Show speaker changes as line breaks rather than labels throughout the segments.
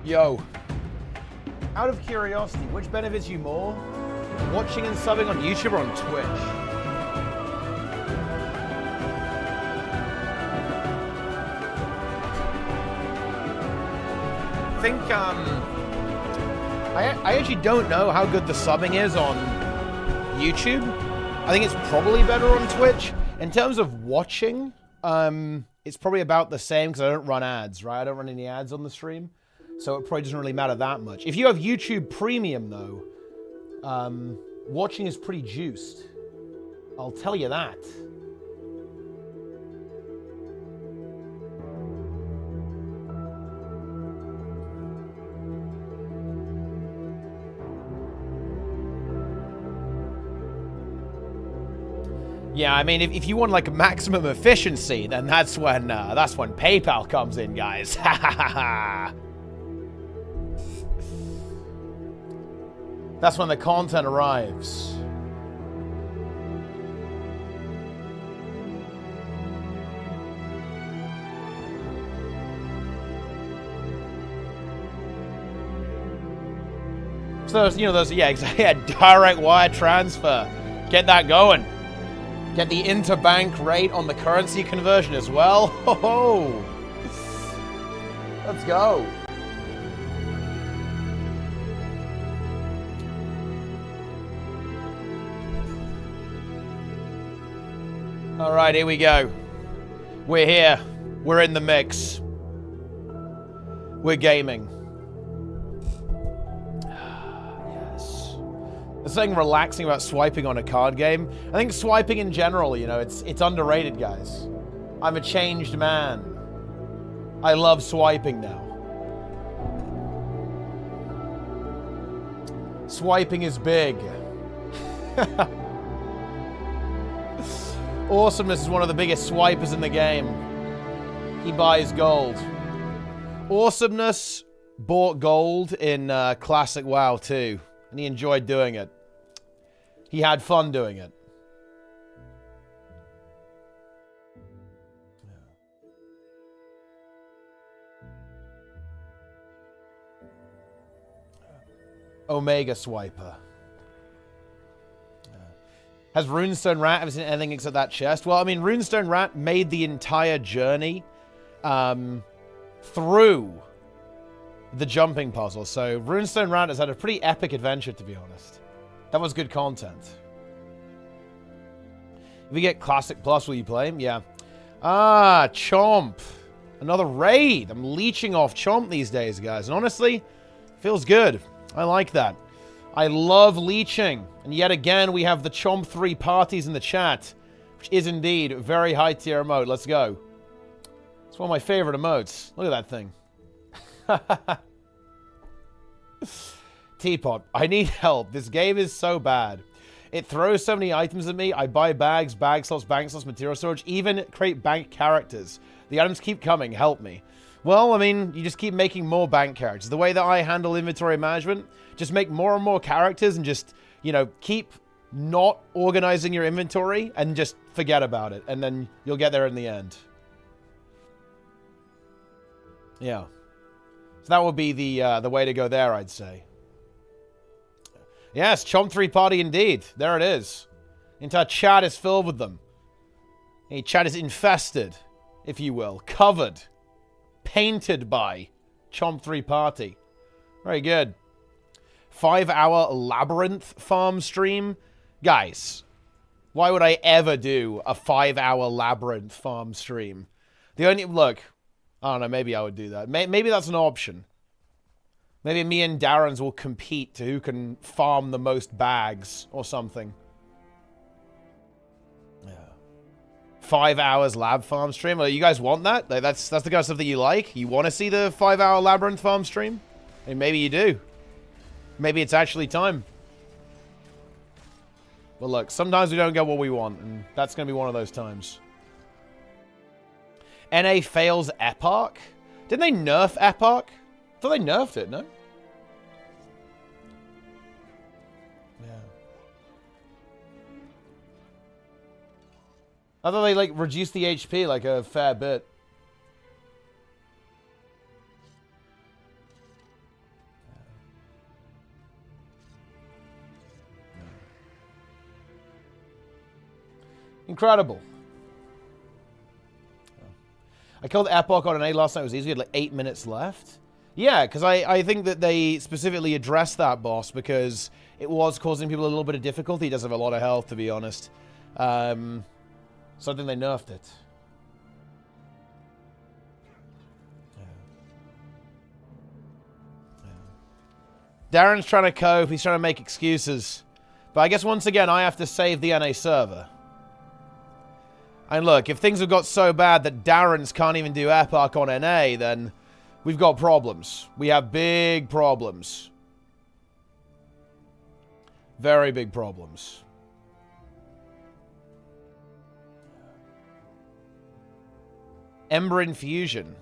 Yo, out of curiosity, which benefits you more? Watching and subbing on YouTube or on Twitch? I think, I actually don't know how good the subbing is on YouTube. I think it's probably better on Twitch. In terms of watching, it's probably about the same because I don't run ads, right? I don't run any ads on the stream. So it probably doesn't really matter that much. If you have YouTube Premium, though, watching is pretty juiced. I'll tell you that. Yeah, I mean, if you want like maximum efficiency, then that's when PayPal comes in, guys. Ha ha ha ha. That's when the content arrives. So, yeah, exactly. Yeah, direct wire transfer. Get that going. Get the interbank rate on the currency conversion as well. Ho-ho! Let's go. All right, here we go. We're here. We're in the mix. We're gaming. Yes. There's something relaxing about swiping on a card game. I think swiping in general, it's underrated, guys. I'm a changed man. I love swiping now. Swiping is big. Awesomeness is one of the biggest swipers in the game. He buys gold. Awesomeness bought gold in Classic WoW too, and he enjoyed doing it. He had fun doing it. Omega Swiper. Has Runestone Rat ever seen anything except that chest? Well, I mean, Runestone Rat made the entire journey through the jumping puzzle. So Runestone Rat has had a pretty epic adventure, to be honest. That was good content. If you get Classic Plus, will you play him? Yeah. Ah, Chomp. Another raid. I'm leeching off Chomp these days, guys. And honestly, feels good. I like that. I love leeching. And yet again, we have the Chomp 3 parties in the chat, which is indeed a very high tier emote. Let's go. It's one of my favorite emotes. Look at that thing. Teapot, I need help. This game is so bad. It throws so many items at me. I buy bags, bag slots, bank slots, material storage, even create bank characters. The items keep coming. Help me. Well, I mean, you just keep making more bank characters. The way that I handle inventory management, just make more and more characters and just, you know, keep not organizing your inventory and just forget about it. And then you'll get there in the end. Yeah. So that would be the way to go there, I'd say. Yes, Chomp 3 party indeed. There it is. Entire chat is filled with them. A chat is infested, if you will. Covered. Painted by Chomp 3 party. Very good. 5-hour labyrinth farm stream. Guys, why would I ever do a 5-hour labyrinth farm stream? The only... Look, I don't know, maybe I would do that. Maybe that's an option. Maybe me and Darren's will compete to who can farm the most bags or something. Yeah. 5 hours lab farm stream. You guys want that? Like, that's the kind of stuff that you like? You want to see the 5-hour labyrinth farm stream? I mean, maybe you do. Maybe it's actually time. But look, sometimes we don't get what we want, and that's going to be one of those times. NA fails Epoch? Didn't they nerf Epoch? I thought they nerfed it, no? Yeah. I thought they, like, reduced the HP, like, a fair bit. Incredible. I killed Epoch on an A last night. It was easy. We had, like, 8 minutes left. Yeah, because I think that they specifically addressed that boss because it was causing people a little bit of difficulty. He does have a lot of health, to be honest. So I think they nerfed it. Yeah. Darren's trying to cope. He's trying to make excuses. But I guess once again, I have to save the NA server. And look, if things have got so bad that Darren's can't even do Epoch on NA, then... we've got problems. We have big problems. Very big problems. Ember Infusion.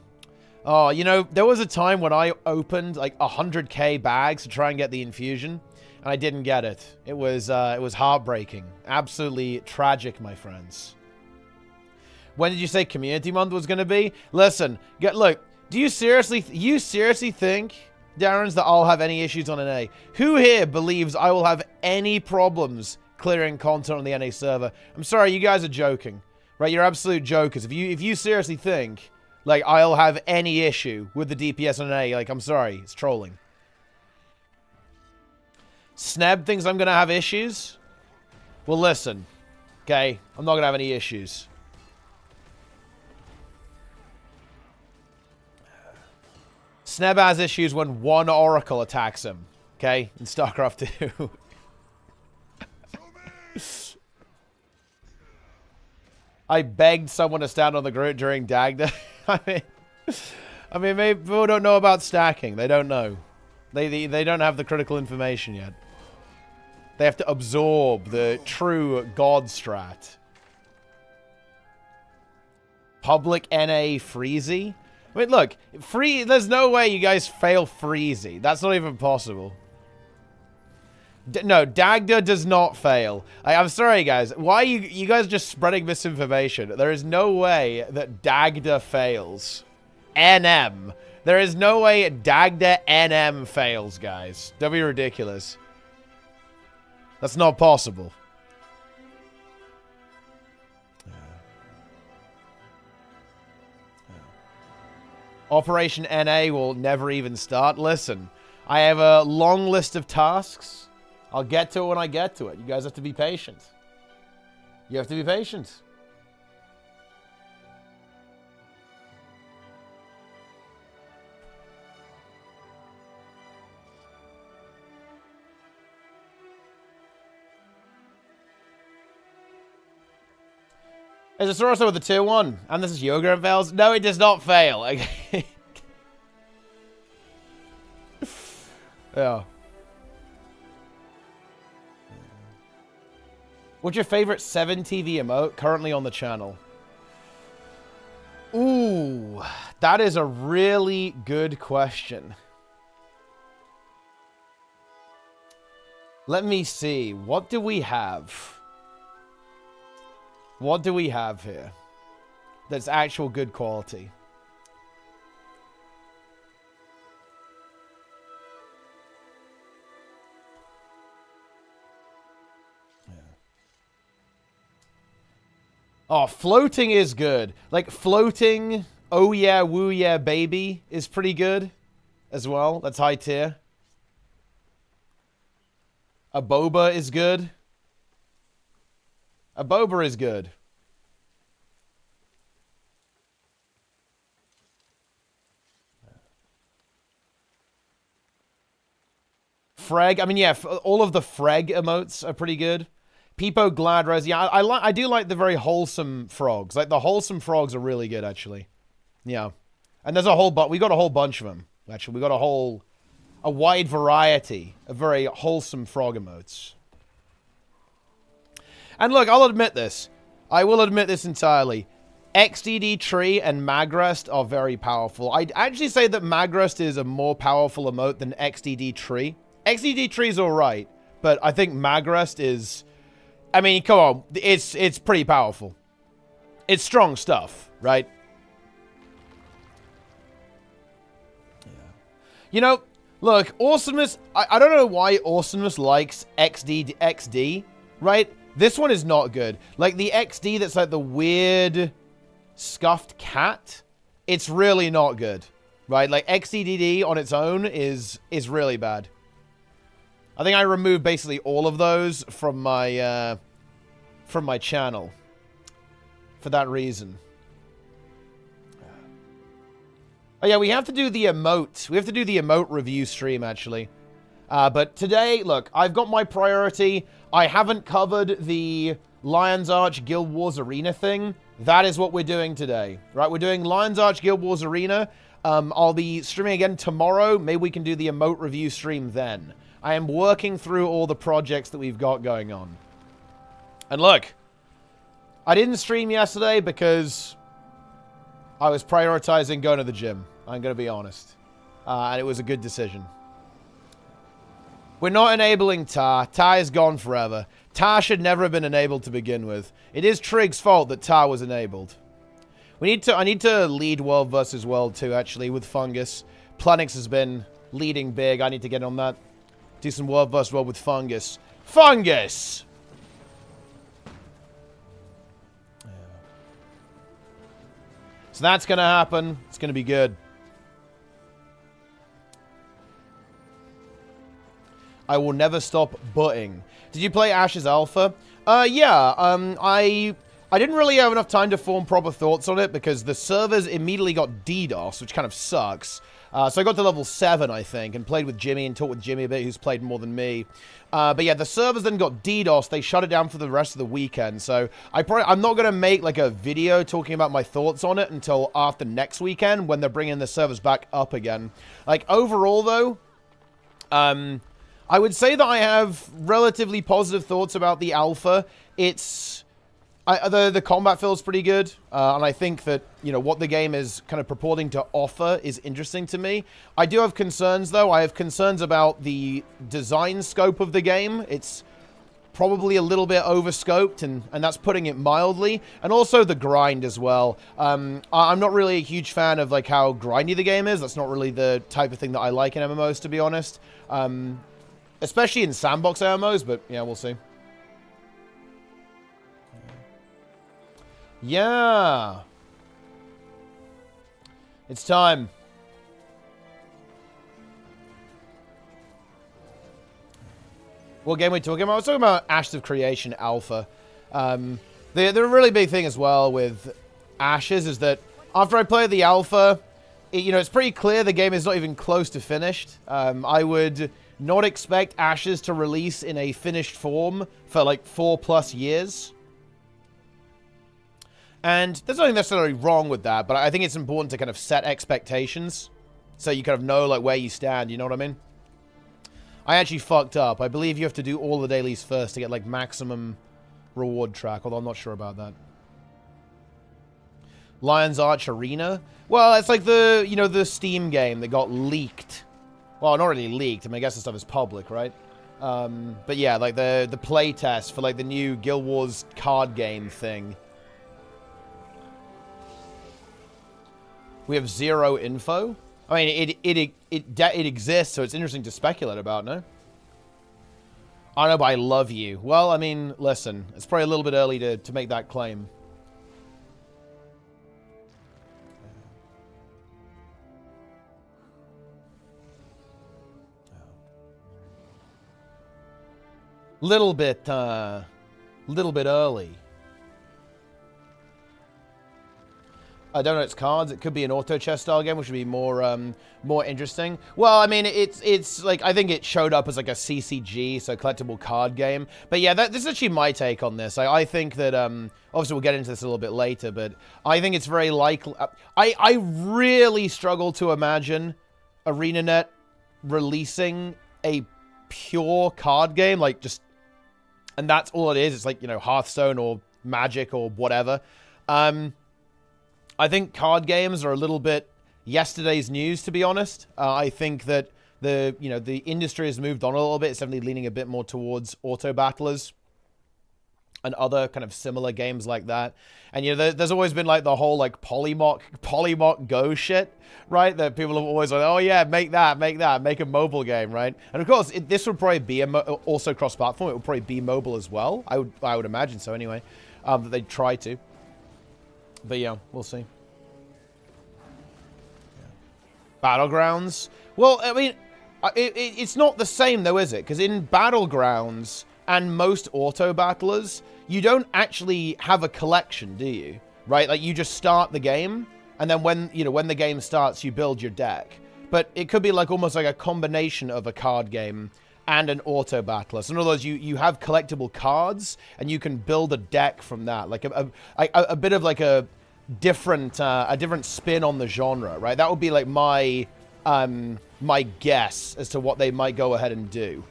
Oh, you know, there was a time when I opened like 100k bags to try and get the infusion, and I didn't get it. It was heartbreaking. Absolutely tragic, my friends. When did you say Community Month was going to be? Listen, look. Do you seriously think, Darren's, that I'll have any issues on NA? Who here believes I will have any problems clearing content on the NA server? I'm sorry, you guys are joking. Right, you're absolute jokers. If you seriously think, like, I'll have any issue with the DPS on NA, like, I'm sorry, it's trolling. Sneb thinks I'm going to have issues? Well, listen, okay? I'm not going to have any issues. Sneb has issues when one Oracle attacks him, okay? In StarCraft 2. I begged someone to stand on the grid during Dagda. I mean, maybe people don't know about stacking. They don't know. They don't have the critical information yet. They have to absorb the true God strat. Public NA Freezy? I mean, look, there's no way you guys fail Freezy. That's not even possible. No, Dagda does not fail. I'm sorry, guys. Why are you guys just spreading misinformation? There is no way that Dagda fails. NM. There is no way Dagda NM fails, guys. Don't be ridiculous. That's not possible. Operation NA will never even start. Listen, I have a long list of tasks. I'll get to it when I get to it. You guys have to be patient. You have to be patient. Is it also with the tier 1? And this is Yoga and fails? No, it does not fail. Okay. Yeah. What's your favorite 7TV emote currently on the channel? Ooh, that is a really good question. Let me see. What do we have? What do we have here that's actual good quality? Oh, floating is good. Like, floating, oh yeah, woo yeah, baby is pretty good as well. That's high tier. A boba is good. A boba is good. Freg, I mean, yeah, all of the Freg emotes are pretty good. Peepo, Glad Res, yeah, I do like the very wholesome frogs. Like, the wholesome frogs are really good, actually. Yeah. And there's a whole we got a whole bunch of them, actually. We got a wide variety of very wholesome frog emotes. And look, I'll admit this. I will admit this entirely. XDD Tree and Magrest are very powerful. I'd actually say that Magrest is a more powerful emote than XDD Tree. XDD Tree is alright, but I think Magrest is... I mean, come on. It's pretty powerful. It's strong stuff, right? Yeah. You know, look, Awesomeness... I don't know why Awesomeness likes XD, right? This one is not good. Like, the XD that's like the weird scuffed cat, it's really not good, right? Like, XDDD on its own is really bad. I think I removed basically all of those from my channel for that reason. Oh yeah, we have to do the emote. We have to do the emote review stream, actually. But today, look, I've got my priority. I haven't covered the Lion's Arch Guild Wars Arena thing. That is what we're doing today, right? We're doing Lion's Arch Guild Wars Arena. I'll be streaming again tomorrow. Maybe we can do the emote review stream then. I am working through all the projects that we've got going on. And look, I didn't stream yesterday because I was prioritizing going to the gym. I'm going to be honest. And it was a good decision. We're not enabling Tar. Tar is gone forever. Tar should never have been enabled to begin with. It is Trig's fault that Tar was enabled. I need to lead World versus World too, actually, with Fungus. Planix has been leading big. I need to get on that. Do some World versus World with Fungus. Fungus! Yeah. So that's going to happen. It's going to be good. I will never stop butting. Did you play Ashes Alpha? Yeah. I didn't really have enough time to form proper thoughts on it because the servers immediately got DDoS, which kind of sucks. So I got to level 7, I think, and played with Jimmy and talked with Jimmy a bit, who's played more than me. But yeah, the servers then got DDoS. They shut it down for the rest of the weekend. So I'm not going to make like a video talking about my thoughts on it until after next weekend when they're bringing the servers back up again. Like, overall, though, I would say that I have relatively positive thoughts about the alpha. It's... the combat feels pretty good, and I think that, you know, what the game is kind of purporting to offer is interesting to me. I do have concerns, though. I have concerns about the design scope of the game. It's probably a little bit overscoped, and that's putting it mildly. And also the grind as well. I'm not really a huge fan of, like, how grindy the game is. That's not really the type of thing that I like in MMOs, to be honest. Especially in sandbox MMOs, but, yeah, we'll see. Yeah. It's time. What game are we talking about? I was talking about Ashes of Creation Alpha. The really big thing as well with Ashes is that after I play the alpha, it's pretty clear the game is not even close to finished. I would not expect Ashes to release in a finished form for like 4+ years. And there's nothing necessarily wrong with that, but I think it's important to kind of set expectations so you kind of know like where you stand, you know what I mean? I actually fucked up. I believe you have to do all the dailies first to get like maximum reward track, although I'm not sure about that. Lion's Arch Arena? Well, it's like the, you know, the Steam game that got leaked. Well, not really leaked. I mean, I guess the stuff is public, right? But yeah, like the play test for like the new Guild Wars card game thing. We have zero info. I mean, it exists, so it's interesting to speculate about, no? I know, but I love you. Well, I mean, listen, it's probably a little bit early to make that claim. Little bit early. I don't know its cards. It could be an auto chess style game, which would be more interesting. Well, I mean, it's like, I think it showed up as like a CCG, so collectible card game. But yeah, this is actually my take on this. I think that obviously we'll get into this a little bit later, but I think it's very likely. I really struggle to imagine ArenaNet releasing a pure card game, like just, and that's all it is. It's like, you know, Hearthstone or Magic or whatever. I think card games are a little bit yesterday's news, to be honest. I think that the industry has moved on a little bit. It's definitely leaning a bit more towards auto battlers and other kind of similar games like that. And you know, there's always been like the whole like Polymock Go shit, right? That people have always like, oh yeah, make a mobile game, right? And of course, this would probably be also cross-platform. It would probably be mobile as well. I would imagine so anyway. That they'd try to. But yeah, we'll see. Battlegrounds? Well, I mean, it's not the same though, is it? Because in Battlegrounds and most auto battlers, you don't actually have a collection, do you? Right? Like you just start the game, and then when the game starts, you build your deck. But it could be like almost like a combination of a card game and an auto battler. So in other words, you have collectible cards, and you can build a deck from that, like a bit of like a different spin on the genre, right? That would be like my guess as to what they might go ahead and do.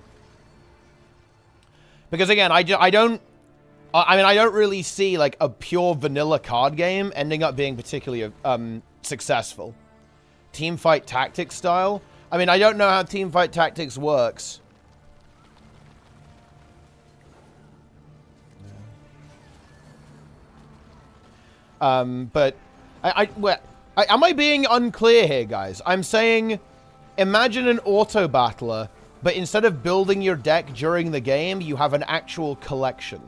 Because again, I don't really see like a pure vanilla card game ending up being particularly successful. Teamfight Tactics style. I mean, I don't know how Teamfight Tactics works. But am I being unclear here, guys? I'm saying, imagine an auto battler, but instead of building your deck during the game, you have an actual collection,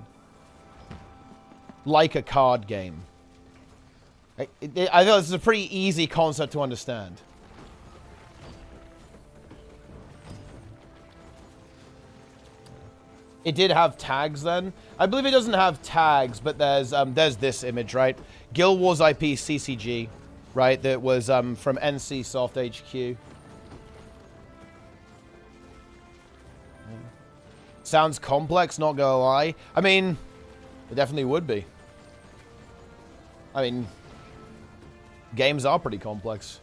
like a card game. I thought this is a pretty easy concept to understand. It did have tags then. I believe it doesn't have tags, but there's this image, right? Guild Wars IP CCG, right? That was from NC Soft HQ. Sounds complex, not gonna lie. I mean, it definitely would be. I mean, games are pretty complex.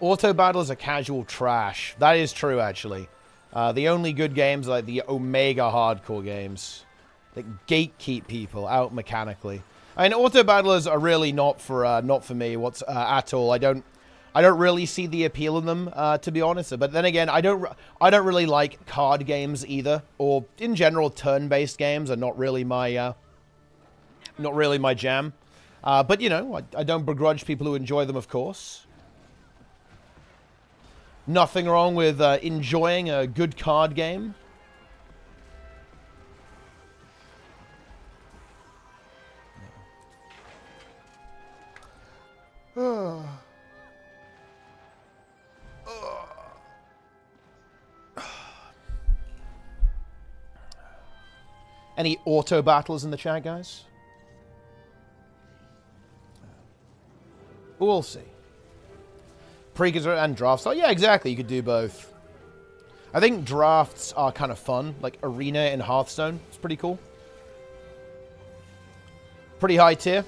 Auto battles are casual trash. That is true, actually. The only good games are like the Omega hardcore games that gatekeep people out mechanically. I mean, auto battlers are really not for me at all. I don't really see the appeal in them, to be honest. But then again, I don't really like card games either, or in general, turn-based games are not really my jam. But you know, I don't begrudge people who enjoy them, of course. Nothing wrong with enjoying a good card game. Any auto battles in the chat, guys? We'll see. Pre-consider and drafts. Oh, yeah, exactly. You could do both. I think drafts are kind of fun. Like Arena and Hearthstone. It's pretty cool. Pretty high tier.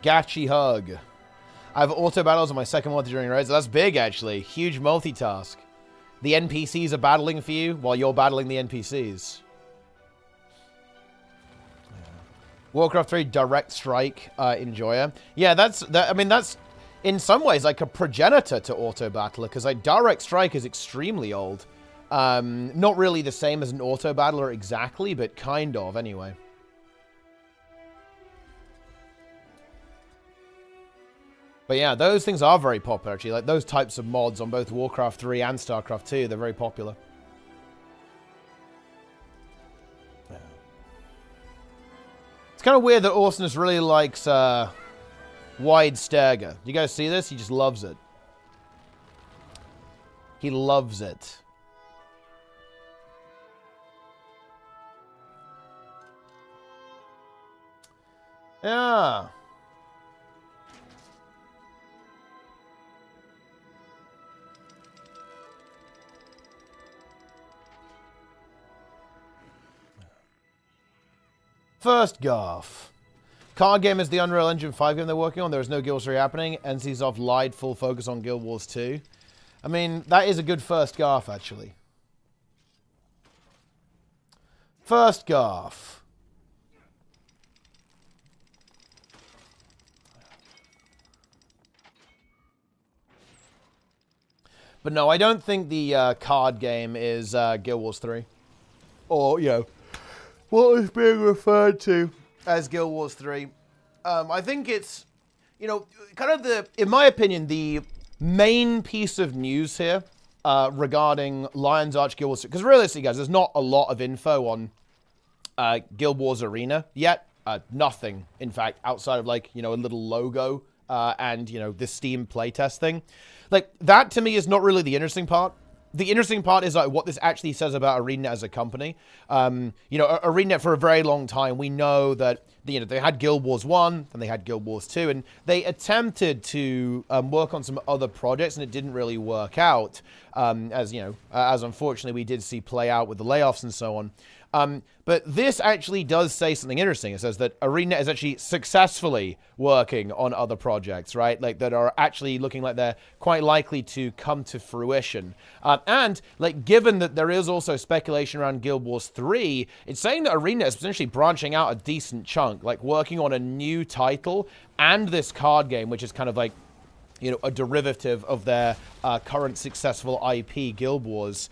Gachi Hug. I have auto battles on my second one during raids. That's big, actually. Huge multitask. The NPCs are battling for you while you're battling the NPCs. Warcraft 3 Direct Strike Enjoyer. Yeah, I mean, that's in some ways like a progenitor to Auto Battler, because like Direct Strike is extremely old. Not really the same as an Auto Battler exactly, but kind of anyway. But yeah, those things are very popular actually. Like those types of mods on both Warcraft 3 and StarCraft 2, they're very popular. It's kind of weird that Awesomeness really likes Wide Stagger. You guys see this? He just loves it. He loves it. Yeah. First Garth. Card game is the Unreal Engine 5 game they're working on. There is no Guild 3 happening. NCSoft lied full focus on Guild Wars 2. I mean, that is a good first Garth, actually. First Garth. But no, I don't think the card game is Guild Wars 3. Or, you know, what is being referred to as Guild Wars 3. I think it's, you know, kind of in my opinion, the main piece of news here regarding Lion's Arch Guild Wars 3. Because realistically, guys, there's not a lot of info on Guild Wars Arena yet. Nothing, in fact, outside of, like, you know, a little logo and, you know, the Steam playtest thing. Like, that to me is not really the interesting part. The interesting part is like what this actually says about ArenaNet as a company. You know, ArenaNet for a very long time, we know that, you know, they had Guild Wars 1, then they had Guild Wars 2, and they attempted to work on some other projects, and it didn't really work out, as, you know, as unfortunately we did see play out with the layoffs and so on. But this actually does say something interesting. It says that ArenaNet is actually successfully working on other projects, right? Like, that are actually looking like they're quite likely to come to fruition. And, like, given that there is also speculation around Guild Wars 3, it's saying that ArenaNet is potentially branching out a decent chunk, like working on a new title and this card game, which is kind of like, you know, a derivative of their current successful IP, Guild Wars.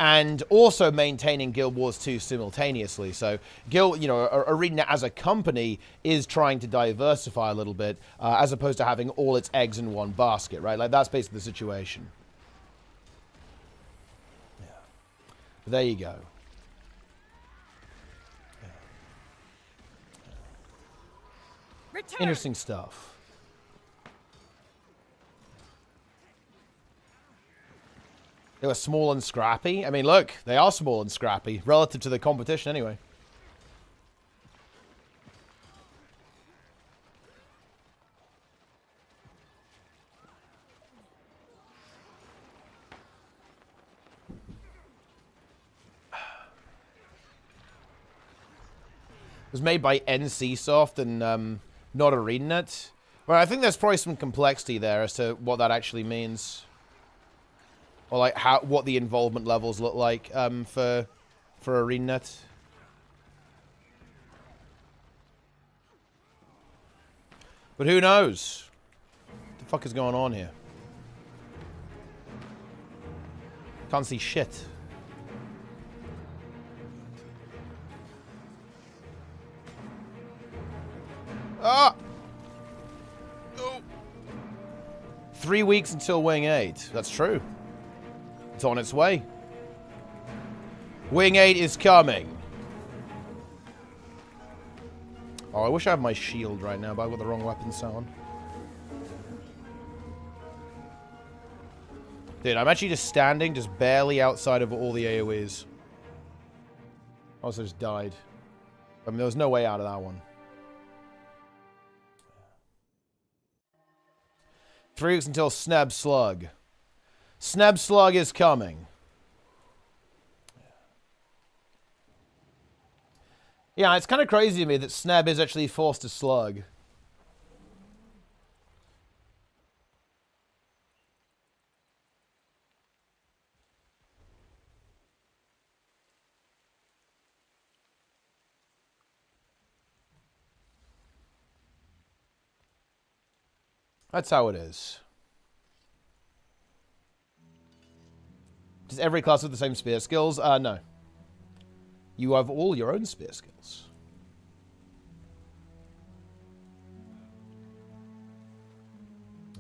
And also maintaining Guild Wars 2 simultaneously. So, you know, ArenaNet as a company is trying to diversify a little bit, as opposed to having all its eggs in one basket, right? Like, that's basically the situation. Yeah. There you go. Yeah. Interesting stuff. They were small and scrappy. I mean, look, they are small and scrappy relative to the competition anyway. It was made by NCSoft and not ArenaNet. Well, I think there's probably some complexity there as to what that actually means. Or like what the involvement levels look like for ArenaNet. But who knows? What the fuck is going on here? Can't see shit. Ah! Oh. 3 weeks until Wing 8. That's true. It's on its way. Wing 8 is coming. Oh, I wish I had my shield right now, but I've got the wrong weapon set on. Dude, I'm actually just standing just barely outside of all the AoEs. I also just died. I mean, there was no way out of that one. 3 weeks until Sneb Slug. Sneb Slug is coming. Yeah, it's kind of crazy to me that Sneb is actually forced to slug. That's how it is. Does every class have the same spear skills? No. You have all your own spear skills.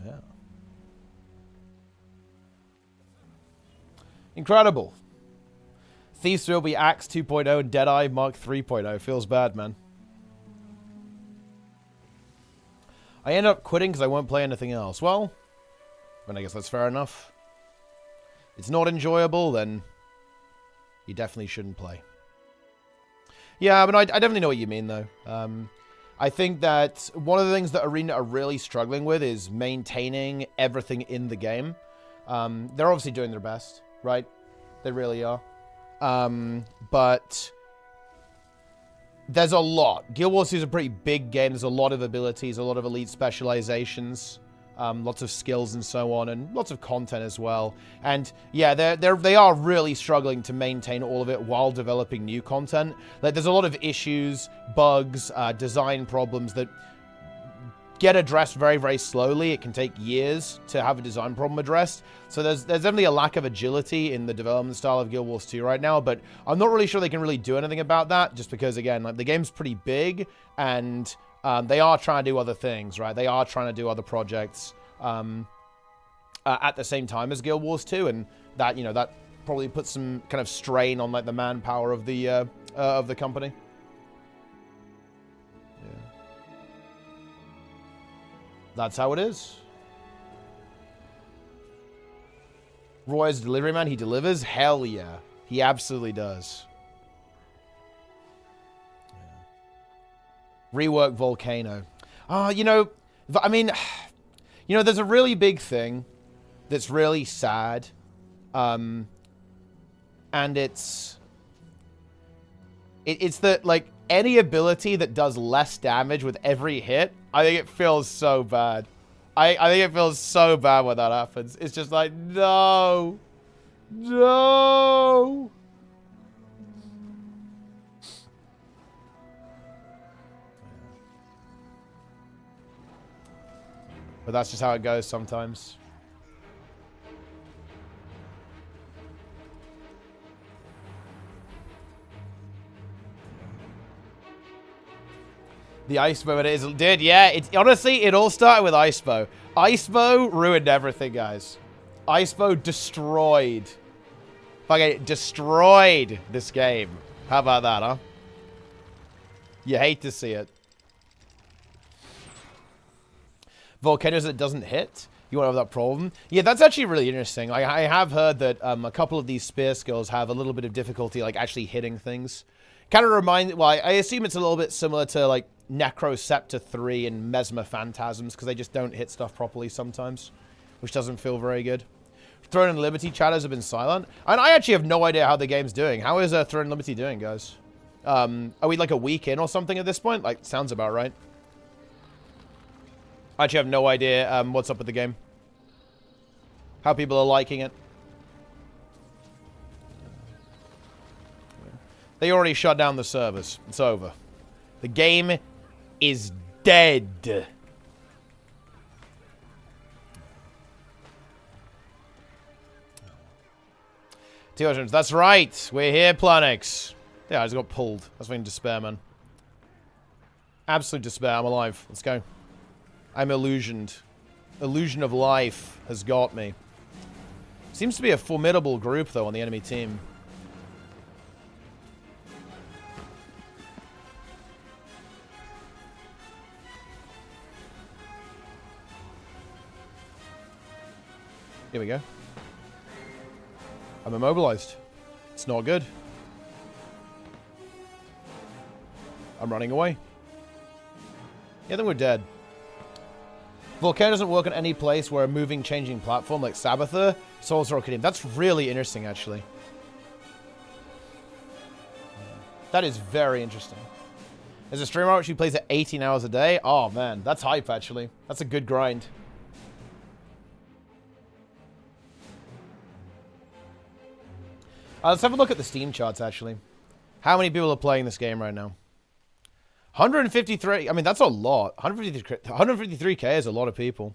Yeah. Incredible. Thieves will be Axe 2.0 and Deadeye Mark 3.0. Feels bad, man. I ended up quitting because I won't play anything else. Well, I guess that's fair enough. It's not enjoyable, then you definitely shouldn't play. Yeah, but I definitely know what you mean, though. I think that one of the things that Arena are really struggling with is maintaining everything in the game. They're obviously doing their best, right? They really are. But there's a lot. Guild Wars is a pretty big game. There's a lot of abilities, a lot of elite specializations. Lots of skills and so on, and lots of content as well. And yeah, they are really struggling to maintain all of it while developing new content. Like, there's a lot of issues, bugs, design problems that get addressed very, very slowly. It can take years to have a design problem addressed. So there's definitely a lack of agility in the development style of Guild Wars 2 right now, but I'm not really sure they can really do anything about that, just because, again, like, the game's pretty big, and they are trying to do other things, right? They are trying to do other projects at the same time as Guild Wars 2, and that, you know, that probably puts some kind of strain on, like, the manpower of the company. Yeah. That's how it is. Roy's delivery man, he delivers? Hell yeah. He absolutely does. Rework Volcano. You know, I mean, you know, there's a really big thing that's really sad. And it's that, like, any ability that does less damage with every hit, I think it feels so bad. I think it feels so bad when that happens. It's just like, no. No. But that's just how it goes sometimes. The Icebow it is. Dude, yeah. Honestly, it all started with Icebow. Icebow ruined everything, guys. Icebow destroyed. Fucking destroyed this game. How about that, huh? You hate to see it. Volcanoes that doesn't hit. You won't have that problem. Yeah, that's actually really interesting. I have heard that a couple of these spear skills have a little bit of difficulty, like, actually hitting things. Kind of remind... Well, I assume it's a little bit similar to, like, Necroscepter 3 and Mesmer Phantasms, because they just don't hit stuff properly sometimes, which doesn't feel very good. Throne and Liberty chatters have been silent. And I actually have no idea how the game's doing. How is Throne and Liberty doing, guys? Are we, like, a week in or something at this point? Like, sounds about right. I actually have no idea what's up with the game. How people are liking it. They already shut down the servers. It's over. The game is dead. That's right. We're here, Planix. Yeah, I just got pulled. That's fucking despair, man. Absolute despair. I'm alive. Let's go. I'm illusioned. Illusion of life has got me. Seems to be a formidable group, though, on the enemy team. Here we go. I'm immobilized. It's not good. I'm running away. Yeah, then we're dead. Volcano doesn't work on any place where a moving, changing platform like Sabbather solves Rocket. That's really interesting, actually. That is very interesting. There's a streamer which plays at 18 hours a day. Oh, man. That's hype, actually. That's a good grind. Let's have a look at the Steam charts, actually. How many people are playing this game right now? 153. I mean, that's a lot. 153K is a lot of people.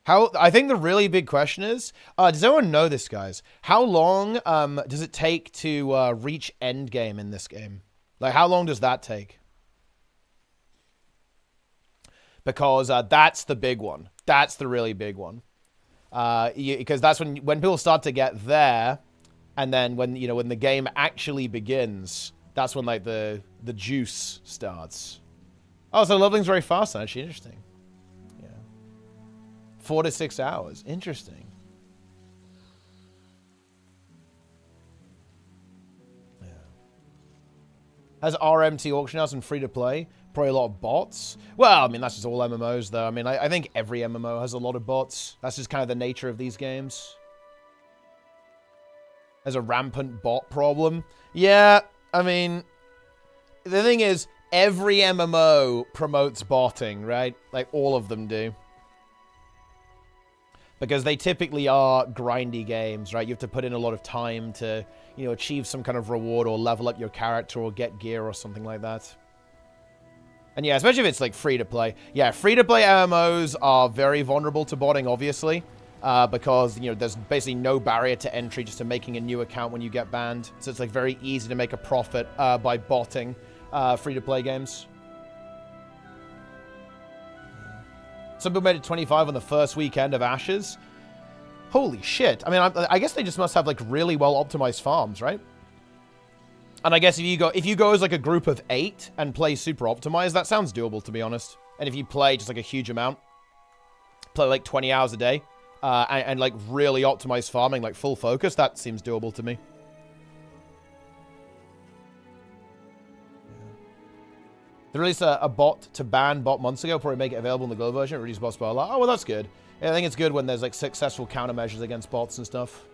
I think the really big question is, does anyone know this, guys? How long does it take to reach endgame in this game? Like, how long does that take? Because that's the big one. That's the really big one. Because that's when people start to get there, and then when the game actually begins, that's when like the juice starts. Oh, so leveling's very fast. Actually, interesting. 4 to 6 hours. Interesting. Yeah. Has RMT Auction House and free to play? Probably a lot of bots. Well, I mean, that's just all MMOs, though. I mean, I think every MMO has a lot of bots. That's just kind of the nature of these games. There's a rampant bot problem. Yeah, I mean, the thing is, every MMO promotes botting, right? Like, all of them do. Because they typically are grindy games, right? You have to put in a lot of time to, achieve some kind of reward or level up your character or get gear or something like that. And yeah, especially if it's like free-to-play. Yeah, free-to-play MMOs are very vulnerable to botting, obviously. Because, there's basically no barrier to entry just to making a new account when you get banned. So it's like very easy to make a profit by botting free-to-play games. Some people made it 25 on the first weekend of Ashes. Holy shit. I mean, I guess they just must have, like, really well-optimized farms, right? And I guess if you go as, like, a group of 8 and play super optimized, that sounds doable, to be honest. And if you play just, like, a huge amount, play, like, 20 hours a day, and like, really optimized farming, like, full focus, that seems doable to me. They released a bot to ban bot months ago, probably make it available in the global version, reduce bots by a lot. Oh, well, that's good. Yeah, I think it's good when there's, like, successful countermeasures against bots and stuff.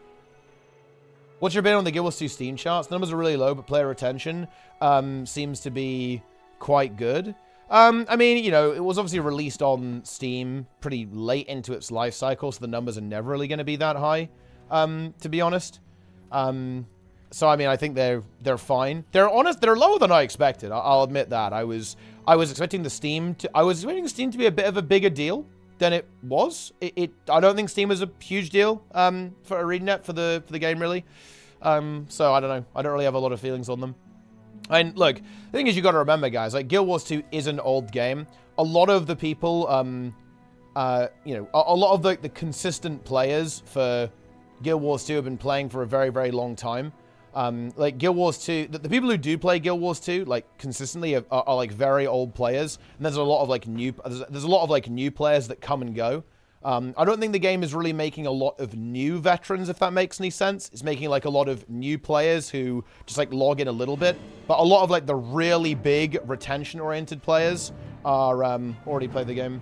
What's your opinion on the Guild Wars 2 Steam charts? The numbers are really low, but player retention seems to be quite good. I mean, it was obviously released on Steam pretty late into its life cycle, so the numbers are never really going to be that high, to be honest. So I mean, I think they're fine. They're lower than I expected. I'll admit that. I was expecting Steam to be a bit of a bigger deal than it was. I don't think Steam is a huge deal for ArenaNet for the game, really. So I don't know. I don't really have a lot of feelings on them. And look, the thing is, you got to remember, guys, like, Guild Wars 2 is an old game. A lot of the people, a lot of the consistent players for Guild Wars 2 have been playing for a very, very long time. Like, Guild Wars 2, the people who do play Guild Wars 2, like, consistently are like, very old players. And there's a lot of, like, new players that come and go. I don't think the game is really making a lot of new veterans, if that makes any sense. It's making, like, a lot of new players who just, like, log in a little bit. But a lot of, like, the really big retention-oriented players are already play the game.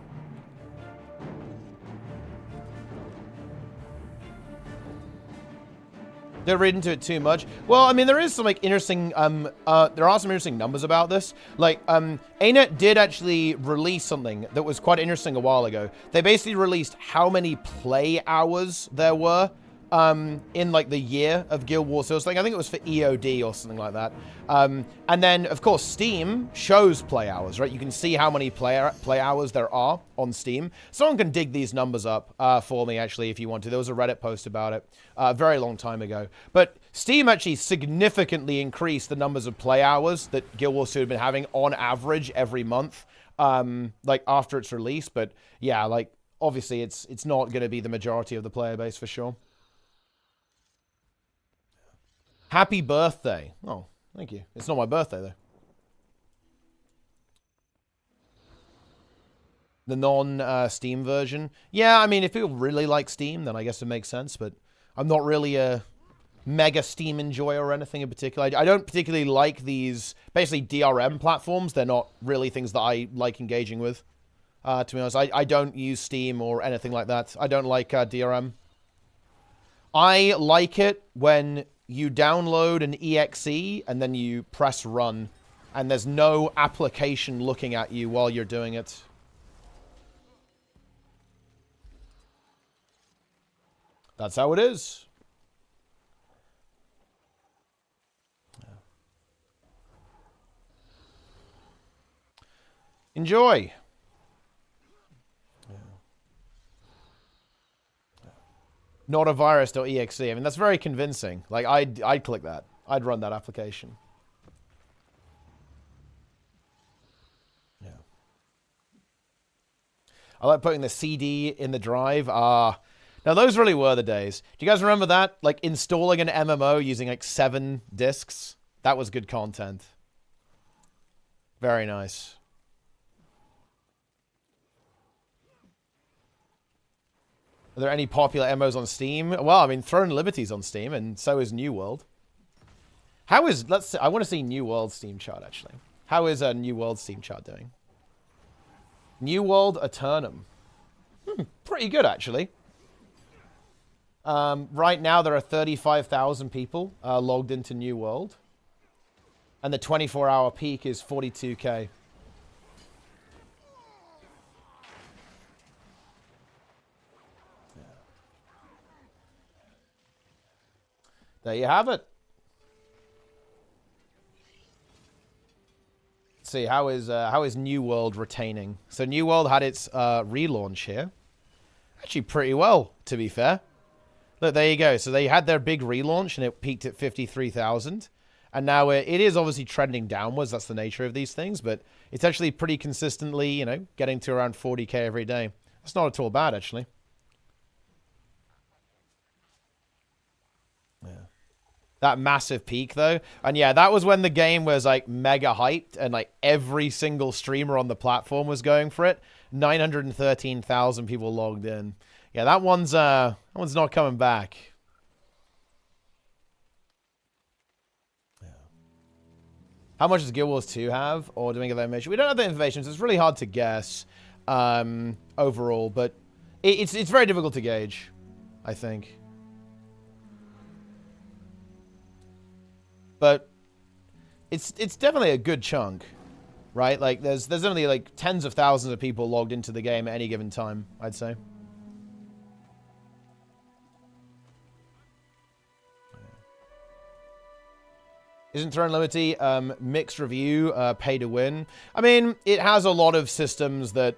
Don't read into it too much. Well, I mean, there is some, like, interesting, there are some interesting numbers about this. Like, ArenaNet did actually release something that was quite interesting a while ago. They basically released how many play hours there were in, like, the year of Guild Wars. So I think it was for EOD or something like that. And then, of course, Steam shows play hours, right? You can see how many play hours there are on Steam. Someone can dig these numbers up for me, actually, if you want to. There was a Reddit post about it a very long time ago. But Steam actually significantly increased the numbers of play hours that Guild Wars 2 had been having on average every month, like, after its release. But, yeah, like, obviously, it's not going to be the majority of the player base for sure. Happy birthday. Oh, thank you. It's not my birthday, though. The non-Steam version. Yeah, I mean, if people really like Steam, then I guess it makes sense. But I'm not really a mega Steam enjoyer or anything in particular. I don't particularly like these, basically, DRM platforms. They're not really things that I like engaging with, to be honest. I don't use Steam or anything like that. I don't like DRM. I like it when you download an exe and then you press run, and there's no application looking at you while you're doing it. That's how it is. Enjoy. Not a virus.exe. I mean, that's very convincing. Like, I'd click that. I'd run that application. Yeah. I like putting the CD in the drive. Now, those really were the days. Do you guys remember that? Like, installing an MMO using, like, 7 discs? That was good content. Very nice. Are there any popular MMOs on Steam? Well, I mean, Throne of Liberty's on Steam, and so is New World. How is... I want to see New World Steam chart, actually. How is a New World Steam chart doing? New World Eternum. Pretty good, actually. Right now, there are 35,000 people logged into New World. And the 24-hour peak is 42K. There you have it. Let's see, how is New World retaining? So New World had its relaunch here. Actually pretty well, to be fair. Look, there you go. So they had their big relaunch and it peaked at 53,000. And now it is obviously trending downwards. That's the nature of these things. But it's actually pretty consistently, you know, getting to around 40K every day. That's not at all bad, actually. Yeah. That massive peak, though. And yeah, that was when the game was, like, mega hyped. And, like, every single streamer on the platform was going for it. 913,000 people logged in. Yeah, that one's not coming back. How much does Guild Wars 2 have? Or do we get that information? We don't have the information, so it's really hard to guess overall. But it's very difficult to gauge, I think. But it's definitely a good chunk, right? Like, there's only, like, tens of thousands of people logged into the game at any given time, I'd say. Isn't Throne Liberty mixed review, pay to win? I mean, it has a lot of systems that,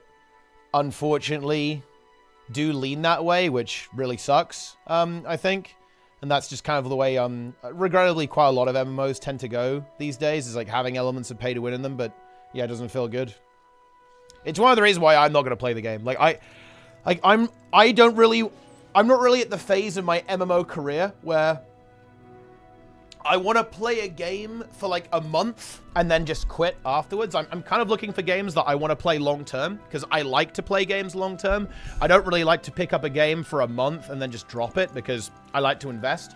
unfortunately, do lean that way, which really sucks, I think. And that's just kind of the way, regrettably, quite a lot of MMOs tend to go these days, is like having elements of pay to win in them, but yeah, it doesn't feel good. It's one of the reasons why I'm not going to play the game. I'm not really at the phase in my MMO career where I want to play a game for like a month and then just quit afterwards. I'm kind of looking for games that I want to play long term because I like to play games long term. I don't really like to pick up a game for a month and then just drop it because I like to invest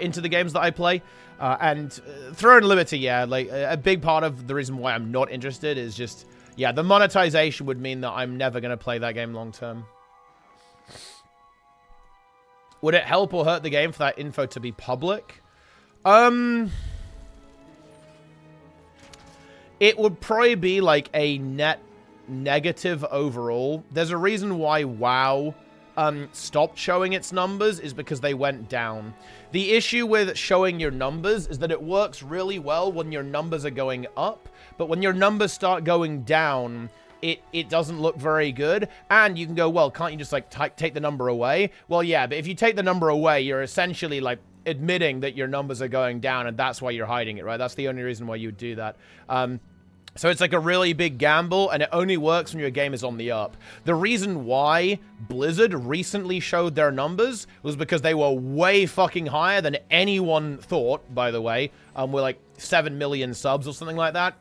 into the games that I play. And Throne of Liberty, yeah, like a big part of the reason why I'm not interested is just, yeah, the monetization would mean that I'm never going to play that game long term. Would it help or hurt the game for that info to be public? It would probably be like a net negative overall. There's a reason why WoW stopped showing its numbers is because they went down. The issue with showing your numbers is that it works really well when your numbers are going up, but when your numbers start going down, it doesn't look very good. And you can go, well, can't you just like take the number away? Well, yeah, but if you take the number away, you're essentially like admitting that your numbers are going down, and that's why you're hiding it, right? That's the only reason why you would do that. So it's like a really big gamble, and it only works when your game is on the up. The reason why Blizzard recently showed their numbers was because they were way fucking higher than anyone thought, by the way. We're like 7 million subs or something like that.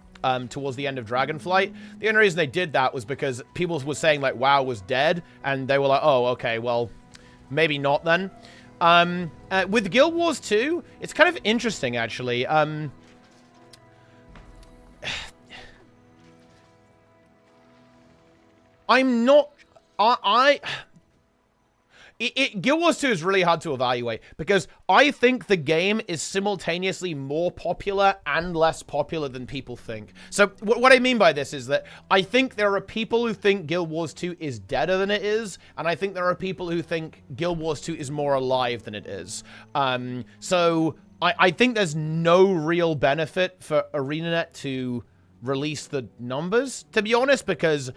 Towards the end of Dragonflight. The only reason they did that was because people were saying, like, WoW was dead, and they were like, oh, okay, well, maybe not then. With Guild Wars 2, it's kind of interesting, actually. I'm not... Guild Wars 2 is really hard to evaluate because I think the game is simultaneously more popular and less popular than people think. So what I mean by this is that I think there are people who think Guild Wars 2 is deader than it is, and I think there are people who think Guild Wars 2 is more alive than it is. So I think there's no real benefit for ArenaNet to release the numbers, to be honest, because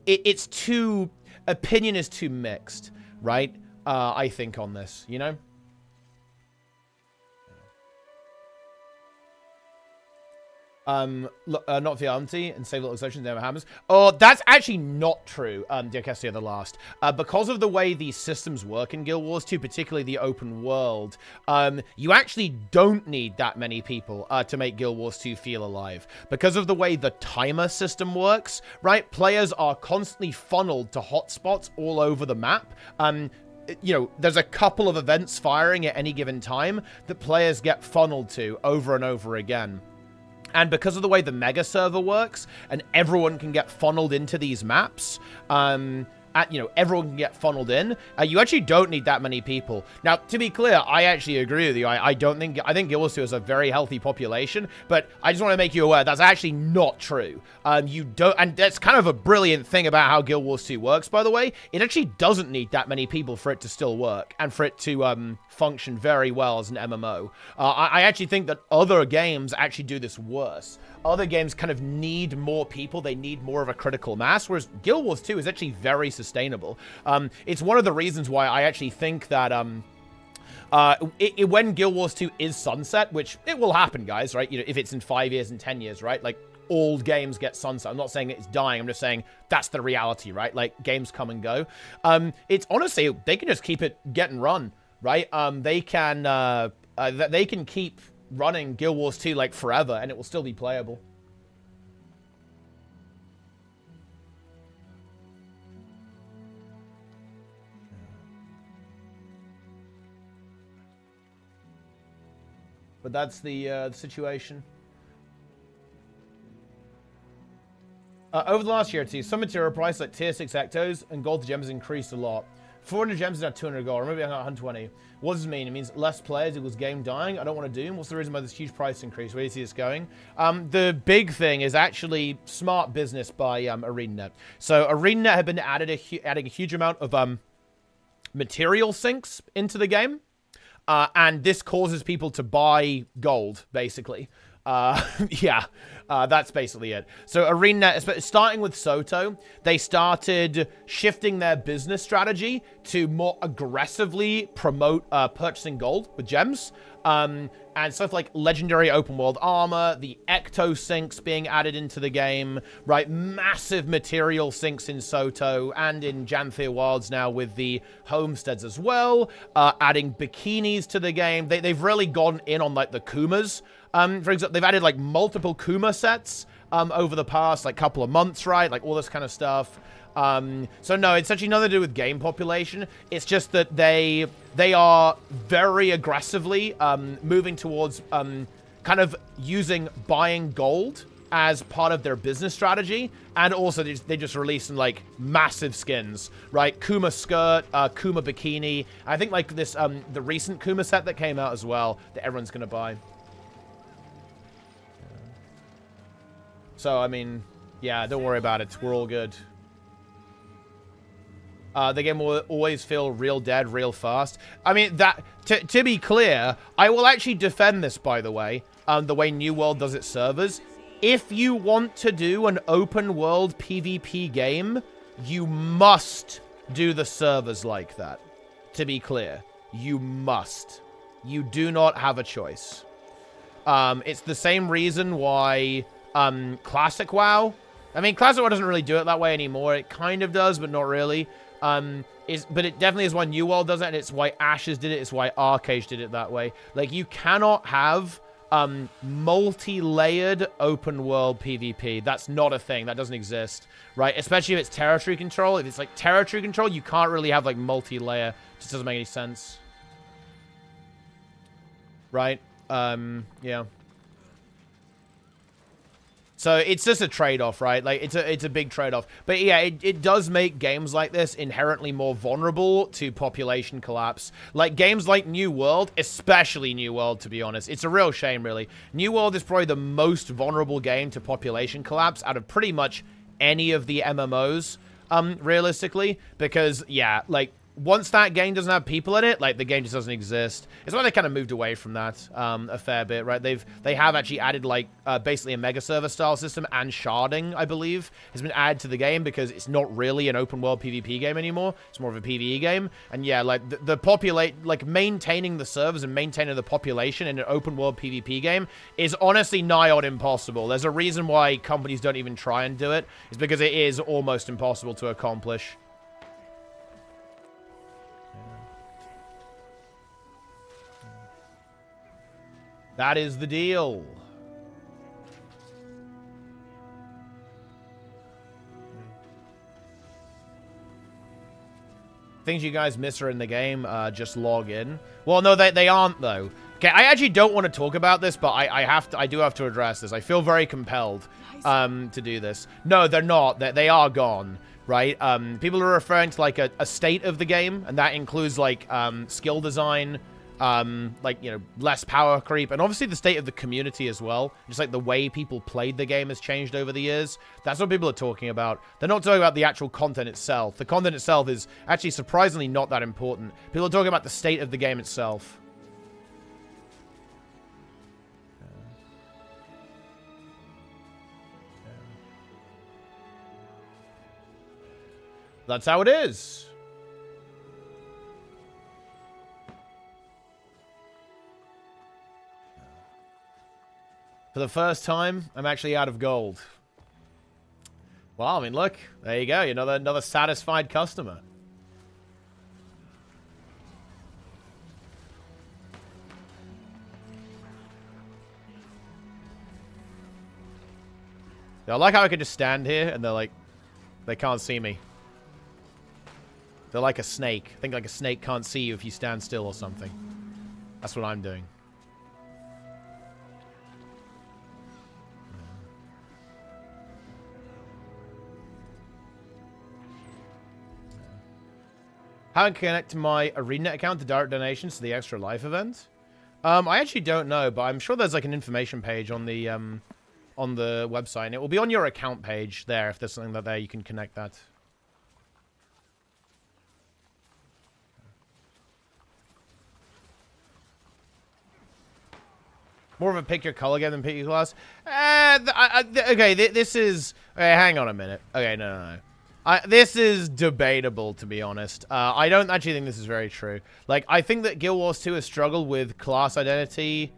it's too... opinion is too mixed, right? I think, on this, you know? Not Fianti and save little exceptions never happens. Oh, that's actually not true, Diocasio the Last. Because of the way these systems work in Guild Wars 2, particularly the open world, you actually don't need that many people to make Guild Wars 2 feel alive. Because of the way the timer system works, right? Players are constantly funneled to hotspots all over the map. You know, there's a couple of events firing at any given time that players get funneled to over and over again. And because of the way the mega server works, and everyone can get funneled into these maps, you know, everyone can get funneled in. You actually don't need that many people. Now, to be clear, I actually agree with you. I think Guild Wars 2 is a very healthy population, but I just want to make you aware that's actually not true. You don't, and that's kind of a brilliant thing about how Guild Wars 2 works, by the way. It actually doesn't need that many people for it to still work, and for it to function very well as an MMO. I actually think that other games actually do this worse. Other games kind of need more people. They need more of a critical mass, whereas Guild Wars 2 is actually very sustainable. It's one of the reasons why I actually think that when Guild Wars 2 is sunset, which it will happen, guys, right? You know, if it's in 5 years and 10 years, right? Like, old games get sunset. I'm not saying it's dying. I'm just saying that's the reality, right? Like, games come and go. It's honestly, they can just keep it getting run, right? They can keep running Guild Wars 2 like forever, and it will still be playable. But that's the situation. Over the last year or two, some material price like tier 6 ectos and gold to gems increased a lot. 400 gems is now 200 gold. Maybe 120. What does it mean? It means less players equals game dying. I don't want to Doom. What's the reason why this huge price increase? Where do you see this going? The big thing is actually smart business by ArenaNet. So ArenaNet have been adding a huge amount of material sinks into the game. And this causes people to buy gold, basically. Yeah, that's basically it. So ArenaNet, starting with Soto, they started shifting their business strategy to more aggressively promote purchasing gold with gems. And stuff like legendary open world armor, the ecto sinks being added into the game, right? Massive material sinks in Soto and in Janthea Wilds now with the homesteads as well. Adding bikinis to the game. They've really gone in on like the Kumas. For example, they've added like multiple Kuma sets over the past like couple of months, right? Like all this kind of stuff. So no, it's actually nothing to do with game population. It's just that they are very aggressively moving towards kind of using buying gold as part of their business strategy, and also they just released some like massive skins, right? Kuma skirt, Kuma bikini. I think like this the recent Kuma set that came out as well that everyone's gonna buy. So I mean, yeah, don't worry about it. We're all good. The game will always feel real dead real fast. I mean, that to be clear, I will actually defend this, by the way New World does its servers. If you want to do an open world PvP game, you must do the servers like that. To be clear, you must. You do not have a choice. It's the same reason why Classic WoW. I mean, Classic WoW doesn't really do it that way anymore. It kind of does, but not really. But it definitely is why New World does it, and it's why Ashes did it, it's why Arcade did it that way. Like, you cannot have multi-layered open world PvP. That's not a thing. That doesn't exist, right? Especially if it's territory control. If it's like territory control, you can't really have like multi-layer. It just doesn't make any sense. Right? Yeah. So it's just a trade-off, right? Like, it's a big trade-off. But yeah, it does make games like this inherently more vulnerable to population collapse. Like, games like New World, especially New World, to be honest. It's a real shame, really. New World is probably the most vulnerable game to population collapse out of pretty much any of the MMOs, realistically. Because, yeah, like, once that game doesn't have people in it, like, the game just doesn't exist. It's why they kind of moved away from that a fair bit, right? They have actually added, like, basically a mega server style system, and sharding, I believe, has been added to the game because it's not really an open world PvP game anymore. It's more of a PvE game. And yeah, like, like, maintaining the servers and maintaining the population in an open world PvP game is honestly nigh on impossible. There's a reason why companies don't even try and do it. It's because it is almost impossible to accomplish. That is the deal. Things you guys miss are in the game, just log in. Well, no, they aren't, though. Okay, I actually don't want to talk about this, but I do have to address this. I feel very compelled to do this. No, they're not. They are gone, right? People are referring to, like, a state of the game, and that includes, like, skill design, like, you know, less power creep, and obviously the state of the community as well. Just like the way people played the game has changed over the years. That's what people are talking about. They're not talking about the actual content itself. The content itself is actually surprisingly not that important. People are talking about the state of the game itself. That's how it is. For the first time, I'm actually out of gold. Well, I mean, look. There you go. Another satisfied customer. I like how I can just stand here and they're like, they can't see me. They're like a snake. I think like a snake can't see you if you stand still or something. That's what I'm doing. How can I connect to my ArenaNet account to direct donations to the Extra Life event? I actually don't know, but I'm sure there's like an information page on the website, and it will be on your account page there if there's something there you can connect that. More of a pick your color game than pick your class. Okay, this is... Okay, hang on a minute. Okay, no. This is debatable, to be honest. I don't actually think this is very true. Like, I think that Guild Wars 2 has struggled with class identity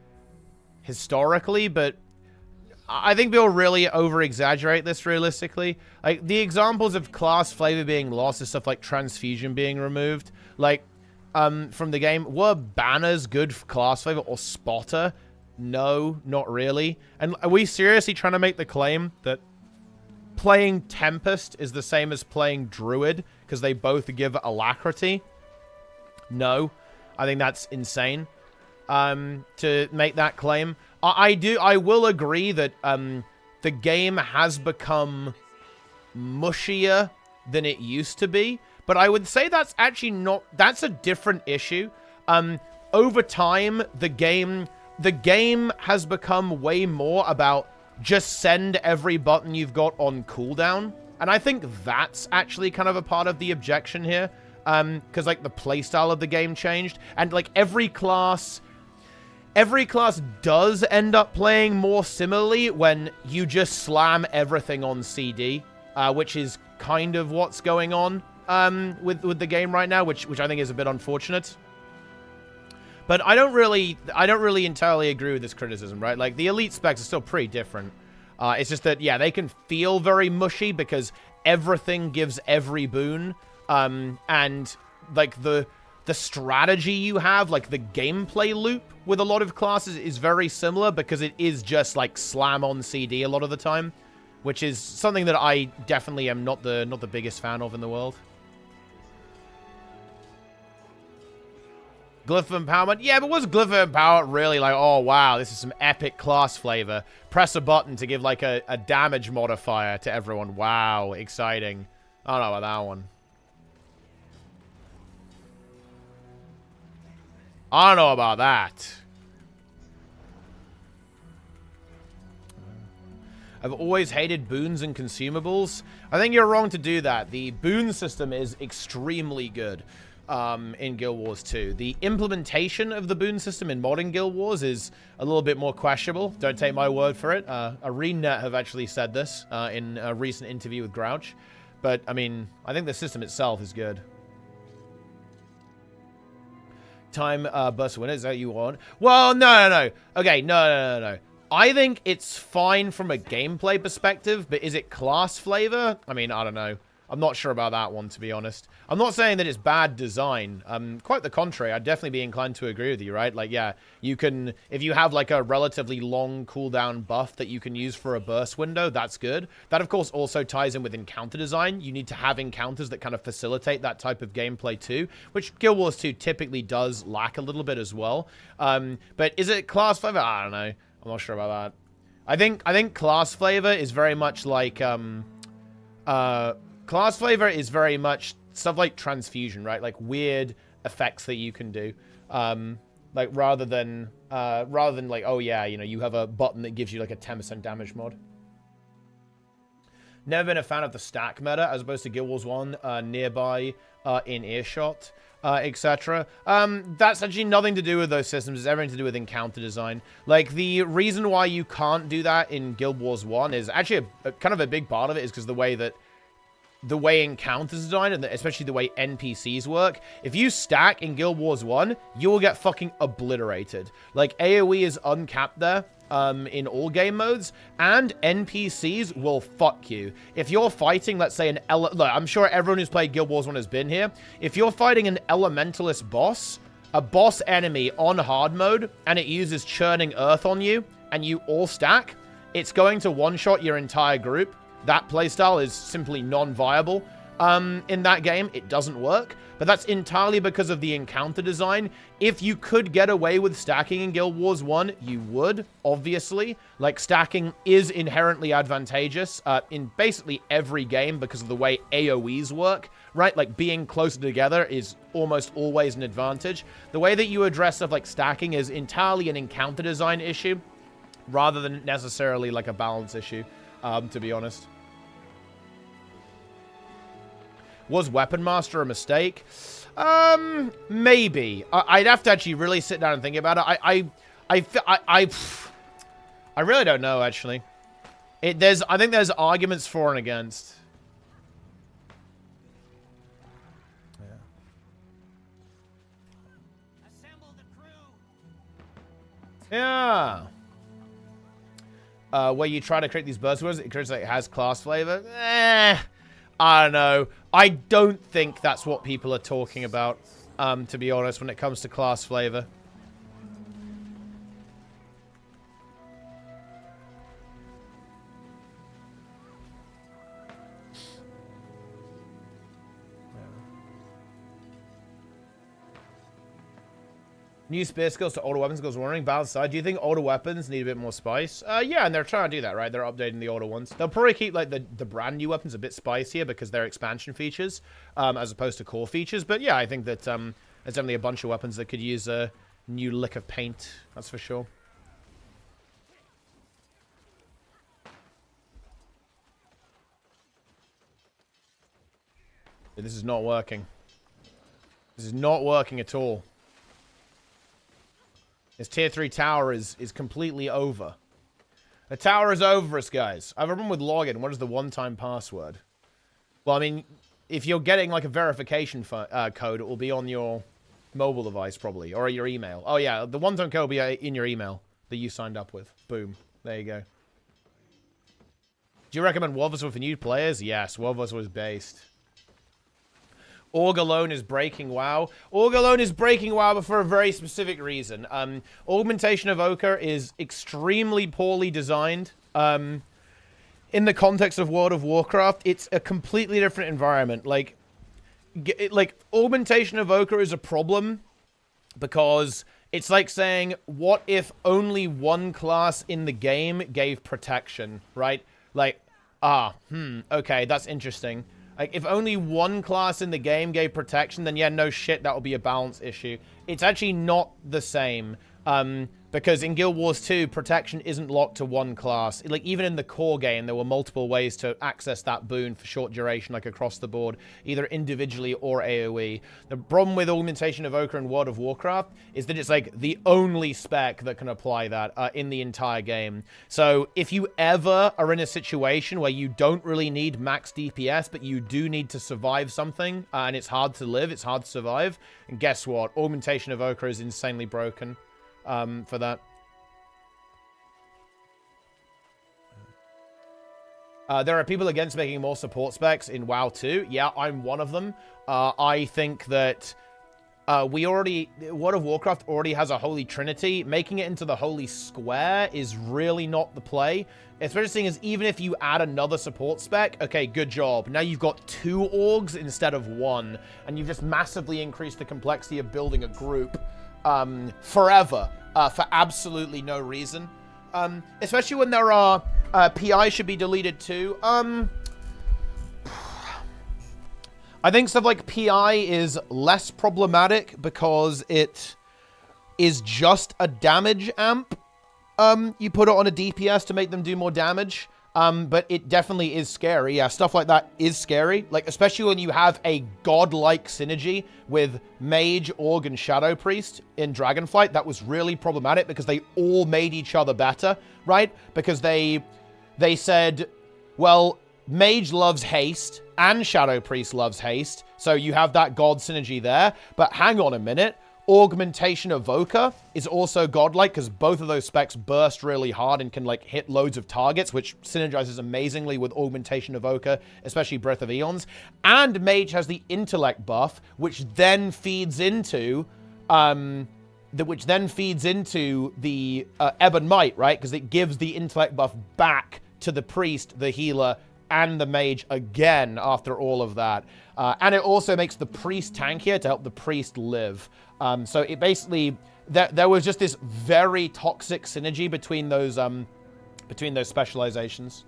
historically, but I think people really over-exaggerate this realistically. Like, the examples of class flavor being lost is stuff like transfusion being removed. Like, from the game, were banners good for class flavor or spotter? No, not really. And are we seriously trying to make the claim that playing Tempest is the same as playing Druid because they both give alacrity? No. I think that's insane to make that claim. I will agree that the game has become mushier than it used to be, but I would say that's actually not... That's a different issue. Over time, the game has become way more about just send every button you've got on cooldown. And I think that's actually kind of a part of the objection here. Because, like, the playstyle of the game changed. And, like, every class does end up playing more similarly when you just slam everything on CD. Which is kind of what's going on with the game right now, which I think is a bit unfortunate. But I don't really entirely agree with this criticism, right? Like, the elite specs are still pretty different. It's just that, yeah, they can feel very mushy because everything gives every boon. And, like, the strategy you have, like, the gameplay loop with a lot of classes is very similar because it is just, like, slam on CD a lot of the time. Which is something that I definitely am not the biggest fan of in the world. Glyph of Empowerment? Yeah, but was Glyph of Empowerment really like, oh, wow, this is some epic class flavor? Press a button to give, like, a damage modifier to everyone. Wow, exciting. I don't know about that one. I don't know about that. I've always hated boons and consumables. I think you're wrong to do that. The boon system is extremely good. in Guild Wars 2. The implementation of the boon system in modern Guild Wars is a little bit more questionable. Don't take my word for it. ArenaNet have actually said this in a recent interview with Grouch. But, I mean, I think the system itself is good. Time burst winner, is that you want? Well, no. Okay, no. I think it's fine from a gameplay perspective, but is it class flavor? I mean, I don't know. I'm not sure about that one, to be honest. I'm not saying that it's bad design. Quite the contrary. I'd definitely be inclined to agree with you, right? Like, yeah, you can... If you have, like, a relatively long cooldown buff that you can use for a burst window, that's good. That, of course, also ties in with encounter design. You need to have encounters that kind of facilitate that type of gameplay, too, which Guild Wars 2 typically does lack a little bit as well. But is it class flavor? I don't know. I'm not sure about that. I think class flavor is very much like... Class flavor is very much stuff like transfusion, right? Like weird effects that you can do. Like rather than like, oh yeah, you know, you have a button that gives you like a 10% damage mod. Never been a fan of the stack meta as opposed to Guild Wars 1, nearby, in earshot, etc. That's actually nothing to do with those systems. It's everything to do with encounter design. Like, the reason why you can't do that in Guild Wars 1 is actually kind of a big part of it is because the way encounters are designed, and especially the way NPCs work, if you stack in Guild Wars 1, you will get fucking obliterated. Like, AoE is uncapped there in all game modes, and NPCs will fuck you. If you're fighting, let's say, look, I'm sure everyone who's played Guild Wars 1 has been here. If you're fighting an elementalist boss, a boss enemy on hard mode, and it uses churning earth on you, and you all stack, it's going to one-shot your entire group. That playstyle is simply non-viable in that game. It doesn't work, but that's entirely because of the encounter design. If you could get away with stacking in Guild Wars 1, you would, obviously. Like, stacking is inherently advantageous in basically every game because of the way AoEs work, right? Like, being closer together is almost always an advantage. The way that you address stuff like stacking is entirely an encounter design issue rather than necessarily like a balance issue, to be honest. Was Weapon Master a mistake? Maybe. I'd have to actually really sit down and think about it. I really don't know, actually. I think there's arguments for and against. Yeah. Where you try to create these buzzwords, it creates like it has class flavor. I don't know. I don't think that's what people are talking about, to be honest, when it comes to class flavor. New spear skills to older weapons skills warning. Balance side. Do you think older weapons need a bit more spice? Yeah, and they're trying to do that, right? They're updating the older ones. They'll probably keep like the brand new weapons a bit spicier because they're expansion features, as opposed to core features. But yeah, I think that there's definitely a bunch of weapons that could use a new lick of paint. That's for sure. This is not working. This is not working at all. This tier 3 tower is completely over. The tower is over us, guys. I have a problem with login. What is the one-time password? Well, I mean, if you're getting like a verification code, it will be on your mobile device probably, or your email. Oh yeah, the one-time code will be in your email that you signed up with. Boom. There you go. Do you recommend Wolversword for new players? Yes, Wolversword is based. Org alone is breaking WoW. Org alone is breaking WoW, but for a very specific reason. Augmentation of Ochre is extremely poorly designed. In the context of World of Warcraft, it's a completely different environment. Like Augmentation of Ochre is a problem because it's like saying, what if only one class in the game gave protection, right? Like, okay, that's interesting. Like, if only one class in the game gave protection, then yeah, no shit, that would be a balance issue. It's actually not the same. Because in Guild Wars 2, protection isn't locked to one class. Like, even in the core game, there were multiple ways to access that boon for short duration, like across the board, either individually or AoE. The problem with Augmentation Evoker in World of Warcraft is that it's, like, the only spec that can apply that in the entire game. So, if you ever are in a situation where you don't really need max DPS, but you do need to survive something, and it's hard to live, it's hard to survive, and guess what? Augmentation Evoker is insanely broken. For that. There are people against making more support specs in WoW 2. Yeah, I'm one of them. I think that World of Warcraft already has a Holy Trinity. Making it into the Holy Square is really not the play. Especially seeing as even if you add another support spec, okay, good job. Now you've got 2 orgs instead of 1, and you've just massively increased the complexity of building a group. Forever, for absolutely no reason. Especially when there are, PI should be deleted too. I think stuff like PI is less problematic because it is just a damage amp. You put it on a DPS to make them do more damage. But it definitely is scary. Yeah, stuff like that is scary. Like, especially when you have a godlike synergy with Mage, Org, and Shadow Priest in Dragonflight. That was really problematic because they all made each other better, right? Because they said, well, Mage loves haste and Shadow Priest loves haste. So you have that god synergy there. But hang on a minute. Augmentation Evoker is also godlike because both of those specs burst really hard and can, like, hit loads of targets, which synergizes amazingly with Augmentation Evoker, especially Breath of Eons. And Mage has the intellect buff, which then feeds into the Ebon Might, right? Because it gives the intellect buff back to the priest, the healer, and the mage again after all of that. And it also makes the priest tankier to help the priest live. So it basically, there was just this very toxic synergy between those specializations.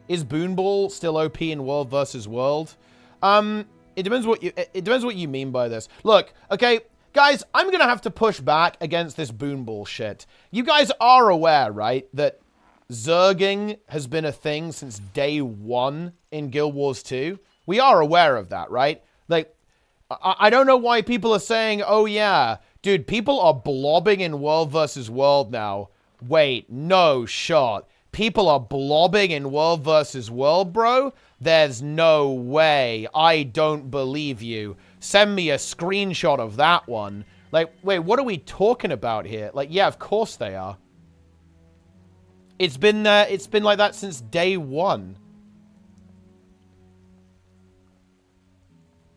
Is Boon Ball still OP in World versus World? It depends what you mean by this. Look, okay, guys, I'm gonna have to push back against this Boon Ball shit. You guys are aware, right, that Zerging has been a thing since day 1 in Guild Wars 2. We are aware of that, right? Like, I don't know why people are saying, oh yeah, dude, people are blobbing in World versus World now. Wait, no shot. People are blobbing in World versus World, bro? There's no way. I don't believe you. Send me a screenshot of that one. Like, wait, what are we talking about here? Like, yeah, of course they are. It's been like that since day 1.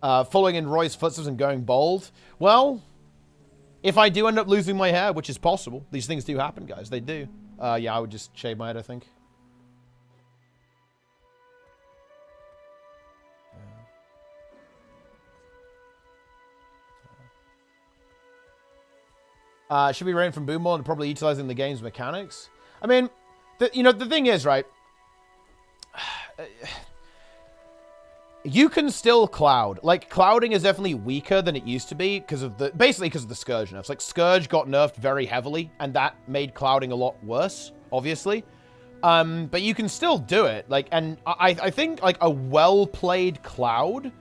Following in Roy's footsteps and going bold. Well, if I do end up losing my hair, which is possible, these things do happen, guys. They do. Yeah, I would just shave my head, I think. Should be rain from Boomball and probably utilizing the game's mechanics. I mean, the thing is, right? You can still cloud. Like, clouding is definitely weaker than it used to be basically because of the Scourge nerfs. Like, Scourge got nerfed very heavily, and that made clouding a lot worse, obviously. But you can still do it. Like, and I think, like, a well-played cloud,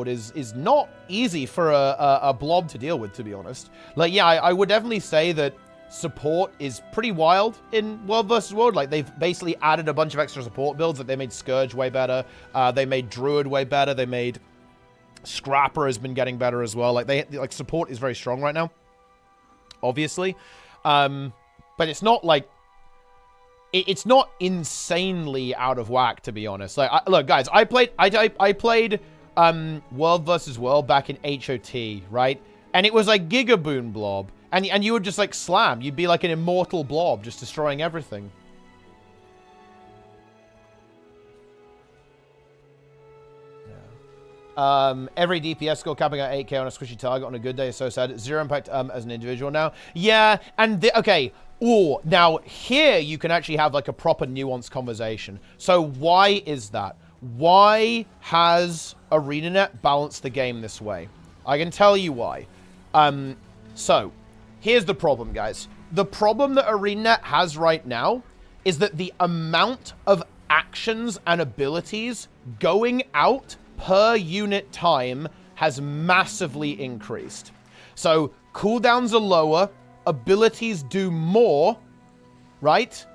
is not easy for a blob to deal with, to be honest. Like, yeah, I would definitely say that support is pretty wild in World vs. World. Like, they've basically added a bunch of extra support builds. Like, they made Scourge way better. They made Druid way better. They made Scrapper has been getting better as well. Like, support is very strong right now, obviously. But it's not like it's not insanely out of whack, to be honest. Like, look, guys, I played World vs. World back in HOT, right? And it was like Gigaboon Blob. And you would just, like, slam. You'd be like an immortal blob, just destroying everything. Yeah. Every DPS score capping at 8k on a squishy target on a good day is so sad. 0 impact as an individual now. Yeah, and okay. Ooh, now here you can actually have, like, a proper nuanced conversation. So why is that? Why has ArenaNet balanced the game this way? I can tell you why. So, here's the problem, guys. The problem that ArenaNet has right now is that the amount of actions and abilities going out per unit time has massively increased. So, cooldowns are lower, abilities do more, right?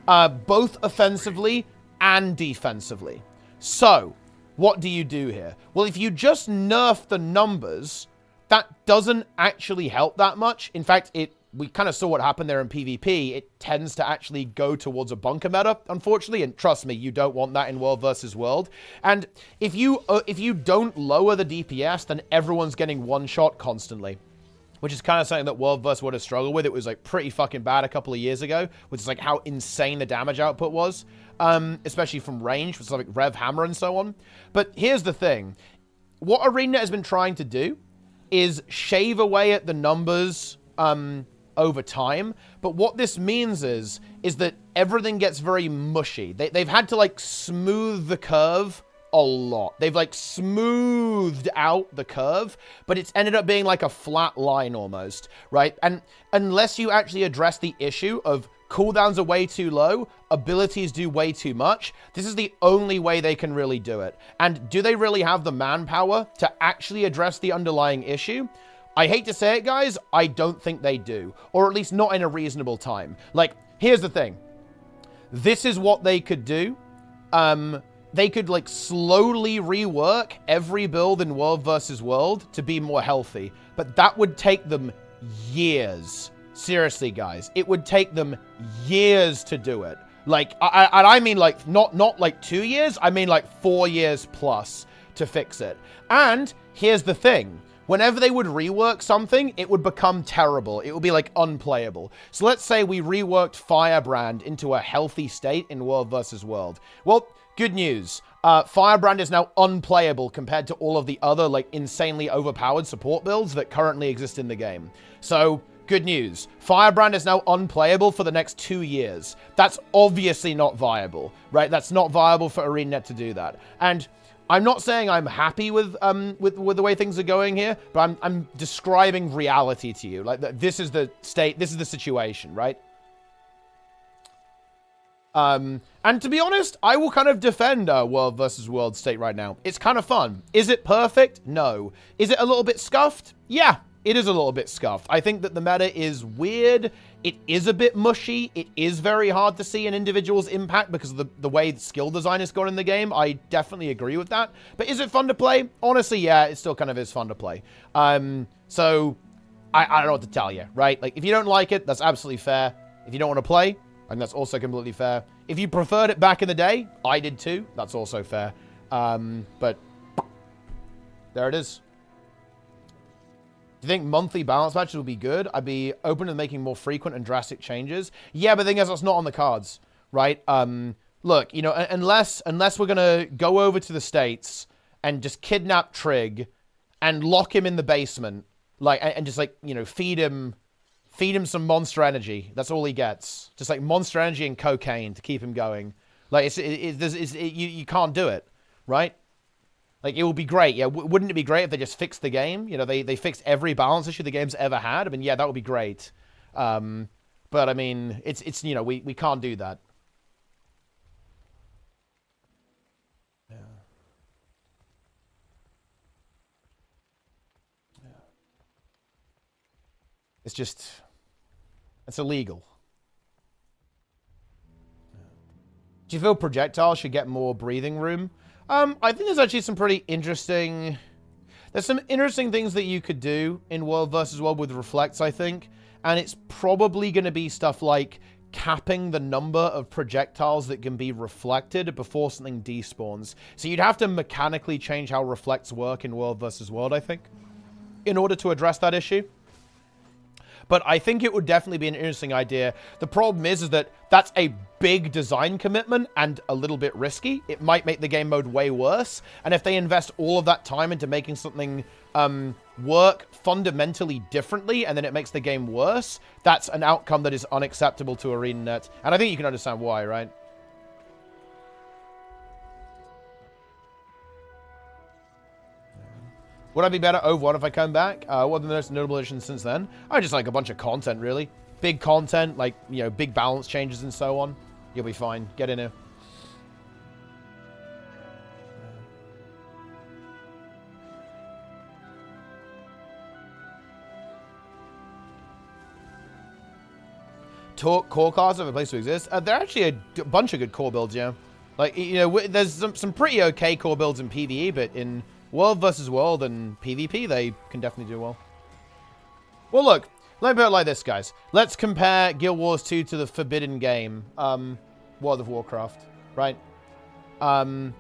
Both offensively and defensively. So, what do you do here? Well, if you just nerf the numbers, that doesn't actually help that much. In fact, we kind of saw what happened there in PvP. It tends to actually go towards a bunker meta, unfortunately. And trust me, you don't want that in World versus World. And if you don't lower the DPS, then everyone's getting one shot constantly, which is kind of something that World vs. World has struggled with. It was like pretty fucking bad a couple of years ago, which is like how insane the damage output was, especially from range, with stuff like Rev Hammer and so on. But here's the thing. What ArenaNet has been trying to do is shave away at the numbers over time. But what this means is that everything gets very mushy. They've had to like smooth the curve a lot. They've like smoothed out the curve, but it's ended up being like a flat line almost, right? And unless you actually address the issue of cooldowns are way too low, abilities do way too much, this is the only way they can really do it. And do they really have the manpower to actually address the underlying issue? I hate to say it, guys, I don't think they do. Or at least not in a reasonable time. Like, here's the thing. This is what they could do. They could, like, slowly rework every build in World versus World to be more healthy. But that would take them years. Seriously, guys. It would take them years to do it. Like, I mean, like, not like 2 years. I mean, like, 4 years plus to fix it. And here's the thing. Whenever they would rework something, it would become terrible. It would be, like, unplayable. So let's say we reworked Firebrand into a healthy state in World versus World. Well, good news. Firebrand is now unplayable compared to all of the other, like, insanely overpowered support builds that currently exist in the game. So, good news. Firebrand is now unplayable for the next 2 years. That's obviously not viable, right? That's not viable for ArenaNet to do that. And I'm not saying I'm happy with the way things are going here, but I'm describing reality to you. Like, this is the state, this is the situation, right? And to be honest, I will kind of defend World versus World state right now. It's kind of fun. Is it perfect? No. Is it a little bit scuffed? Yeah, it is a little bit scuffed. I think that the meta is weird. It is a bit mushy. It is very hard to see an individual's impact because of the way the skill design has gone in the game. I definitely agree with that. But is it fun to play? Honestly, yeah, it still kind of is fun to play. So I don't know what to tell you, right? Like, if you don't like it, that's absolutely fair. If you don't want to play, and that's also completely fair. If you preferred it back in the day, I did too. That's also fair. But there it is. Do you think monthly balance matches will be good? I'd be open to making more frequent and drastic changes. Yeah, but the thing is, that's not on the cards, right? Look, you know, unless we're gonna go over to the States and just kidnap Trig and lock him in the basement, like, and just, like, you know, feed him some monster energy. That's all he gets. Just like monster energy and cocaine to keep him going. Like, you can't do it, right? Like, it would be great. Yeah, wouldn't it be great if they just fixed the game? You know, they fixed every balance issue the game's ever had. I mean, yeah, that would be great. But I mean, it's you know, we can't do that. Yeah. Yeah. It's just, it's illegal. Do you feel projectiles should get more breathing room? I think there's actually some pretty interesting... There's some interesting things that you could do in World versus World with Reflects, I think. And it's probably going to be stuff like capping the number of projectiles that can be reflected before something despawns. So you'd have to mechanically change how Reflects work in World versus World, I think, in order to address that issue. But I think it would definitely be an interesting idea. The problem is that that's a big design commitment and a little bit risky. It might make the game mode way worse. And if they invest all of that time into making something work fundamentally differently and then it makes the game worse, that's an outcome that is unacceptable to ArenaNet. And I think you can understand why, right? Would I be better Overwatch if I come back? What are the most notable additions since then? I just like a bunch of content, really. Big content, like, you know, big balance changes and so on. You'll be fine. Get in here. Core cards have a place to exist. There are actually a bunch of good core builds, yeah. Like, you know, there's some pretty okay core builds in PvE, but in World versus World and PvP, they can definitely do well. Well, look, let me put it like this, guys. Let's compare Guild Wars 2 to the Forbidden game, World of Warcraft, right? WoW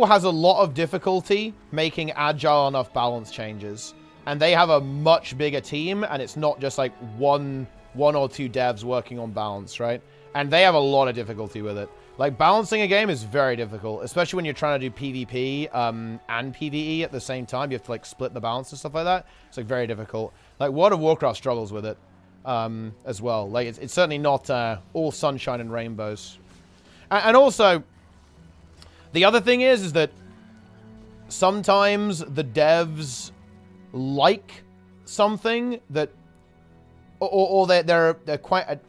has a lot of difficulty making agile enough balance changes. And they have a much bigger team, and it's not just like one or two devs working on balance, right? And they have a lot of difficulty with it. Like, balancing a game is very difficult, especially when you're trying to do PvP and PvE at the same time. You have to, like, split the balance and stuff like that. It's, like, very difficult. Like, World of Warcraft struggles with it as well. Like, it's certainly not all sunshine and rainbows. And also, the other thing is that sometimes the devs like something that, or they're quite,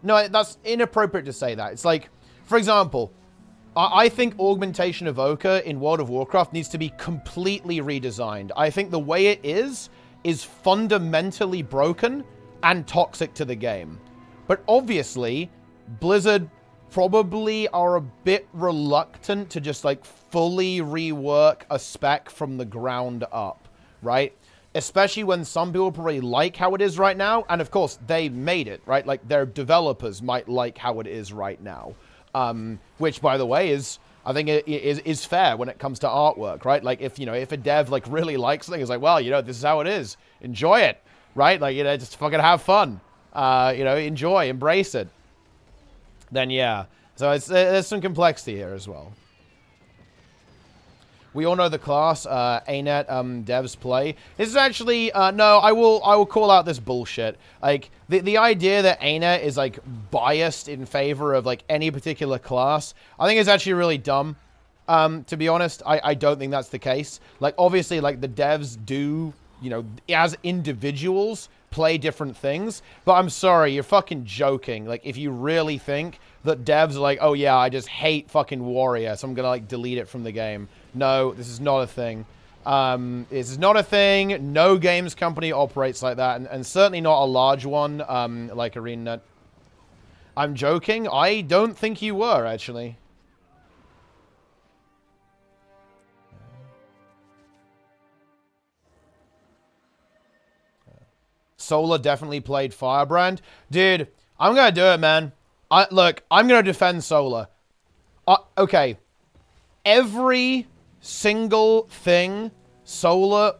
no, that's inappropriate to say that. It's like, for example, I think Augmentation Evoker in World of Warcraft needs to be completely redesigned. I think the way it is fundamentally broken and toxic to the game. But obviously, Blizzard probably are a bit reluctant to just like fully rework a spec from the ground up. Right? Especially when some people probably like how it is right now. And of course, they made it, right? Like, their developers might like how it is right now. Which, by the way, is, I think, is fair when it comes to artwork, right? Like, if, you know, if a dev, like, really likes something, it's like, well, you know, this is how it is. Enjoy it, right? Like, you know, just fucking have fun. You know, enjoy, embrace it. Then, yeah. So, there's some complexity here as well. We all know the class ArenaNet devs play. This is actually no. I will call out this bullshit. Like the idea that ArenaNet is like biased in favor of like any particular class, I think is actually really dumb. To be honest, I don't think that's the case. Like, obviously, like, the devs do, you know, as individuals play different things. But I'm sorry, you're fucking joking. Like, if you really think that devs are like, oh yeah, I just hate fucking Warrior, so I'm gonna like delete it from the game. No, this is not a thing. This is not a thing. No games company operates like that, and certainly not a large one like ArenaNet. I'm joking. I don't think you were, actually. Solar definitely played Firebrand. Dude, I'm going to do it, man. Look, I'm going to defend Solar. Okay. Every single thing Solar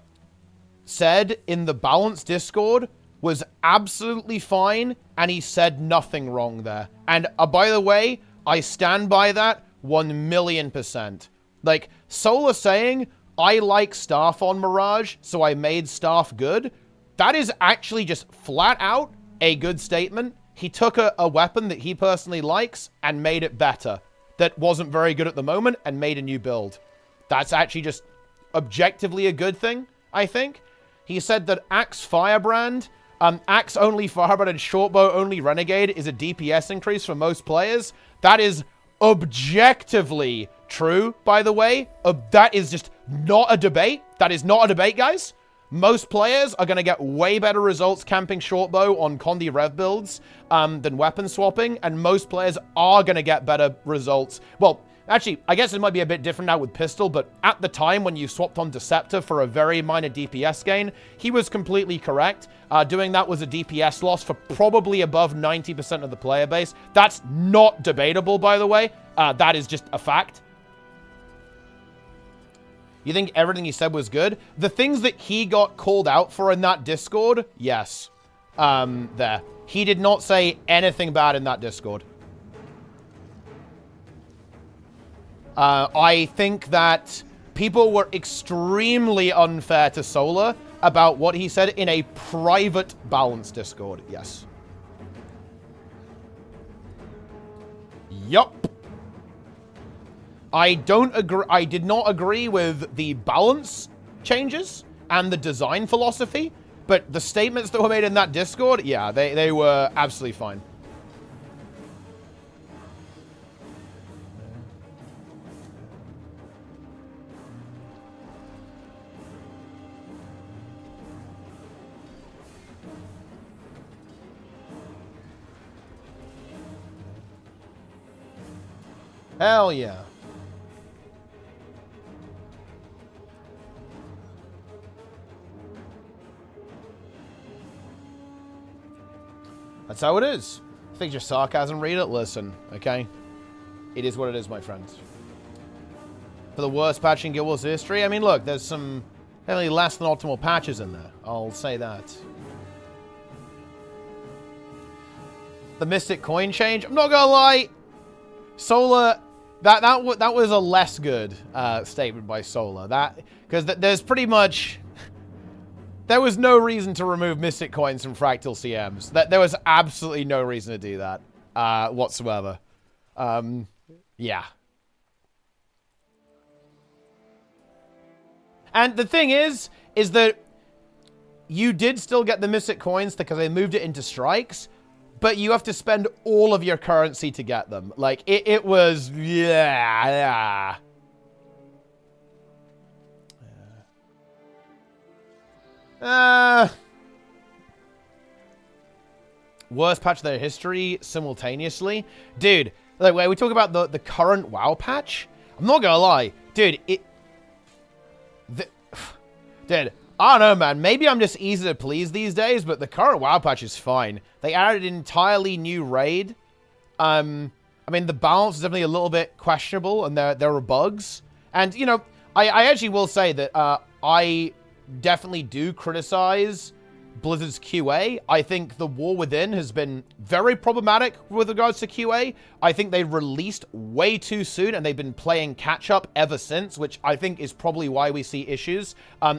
said in the Balance Discord was absolutely fine, and he said nothing wrong there. And by the way, I stand by that 1,000,000%. Like, Solar saying, I like Staff on Mirage, so I made Staff good, that is actually just flat out a good statement. He took a weapon that he personally likes and made it better. That wasn't very good at the moment and made a new build. That's actually just objectively a good thing, I think. He said that Axe Firebrand, Axe only Firebrand and Shortbow only Renegade is a DPS increase for most players. That is objectively true, by the way. That is just not a debate. That is not a debate, guys. Most players are going to get way better results camping Shortbow on Condi Rev builds than weapon swapping, and most players are going to get better results. Well, actually, I guess it might be a bit different now with Pistol, but at the time when you swapped on Deceptor for a very minor DPS gain, he was completely correct. Doing that was a DPS loss for probably above 90% of the player base. That's not debatable, by the way. That is just a fact. You think everything he said was good? The things that he got called out for in that Discord, yes. There. He did not say anything bad in that Discord. I think that people were extremely unfair to Solar about what he said in a private Balance Discord, yes. Yup. I don't agree. I did not agree with the balance changes and the design philosophy, but the statements that were made in that Discord, yeah, they were absolutely fine. Hell yeah. That's how it is. Think your sarcasm, read it, listen, okay? It is what it is, my friends. For the worst patch in Guild Wars history, I mean, look, there's some definitely less than optimal patches in there. I'll say that. The Mystic coin change, I'm not gonna lie. Solar, that was a less good statement by Solar. Because there's pretty much... There was no reason to remove Mystic coins from Fractal CMs. There was absolutely no reason to do that whatsoever. Yeah. And the thing is that you did still get the Mystic coins because they moved it into strikes, but you have to spend all of your currency to get them. Like, it was... Yeah. Worst patch of their history simultaneously. Dude, like, when we talk about the current WoW patch, I'm not gonna lie. Dude, dude, I don't know, man. Maybe I'm just easy to please these days, but the current WoW patch is fine. They added an entirely new raid. I mean, the balance is definitely a little bit questionable, and there were bugs. And, you know, I actually will say that I definitely do criticize Blizzard's QA. I think the War Within has been very problematic with regards to QA. I think they released way too soon, and they've been playing catch-up ever since, which I think is probably why we see issues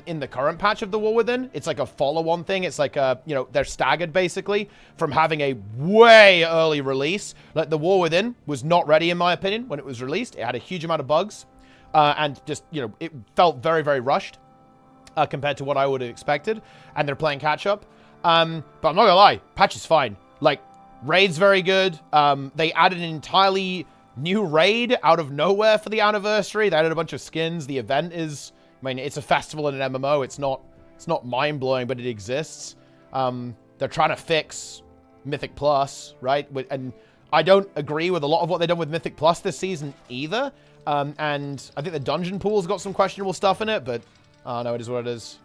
in the current patch of the War Within. It's like a follow-on thing. It's like, you know, they're staggered, basically, from having a way early release. Like, the War Within was not ready, in my opinion, when it was released. It had a huge amount of bugs, and just, you know, it felt very, very rushed. Compared to what I would have expected, and they're playing catch-up. But I'm not gonna lie, patch is fine. Like, raid's very good. They added an entirely new raid out of nowhere for the anniversary. They added a bunch of skins. The event is, I mean, it's a festival in an MMO. It's not mind-blowing, but it exists. They're trying to fix Mythic Plus, right? And I don't agree with a lot of what they've done with Mythic Plus this season either. And I think the dungeon pool's got some questionable stuff in it, but no, it is what it is.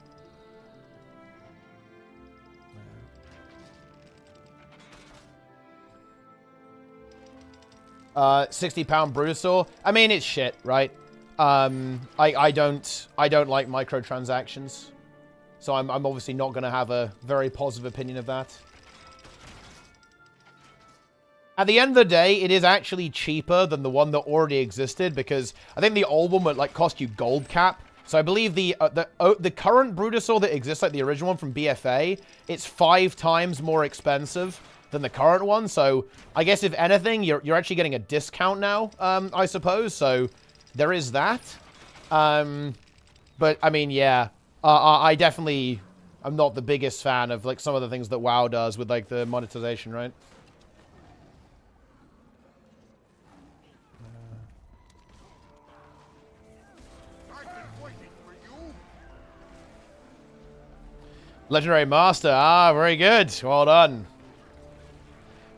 £60 Brutosaur. I mean, it's shit, right? I don't like microtransactions, so I'm obviously not going to have a very positive opinion of that. At the end of the day, it is actually cheaper than the one that already existed, because I think the old one would like cost you gold cap. So I believe the current Brutosaur that exists, like the original one from BFA, it's 5 times more expensive than the current one. So I guess if anything, you're actually getting a discount now, I suppose. So there is that. But I mean, yeah, I definitely am not the biggest fan of like some of the things that WoW does with like the monetization, right? Legendary Master. Ah, very good. Well done.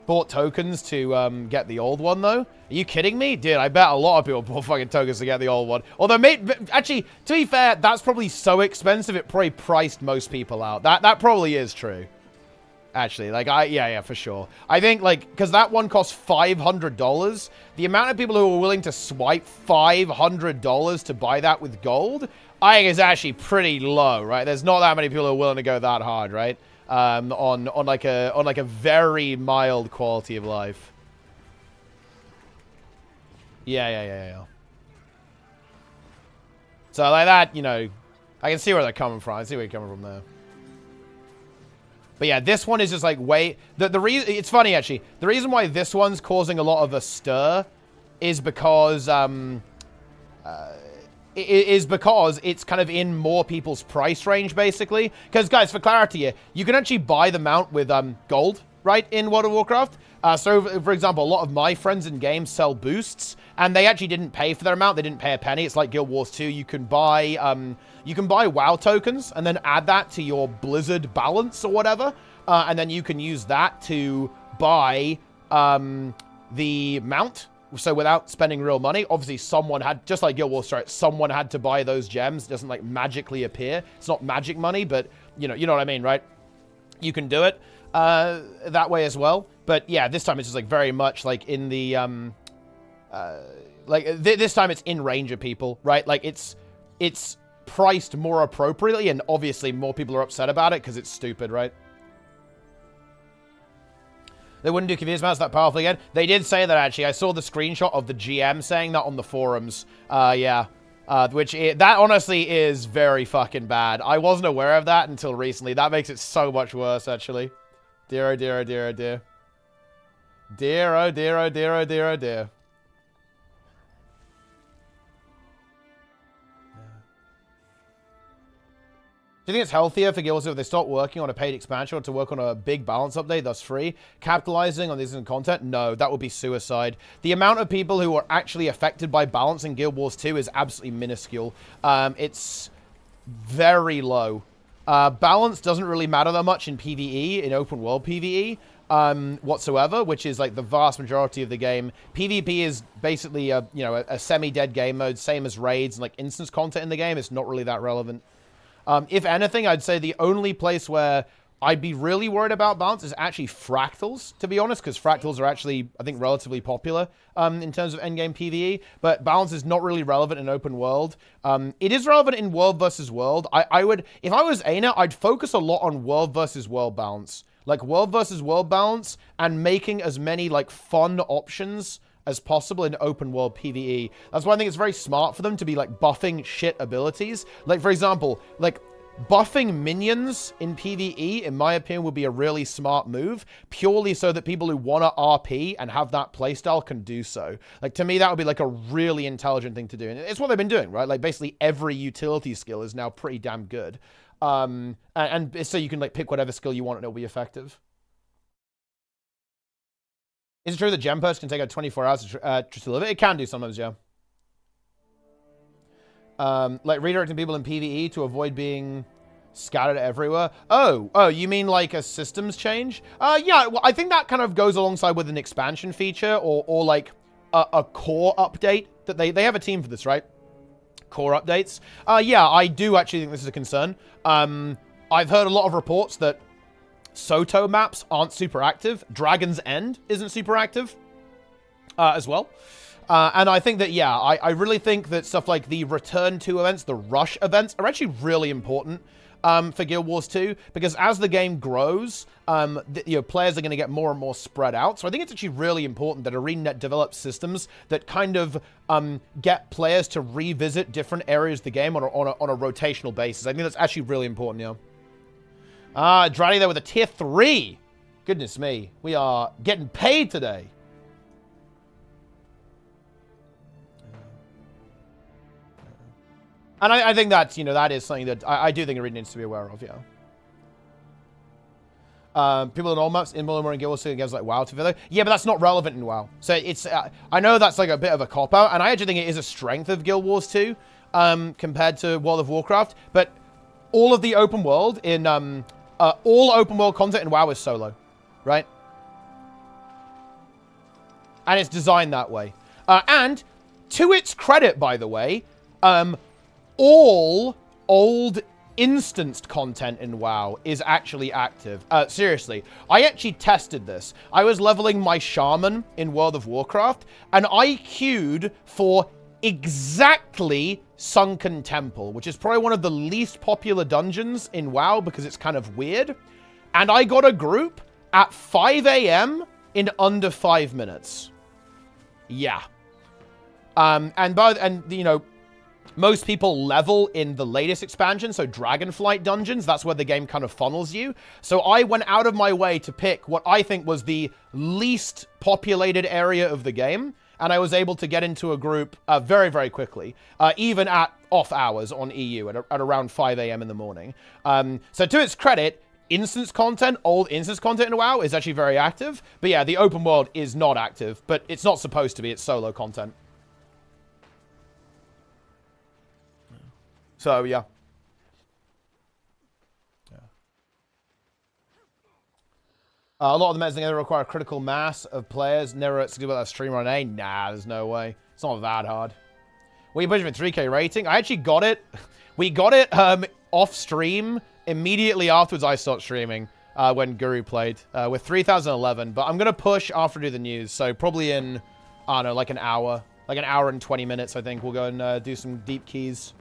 Bought tokens to get the old one, though. Are you kidding me? Dude, I bet a lot of people bought fucking tokens to get the old one. Although, actually, to be fair, that's probably so expensive, it probably priced most people out. That probably is true. Actually, like, yeah, for sure. I think, like, because that one costs $500, the amount of people who are willing to swipe $500 to buy that with gold, I think is actually pretty low, right? There's not that many people who are willing to go that hard, right? On like a very mild quality of life. Yeah. So like that, you know, I can see where they're coming from. I see where you're coming from there. But yeah, this one is just like way... The reason... It's funny, actually. The reason why this one's causing a lot of a stir is because is because it's kind of in more people's price range, basically. Because, guys, for clarity here, you can actually buy the mount with gold, right, in World of Warcraft. So, for example, a lot of my friends in games sell boosts, and they actually didn't pay for their amount. They didn't pay a penny. It's like Guild Wars 2. You can buy WoW tokens and then add that to your Blizzard balance or whatever, and then you can use that to buy the mount. So without spending real money, obviously someone had, just like Guild Wars, right, someone had to buy those gems. It doesn't like magically appear. It's not magic money, but you know what I mean, right? You can do it that way as well. But yeah, this time it's just like very much like in the this time it's in range of people, right? Like it's priced more appropriately, and obviously more people are upset about it because it's stupid, right? They wouldn't do confused mounts that powerful again. They did say that, actually. I saw the screenshot of the GM saying that on the forums. Yeah. That honestly is very fucking bad. I wasn't aware of that until recently. That makes it so much worse, actually. Dear, oh dear, oh dear, oh dear. Dear, oh dear, oh dear, oh dear, oh dear. Do you think it's healthier for guilds if they start working on a paid expansion or to work on a big balance update, thus free? Capitalizing on this content? No, that would be suicide. The amount of people who are actually affected by balance in Guild Wars 2 is absolutely minuscule. It's very low. Balance doesn't really matter that much in PvE, in open world PvE, whatsoever, which is like the vast majority of the game. PvP is basically a semi-dead game mode, same as raids and like instance content in the game. It's not really that relevant. If anything, I'd say the only place where I'd be really worried about balance is actually fractals, to be honest, because fractals are actually, I think, relatively popular in terms of endgame PvE, but balance is not really relevant in open world. It is relevant in world versus world. I would, if I was Aina, I'd focus a lot on world versus world balance. Like world versus world balance and making as many like fun options as possible in open world PvE. That's why I think it's very smart for them to be like buffing shit abilities. Like, for example, like buffing minions in PvE, in my opinion, would be a really smart move, purely so that people who want to RP and have that playstyle can do so. Like, to me, that would be like a really intelligent thing to do. And it's what they've been doing, right? Like, basically every utility skill is now pretty damn good. And so you can like pick whatever skill you want and it'll be effective. Is it true that gem purse can take out 24 hours to deliver? It can do sometimes, yeah. Like redirecting people in PvE to avoid being scattered everywhere. Oh, you mean like a systems change? Yeah, well, I think that kind of goes alongside with an expansion feature or like a core update that they have a team for this, right? Core updates. Yeah, I do actually think this is a concern. I've heard a lot of reports that Soto maps aren't super active. Dragon's End isn't super active as well. And I think that, yeah, I really think that stuff like the Return to events, the Rush events, are actually really important for Guild Wars 2, because as the game grows, players are going to get more and more spread out. So I think it's actually really important that ArenaNet develops systems that kind of get players to revisit different areas of the game on a rotational basis. I think that's actually really important, yeah. Draddy there with a tier 3. Goodness me. We are getting paid today. And I think that's, that is something that I do think Arena needs to be aware of, yeah. People in all maps in Mullimer and Guild Wars games like WoW together. Yeah, but that's not relevant in WoW. So it's, I know that's like a bit of a cop-out, and I actually think it is a strength of Guild Wars 2 compared to World of Warcraft. But all of the open world in, all open world content in WoW is solo, right? And it's designed that way. And to its credit, by the way, all old instanced content in WoW is actually active. Seriously, I actually tested this. I was leveling my shaman in World of Warcraft, and I queued for exactly Sunken Temple, which is probably one of the least popular dungeons in WoW because it's kind of weird. And I got a group at 5 a.m. in under 5 minutes. Yeah. Most people level in the latest expansion, so Dragonflight dungeons. That's where the game kind of funnels you. So I went out of my way to pick what I think was the least populated area of the game. and I was able to get into a group very, very quickly, even at off hours on EU at around 5 a.m. in the morning. So to its credit, old instance content in WoW is actually very active. But yeah, the open world is not active, but it's not supposed to be. It's solo content. So yeah. A lot of the metas together require a critical mass of players. Never at about that streamer on A. Nah, there's no way. It's not that hard. Well, you pushing for 3K rating? I actually got it. We got it off stream immediately afterwards I started streaming when Guru played with 3011. But I'm going to push after I do the news. So probably in, I don't know, like an hour and 20 minutes, I think. We'll go and do some deep keys.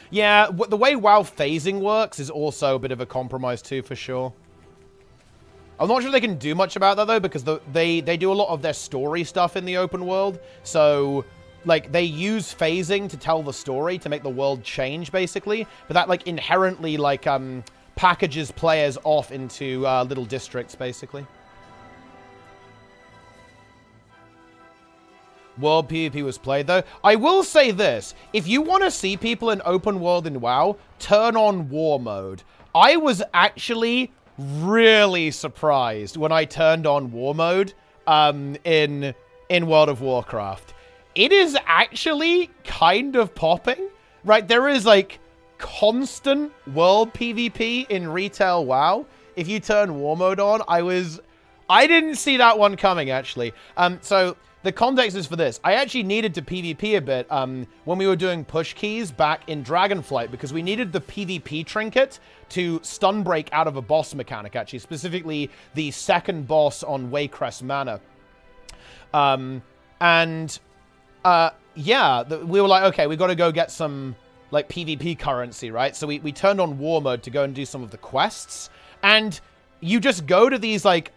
Yeah, the way WoW phasing works is also a bit of a compromise too, for sure. I'm not sure they can do much about that, though, because they do a lot of their story stuff in the open world. So, like, they use phasing to tell the story, to make the world change, basically. But that, like, inherently, like, packages players off into little districts, basically. World PvP was played, though. I will say this. If you want to see people in open world in WoW, turn on War Mode. I was actually really surprised when I turned on War Mode in World of Warcraft. It is actually kind of popping, right? There is like constant world PvP in retail WoW. If you turn War Mode on, I didn't see that one coming, actually. So the context is for this. I actually needed to PvP a bit when we were doing push keys back in Dragonflight because we needed the PvP trinket to stun break out of a boss mechanic, actually. Specifically, the second boss on Waycrest Manor. Yeah, we were like, okay, we got to go get some, like, PvP currency, right? So we turned on War Mode to go and do some of the quests. And you just go to these, like,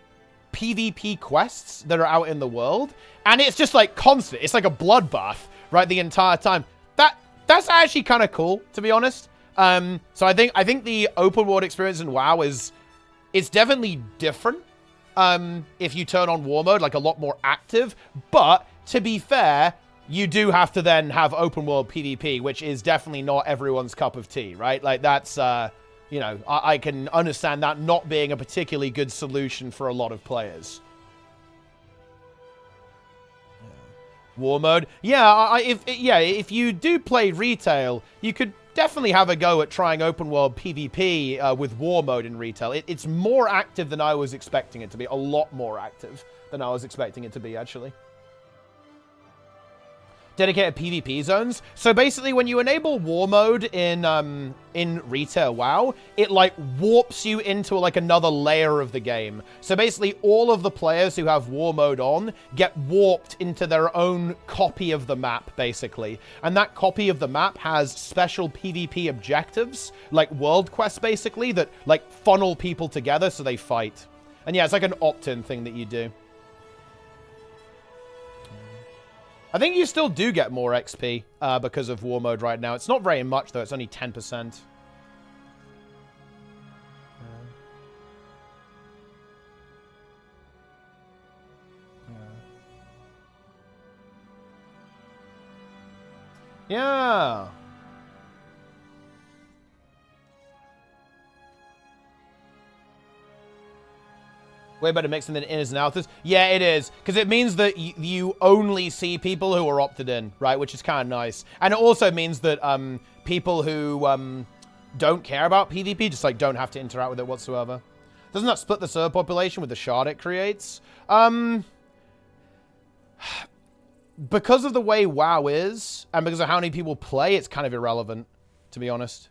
PvP quests that are out in the world, and it's just like constant. It's like a bloodbath, right, the entire time. That's actually kind of cool, to be honest. So I think the open world experience in WoW it's definitely different if you turn on War Mode, like a lot more active. But to be fair, you do have to then have open world PvP, which is definitely not everyone's cup of tea, right? Like that's you know, I can understand that not being a particularly good solution for a lot of players. War Mode. Yeah, if you do play retail, you could definitely have a go at trying open world PvP with War Mode in retail. It's more active than I was expecting it to be. A lot more active than I was expecting it to be, actually. Dedicated PvP zones. So basically, when you enable War Mode in retail WoW, it like warps you into like another layer of the game. So basically, all of the players who have War Mode on get warped into their own copy of the map, basically. And that copy of the map has special PvP objectives, like world quests, basically, that like funnel people together so they fight. And yeah, it's like an opt-in thing that you do. I think you still do get more XP because of War Mode right now. It's not very much, though. It's only 10%. Yeah. Way better mixing than inners and outers. Yeah, it is. Because it means that you only see people who are opted in, right? Which is kind of nice. And it also means that people who don't care about PvP just, like, don't have to interact with it whatsoever. Doesn't that split the server population with the shard it creates? Because of the way WoW is, and because of how many people play, it's kind of irrelevant, to be honest.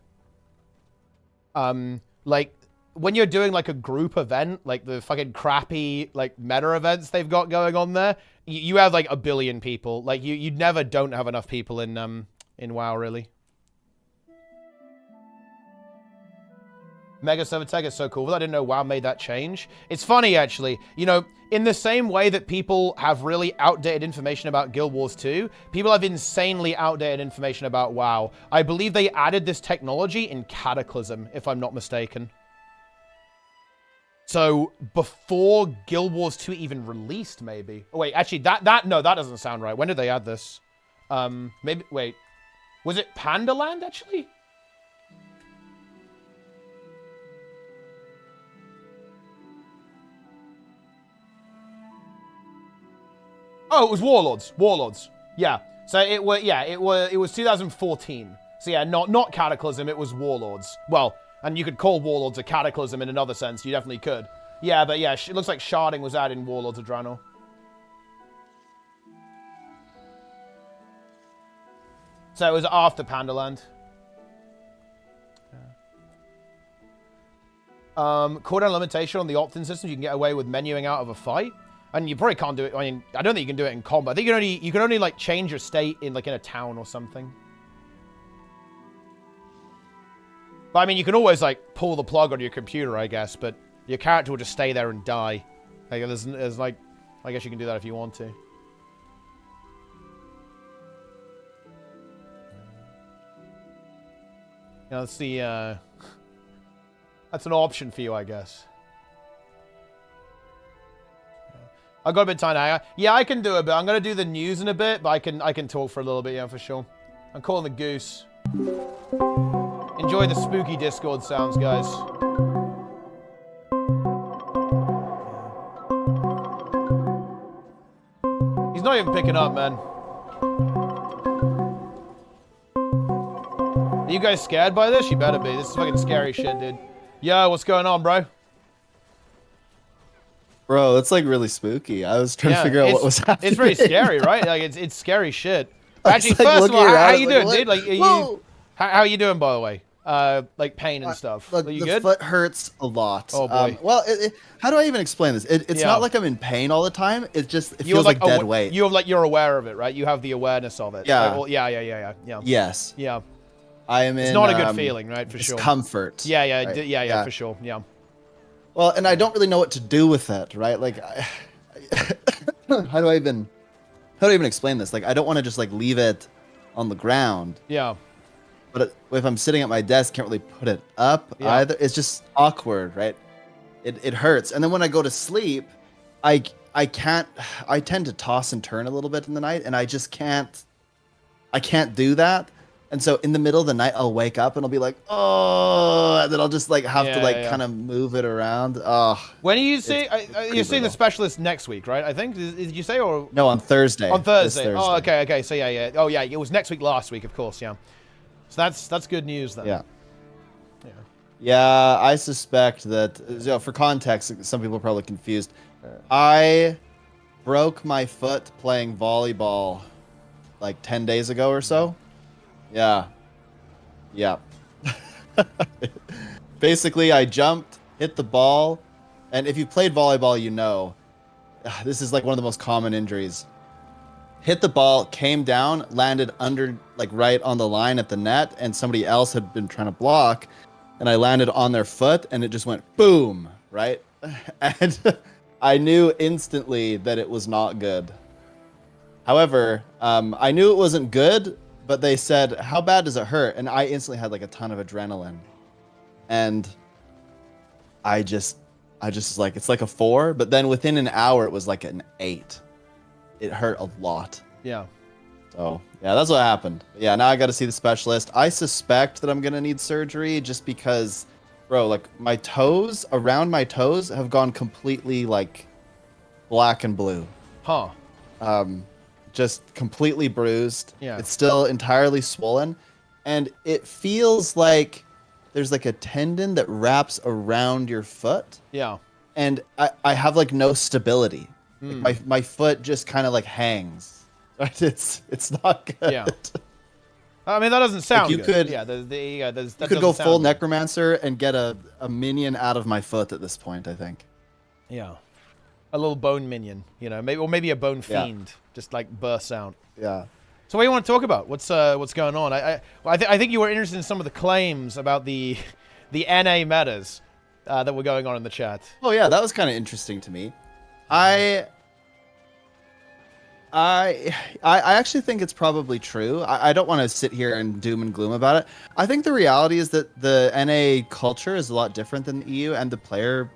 Like, when you're doing, like, a group event, like the fucking crappy, like, meta events they've got going on there, you have, like, 1 billion people. Like, you never don't have enough people in WoW, really. Mega Server Tech is so cool. I didn't know WoW made that change. It's funny, actually. You know, in the same way that people have really outdated information about Guild Wars 2, people have insanely outdated information about WoW. I believe they added this technology in Cataclysm, if I'm not mistaken. So before Guild Wars 2 even released, maybe. Oh wait, actually, no, that doesn't sound right. When did they add this? Maybe wait, was it Pandaland actually? Oh, it was Warlords. Warlords. Yeah. So it was 2014. So yeah, not Cataclysm. It was Warlords. Well. And you could call Warlords a Cataclysm in another sense. You definitely could. Yeah, but yeah, it looks like sharding was added in Warlords of Draenor. So it was after Pandaland. Cooldown limitation on the opt-in system. You can get away with menuing out of a fight. And you probably can't do it. I mean, I don't think you can do it in combat. I think you can only like change your state in like in a town or something. But, I mean, you can always, like, pull the plug on your computer, I guess, but your character will just stay there and die. Like, there's like, I guess you can do that if you want to. Yeah, let's see, that's an option for you, I guess. I've got a bit of time now. Yeah, I can do a bit. I'm going to do the news in a bit, but I can talk for a little bit, yeah, for sure. I'm calling the goose. Enjoy the spooky Discord sounds, guys. He's not even picking up, man. Are you guys scared by this? You better be. This is fucking scary shit, dude. Yo, what's going on, bro?
Bro, that's like really spooky. I was trying to figure out what was happening.
It's pretty scary, right? Like it's scary shit. Actually, first of all, how you doing, dude? Like, how are you doing, by the way? Like pain and stuff.
Look,
are you
the
good?
foot hurts a lot.
Oh boy.
Well, how do I even explain this? It's not like I'm in pain all the time. It feels like dead weight.
You're aware of it, right? You have the awareness of it.
Yeah.
Like, well, yeah.
Yes.
Yeah.
I am in.
It's not a good feeling, right? For sure.
Discomfort.
Yeah,
right?
yeah, for sure. Yeah.
Well, and I don't really know what to do with it, right? Like, how do I even explain this? Like, I don't want to just like leave it on the ground.
Yeah.
But if I'm sitting at my desk, can't really put it up either. It's just awkward, right? It hurts. And then when I go to sleep, I tend to toss and turn a little bit in the night, and I can't do that. And so in the middle of the night, I'll wake up and I'll be like, oh, and then I'll just like have to like kind of move it around. Oh.
When are you seeing? You're seeing the specialist next week, right? I think. Did you say or?
No, on Thursday.
On Thursday. Oh, okay. So yeah. Oh yeah, it was next week, last week, of course. Yeah. So that's good news then.
Yeah. Yeah, I suspect that. For context, some people are probably confused. I broke my foot playing volleyball like 10 days ago or so. Yeah. Basically, I jumped, hit the ball, and if you played volleyball, you know, this is like one of the most common injuries. Hit the ball, came down, landed under, like right on the line at the net, and somebody else had been trying to block, and I landed on their foot, and it just went boom, right? And I knew instantly that it was not good. However, I knew it wasn't good, but they said, how bad does it hurt? And I instantly had like a ton of adrenaline. And I just was like, it's like a 4. But then within an hour, it was like an 8. It hurt a lot.
Yeah.
So, yeah, that's what happened. Yeah, now I got to see the specialist. I suspect that I'm going to need surgery just because, bro, like my toes, around my toes have gone completely like black and blue.
Huh.
Just completely bruised.
Yeah.
It's still entirely swollen. And it feels like there's like a tendon that wraps around your foot.
Yeah.
And I have like no stability. Like my foot just kind of like hangs. Right? It's not good.
Yeah. I mean, that doesn't sound
like
good.
Could,
you
could go full necromancer and get a minion out of my foot at this point, I think.
Yeah. A little bone minion, you know, maybe a bone fiend just like bursts out.
Yeah.
So what do you want to talk about? What's going on? I think you were interested in some of the claims about the NA metas that were going on in the chat.
Oh yeah, that was kind of interesting to me. I actually think it's probably true. I don't want to sit here and doom and gloom about it. I think the reality is that the NA culture is a lot different than the EU, and the player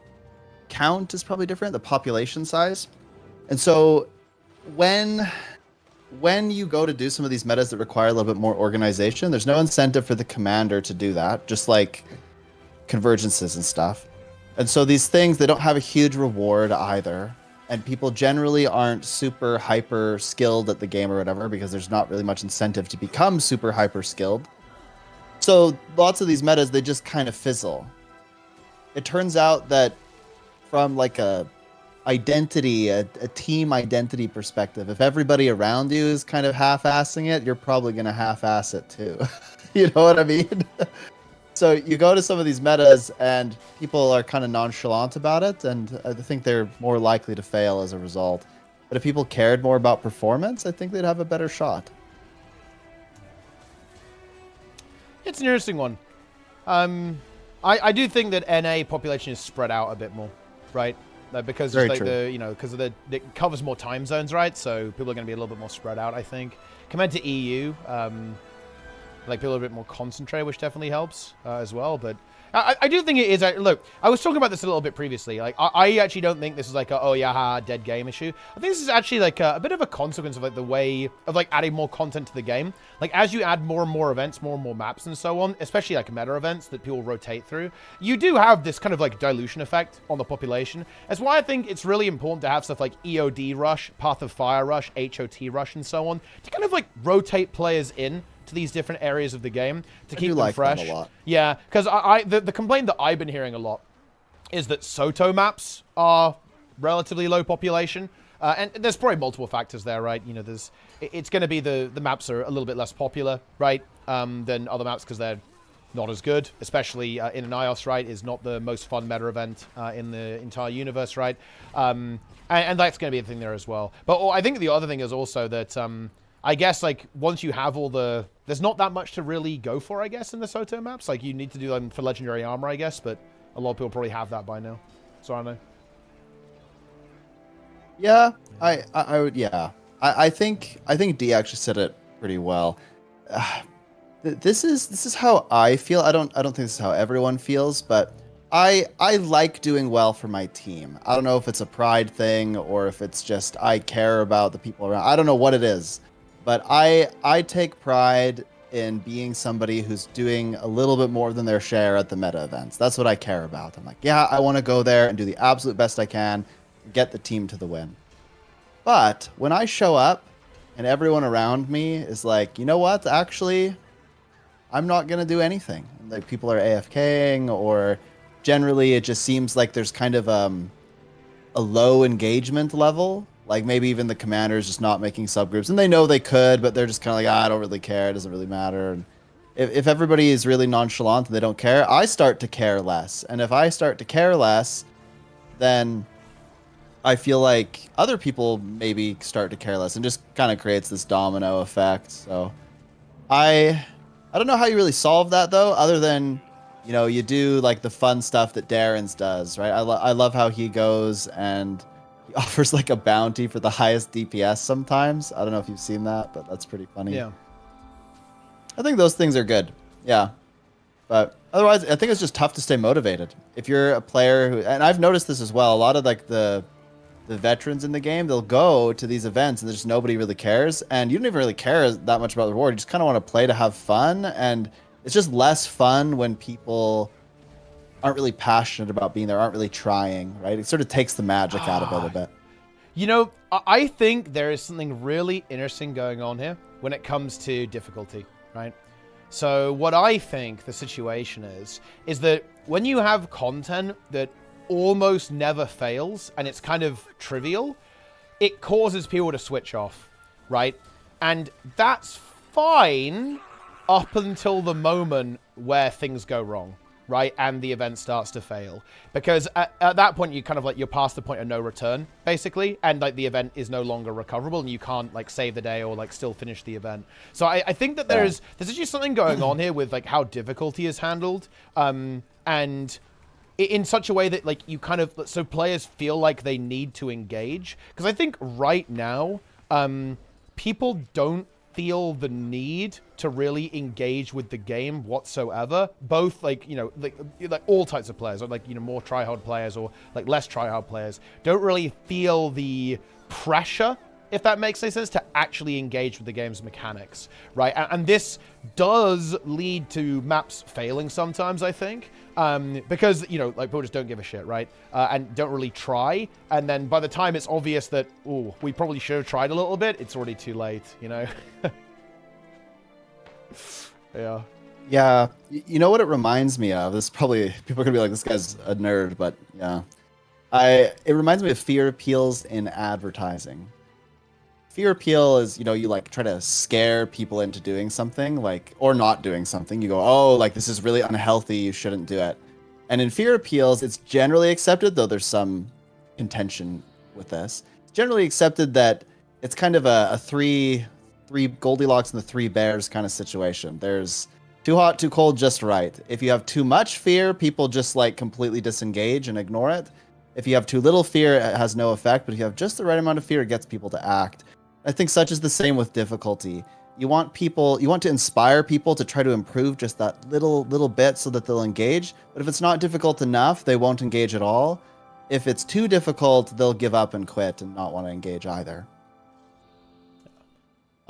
count is probably different, the population size. And so when you go to do some of these metas that require a little bit more organization, there's no incentive for the commander to do that, just like convergences and stuff. And so these things, they don't have a huge reward either. And people generally aren't super hyper skilled at the game or whatever, because there's not really much incentive to become super hyper skilled. So lots of these metas, they just kind of fizzle. It turns out that from like a team identity perspective, if everybody around you is kind of half-assing it, you're probably going to half-ass it too. You know what I mean? So you go to some of these metas and people are kind of nonchalant about it, and I think they're more likely to fail as a result. But if people cared more about performance, I think they'd have a better shot.
It's an interesting one. I do think that NA population is spread out a bit more, right? Because it's like because of it covers more time zones, right? So people are going to be a little bit more spread out, I think. Compared to EU, like people are a bit more concentrated, which definitely helps as well. But I do think it is. Look, I was talking about this a little bit previously. Like, I actually don't think this is like a, oh yeah, ha, dead game issue. I think this is actually like a bit of a consequence of like the way of like adding more content to the game. Like as you add more and more events, more and more maps and so on, especially like meta events that people rotate through, you do have this kind of like dilution effect on the population. That's why I think it's really important to have stuff like EOD Rush, Path of Fire Rush, HOT Rush, and so on to kind of like rotate players in to these different areas of the game to keep them fresh.
A lot.
Yeah, because the complaint that I've been hearing a lot is that Soto maps are relatively low population, and there's probably multiple factors there, right? You know, it's going to be the maps are a little bit less popular, right, than other maps because they're not as good, especially in an IOS, right, is not the most fun meta event in the entire universe, right? And that's going to be a thing there as well. But I think the other thing is also that I guess, like, once you have all the... There's not that much to really go for, I guess, in the Soto maps. Like, you need to do them for Legendary Armor, I guess, but a lot of people probably have that by now. So, I don't know.
Yeah, I would, yeah. I think D actually said it pretty well. This is how I feel. I don't think this is how everyone feels, but I like doing well for my team. I don't know if it's a pride thing or if it's just I care about the people around. I don't know what it is. But I take pride in being somebody who's doing a little bit more than their share at the meta events. That's what I care about. I'm like, yeah, I want to go there and do the absolute best I can, get the team to the win. But when I show up and everyone around me is like, you know what, actually, I'm not going to do anything. Like people are AFKing, or generally it just seems like there's kind of a low engagement level. Like maybe even the commander is just not making subgroups, and they know they could, but they're just kind of like, I don't really care. It doesn't really matter. And if everybody is really nonchalant and they don't care, I start to care less. And if I start to care less, then I feel like other people maybe start to care less, and just kind of creates this domino effect. So I don't know how you really solve that though, other than, you know, you do like the fun stuff that Darren's does, right? I love how he goes and he offers like a bounty for the highest DPS sometimes. I don't know if you've seen that, but that's pretty funny.
Yeah.
I think those things are good. Yeah. But otherwise, I think it's just tough to stay motivated. If you're a player who, and I've noticed this as well, a lot of like the veterans in the game, they'll go to these events and there's nobody really cares. And you don't even really care that much about the reward. You just kind of want to play to have fun. And it's just less fun when people aren't really passionate about being there, aren't really trying, right? It sort of takes the magic out of it a bit.
You know, I think there is something really interesting going on here when it comes to difficulty, right? So what I think the situation is that when you have content that almost never fails and it's kind of trivial, it causes people to switch off, right? And that's fine up until the moment where things go wrong, right? And the event starts to fail. Because at that point, you kind of like, you're past the point of no return, basically. And like the event is no longer recoverable and you can't like save the day or like still finish the event. So I think that there's actually something going on here with like how difficulty is handled. And in such a way that like you kind of, so players feel like they need to engage. Because I think right now, people don't feel the need to really engage with the game whatsoever. Both like, you know, like all types of players, or like, you know, more tryhard players or like less tryhard players don't really feel the pressure, if that makes any sense, to actually engage with the game's mechanics, right? And this does lead to maps failing sometimes, I think, because, you know, like people just don't give a shit, right? And don't really try. And then by the time it's obvious that, oh, we probably should have tried a little bit, it's already too late, you know? Yeah.
Yeah. You know what it reminds me of? This probably, people are going to be like, this guy's a nerd, but yeah. It reminds me of fear appeals in advertising. Fear appeal is, you know, you like try to scare people into doing something, like, or not doing something. You go, oh, like this is really unhealthy, you shouldn't do it. And in fear appeals, it's generally accepted, though there's some contention with this. It's generally accepted that it's kind of a three Goldilocks and the three bears kind of situation. There's too hot, too cold, just right. If you have too much fear, people just like completely disengage and ignore it. If you have too little fear, it has no effect. But if you have just the right amount of fear, it gets people to act. I think such is the same with difficulty. You want to inspire people to try to improve just that little bit so that they'll engage. But if it's not difficult enough, they won't engage at all. If it's too difficult, they'll give up and quit and not want to engage either.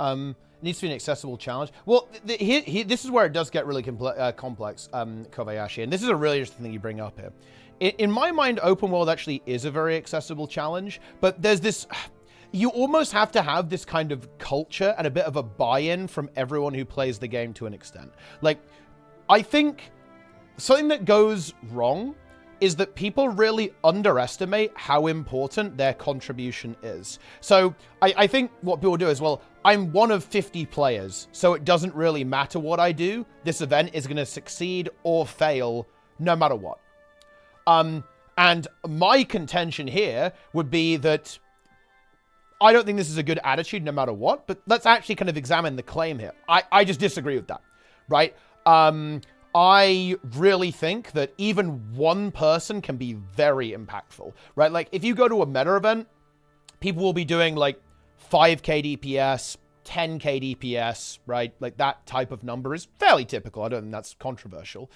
It needs to be an accessible challenge. Well, this is where it does get really complex, Kobayashi, and this is a really interesting thing you bring up here. In my mind, open world actually is a very accessible challenge, but there's this... You almost have to have this kind of culture and a bit of a buy-in from everyone who plays the game to an extent. Like, I think something that goes wrong is that people really underestimate how important their contribution is. So I think what people do is, well, I'm one of 50 players, so it doesn't really matter what I do. This event is going to succeed or fail no matter what. And my contention here would be that I don't think this is a good attitude no matter what, but let's actually kind of examine the claim here. I just disagree with that, right? I really think that even one person can be very impactful, right? Like, if you go to a meta event, people will be doing like 5k DPS, 10k DPS, right? Like that type of number is fairly typical. I don't think that's controversial.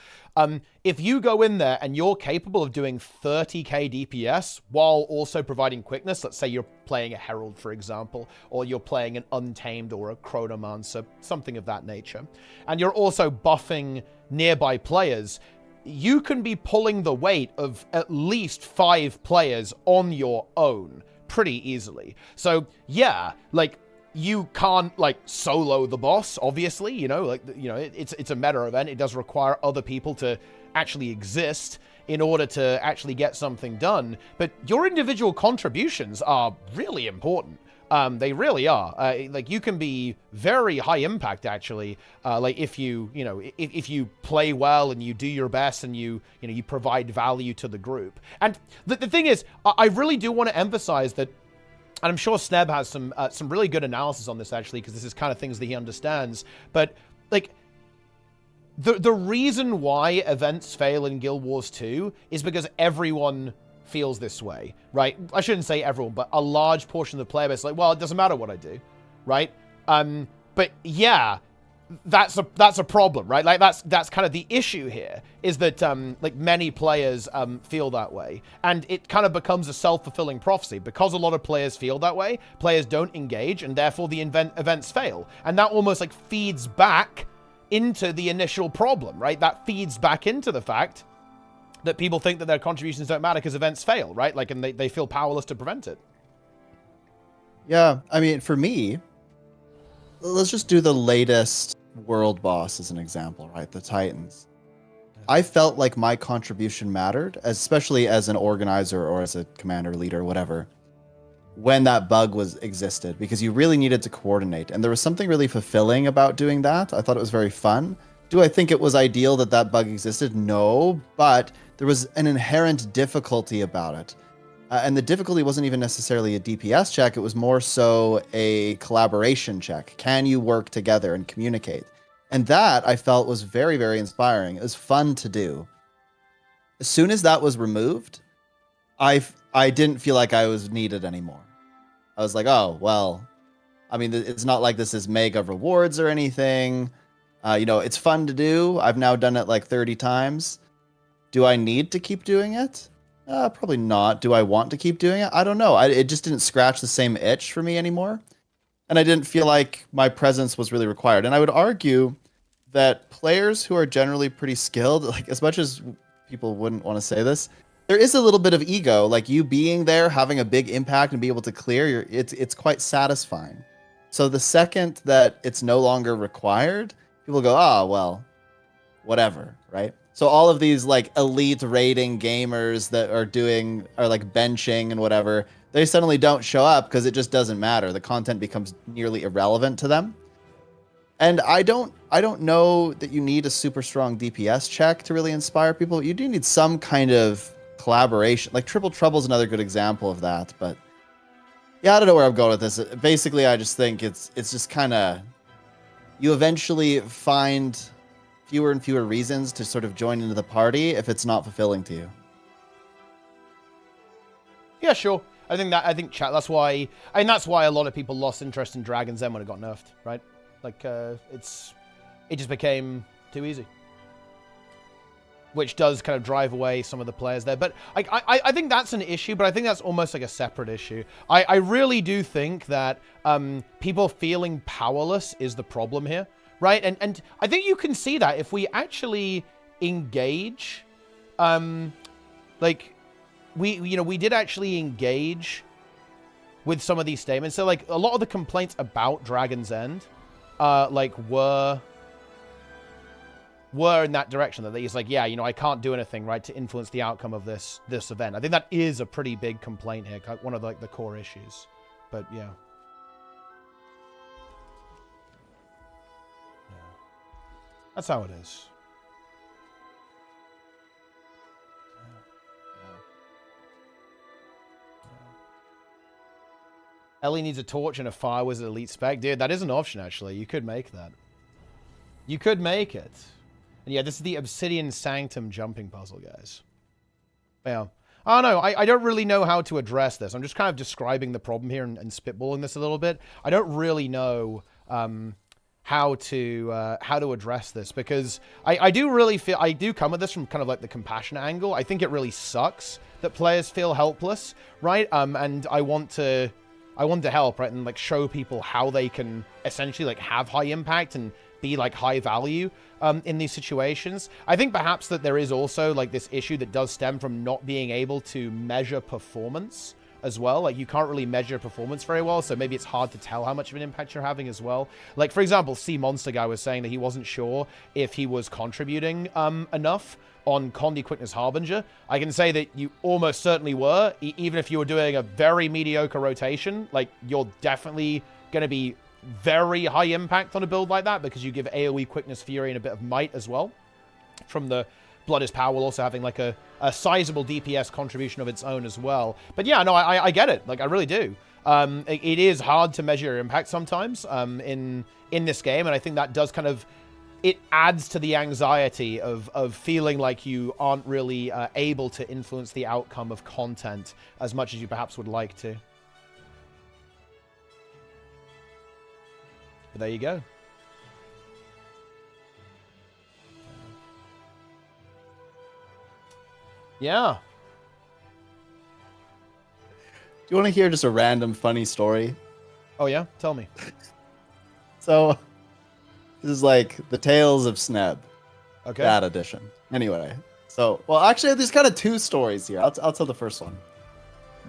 If you go in there and you're capable of doing 30k DPS while also providing quickness, let's say you're playing a Herald, for example, or you're playing an Untamed or a Chronomancer, something of that nature, and you're also buffing nearby players, you can be pulling the weight of at least 5 players on your own pretty easily. So yeah, like, you can't like solo the boss, obviously, you know, like, you know, it's a meta event. It does require other people to actually exist in order to actually get something done. But your individual contributions are really important. They really are. Like, you can be very high impact, actually. Like, if you know, if you play well and you do your best and you provide value to the group. And the thing is, I really do want to emphasize that. And I'm sure Sneb has some really good analysis on this, actually, because this is kind of things that he understands. But, like, the reason why events fail in Guild Wars 2 is because everyone feels this way, right? I shouldn't say everyone, but a large portion of the player base is like, well, it doesn't matter what I do, right? But yeah, that's a problem, right? Like, that's kind of the issue here, is that like, many players feel that way, and it kind of becomes a self-fulfilling prophecy. Because a lot of players feel that way, players don't engage, and therefore the events fail, and that almost like feeds back into the initial problem, right? That feeds back into the fact that people think that their contributions don't matter because events fail, right? Like, and they feel powerless to prevent it.
Yeah, I mean, for me, let's just do the latest world boss as an example, right? The Titans. I felt like my contribution mattered, especially as an organizer or as a commander, leader, whatever, when that bug existed, because you really needed to coordinate. And there was something really fulfilling about doing that. I thought it was very fun. Do I think it was ideal that that bug existed? No, but there was an inherent difficulty about it. And the difficulty wasn't even necessarily a DPS check. It was more so a collaboration check. Can you work together and communicate? And that, I felt, was very, very inspiring. It was fun to do. As soon as that was removed, I didn't feel like I was needed anymore. I was like, oh, well, I mean, it's not like this is mega rewards or anything. You know, it's fun to do. I've now done it like 30 times. Do I need to keep doing it? Probably not. Do I want to keep doing it? I don't know. It just didn't scratch the same itch for me anymore. And I didn't feel like my presence was really required. And I would argue that players who are generally pretty skilled, like as much as people wouldn't want to say this, there is a little bit of ego. Like you being there, having a big impact and be able to clear, it's quite satisfying. So the second that it's no longer required, people go, oh, well, whatever, right? So all of these like elite rating gamers that are like benching and whatever, they suddenly don't show up because it just doesn't matter. The content becomes nearly irrelevant to them. And I don't know that you need a super strong DPS check to really inspire people. You do need some kind of collaboration. Like Triple Trouble is another good example of that. But yeah, I don't know where I'm going with this. Basically, I just think it's just kind of, you eventually find fewer and fewer reasons to sort of join into the party if it's not fulfilling to you.
Yeah, sure. I think chat. That's why a lot of people lost interest in Dragon's Den when it got nerfed, right? Like it just became too easy, which does kind of drive away some of the players there. But I think that's an issue, but I think that's almost like a separate issue. I really do think that people feeling powerless is the problem here, right? And I think you can see that if we actually engage, like we did actually engage with some of these statements. So like a lot of the complaints about Dragon's End, like were in that direction, that he's like, yeah, I can't do anything, right, to influence the outcome of this event. I think that is a pretty big complaint here, one of like the core issues. But yeah. That's how it is. Ellie needs a torch and a fire wizard elite spec. Dude, that is an option, actually. You could make that. You could make it. And yeah, this is the Obsidian Sanctum jumping puzzle, guys. Yeah. I don't know. I don't really know how to address this. I'm just kind of describing the problem here and spitballing this a little bit. I don't really know how to address this, because I do really feel, I do come at this from kind of like the compassionate angle. I think it really sucks that players feel helpless, right? And I want to help, right, and like show people how they can essentially like have high impact and be like high value in these situations. I think perhaps that there is also like this issue that does stem from not being able to measure performance as well. Like you can't really measure performance very well, so maybe it's hard to tell how much of an impact you're having as well. Like for example, C Monster Guy was saying that he wasn't sure if he was contributing enough on Condi Quickness Harbinger. I can say that you almost certainly were. Even if you were doing a very mediocre rotation, like you're definitely going to be very high impact on a build like that, because you give AoE Quickness, Fury, and a bit of Might as well. From the Blood is Power, also having like a sizable DPS contribution of its own as well. But yeah, no, I get it. Like I really do. It is hard to measure your impact sometimes in this game, and I think that does kind of, it adds to the anxiety of feeling like you aren't really able to influence the outcome of content as much as you perhaps would like to. But there you go. Yeah.
Do you want to hear just a random funny story?
Oh yeah? Tell me.
So, this is like the Tales of Sneb.
Okay.
That edition. Anyway. So, well, actually, there's kind of two stories here. I'll tell the first one.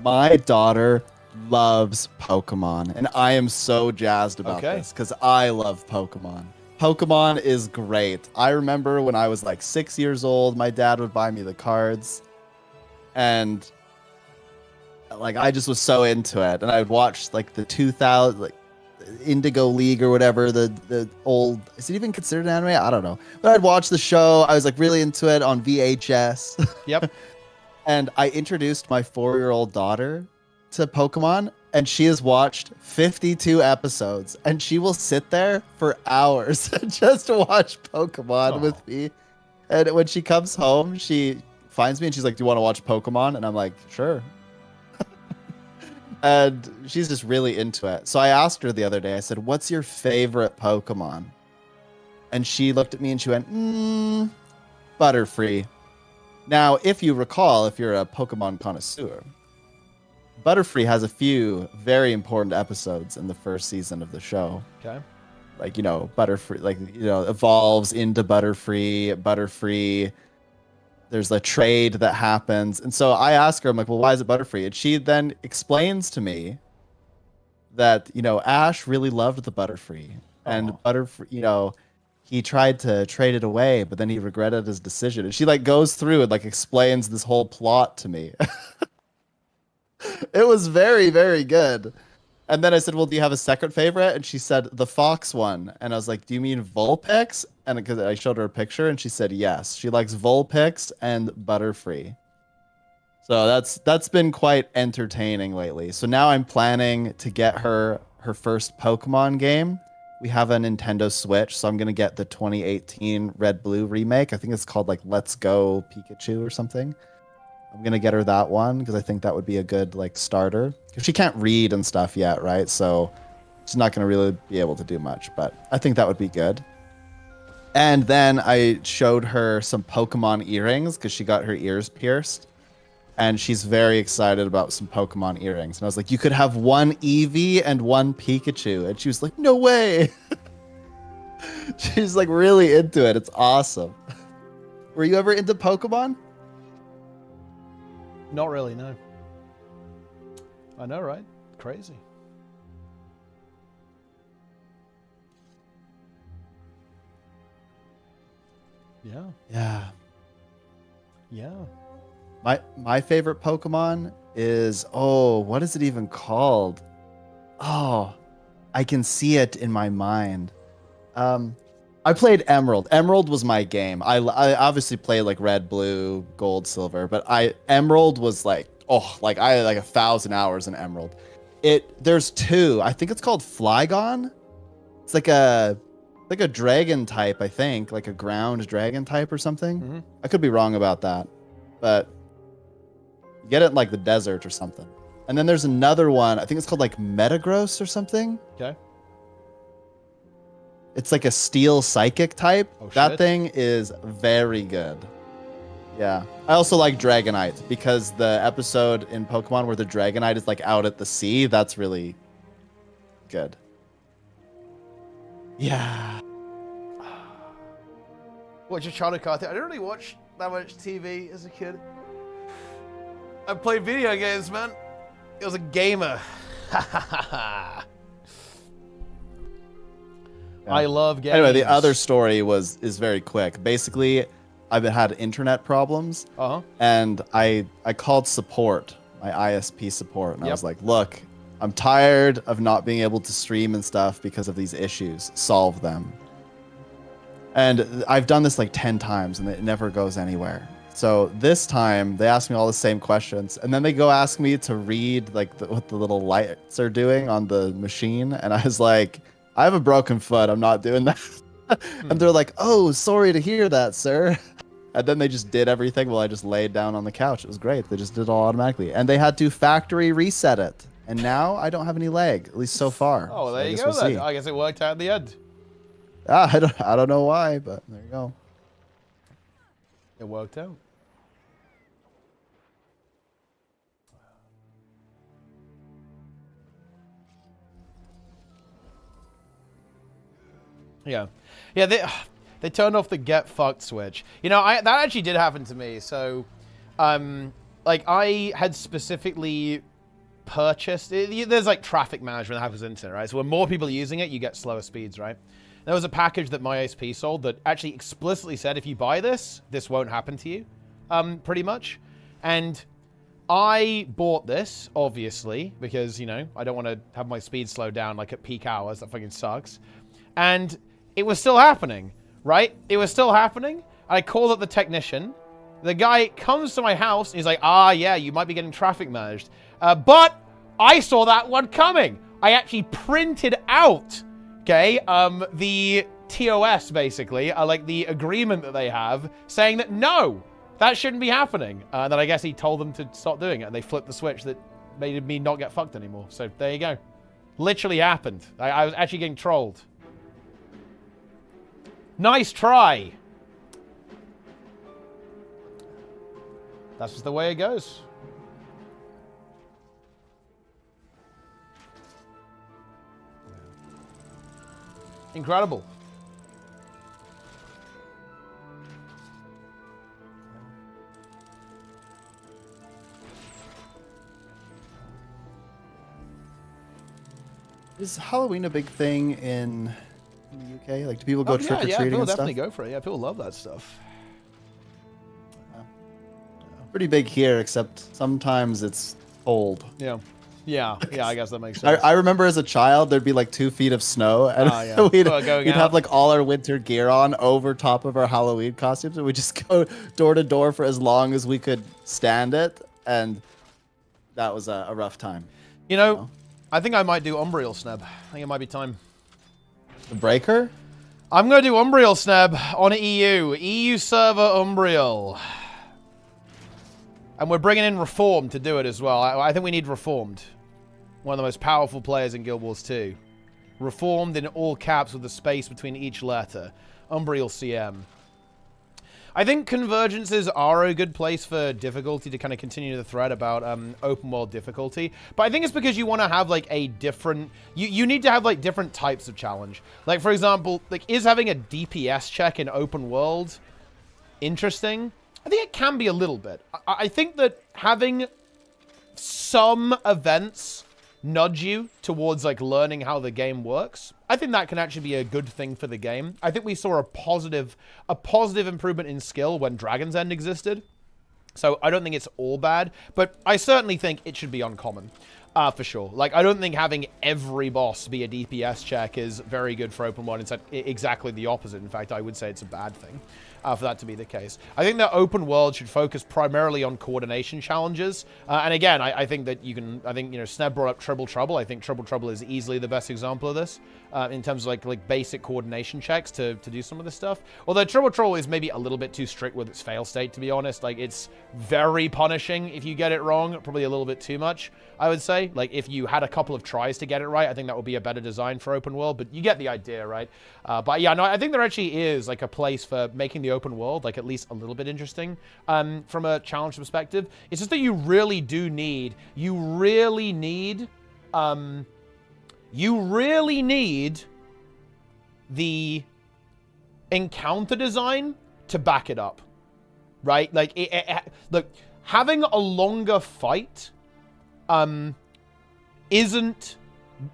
My daughter loves Pokemon, and I am so jazzed about this because I love Pokemon. Pokemon is great. I remember when I was like 6 years old, my dad would buy me the cards, and like I just was so into it. And I would watch like the 2000 like Indigo League or whatever, the old, is it even considered an anime? I don't know. But I'd watch the show. I was like really into it on VHS.
Yep.
And I introduced my 4-year-old daughter to Pokemon, and she has watched 52 episodes, and she will sit there for hours just to watch Pokemon with me. And when she comes home, she finds me and she's like, do you want to watch Pokemon? And I'm like, sure. And she's just really into it. So I asked her the other day, I said, what's your favorite Pokemon? And she looked at me and she went, Butterfree. Now, if you recall, if you're a Pokemon connoisseur, Butterfree has a few very important episodes in the first season of the show.
Okay.
Like, you know, Butterfree, like, you know, evolves into Butterfree. There's a trade that happens. And so I ask her, I'm like, well, why is it Butterfree? And she then explains to me that, you know, Ash really loved the Butterfree. And Butterfree, you know, he tried to trade it away, but then he regretted his decision. And she like goes through and like explains this whole plot to me. It was very, very good. And then I said, well, do you have a second favorite? And she said, the fox one. And I was like, do you mean Vulpix? And because I showed her a picture and she said, yes, she likes Vulpix and Butterfree. So that's been quite entertaining lately. So now I'm planning to get her first Pokemon game. We have a Nintendo Switch, so I'm going to get the 2018 Red Blue remake. I think it's called like Let's Go Pikachu or something. I'm going to get her that one because I think that would be a good like starter. She can't read and stuff yet, right? So she's not going to really be able to do much, but I think that would be good. And then I showed her some Pokemon earrings because she got her ears pierced. And she's very excited about some Pokemon earrings. And I was like, you could have one Eevee and one Pikachu. And she was like, no way. She's like really into it. It's awesome. Were you ever into Pokemon?
Not really, no. I know, right? Crazy. Yeah.
Yeah.
Yeah.
My favorite Pokemon is, oh, what is it even called? Oh, I can see it in my mind. I played Emerald. Emerald was my game. I obviously played like Red, Blue, Gold, Silver, but Emerald was like, oh, like I had like 1,000 hours in Emerald. There's two. I think it's called Flygon. It's like a dragon type, I think, like a ground dragon type or something.
Mm-hmm.
I could be wrong about that, but you get it in like the desert or something. And then there's another one. I think it's called like Metagross or something.
Okay.
It's like a steel psychic type.
Oh,
that
shit.
thing is very good. Yeah. I also like Dragonite because the episode in Pokemon where the Dragonite is like out at the sea, that's really good. Yeah.
Watch a China cartoon. I didn't really watch that much TV as a kid. I played video games, man. I was a gamer. I love games.
Anyway, the other story is very quick. Basically, I've had internet problems, and I called support, my ISP support, and I was like, look, I'm tired of not being able to stream and stuff because of these issues. Solve them. And I've done this like 10 times, and it never goes anywhere. So this time, they asked me all the same questions, and then they go ask me to read like what the little lights are doing on the machine, and I was like, I have a broken foot. I'm not doing that. And they're like, oh, sorry to hear that, sir. And then they just did everything while I just laid down on the couch. It was great. They just did it all automatically. And they had to factory reset it. And now I don't have any lag, at least so far.
Oh, well, there
so
you go
we'll
then.
see.
I guess it worked out in the end.
I don't know why, but there you go.
It worked out. Yeah. Yeah, they turned off the get fucked switch. You know, that actually did happen to me. So, like, I had specifically purchased... There's, like, traffic management that happens in the internet, right? So when more people are using it, you get slower speeds, right? There was a package that my ISP sold that actually explicitly said, if you buy this, this won't happen to you, pretty much. And I bought this, obviously, because, you know, I don't want to have my speed slow down, like, at peak hours. That fucking sucks. And it was still happening, right? It was still happening. I called up the technician. The guy comes to my house, and he's like, yeah, you might be getting traffic managed. But I saw that one coming. I actually printed out, okay, the TOS, basically, like the agreement that they have, saying that, no, that shouldn't be happening. Then I guess he told them to stop doing it, and they flipped the switch that made me not get fucked anymore. So there you go. Literally happened. I was actually getting trolled. Nice try. That's just the way it goes. Incredible.
Is Halloween a big thing in the UK? Like, do people go trick or treating
people
and stuff?
definitely go for it. Yeah, people love that stuff.
Pretty big here, except sometimes it's cold.
Yeah. Yeah, I guess that makes sense.
I remember as a child, there'd be like 2 feet of snow, and we'd have like all our winter gear on over top of our Halloween costumes, and we'd just go door to door for as long as we could stand it, and that was a rough time.
You know, I think I might do Umbriel Sneb. I think it might be time.
The Breaker?
I'm going to do Umbriel Sneb on EU. EU server Umbriel. And we're bringing in Reformed to do it as well. I think we need Reformed. One of the most powerful players in Guild Wars 2. Reformed in all caps with a space between each letter. Umbriel CM. I think convergences are a good place for difficulty to kind of continue the thread about open world difficulty. But I think it's because you want to have like a different... You need to have like different types of challenge. Like, for example, like, is having a DPS check in open world interesting? I think it can be a little bit. I think that having some events nudge you towards like learning how the game works, I think that can actually be a good thing for the game. I think we saw a positive improvement in skill when Dragon's End existed. So I don't think it's all bad, but I certainly think it should be uncommon. For sure. Like, I don't think having every boss be a DPS check is very good for open world. It's exactly the opposite. In fact, I would say it's a bad thing for that to be the case. I think that open world should focus primarily on coordination challenges. And again, I think that you can... I think, you know, Sneb brought up Triple Trouble. I think Triple Trouble is easily the best example of this in terms of, like basic coordination checks to do some of this stuff. Although Triple Trouble is maybe a little bit too strict with its fail state, to be honest. Like, it's very punishing if you get it wrong. Probably a little bit too much, I would say. Like, if you had a couple of tries to get it right, I think that would be a better design for open world, but you get the idea, right? But yeah, no, I think there actually is like a place for making the open world like at least a little bit interesting from a challenge perspective. It's just that you really do need, you really need the encounter design to back it up, right? Like, look, having a longer fight isn't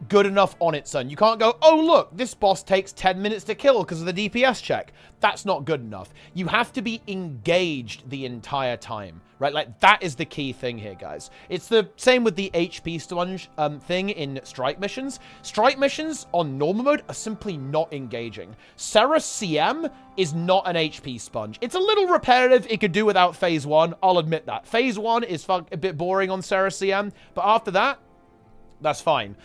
good enough on its own. You can't go, oh, look, this boss takes 10 minutes to kill because of the DPS check. That's not good enough. You have to be engaged the entire time, right? Like, that is the key thing here, guys. It's the same with the HP sponge thing in strike missions. Strike missions on normal mode are simply not engaging. Serra CM is not an HP sponge. It's a little repetitive. It could do without Phase 1. I'll admit that. Phase 1 is a bit boring on Serra CM, but after that, that's fine.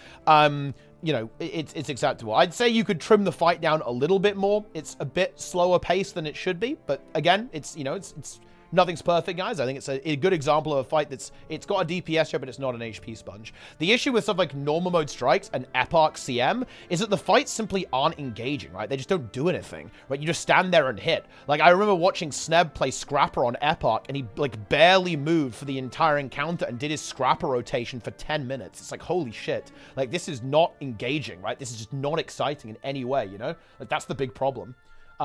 You know, it's acceptable. I'd say you could trim the fight down a little bit more. It's a bit slower paced than it should be, but again, it's, you know, it's nothing's perfect, guys. I think it's a good example of a fight it's got a DPS check, but it's not an HP sponge. The issue with stuff like normal mode strikes and Epoch CM is that the fights simply aren't engaging, right? They just don't do anything, right? You just stand there and hit. Like, I remember watching Sneb play Scrapper on Epoch, and he like barely moved for the entire encounter and did his Scrapper rotation for 10 minutes. It's like, holy shit. Like, this is not engaging, right? This is just not exciting in any way, you know? Like, that's the big problem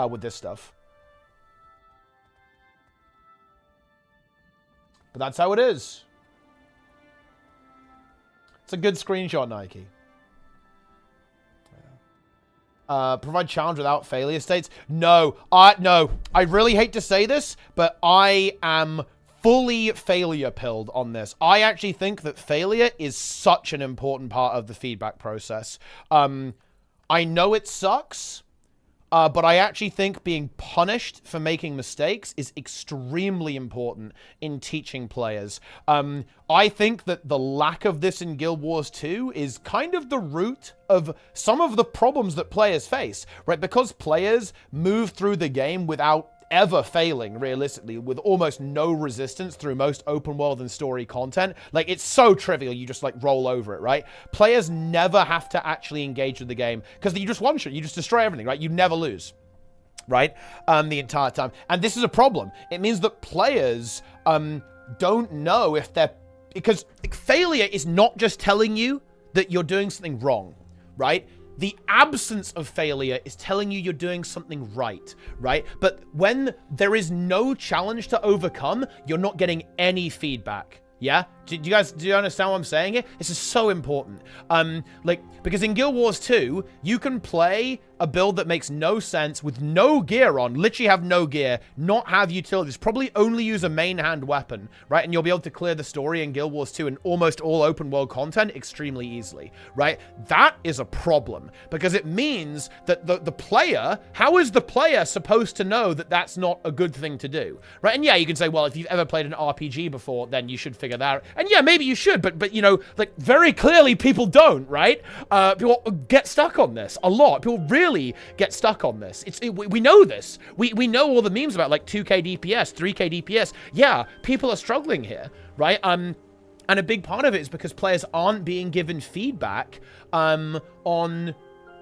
with this stuff. But that's how it is. It's a good screenshot, Nike. Provide challenge without failure states. No. I really hate to say this, but I am fully failure pilled on this. I actually think that failure is such an important part of the feedback process. I know it sucks. But I actually think being punished for making mistakes is extremely important in teaching players. I think that the lack of this in Guild Wars 2 is kind of the root of some of the problems that players face, right? Because players move through the game without ever failing, realistically, with almost no resistance through most open world and story content. Like, it's so trivial, you just, like, roll over it, right? Players never have to actually engage with the game, because you just one-shot, you just destroy everything, right? You never lose, right? The entire time. And this is a problem. It means that players don't know if they're... Because failure is not just telling you that you're doing something wrong, right? The absence of failure is telling you you're doing something right, right? But when there is no challenge to overcome, you're not getting any feedback. Yeah? Do you understand what I'm saying here? This is so important. Like, because in Guild Wars 2, you can play a build that makes no sense with no gear on, literally have no gear, not have utilities, probably only use a main hand weapon, right? And you'll be able to clear the story in Guild Wars 2 and almost all open world content extremely easily, right? That is a problem, because it means that the player, how is the player supposed to know that that's not a good thing to do, right? And yeah, you can say, well, if you've ever played an RPG before, then you should figure that out. And yeah, maybe you should, but you know, like, very clearly people don't, right? People get stuck on this a lot. People really get stuck on this. We know this. We know all the memes about, like, 2k DPS, 3k DPS. Yeah, people are struggling here, right? And a big part of it is because players aren't being given feedback on their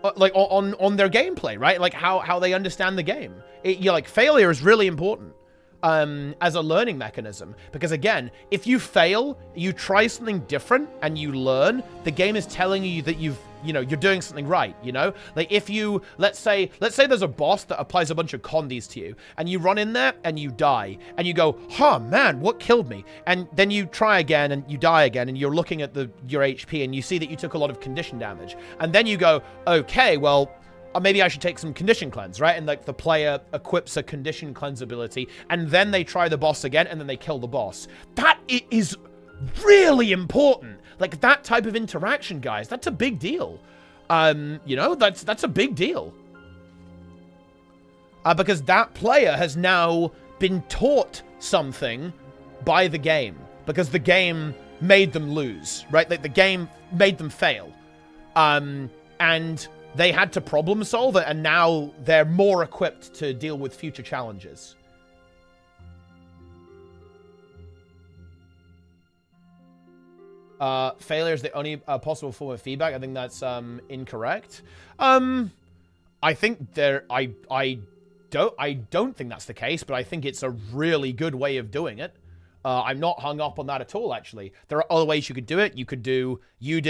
gameplay, right? Like, how they understand the game. You're like, failure is really important as a learning mechanism, because again, if you fail, you try something different and you learn, the game is telling you that you're doing something right, you know? Like, if you, let's say there's a boss that applies a bunch of condies to you, and you run in there and you die, and you go, huh, man, what killed me? And then you try again and you die again, and you're looking at your HP and you see that you took a lot of condition damage. And then you go, okay, well, maybe I should take some condition cleanse, right? And, like, the player equips a condition cleanse ability, and then they try the boss again, and then they kill the boss. That is really important. Like, that type of interaction, guys, that's a big deal. You know, that's a big deal. Because that player has now been taught something by the game, because the game made them lose, right? Like, the game made them fail. And they had to problem solve it, and now they're more equipped to deal with future challenges. Failure is the only possible form of feedback. I think that's incorrect. I think I don't think that's the case, but I think it's a really good way of doing it. I'm not hung up on that at all, actually. There are other ways you could do it. You could you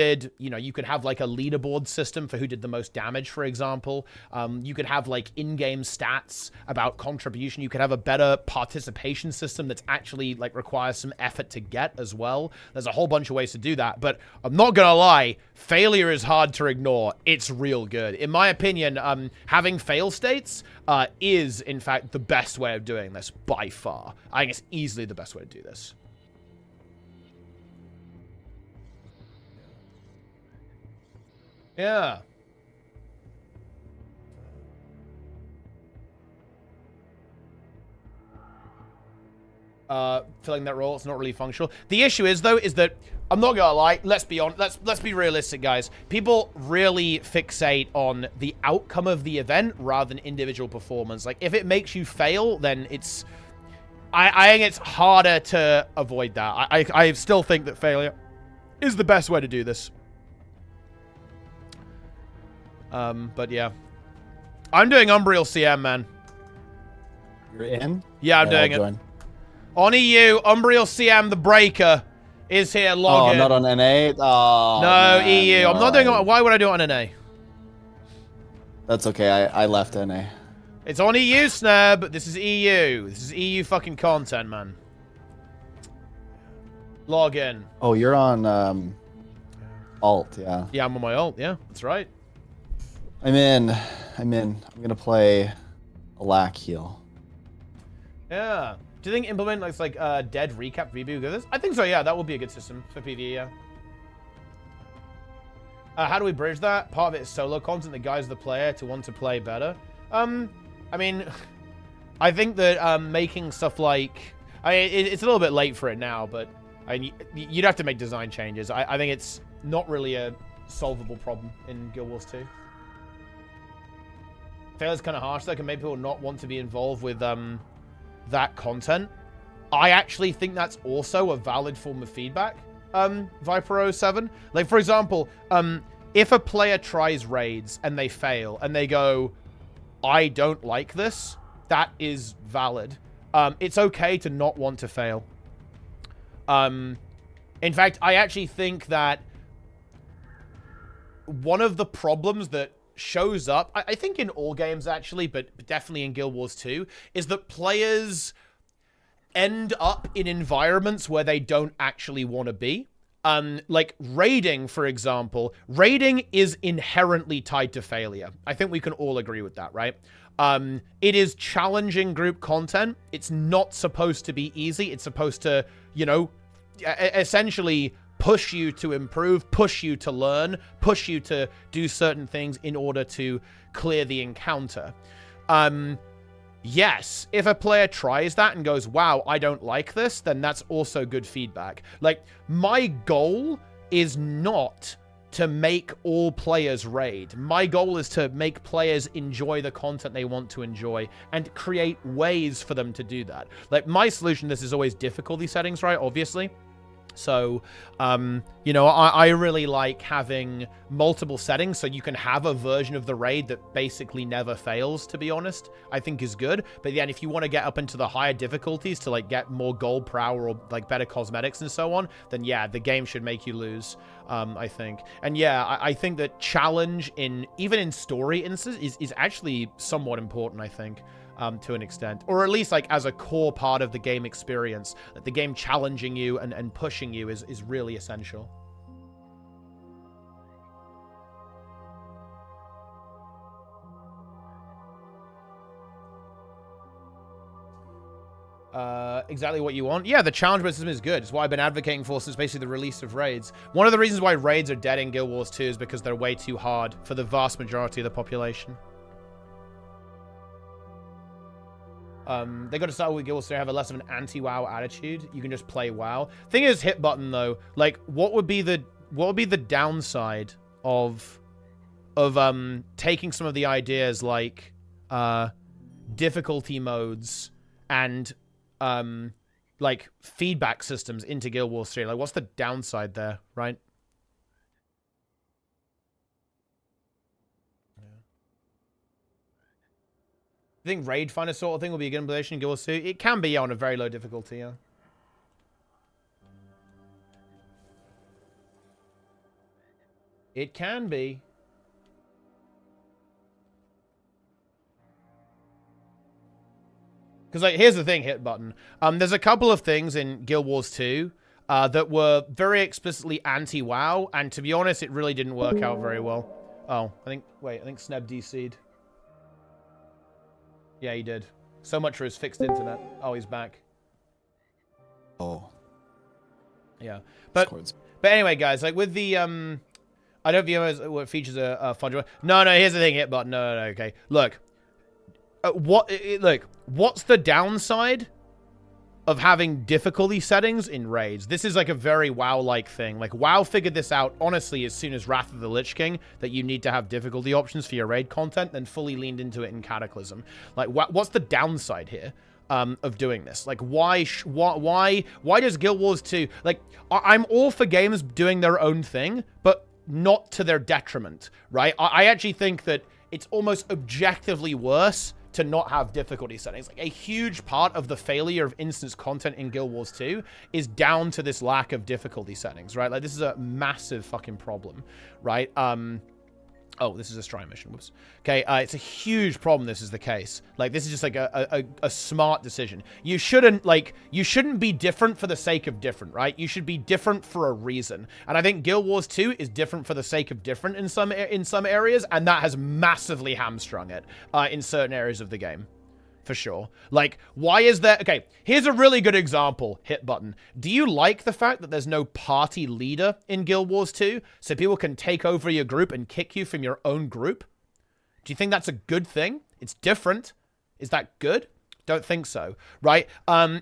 could have, like, a leaderboard system for who did the most damage, for example. You could have, like, in-game stats about contribution. You could have a better participation system that's actually, like, requires some effort to get as well. There's a whole bunch of ways to do that, but I'm not gonna lie, failure is hard to ignore. It's real good. In my opinion, having fail states is, in fact, the best way of doing this by far. I think it's easily the best way to do this. Yeah. Filling that role, it's not really functional. The issue is, though, is that, I'm not gonna lie, let's be realistic, guys. People really fixate on the outcome of the event rather than individual performance. Like, if it makes you fail, then it's... I think it's harder to avoid that. I still think that failure is the best way to do this. But yeah. I'm doing Umbriel CM, man.
You're in?
Yeah, I'm doing it. On EU, Umbriel CM, the Breaker, is here. Log in.
Not on NA? Oh,
no,
man,
EU.
no.
I'm not doing it. Why would I do it on NA?
That's okay. I left NA.
It's on EU, Snub. This is EU. This is EU fucking content, man. Log in.
Oh, you're on alt, yeah.
Yeah, I'm on my alt. Yeah, that's right.
I'm in. I'm gonna play a lack heal.
Yeah. Do you think implement like dead recap VB would go this? I think so, yeah. That would be a good system for PvE, yeah. How do we bridge that? Part of it is solo content that guides the player to want to play better. I mean, I think that making stuff like... it's a little bit late for it now, but I mean, you'd have to make design changes. I think it's not really a solvable problem in Guild Wars 2. fail is kind of harsh. That can make people not want to be involved with that content. I actually think that's also a valid form of feedback, Viper07. Like, for example, if a player tries raids and they fail and they go, I don't like this, that is valid. It's okay to not want to fail. In fact, I actually think that one of the problems that shows up, I think in all games actually, but definitely in Guild Wars 2, is that players end up in environments where they don't actually want to be. Like raiding, for example, raiding is inherently tied to failure. I think we can all agree with that, right? It is challenging group content. It's not supposed to be easy. It's supposed to, you know, essentially push you to improve, push you to learn, push you to do certain things in order to clear the encounter. Yes, if a player tries that and goes, wow, I don't like this, then that's also good feedback. Like, my goal is not to make all players raid. My goal is to make players enjoy the content they want to enjoy and create ways for them to do that. Like, my solution to this is always difficulty settings, right? Obviously. So, you know, I really like having multiple settings so you can have a version of the raid that basically never fails, to be honest, I think is good. But then if you want to get up into the higher difficulties to, like, get more gold per hour or, like, better cosmetics and so on, then, yeah, the game should make you lose, I think. And, yeah, I think that challenge even in story instances is actually somewhat important, I think. To an extent, or at least like as a core part of the game experience, that the game challenging you and pushing you is really essential. Exactly what you want. Yeah, the challenge system is good. It's what I've been advocating for since basically the release of raids. One of the reasons why raids are dead in Guild Wars 2 is because they're way too hard for the vast majority of the population. They got to start with Guild Wars to have a less of an anti-WoW attitude. You can just play WoW. Thing is, hit button though. Like, what would be the downside of taking some of the ideas like difficulty modes and like feedback systems into Guild Wars 3? Like, what's the downside there, right? I think Raid Finder sort of thing will be a good implementation in Guild Wars 2. It can be on a very low difficulty, yeah. It can be. Because, like, here's the thing, hit button. There's a couple of things in Guild Wars 2 that were very explicitly anti-WoW, and to be honest, it really didn't work out very well. Oh, I think Sneb DC'd. Yeah, he did. So much for his fixed internet. Oh, he's back.
Oh.
Yeah. But anyway, guys, like with the, I don't know if you know what features are fun. No, here's the thing, hit button. No, okay. Look. What's the downside of having difficulty settings in raids? This is like a very WoW-like thing. Like, WoW figured this out, honestly, as soon as Wrath of the Lich King, that you need to have difficulty options for your raid content, then fully leaned into it in Cataclysm. Like, what's the downside here of doing this? Like, why does Guild Wars 2... Like, I'm all for games doing their own thing, but not to their detriment, right? I actually think that it's almost objectively worse to not have difficulty settings. Like, a huge part of the failure of instance content in Guild Wars 2 is down to this lack of difficulty settings, right? Like, this is a massive fucking problem, right? Oh, this is a strike mission. Whoops. Okay, it's a huge problem this is the case. Like, this is just like a smart decision. You shouldn't be different for the sake of different, right? You should be different for a reason. And I think Guild Wars 2 is different for the sake of different in some areas, and that has massively hamstrung it in certain areas of the game. For sure. Like, why is there... Okay, here's a really good example, hit button. Do you like the fact that there's no party leader in Guild Wars 2? So people can take over your group and kick you from your own group? Do you think that's a good thing? It's different. Is that good? Don't think so, right?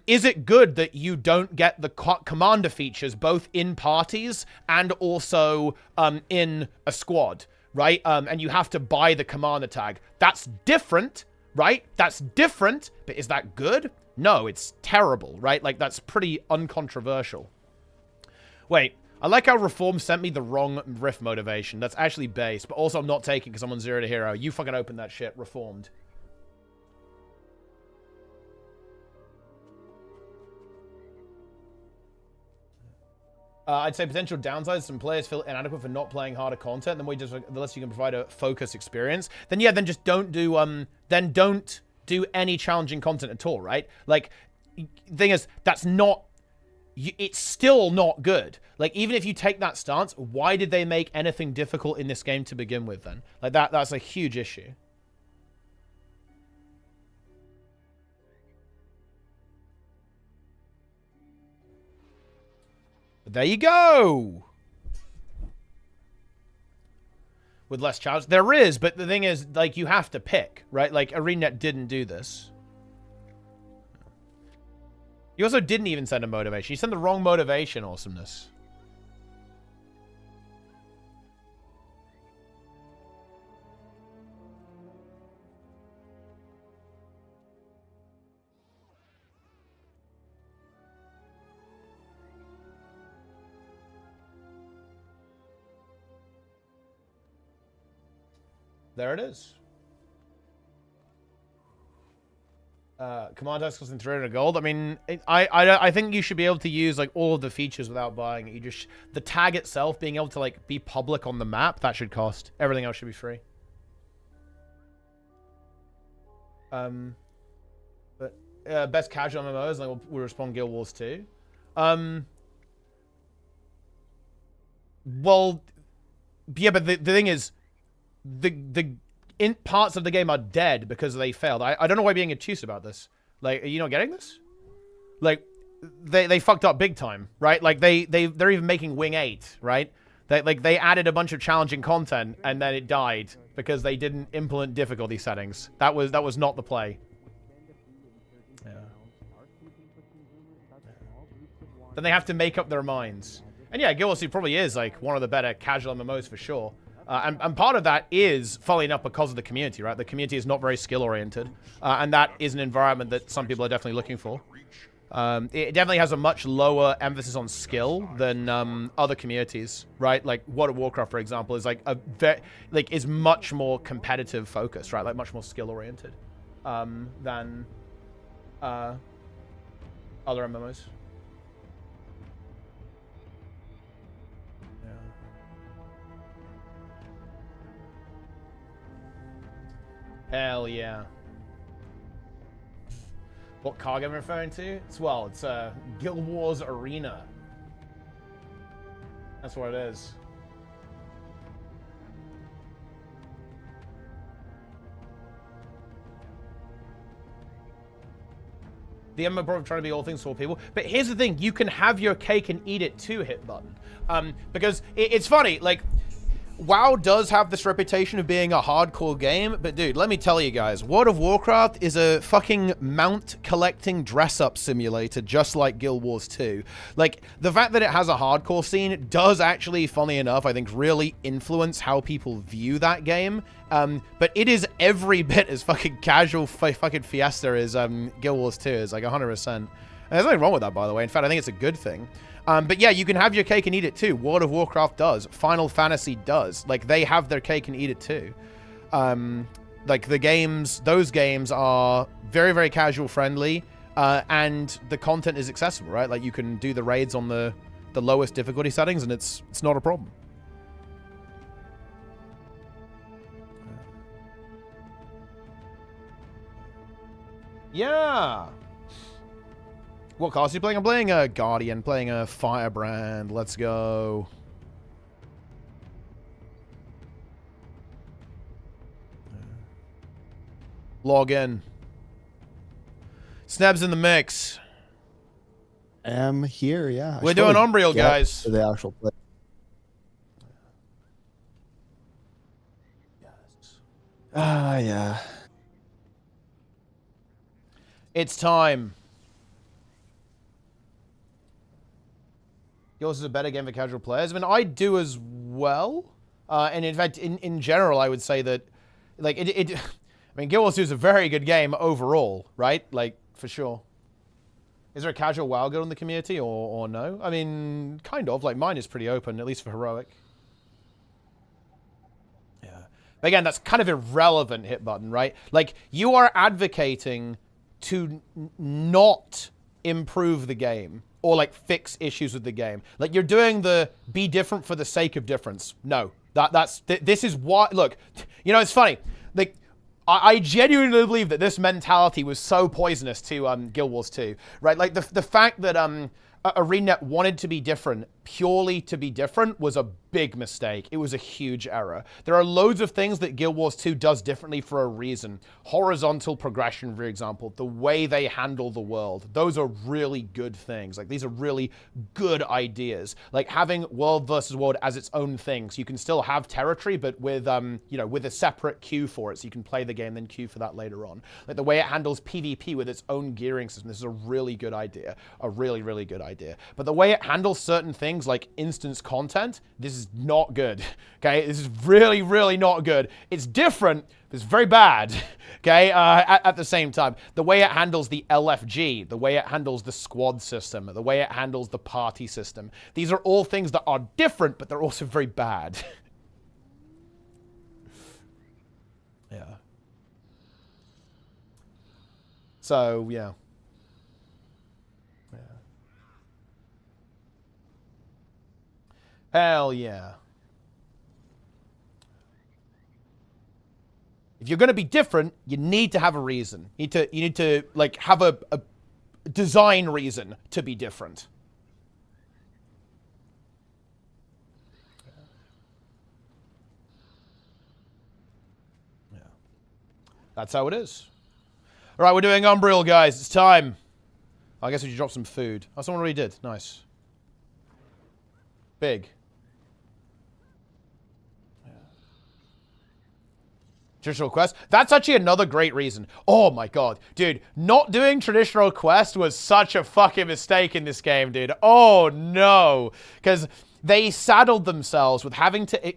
Is it good that you don't get the commander features both in parties and also in a squad? right? And you have to buy the commander tag. That's different, right? That's different, but is that good? No, it's terrible, right? Like, that's pretty uncontroversial. Wait, I like how Reform sent me the wrong riff motivation. That's actually base, but also I'm not taking because I'm on 0 to hero. You fucking open that shit, Reformed. I'd say potential downsides: some players feel inadequate for not playing harder content. The less you can provide a focused experience. Then yeah, then just don't do any challenging content at all, right? Like, thing is, that's not. It's still not good. Like, even if you take that stance, why did they make anything difficult in this game to begin with? Then, like that's a huge issue. But there you go. With less challenge. There is, but the thing is, like, you have to pick, right? Like, ArenaNet didn't do this. You also didn't even send a motivation. You sent the wrong motivation, awesomeness. There it is. Command text costing 300 gold. I mean, I think you should be able to use like all of the features without buying it. You just the tag itself being able to like be public on the map, that should cost. Everything else should be free. But best casual MMOs, like we'll respond Guild Wars 2. Well, yeah, but the thing is, the parts of the game are dead because they failed. I don't know why you're being obtuse about this. Like, are you not getting this? Like, they fucked up big time, right? Like, they're even making Wing 8, right? They added a bunch of challenging content and then it died because they didn't implement difficulty settings. That was not the play. Yeah. Then they have to make up their minds. And yeah, Guild Wars 2 probably is like one of the better casual MMOs for sure. And part of that is, following up, because of the community, right? The community is not very skill-oriented. And that is an environment that some people are definitely looking for. It definitely has a much lower emphasis on skill than other communities, right? Like World of Warcraft, for example, is like is much more competitive focused, right? Like much more skill-oriented than other MMOs. Hell yeah. What card I'm referring to? It's Guild Wars Arena. That's what it is. The MMO probably trying to be all things to all people. But here's the thing. You can have your cake and eat it too, hit button. Because it's funny, like, WoW does have this reputation of being a hardcore game, but dude, let me tell you guys, World of Warcraft is a fucking mount collecting dress-up simulator, just like Guild Wars 2. Like, the fact that it has a hardcore scene does actually, funny enough, I think really influence how people view that game. But it is every bit as fucking casual fucking fiesta as Guild Wars 2 is, like 100%. And there's nothing wrong with that, by the way. In fact, I think it's a good thing. But yeah, you can have your cake and eat it too. World of Warcraft does. Final Fantasy does. Like, they have their cake and eat it too. Like, those games are very, very casual friendly. And the content is accessible, right? Like, you can do the raids on the lowest difficulty settings and it's not a problem. Yeah. What class are you playing? I'm playing a Guardian, playing a Firebrand. Let's go. Log in. Snab's in the mix.
I'm here, yeah.
We're doing Umbriel, guys.
To the actual play. Yeah.
It's time. Yours is a better game for casual players. I mean, I do as well. And in fact, in general, I would say that, like, I mean, Guild Wars 2 is a very good game overall, right? Like, for sure. Is there a casual WoW guild in the community or no? I mean, kind of. Like, mine is pretty open, at least for Heroic. Yeah. But again, that's kind of irrelevant, hit button, right? Like, you are advocating to not improve the game or, like, fix issues with the game. Like, you're doing the be different for the sake of difference. No. This is why, look, you know, it's funny. Like, I genuinely believe that this mentality was so poisonous to Guild Wars 2, right? Like, the fact that ArenaNet wanted to be different purely to be different was a big mistake. It was a huge error. There are loads of things that Guild Wars 2 does differently for a reason. Horizontal progression, for example, the way they handle the world. Those are really good things. Like, these are really good ideas. Like, having world versus world as its own thing, so you can still have territory, but with, you know, with a separate queue for it, so you can play the game, then queue for that later on. Like, the way it handles PvP with its own gearing system, this is a really good idea. A really, really good idea. But the way it handles certain things, like instance content, this is not good. Okay, this is really, really not good. It's different, but it's very bad. Okay, at the same time, the way it handles the LFG, the way it handles the squad system, the way it handles the party system, these are all things that are different, but they're also very bad. Yeah. So yeah. Hell yeah. If you're going to be different, you need to have a reason. You need to like have a design reason to be different. Yeah. That's how it is. All right, we're doing Umbriel, guys. It's time. I guess we should drop some food. Oh, someone already did. Nice. Big. Traditional quest. That's actually another great reason. Oh my god. Dude, not doing traditional quest was such a fucking mistake in this game, dude. Oh no. Because they saddled themselves with having to...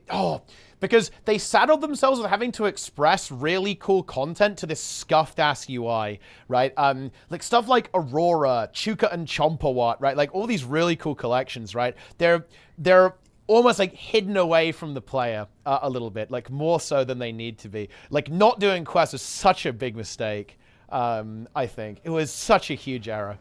because they saddled themselves with having to express really cool content to this scuffed-ass UI, right? Like stuff like Aurora, Chuka and Chompawat, right? Like all these really cool collections, right? They're almost like hidden away from the player a little bit, like more so than they need to be. Like not doing quests was such a big mistake, I think. It was such a huge error.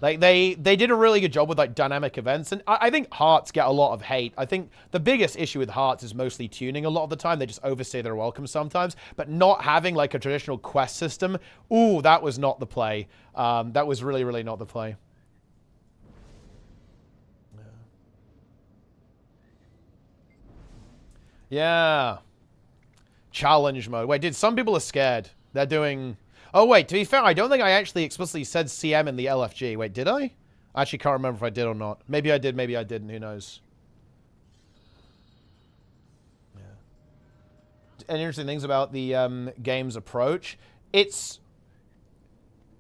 Like they did a really good job with like dynamic events, and I think hearts get a lot of hate. I think the biggest issue with hearts is mostly tuning a lot of the time. They just overstay their welcome sometimes, but not having like a traditional quest system, ooh, that was not the play. That was really, really not the play. Yeah. Challenge mode. Wait, dude, some people are scared. They're doing... Oh, wait, to be fair, I don't think I actually explicitly said CM in the LFG. Wait, did I? I actually can't remember if I did or not. Maybe I did, maybe I didn't. Who knows? Yeah. Any interesting things about the game's approach? It's...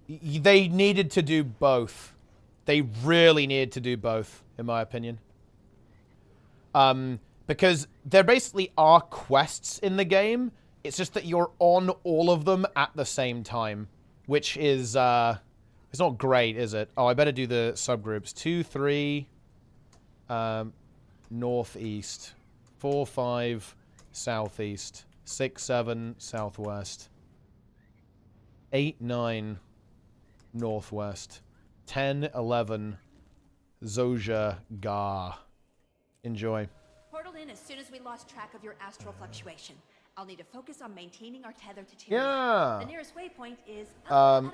They needed to do both. They really needed to do both, in my opinion. Because there basically are quests in the game. It's just that you're on all of them at the same time, which is, it's not great, is it? Oh, I better do the subgroups. 2, 3, northeast. 4, 5, southeast. 6, 7, southwest. 8, 9, northwest. 10, 11, Zoja, Ga. Enjoy.
Portal in as soon as we lost track of your astral fluctuation. I'll need to focus on maintaining our tether to Tyrion.
Yeah.
The nearest waypoint is...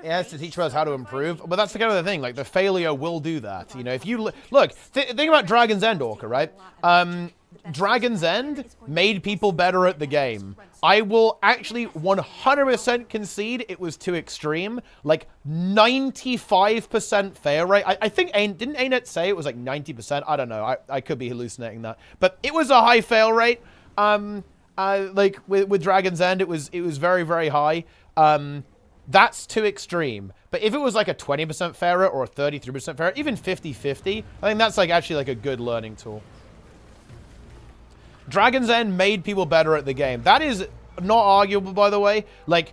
It has to teach us how to improve, but that's the kind of the thing. Like, the failure will do that. You know, if you... Look, think about Dragon's End, Orca, right? Dragon's End made people better at the game. I will actually 100% concede it was too extreme. Like, 95% fail rate. I think... Didn't ArenaNet say it was like 90%? I don't know. I could be hallucinating that. But it was a high fail rate. Like with Dragon's End, it was very, very high. That's too extreme. But if it was like a 20% fail rate or a 33% fail rate, even 50-50, I think that's like actually like a good learning tool. Dragon's End made people better at the game. That is not arguable, by the way. Like,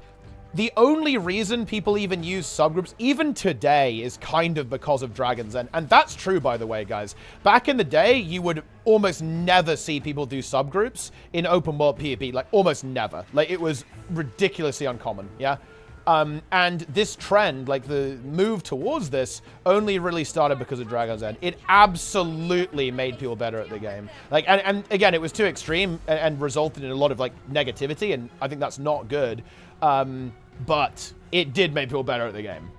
the only reason people even use subgroups, even today, is kind of because of Dragon's End. And that's true, by the way, guys. Back in the day, you would almost never see people do subgroups in open world PvP. Like, almost never. Like, it was ridiculously uncommon, yeah? And this trend, like the move towards this, only really started because of Dragon's End. It absolutely made people better at the game. Like, and again, it was too extreme and resulted in a lot of, like, negativity, and I think that's not good. But it did make people better at the game.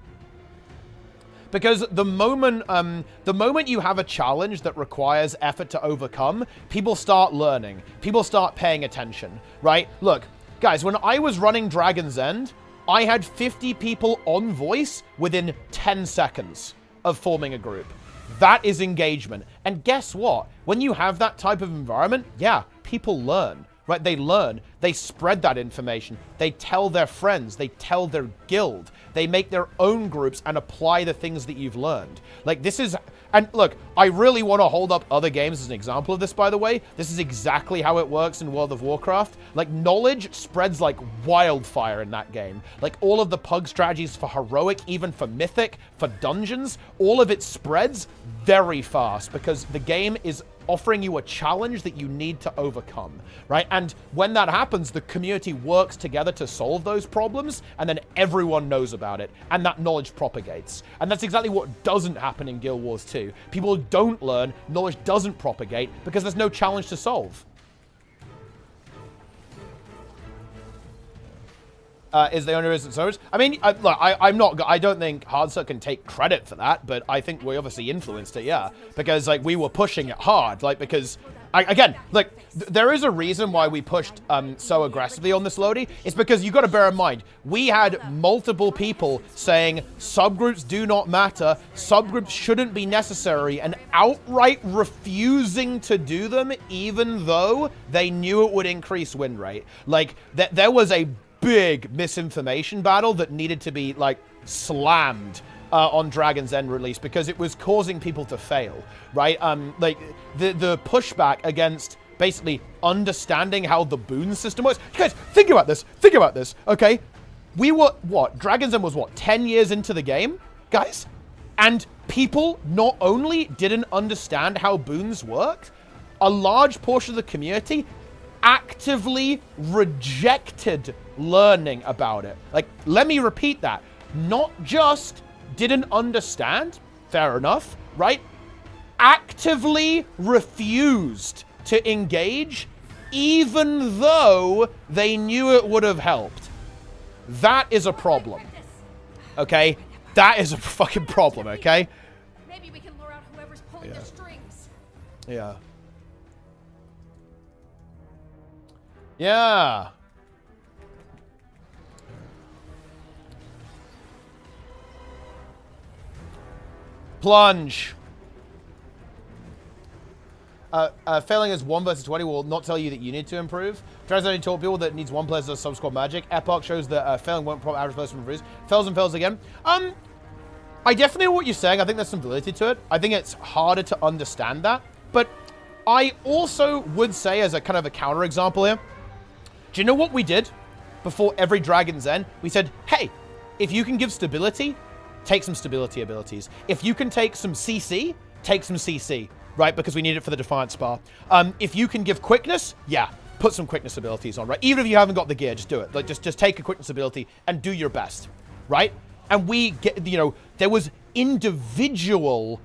Because the moment you have a challenge that requires effort to overcome, people start learning. People start paying attention, right? Look, guys, when I was running Dragon's End, I had 50 people on voice within 10 seconds of forming a group. That is engagement. And guess what? When you have that type of environment, yeah, people learn. Right, they learn, they spread that information, they tell their friends, they tell their guild, they make their own groups and apply the things that you've learned. Like, this is, and look, I really want to hold up other games as an example of this, by the way. This is exactly how it works in World of Warcraft. Like, knowledge spreads like wildfire in that game. Like, all of the pug strategies for heroic, even for mythic, for dungeons, all of it spreads very fast because the game is offering you a challenge that you need to overcome, right? And when that happens, the community works together to solve those problems, and then everyone knows about it, and that knowledge propagates. And that's exactly what doesn't happen in Guild Wars 2. People don't learn, knowledge doesn't propagate, because there's no challenge to solve. Is the only reason so? I mean, look, I don't think Hardstuck can take credit for that, but I think we obviously influenced it, yeah. Because, like, we were pushing it hard, like, because, again, like, there is a reason why we pushed so aggressively on this Lodi. It's because you got to bear in mind, we had multiple people saying subgroups do not matter, subgroups shouldn't be necessary, and outright refusing to do them, even though they knew it would increase win rate. Like, there was a big misinformation battle that needed to be, like, slammed on Dragon's End release because it was causing people to fail, right? Like, the pushback against basically understanding how the boon system works. Guys, think about this, okay? We were, what, Dragon's End was, what, 10 years into the game, guys? And people not only didn't understand how boons worked, a large portion of the community actively rejected learning about it. Like, let me repeat that. Not just didn't understand, fair enough, right? Actively refused to engage, even though they knew it would have helped. That is a problem. Okay? That is a fucking problem, okay?
Maybe we can lure out whoever's pulling their strings.
Yeah. Yeah. Plunge. Failing as 1 versus 20 will not tell you that you need to improve. Tries only taught people that it needs 1 player as sub-squad magic. Epoch shows that failing won't prompt average person improves. Fails and fails again. I definitely know what you're saying. I think there's some validity to it. I think it's harder to understand that. But I also would say, as a kind of a counterexample here, do you know what we did before every Dragon's End? We said, hey, if you can give stability, take some stability abilities. If you can take some CC, take some CC, right? Because we need it for the Defiant Spar. If you can give quickness, yeah, put some quickness abilities on, right? Even if you haven't got the gear, just do it. Like, just take a quickness ability and do your best, right? And we get, you know, there was individual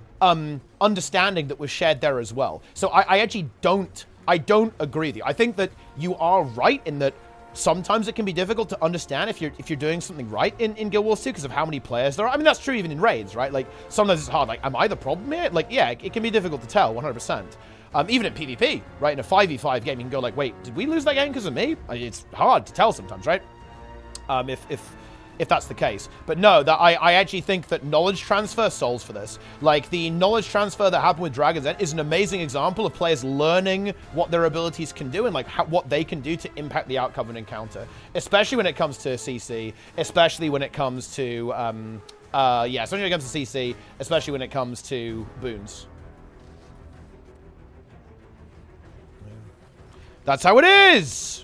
understanding that was shared there as well. So I actually don't agree with you. I think that you are right in that sometimes it can be difficult to understand if you're doing something right in Guild Wars 2 because of how many players there are. I mean, that's true even in raids, right? Like, sometimes it's hard. Like, am I the problem here? Like, yeah, it can be difficult to tell, 100%. Even in PvP, right? In a 5v5 game, you can go like, wait, did we lose that game because of me? I mean, it's hard to tell sometimes, right? If that's the case. But no, that I actually think that knowledge transfer solves for this. Like, the knowledge transfer that happened with Dragon's End is an amazing example of players learning what their abilities can do and, like, what they can do to impact the outcome of an encounter. Especially when it comes to CC, especially when it comes to, yeah, especially when it comes to CC, especially when it comes to boons. That's how it is!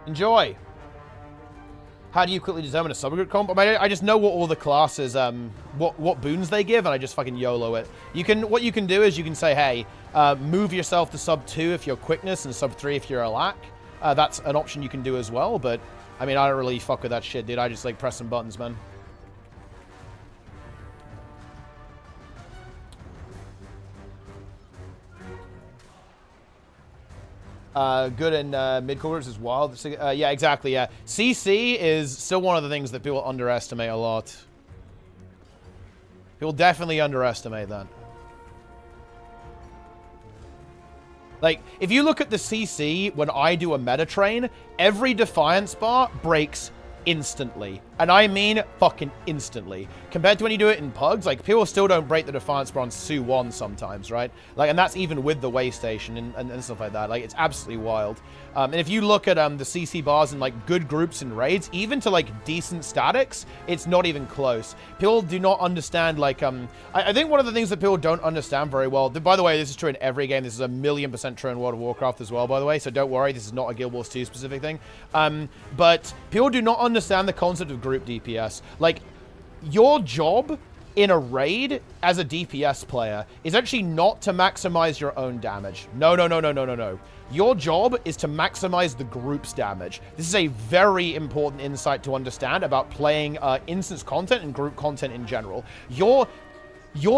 Enjoy. How do you quickly determine a subgroup comp? I mean, I just know what all the classes, what boons they give, and I just fucking YOLO it. What you can do is you can say, hey, move yourself to sub 2 if you're quickness and sub 3 if you're a lack. That's an option you can do as well, but I mean, I don't really fuck with that shit, dude. I just like press some buttons, man. Good in mid-quarters is wild. Yeah, exactly, yeah. CC is still one of the things that people underestimate a lot. People definitely underestimate that. Like, if you look at the CC, when I do a meta train, every Defiance bar breaks instantly. And I mean fucking instantly. Compared to when you do it in Pugs, like, people still don't break the Defiance bar on Su 1 sometimes, right? Like, and that's even with the way station and stuff like that. Like, it's absolutely wild. And if you look at the CC bars in, like, good groups and raids, even to, like, decent statics, it's not even close. People do not understand, like, I think one of the things that people don't understand very well, by the way, this is true in every game. This is 1,000,000% true in World of Warcraft as well, by the way, so don't worry. This is not a Guild Wars 2 specific thing. But people do not understand the concept of group DPS. Like, your job in a raid as a DPS player is actually not to maximize your own damage. No. Your job is to maximize the group's damage. This is a very important insight to understand about playing instance content and group content in general. Your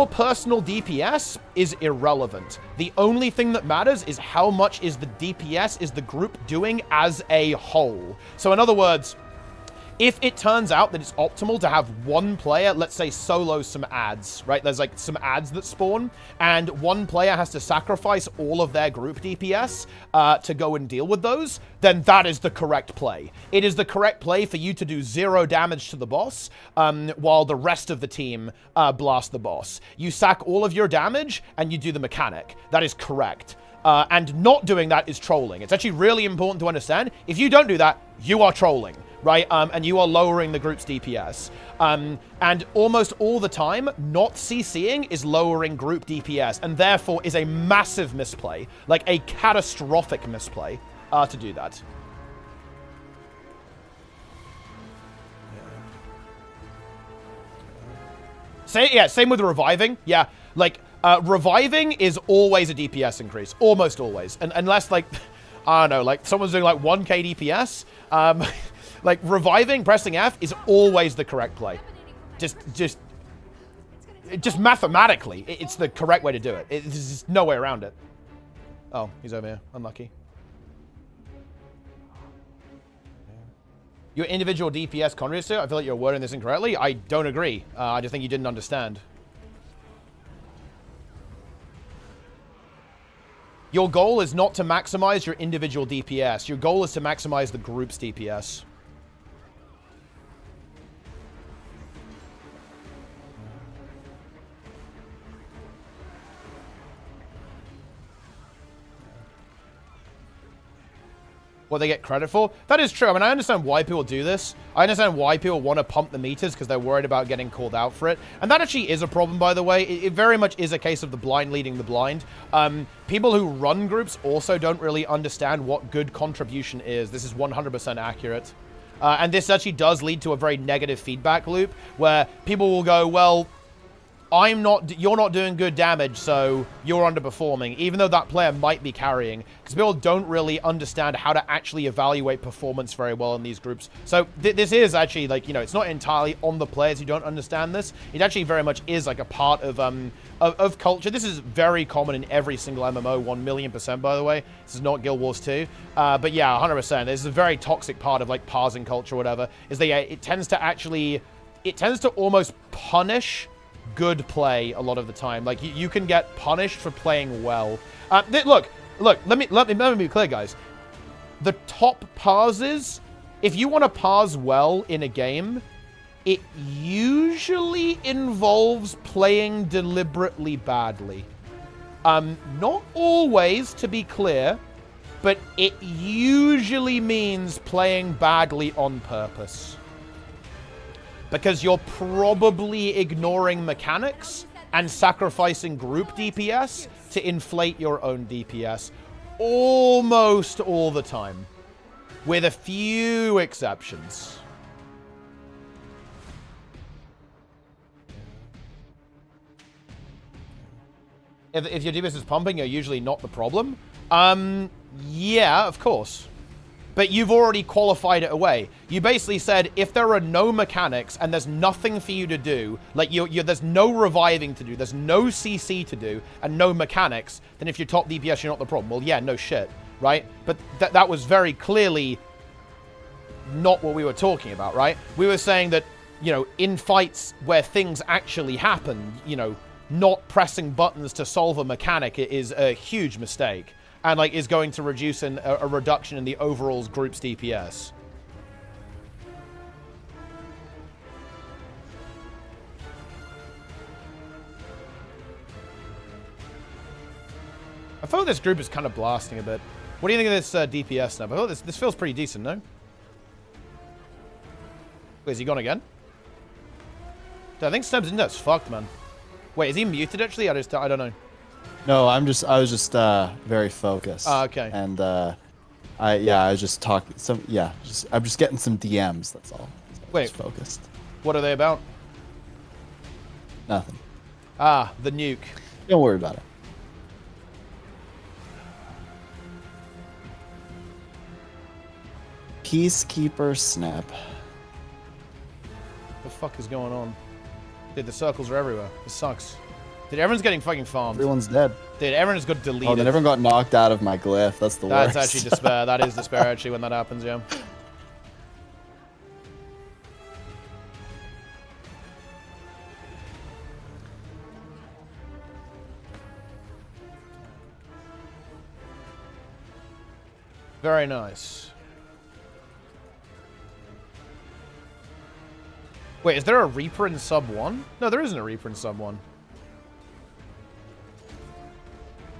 personal DPS is irrelevant. The only thing that matters is how much is the DPS is the group doing as a whole. So in other words, if it turns out that it's optimal to have one player, let's say, solo some ads, right? There's like some ads that spawn, and one player has to sacrifice all of their group DPS to go and deal with those, then that is the correct play. It is the correct play for you to do 0 damage to the boss while the rest of the team blast the boss. You sack all of your damage and you do the mechanic. That is correct. And not doing that is trolling. It's actually really important to understand. If you don't do that, you are trolling. Right, and you are lowering the group's DPS. And almost all the time, not CCing is lowering group DPS, and therefore is a massive misplay, like a catastrophic misplay, to do that. Same with reviving. Yeah, like, reviving is always a DPS increase, almost always. And unless, like, I don't know, like, someone's doing, like, 1k DPS, like, reviving, pressing F is always the correct play. Just mathematically, it's the correct way to do it. There's just no way around it. Oh, he's over here. Unlucky. Your individual DPS contributes to it? I feel like you're wording this incorrectly. I don't agree. I just think you didn't understand. Your goal is not to maximize your individual DPS. Your goal is to maximize the group's DPS. What they get credit for. That is true. I mean, I understand why people do this. I understand why people want to pump the meters because they're worried about getting called out for it. And that actually is a problem, by the way. It very much is a case of the blind leading the blind. People who run groups also don't really understand what good contribution is. This is 100% accurate. And this actually does lead to a very negative feedback loop where people will go, well, you're not doing good damage, so you're underperforming, even though that player might be carrying, because people don't really understand how to actually evaluate performance very well in these groups. So this is actually, like, you know, it's not entirely on the players who don't understand this. It actually very much is like a part of culture. This is very common in every single MMO, 1,000,000%, by the way. This is not Guild Wars 2. But yeah, 100%. This is a very toxic part of, like, parsing culture or whatever, is that, yeah, it tends to almost punish good play a lot of the time. Like, you can get punished for playing well. Look, let me be clear, guys. The top parses, if you want to parse well in a game, it usually involves playing deliberately badly. Not always, to be clear, but it usually means playing badly on purpose. because you're probably ignoring mechanics and sacrificing group DPS to inflate your own DPS almost all the time, with a few exceptions. If your DPS is pumping, you're usually not the problem. Yeah, of course. But you've already qualified it away. You basically said, if there are no mechanics and there's nothing for you to do, like there's no reviving to do, there's no CC to do, and no mechanics, then if you're top DPS, you're not the problem. Well, yeah, no shit, right? But that was very clearly not what we were talking about, right? We were saying that, you know, in fights where things actually happen, you know, not pressing buttons to solve a mechanic is a huge mistake. And, like, is going to reduce a reduction in the overall group's DPS. I thought this group is kind of blasting a bit. What do you think of this DPS now? I thought this feels pretty decent, no? Wait, is he gone again? Dude, I think Snub's Index's fucked, man. Wait, is he muted, actually? I don't know.
No, I was just very focused.
Ah, okay.
And I was just talking. I'm just getting some DMs. That's all.
Wait,
just focused.
What are they about?
Nothing.
Ah, the nuke.
Don't worry about it. Peacekeeper snap.
What the fuck is going on? Dude, the circles are everywhere. This sucks. Dude, everyone's getting fucking farmed.
Everyone's dead.
Dude, everyone's got deleted.
Oh, then everyone got knocked out of my glyph. That's the worst.
That's actually despair. That is despair, actually, when that happens, yeah. Very nice. Wait, is there a Reaper in sub 1? No, there isn't a Reaper in sub 1.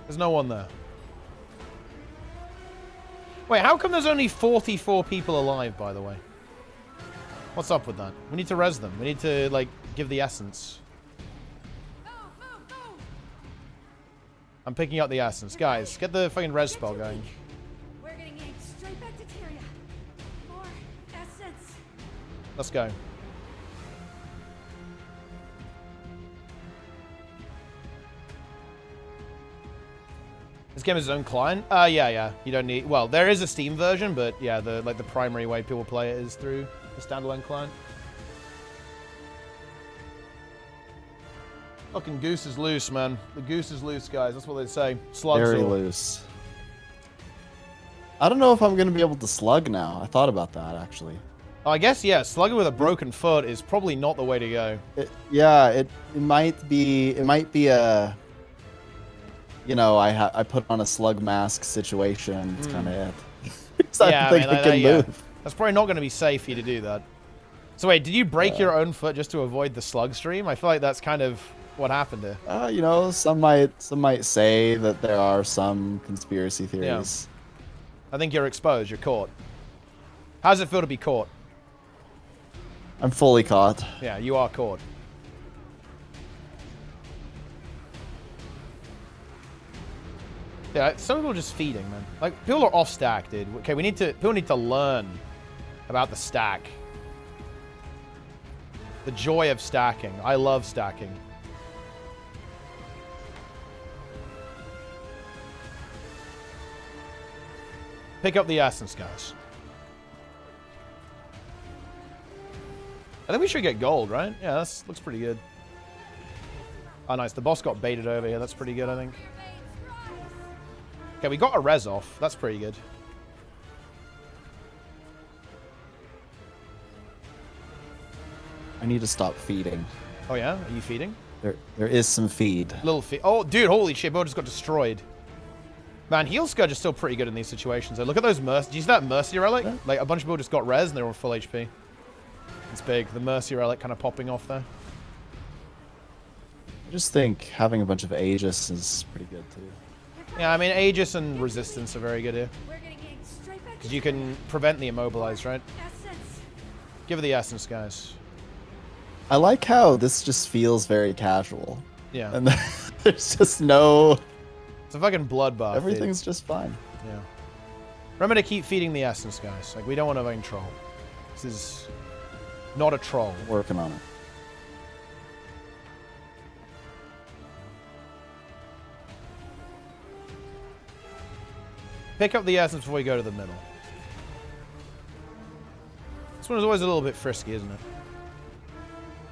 There's no one there. Wait, how come there's only 44 people alive, by the way? What's up with that? We need to res them. We need to, like, give the essence. I'm picking up the essence. Guys, get the fucking res spell going.
We're getting yanked straight back to Tyria. More essence.
Let's go. This game has its own client? Yeah. You don't need... Well, there is a Steam version, but yeah, the primary way people play it is through the standalone client. Fucking goose is loose, man. The goose is loose, guys. That's what they say. Slugs
Very
all.
loose. I don't know if I'm going to be able to slug now. I thought about that, actually.
I guess, yeah, slugging with a broken foot is probably not the way to go.
It might be a... You know, I put on a slug mask situation. It's kind of it.
Yeah, I mean, yeah. That's probably not going to be safe for you to do that. So wait, did you break your own foot just to avoid the slug stream? I feel like that's kind of what happened here.
You know, some might say that there are some conspiracy theories.
Yeah. I think you're exposed. You're caught. How does it feel to be caught?
I'm fully caught.
Yeah, you are caught. Yeah, some people are just feeding, man. Like, people are off stack, dude. Okay, people need to learn about the stack. The joy of stacking. I love stacking. Pick up the essence, guys. I think we should get gold, right? Yeah, that looks pretty good. Oh, nice. The boss got baited over here. That's pretty good, I think. Okay, we got a res off. That's pretty good.
I need to stop feeding.
Oh, yeah? Are you feeding?
There is some feed.
Little feed. Oh, dude, holy shit. Bo just got destroyed. Man, heal Scourge is still pretty good in these situations. Look at those Mercy. Do you see that Mercy Relic? Yeah. Like, a bunch of people just got res and they're on full HP. It's big. The Mercy Relic kind of popping off there.
I just think having a bunch of Aegis is pretty good, too.
Yeah, I mean, Aegis and Resistance are very good here. Because you can prevent the Immobilize, right? Give it the Essence, guys.
I like how this just feels very casual.
Yeah.
And there's just no...
It's a fucking bloodbath.
Everything's just fine.
Yeah. Remember to keep feeding the essence, guys. Like, we don't want to fucking troll. This is not a troll.
Working on it.
Pick up the essence before we go to the middle. This one is always a little bit frisky, isn't it?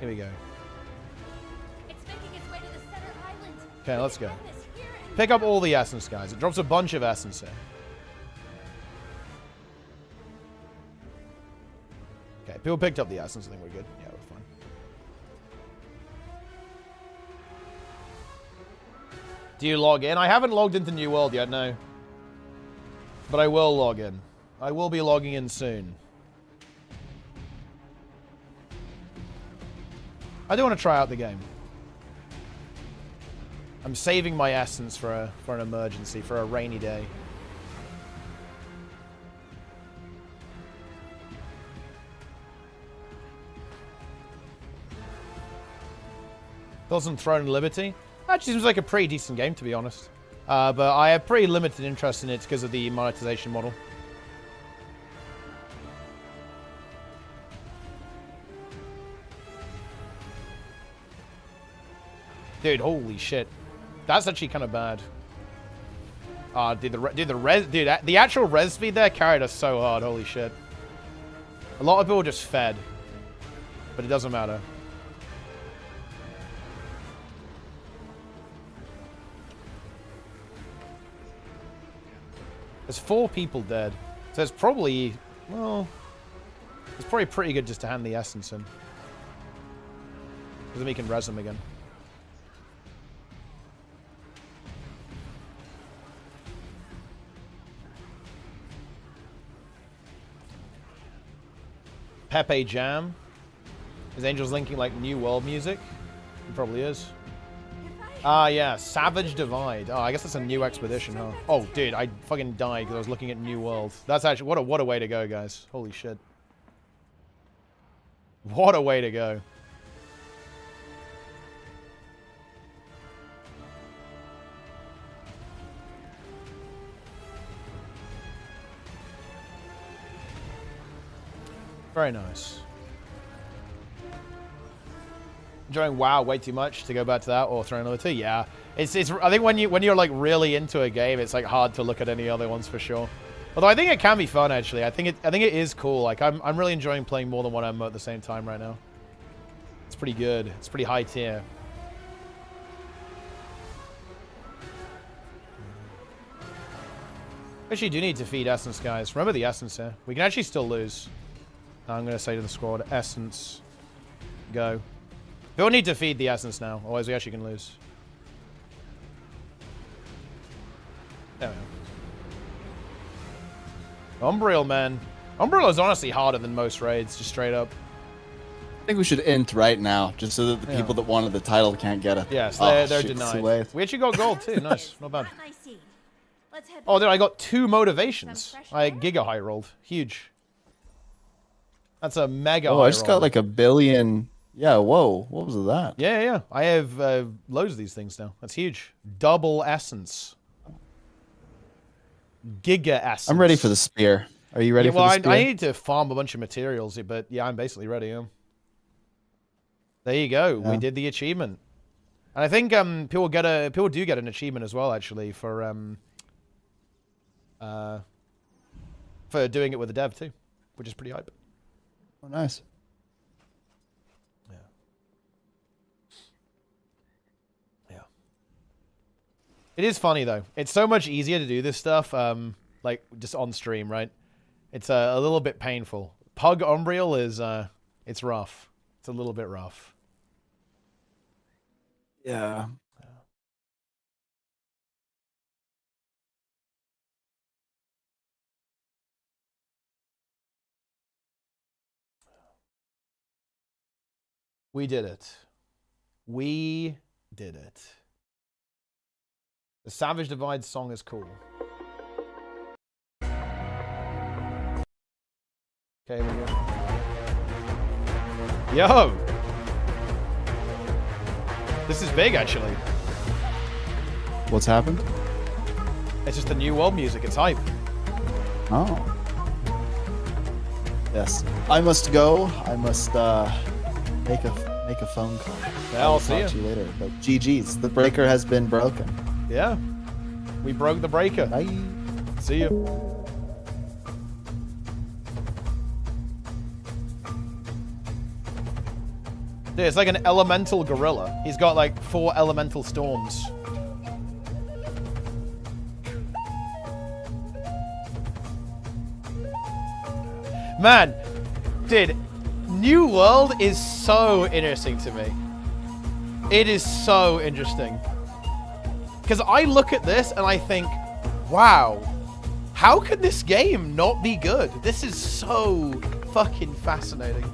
Here we go.
It's making its way to the center island.
Okay, let's go. Pick up all the essence, guys. It drops a bunch of essence here. Okay, people picked up the essence. I think we're good. Yeah, we're fine. Do you log in? I haven't logged into New World yet, no. But I will log in. I will be logging in soon. I do want to try out the game. I'm saving my essence for an emergency, for a rainy day. Doesn't Throne and Liberty? Actually seems like a pretty decent game, to be honest. But I have pretty limited interest in it because of the monetization model. Dude, holy shit. That's actually kind of bad. Dude, the actual res speed there carried us so hard. Holy shit. A lot of people just fed. But it doesn't matter. There's 4 people dead. So it's probably, well, it's probably pretty good just to hand the essence in. Because then we can res them again. Pepe Jam. Is Angel's linking like New World music? It probably is. Yeah, Savage Divide. Oh, I guess that's a new expedition, huh? Oh, dude, I fucking died because I was looking at New World. That's actually what a way to go, guys. Holy shit. What a way to go. Very nice. Enjoying WoW way too much to go back to that or Throne Liberty? Yeah. It's I think when you're like really into a game, it's like hard to look at any other ones for sure. Although I think it can be fun actually. I think it is cool. Like I'm really enjoying playing more than one MMO at the same time right now. It's pretty good. It's pretty high tier. Actually, do need to feed essence, guys. Remember the essence here. We can actually still lose. I'm going to say to the squad, essence, go. We'll need to feed the essence now, otherwise we actually can lose. There we go. Umbriel, man. Umbriel is honestly harder than most raids, just straight up.
I think we should int right now, just so that the people that wanted the title can't get it.
Yes, they're denied. We actually got gold too. Nice, not bad. Oh, dude, I got 2 motivations. I giga high rolled. Huge. That's a mega high
I just
roll.
got like 1 billion. Yeah, whoa. What was that?
Yeah. I have loads of these things now. That's huge. Double essence. Giga essence.
I'm ready for the spear. Are you ready for the spear?
I need to farm a bunch of materials, but yeah, I'm basically ready. Yeah. There you go. Yeah. We did the achievement. And I think people do get an achievement as well, actually, for doing it with the dev too, which is pretty hype.
Oh, nice.
Yeah. It is funny though. It's so much easier to do this stuff, like just on stream, right? It's a little bit painful. Pug Umbriel is, it's rough. It's a little bit rough.
Yeah.
We did it. We did it. The Savage Divide song is cool. Okay, we're good. Yo! This is big, actually.
What's happened?
It's just the new world music. It's hype.
Oh. Yes. I must go. I must make a phone call.
Yeah, I'll see
talk to you later. But GG's. The breaker has been broken.
Yeah. We broke the breaker.
Bye.
See you. Dude, it's like an elemental gorilla. He's got like 4 elemental storms. Man, dude, New World is so interesting to me. It is so interesting. Because I look at this and I think, wow, how could this game not be good? This is so fucking fascinating.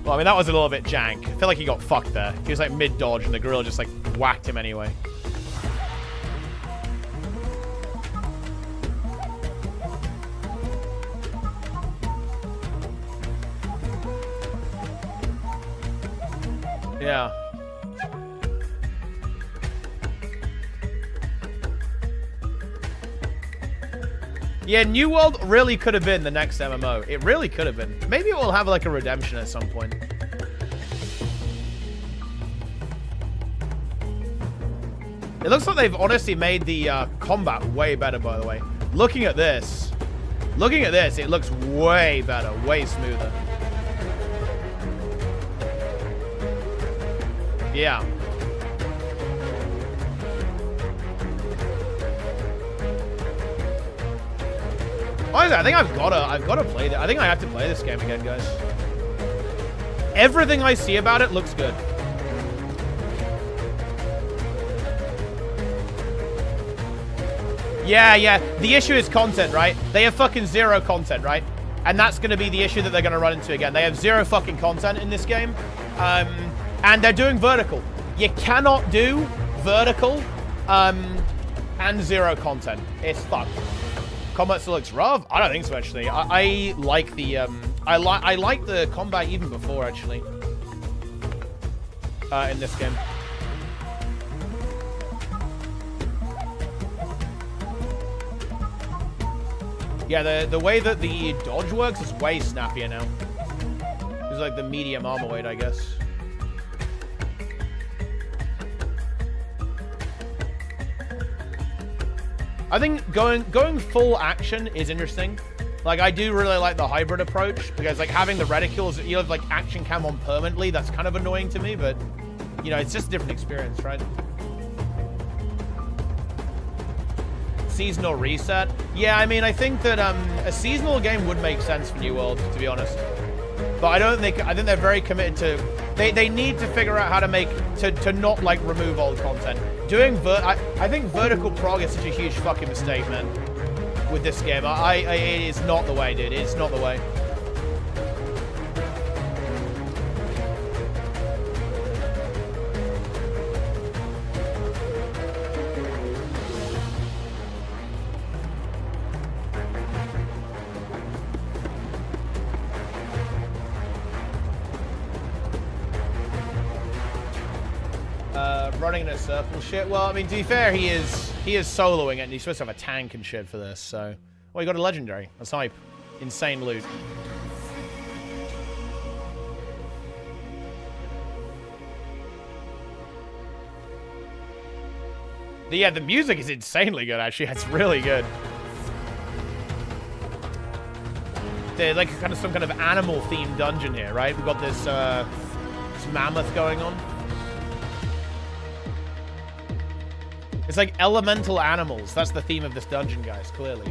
Well, I mean, that was a little bit jank. I feel like he got fucked there. He was like mid-dodge and the gorilla just like whacked him anyway. Yeah. Yeah, New World really could have been the next MMO. It really could have been. Maybe it will have like a redemption at some point. It looks like they've honestly made the combat way better, by the way. Looking at this, it looks way better, way smoother. Yeah. Honestly, I think I've gotta play that. I think I have to play this game again, guys. Everything I see about it looks good. Yeah. The issue is content, right? They have fucking 0 content, right? And that's gonna be the issue that they're gonna run into again. They have 0 fucking content in this game. And they're doing vertical. You cannot do vertical and 0 content. It's fucked. Combat still looks rough? I don't think so, actually. I like the I like the combat even before, actually. In this game. Yeah, the way that the dodge works is way snappier now. It's like the medium armor weight, I guess. I think going full action is interesting. Like, I do really like the hybrid approach, because like having the reticules, you have like action cam on permanently, that's kind of annoying to me, but you know, it's just a different experience, right? Seasonal reset. Yeah, I mean, I think that a seasonal game would make sense for New World, to be honest. But I think they're very committed to, they need to figure out how to make, to not like remove old content. Doing I think vertical prog is such a huge fucking mistake, man. With this game, it is not the way, dude. It's not the way. Running in a circle shit. Well, I mean, to be fair, he is soloing it, and he's supposed to have a tank and shit for this, so... Well, he got a legendary. That's hype. Insane loot. Yeah, the music is insanely good, actually. It's really good. They're like kind of some kind of animal-themed dungeon here, right? We've got this mammoth going on. It's like elemental animals. That's the theme of this dungeon, guys, clearly.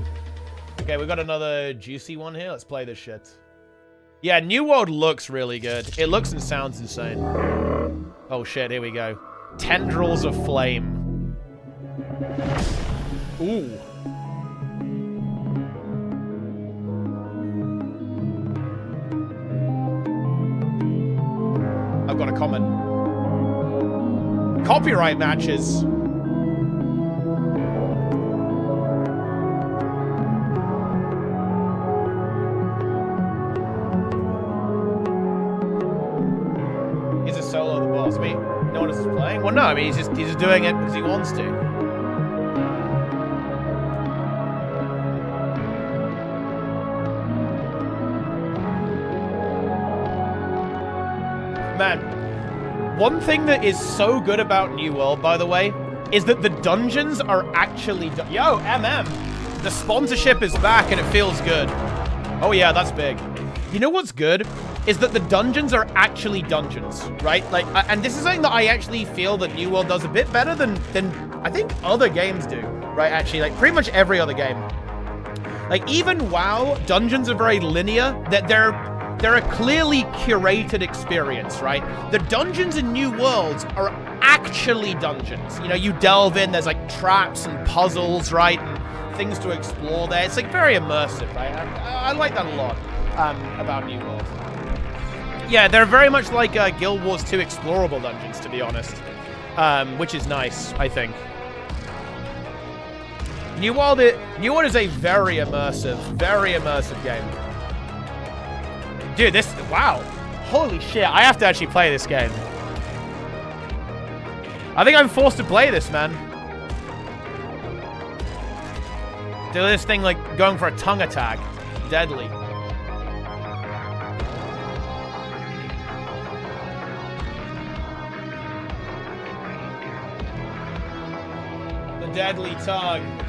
Okay, we've got another juicy one here. Let's play this shit. Yeah, New World looks really good. It looks and sounds insane. Oh shit, here we go. Tendrils of Flame. Ooh. I've got a comment. Copyright matches. I mean, he's just doing it because he wants to. Man, one thing that is so good about New World, by the way, is that the dungeons are actually... Yo, the sponsorship is back and it feels good. Oh yeah, that's big. You know what's good? Is that the dungeons are actually dungeons, right? Like, and this is something that I actually feel that New World does a bit better than I think other games do, right? Actually, like pretty much every other game. Like even WoW, dungeons are very linear. That they're a clearly curated experience, right? The dungeons in New Worlds are actually dungeons. You know, you delve in, there's like traps and puzzles, right? And things to explore there. It's like very immersive, right? I like that a lot about New World. Yeah, they're very much like Guild Wars 2 explorable dungeons, to be honest. Which is nice, I think. New World is a very immersive game. Dude, wow. Holy shit, I have to actually play this game. I think I'm forced to play this, man. Do this thing like going for a tongue attack. Deadly. The deadly tongue.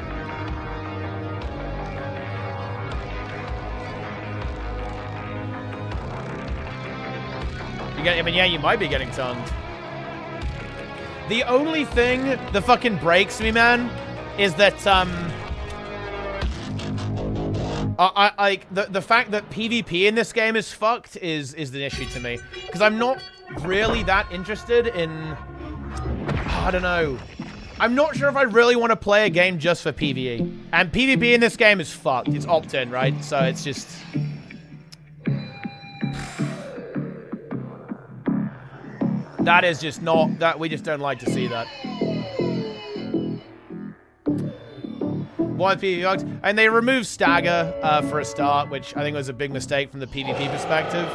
I mean, yeah, you might be getting tongued. The only thing that fucking breaks me, man, is that, the fact that PvP in this game is fucked is an issue to me. Because I'm not really that interested in... I don't know. I'm not sure if I really want to play a game just for PvE. And PvP in this game is fucked. It's opt-in, right? So it's just... That is just not... that we just don't like to see that. One PvP, and they removed Stagger for a start, which I think was a big mistake from the PvP perspective.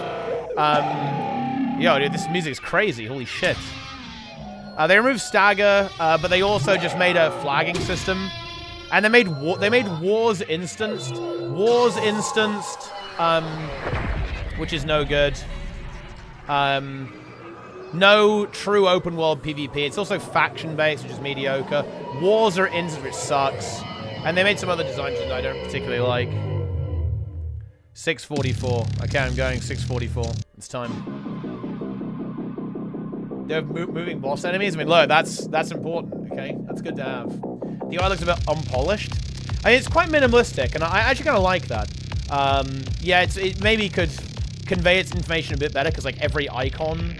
Yo, dude, this music's crazy. Holy shit. They removed Stagger, but they also just made a flagging system, and they made Wars instanced. Which is no good. No true open world PvP. It's also faction based, which is mediocre. Wars are instant, which sucks. And they made some other designs that I don't particularly like. 644. Okay, I'm going 644. It's time. They're moving boss enemies. I mean, look, that's important. Okay, that's good to have. The UI looks a bit unpolished. I mean, it's quite minimalistic, and I actually kind of like that. Yeah, it maybe could convey its information a bit better because like every icon.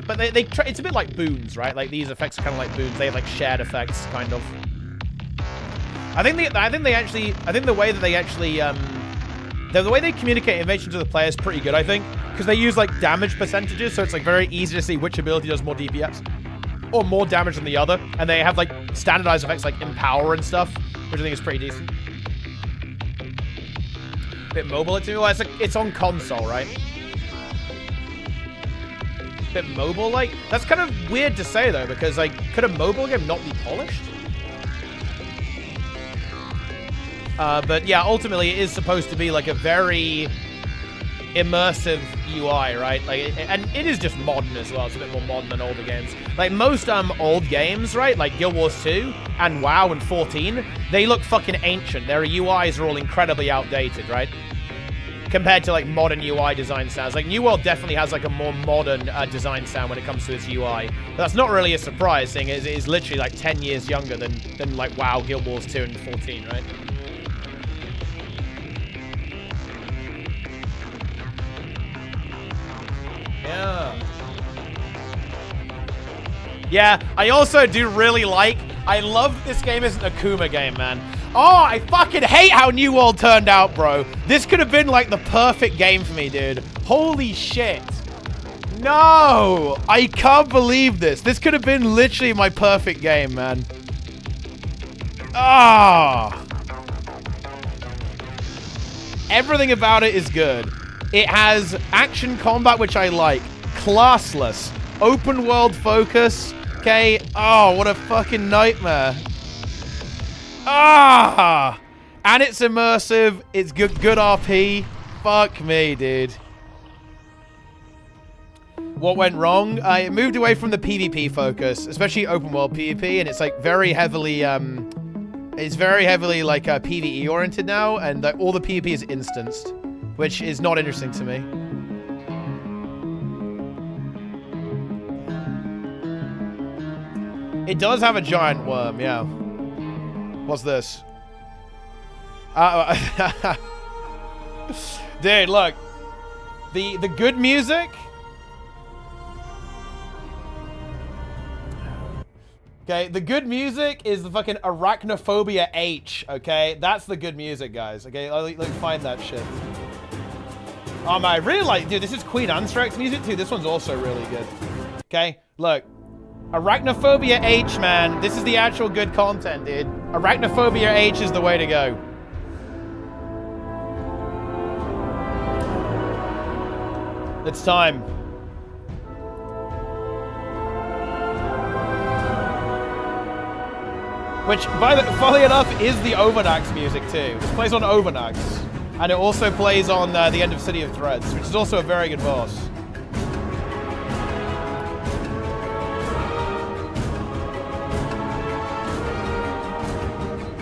But it's a bit like boons, right? Like these effects are kind of like boons. They have like shared effects, kind of. I think the way they communicate information to the player is pretty good, I think, because they use like damage percentages, so it's like very easy to see which ability does more DPS or more damage than the other, and they have like standardized effects like empower and stuff, which I think is pretty decent. Bit mobile it too. Well, it's on console, right? Bit mobile like. That's kind of weird to say though, because like, could a mobile game not be polished? But yeah, ultimately it is supposed to be like a very immersive UI, right? Like, and it is just modern as well. It's a bit more modern than older games. Like most old games, right? Like Guild Wars 2 and WoW and 14, they look fucking ancient. Their UIs are all incredibly outdated, right? Compared to like modern UI design styles. Like New World definitely has like a more modern design sound when it comes to its UI. But that's not really a surprise, seeing it is literally like 10 years younger than like WoW, Guild Wars 2 and 14, right? Yeah, I also do really like... I love this game as an Akuma game, man. Oh, I fucking hate how New World turned out, bro. This could have been, like, the perfect game for me, dude. Holy shit. No! I can't believe this. This could have been literally my perfect game, man. Ah! Everything about it is good. It has action combat, which I like. Classless. Open world focus. Okay. Oh, what a fucking nightmare. Ah! And it's immersive. It's good RP. Fuck me, dude. What went wrong? It moved away from the PvP focus, especially open world PvP, and it's like very heavily, it's very heavily like PvE oriented now, and all the PvP is instanced, which is not interesting to me. It does have a giant worm, yeah. What's this? Dude, look. The good music. Okay, the good music is the fucking Arachnophobia H, okay? That's the good music, guys, okay? Let me find that shit. Oh, man, I really like... Dude, this is Queen Anthrax music, too. This one's also really good. Okay, look. Arachnophobia H, man. This is the actual good content, dude. Arachnophobia H is the way to go. It's time. Which, funnily enough, is the Overnax music, too. This plays on Overnax. And it also plays on the end of City of Threads, which is also a very good boss.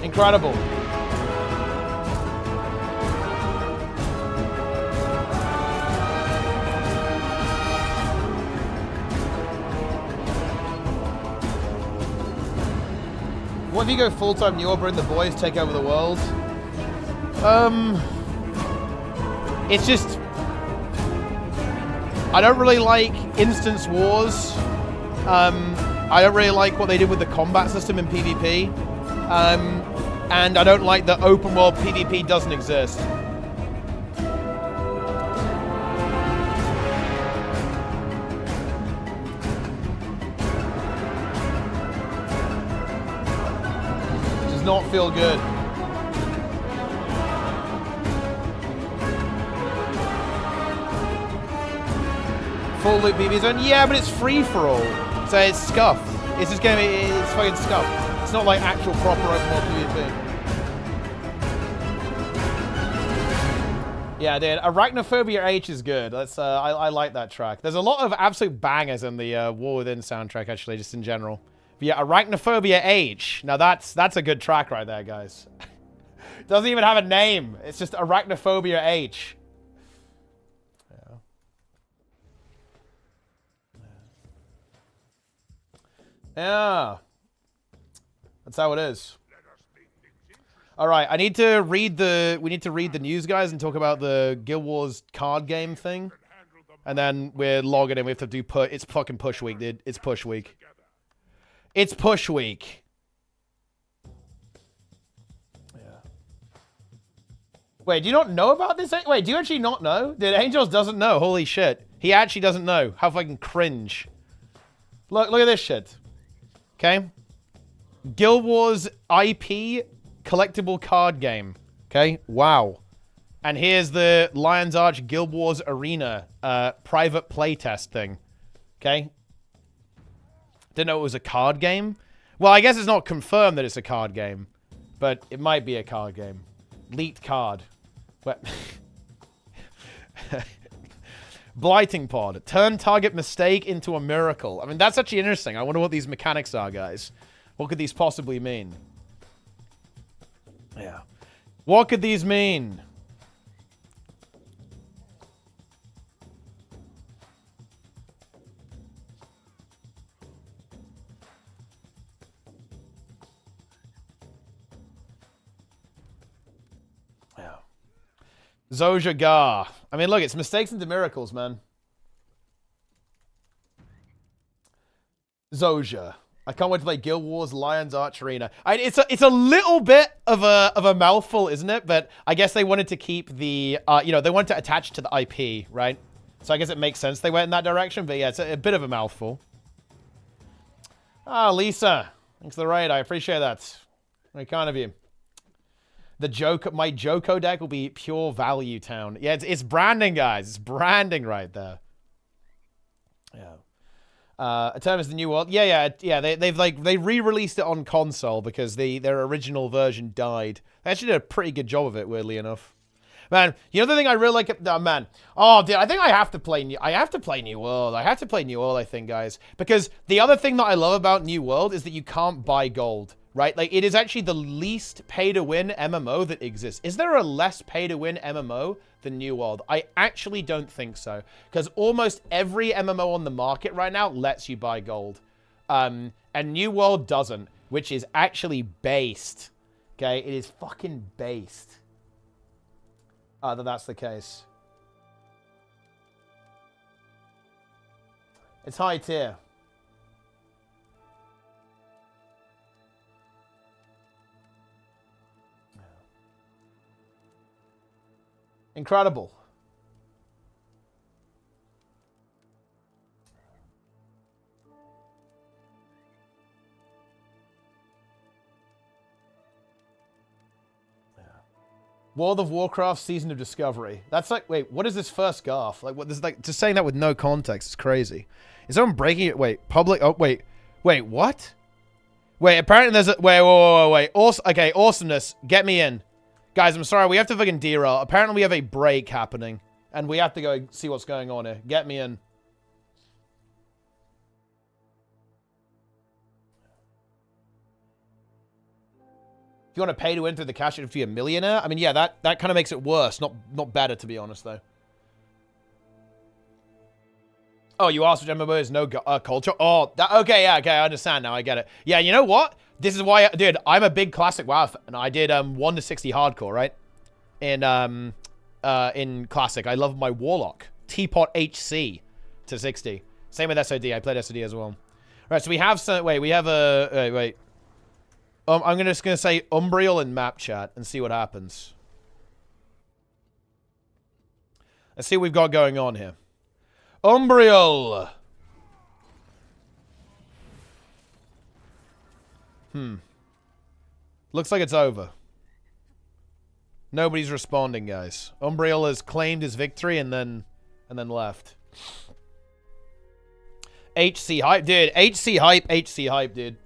Incredible. What if you go full-time New Order and the boys take over the world? It's just... I don't really like instance wars. I don't really like what they did with the combat system in PvP. And I don't like that open world PvP doesn't exist. Does not feel good. Full loop PvP zone? Yeah, but it's free for all. So it's scuffed. It's just gonna be, it's fucking scuffed. It's not like actual proper open world PvP. Yeah, dude, Arachnophobia H is good. That's I like that track. There's a lot of absolute bangers in the War Within soundtrack, actually, just in general. But yeah, Arachnophobia H. Now that's a good track right there, guys. Doesn't even have a name. It's just Arachnophobia H. Yeah. That's how it is. All right, we need to read the news, guys, and talk about the Guild Wars card game thing. And then we're logging in. We have to do it's fucking push week, dude. It's push week. It's push week. Yeah. Wait, do you not know about this? Wait, do you actually not know? Dude, Angels doesn't know. Holy shit. He actually doesn't know. How fucking cringe. Look at this shit. Okay? Guild Wars IP collectible card game. Okay? Wow. And here's the Lion's Arch Guild Wars Arena private playtest thing. Okay? Didn't know it was a card game. Well, I guess it's not confirmed that it's a card game. But it might be a card game. Leaked card. What? Blighting Pod. Turn target mistake into a miracle. I mean, that's actually interesting. I wonder what these mechanics are, guys. What could these possibly mean? Yeah. What could these mean? Yeah. Zojja Gar. I mean, look, it's mistakes into miracles, man. Zojja. I can't wait to play Guild Wars Lion's Arch Arena. It's a little bit of a mouthful, isn't it? But I guess they wanted to keep the they wanted to attach to the IP, right? So I guess it makes sense they went in that direction. But yeah, it's a bit of a mouthful. Ah, Lisa, thanks for the raid. I appreciate that. Very kind of you. My Joko deck will be pure value town. Yeah, it's branding, guys. It's branding right there. Yeah. Eternal is the new world. They re-released it on console because their original version died. They actually did a pretty good job of it, weirdly enough. Man, you know the thing I really like? Oh, man. Oh, dude, I think I have to play New World. I have to play New World, I think, guys. Because the other thing that I love about New World is that you can't buy gold, right? Like, it is actually the least pay-to-win MMO that exists. Is there a less pay-to-win MMO than New World? I actually don't think so. Because almost every MMO on the market right now lets you buy gold. And New World doesn't, which is actually based. Okay? It is fucking based. That that's the case. It's high tier. Incredible. World of Warcraft Season of Discovery. That's like, wait, what is this first Garth? Like, what? This is like just saying that with no context. It's crazy. Is someone breaking it? Wait, public. Oh, wait, what? Wait, apparently there's a wait. Also, okay, awesomeness. Get me in, guys. I'm sorry, we have to fucking derail. Apparently we have a break happening, and we have to go see what's going on here. Get me in. If you want to pay to win through the cash to be a millionaire, I mean, yeah, that kind of makes it worse, not better, to be honest, though. Oh, you asked which MMO is no culture? Oh, okay, yeah, okay, I understand now, I get it. Yeah, you know what? This is why, dude, I'm a big classic WoW fan. I did 1 to 60 hardcore, right? In classic, I love my Warlock. Teapot HC to 60. Same with SOD, I played SOD as well. Right, so we have some, we have a, wait. I'm just gonna say Umbriel in map chat and see what happens. Let's see what we've got going on here. Umbriel! Looks like it's over. Nobody's responding, guys. Umbriel has claimed his victory and then left. HC hype, dude. HC hype, dude.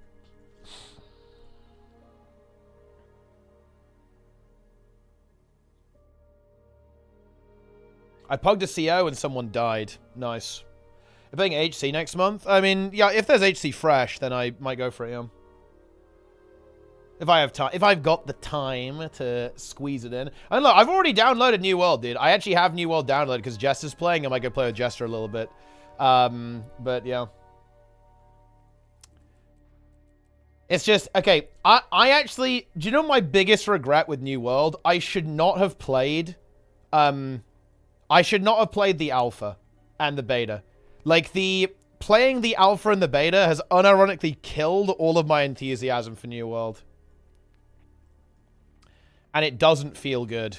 I pugged a CO and someone died. Nice. You're playing HC next month? I mean, yeah, if there's HC fresh, then I might go for it, yeah. If I have time. If I've got the time to squeeze it in. And look, I've already downloaded New World, dude. I actually have New World downloaded because Jester's playing. I might go play with Jester a little bit. But, yeah. It's just, okay, I actually... Do you know my biggest regret with New World? I should not have played... I should not have played the alpha and the beta. Like, playing the alpha and the beta has unironically killed all of my enthusiasm for New World. And it doesn't feel good.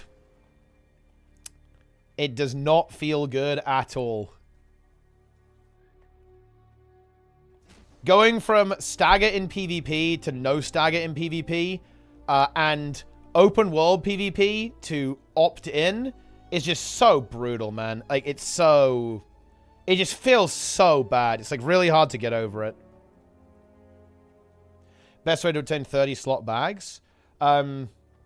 It does not feel good at all. Going from stagger in PvP to no stagger in PvP, and open world PvP to opt-in... It's just so brutal, man. Like, it's so... It just feels so bad. It's, like, really hard to get over it. Best way to obtain 30 slot bags?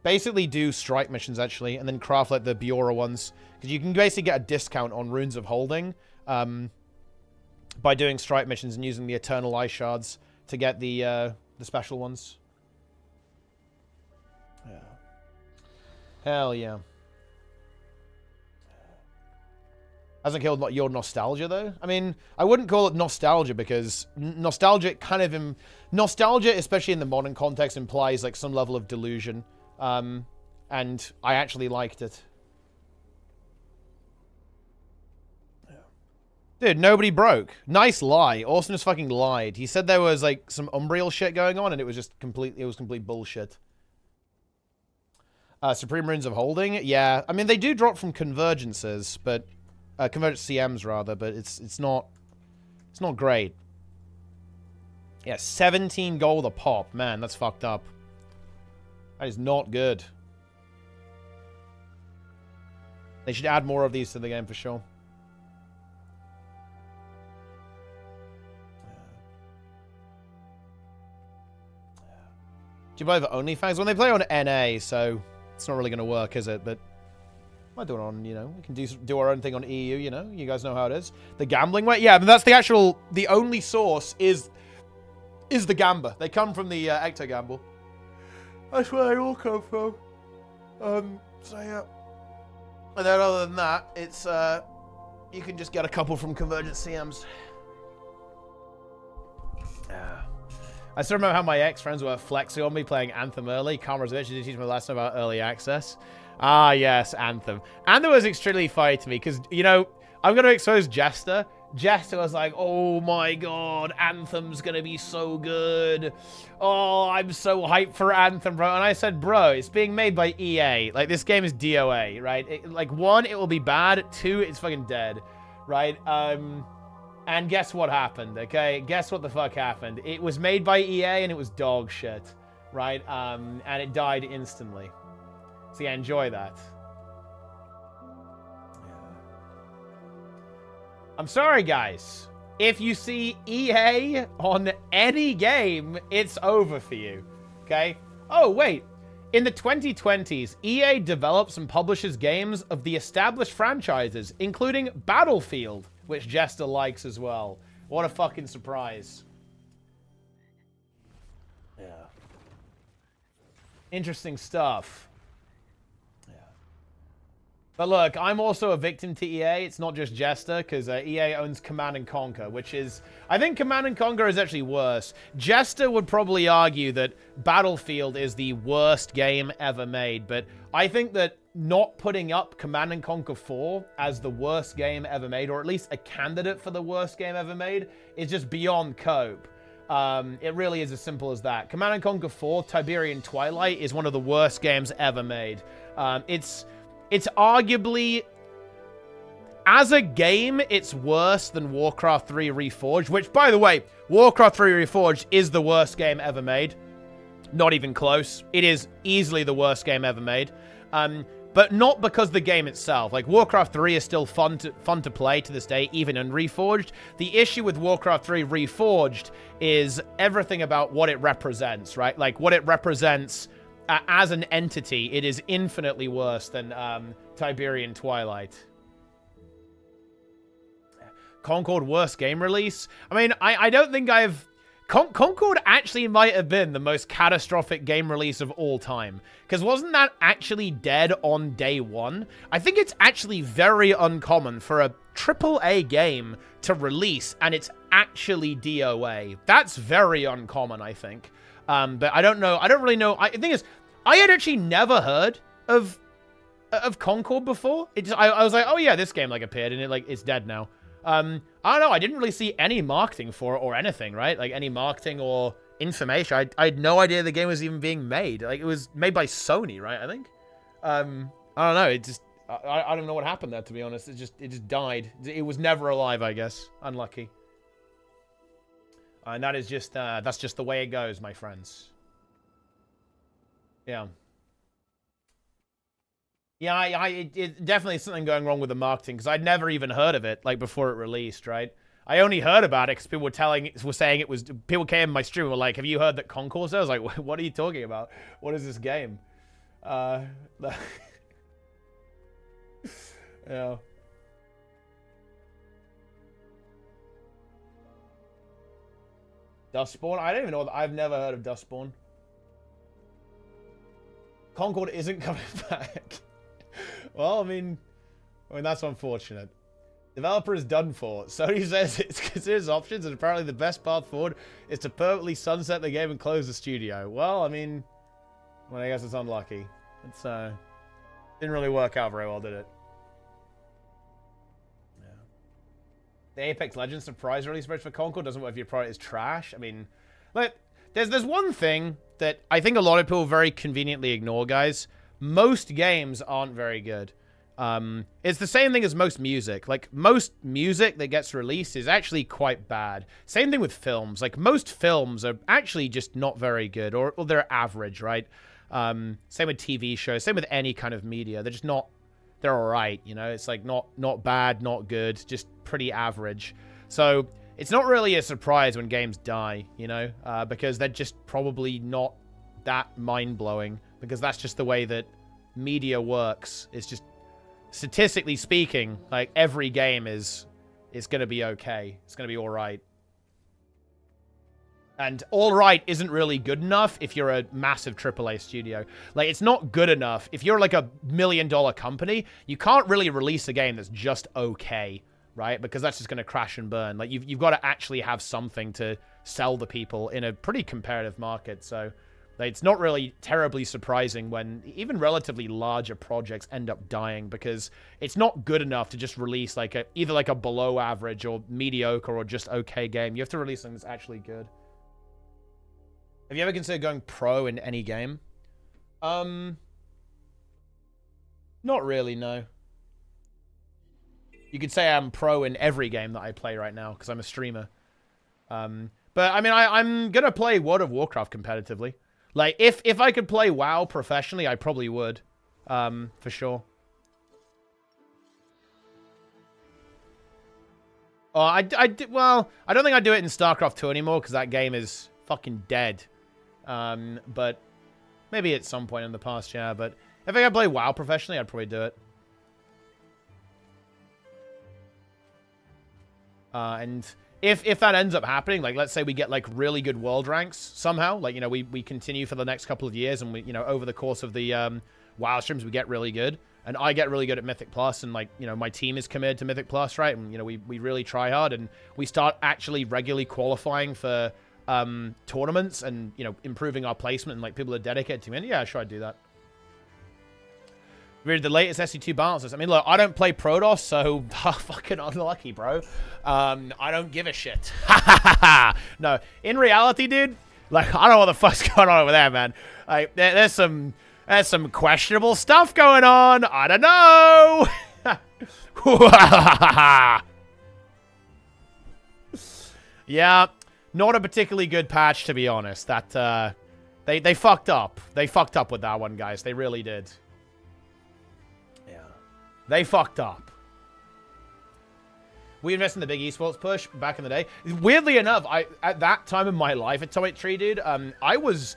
Basically do strike missions, actually, and then craft, like, the Biora ones. Because you can basically get a discount on Runes of Holding by doing strike missions and using the Eternal Eye Shards to get the special ones. Yeah. Hell yeah. Hasn't killed your nostalgia, though. I mean, I wouldn't call it nostalgia because nostalgia kind of... nostalgia, especially in the modern context, implies, like, some level of delusion. And I actually liked it. Dude, nobody broke. Nice lie. Austin just fucking lied. He said there was, like, some Umbriel shit going on, and it was just complete... It was complete bullshit. Supreme Runes of Holding? Yeah. I mean, they do drop from convergences, but... Convergence CMs, rather, but it's not great. Yeah, 17 gold a pop. Man, that's fucked up. That is not good. They should add more of these to the game for sure. you buy the OnlyFans? When they play on NA, so it's not really going to work, is it? But I do it on, you know, we can do our own thing on EU, you know? You guys know how it is. The gambling way? Yeah, but that's the only source is the Gamba. They come from the Ecto Gamble. That's where they all come from. So yeah. And then other than that, it's, you can just get a couple from Convergent CMs. I still remember how my ex-friends were flexing on me playing Anthem early. Karma Reservation did teach me a lesson about early access. Ah, yes, Anthem. Anthem was extremely funny to me because, you know, I'm going to expose Jester. Jester was like, oh my god, Anthem's going to be so good. Oh, I'm so hyped for Anthem, bro. And I said, bro, it's being made by EA. Like, this game is DOA, right? Like, 1, it will be bad. 2, it's fucking dead, right? And guess what happened, okay? Guess what the fuck happened? It was made by EA and it was dog shit, right? And it died instantly. So yeah, enjoy that. I'm sorry, guys. If you see EA on any game, it's over for you, okay? Oh, wait. In the 2020s, EA develops and publishes games of the established franchises, including Battlefield, which Jester likes as well. What a fucking surprise. Yeah. Interesting stuff. Yeah. But look, I'm also a victim to EA. It's not just Jester, because EA owns Command & Conquer, which is... I think Command & Conquer is actually worse. Jester would probably argue that Battlefield is the worst game ever made, but I think that not putting up Command & Conquer 4 as the worst game ever made, or at least a candidate for the worst game ever made, is just beyond cope. It really is as simple as that. Command & Conquer 4, Tiberian Twilight, is one of the worst games ever made. It's arguably... As a game, it's worse than Warcraft 3 Reforged, which, by the way, Warcraft 3 Reforged is the worst game ever made. Not even close. It is easily the worst game ever made. But not because the game itself. Like, Warcraft 3 is still fun to play to this day, even in Reforged. The issue with Warcraft 3 Reforged is everything about what it represents, right? Like, what it represents as an entity, it is infinitely worse than Tiberian Twilight. Concord worst game release? I mean, I don't think I've... Concord actually might have been the most catastrophic game release of all time. Because wasn't that actually dead on day 1? I think it's actually very uncommon for a AAA game to release and it's actually DOA. That's very uncommon, I think. But I don't know. I don't really know. The thing is, I had actually never heard of Concord before. I was like, oh yeah, this game like appeared and it's dead now. I don't know. I didn't really see any marketing for it or anything, right? Like any marketing or information. I had no idea the game was even being made. Like it was made by Sony, right? I think. I don't know. It just I don't know what happened there, to be honest. It just died. It was never alive, I guess. Unlucky. And that is just that's just the way it goes, my friends. Yeah. Yeah, it definitely is something going wrong with the marketing, because I'd never even heard of it, like, before it released, right? I only heard about it because people were saying it was... People came in my stream and were like, have you heard that Concourse? I was like, what are you talking about? What is this game? Yeah. Dustspawn? I don't even know. I've never heard of Dustspawn. Concord isn't coming back. Well, I mean, that's unfortunate. Developer is done for. Sony says it considers options, and apparently the best path forward is to permanently sunset the game and close the studio. Well, I mean, I guess it's unlucky. It's didn't really work out very well, did it? Yeah. The Apex Legends surprise release rate for Concord doesn't work if your product is trash. I mean, like, there's one thing that I think a lot of people very conveniently ignore, guys. Most games aren't very good. It's the same thing as most music. Like, most music that gets released is actually quite bad. Same thing with films. Like, most films are actually just not very good, or they're average, right? Same with TV shows. Same with any kind of media. They're just not... They're alright, you know? It's like not bad, not good, just pretty average. So, it's not really a surprise when games die, you know? Because they're just probably not that mind-blowing, because that's just the way that media works. It's just, statistically speaking, like, every game is going to be okay. It's going to be all right. And all right isn't really good enough if you're a massive AAA studio. Like, it's not good enough. If you're like a $1 million company, you can't really release a game that's just okay, right? Because that's just going to crash and burn. Like, you've got to actually have something to sell the people in a pretty competitive market. So, like, it's not really terribly surprising when even relatively larger projects end up dying, because it's not good enough to just release like either like a below average or mediocre or just okay game. You have to release something that's actually good. Have you ever considered going pro in any game? Not really, no. You could say I'm pro in every game that I play right now, because I'm a streamer. But, I mean, I'm gonna play World of Warcraft competitively. Like, if I could play WoW professionally, I probably would. For sure. Oh, well, I don't think I'd do it in StarCraft 2 anymore, because that game is fucking dead. But maybe at some point in the past, yeah. But if I could play WoW professionally, I'd probably do it. And if that ends up happening, like, let's say we get, like, really good world ranks somehow, like, you know, we continue for the next couple of years, and we, you know, over the course of the, WoW streams, we get really good, and I get really good at Mythic Plus, and, like, you know, my team is committed to Mythic Plus, right? And, you know, we really try hard, and we start actually regularly qualifying for tournaments and, you know, improving our placement, and, like, people are dedicated to me. And yeah, sure, I'd do that. Read the latest SE2 balances. I mean, look, I don't play Protoss, so fucking unlucky, bro. I don't give a shit. No, in reality, dude, like, I don't know what the fuck's going on over there, man. Like, there's some questionable stuff going on. I don't know. Yeah. Not a particularly good patch, to be honest. That, they fucked up. They fucked up with that one, guys. They really did. Yeah. They fucked up. We invested in the big esports push back in the day. Weirdly enough, at that time in my life at Atomic Tree, dude, I was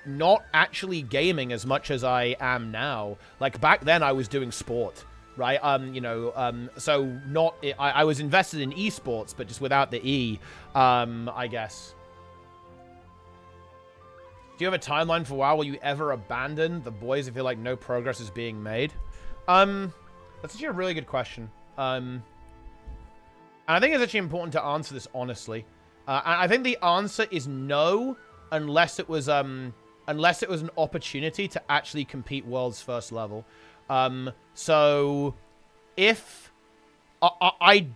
not actually gaming as much as I am now. Like, back then, I was doing sport. Right, you know, so not, I was invested in esports, but just without the E, I guess. Do you have a timeline for WoW? Will you ever abandon the boys if you feel like no progress is being made? That's actually a really good question. And I think it's actually important to answer this honestly. I think the answer is no, unless it was an opportunity to actually compete world's first level. So if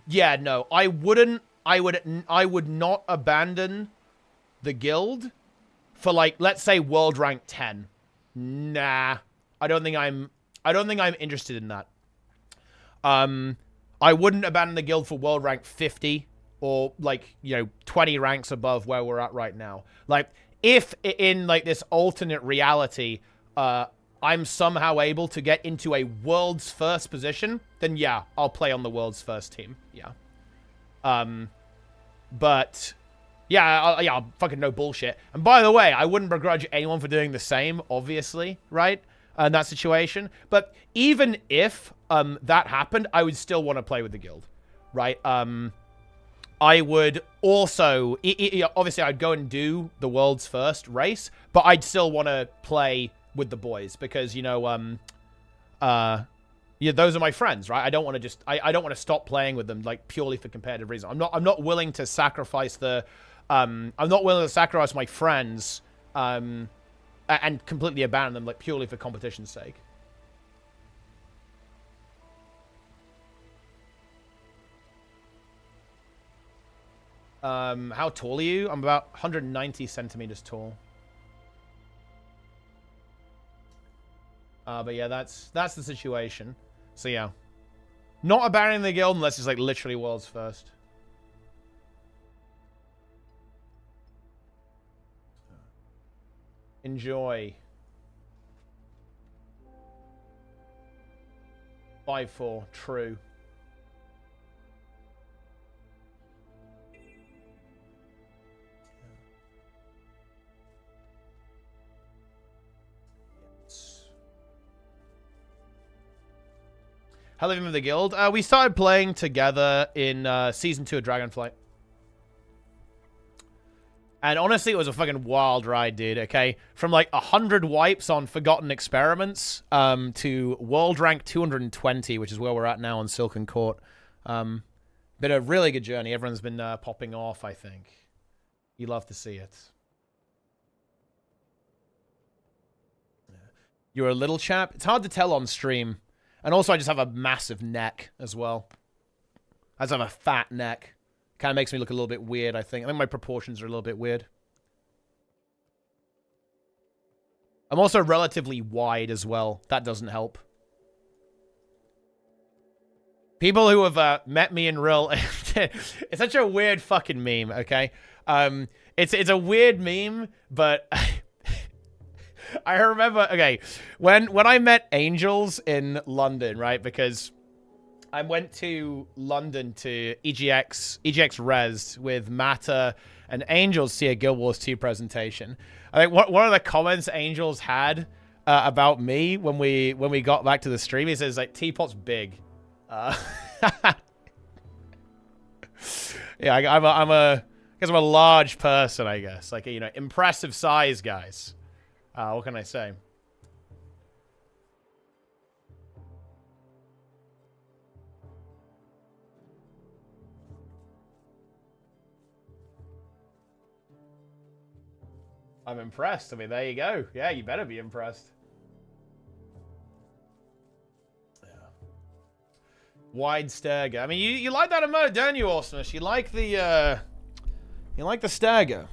yeah, no, I would not abandon the guild for, like, let's say world rank 10. Nah, I don't think I'm interested in that. I wouldn't abandon the guild for world rank 50 or, like, you know, 20 ranks above where we're at right now. Like, if in, like, this alternate reality, I'm somehow able to get into a world's first position, then yeah, I'll play on the world's first team. Yeah. But yeah, yeah, fucking no bullshit. And by the way, I wouldn't begrudge anyone for doing the same, obviously, right? In that situation. But even if that happened, I would still want to play with the guild, right? I would also, obviously, I'd go and do the world's first race, but I'd still want to play with the boys because, you know, yeah, those are my friends, right? I don't want to just, I don't want to stop playing with them, like, purely for competitive reasons. I'm not willing to sacrifice the, I'm not willing to sacrifice my friends, and completely abandon them, like, purely for competition's sake. How tall are you? I'm about 190 centimeters tall. But yeah, that's the situation. So yeah. Not abandoning the guild unless it's, like, literally world's first. Enjoy. 5-4, true. How Living with the Guild? We started playing together in Season 2 of Dragonflight. And honestly, it was a fucking wild ride, dude, okay? From like 100 wipes on Forgotten Experiments to World Rank 220, which is where we're at now on Silken Court. Been a really good journey. Everyone's been popping off, I think. You love to see it. Yeah. You're a little chap? It's hard to tell on stream. And also, I just have a massive neck as well. I just have a fat neck. Kind of makes me look a little bit weird, I think. I think my proportions are a little bit weird. I'm also relatively wide as well. That doesn't help. People who have met me in real... it's such a weird fucking meme, okay? It's a weird meme, but... I remember... Okay, when I met Angels in London, right? Because... I went to London to EGX Res with Matter and Angels to see a Guild Wars 2 presentation. I think one of the comments Angels had about me when we got back to the stream, he says like Teapot's big. Yeah, I guess I'm a large person, I guess. Like, you know, impressive size, guys. What can I say? I'm impressed. I mean, there you go. Yeah, you better be impressed. Yeah. Wide stagger. I mean, you like that emote, don't you, Awesomeness? You like the stagger.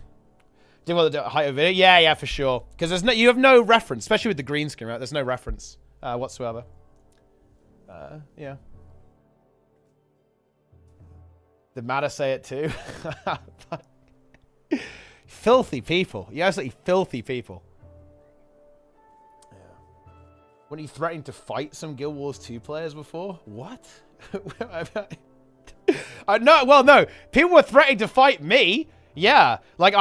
Do you want the height of it? Yeah, for sure. Because there's you have no reference, especially with the green screen, right? There's no reference whatsoever. Yeah. Did Matter say it too? Filthy people. You absolutely filthy people. Yeah. When you threatened to fight some Guild Wars 2 players before? What? No. People were threatening to fight me. Yeah. Like,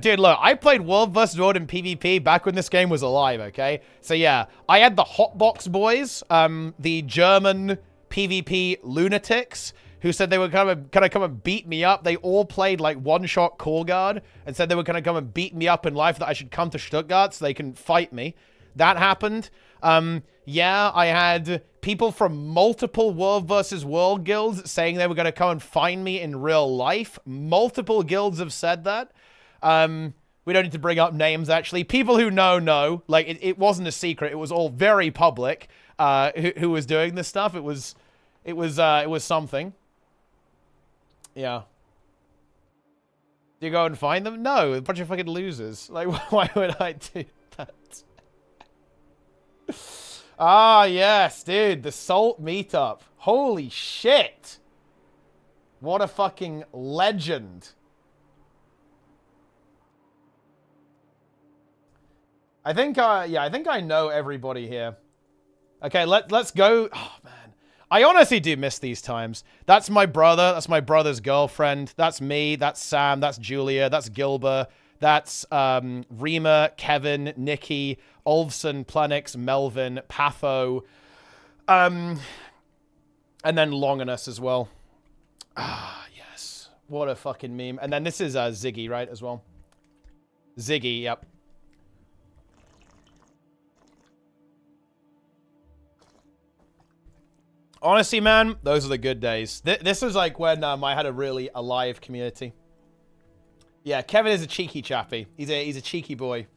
dude, look, I played World vs. World in PvP back when this game was alive, okay? So, yeah. I had the Hotbox boys, the German PvP lunatics, who said they were gonna come and beat me up. They all played like one-shot Core Guard and said they were gonna come and beat me up in life, that I should come to Stuttgart so they can fight me. That happened. Yeah, I had people from multiple World versus World guilds saying they were gonna come and find me in real life. Multiple guilds have said that. We don't need to bring up names, actually. People who know. Like, it wasn't a secret. It was all very public who was doing this stuff. It was something. Yeah. Do you go and find them? No, a bunch of fucking losers. Like, why would I do that? Ah, yes, dude. The Salt meetup. Holy shit. What a fucking legend. I think I know everybody here. Okay, let's go. Oh, man. I honestly do miss these times. That's my brother. That's my brother's girlfriend. That's me. That's Sam. That's Julia. That's Gilbert. That's Rima, Kevin, Nikki, Olvson, Plenix, Melvin, Patho, and then Longinus as well. Ah, yes. What a fucking meme. And then this is Ziggy, right, as well. Ziggy, yep. Honestly, man, those are the good days. This was like when I had a really alive community. Yeah, Kevin is a cheeky chappy. He's a cheeky boy.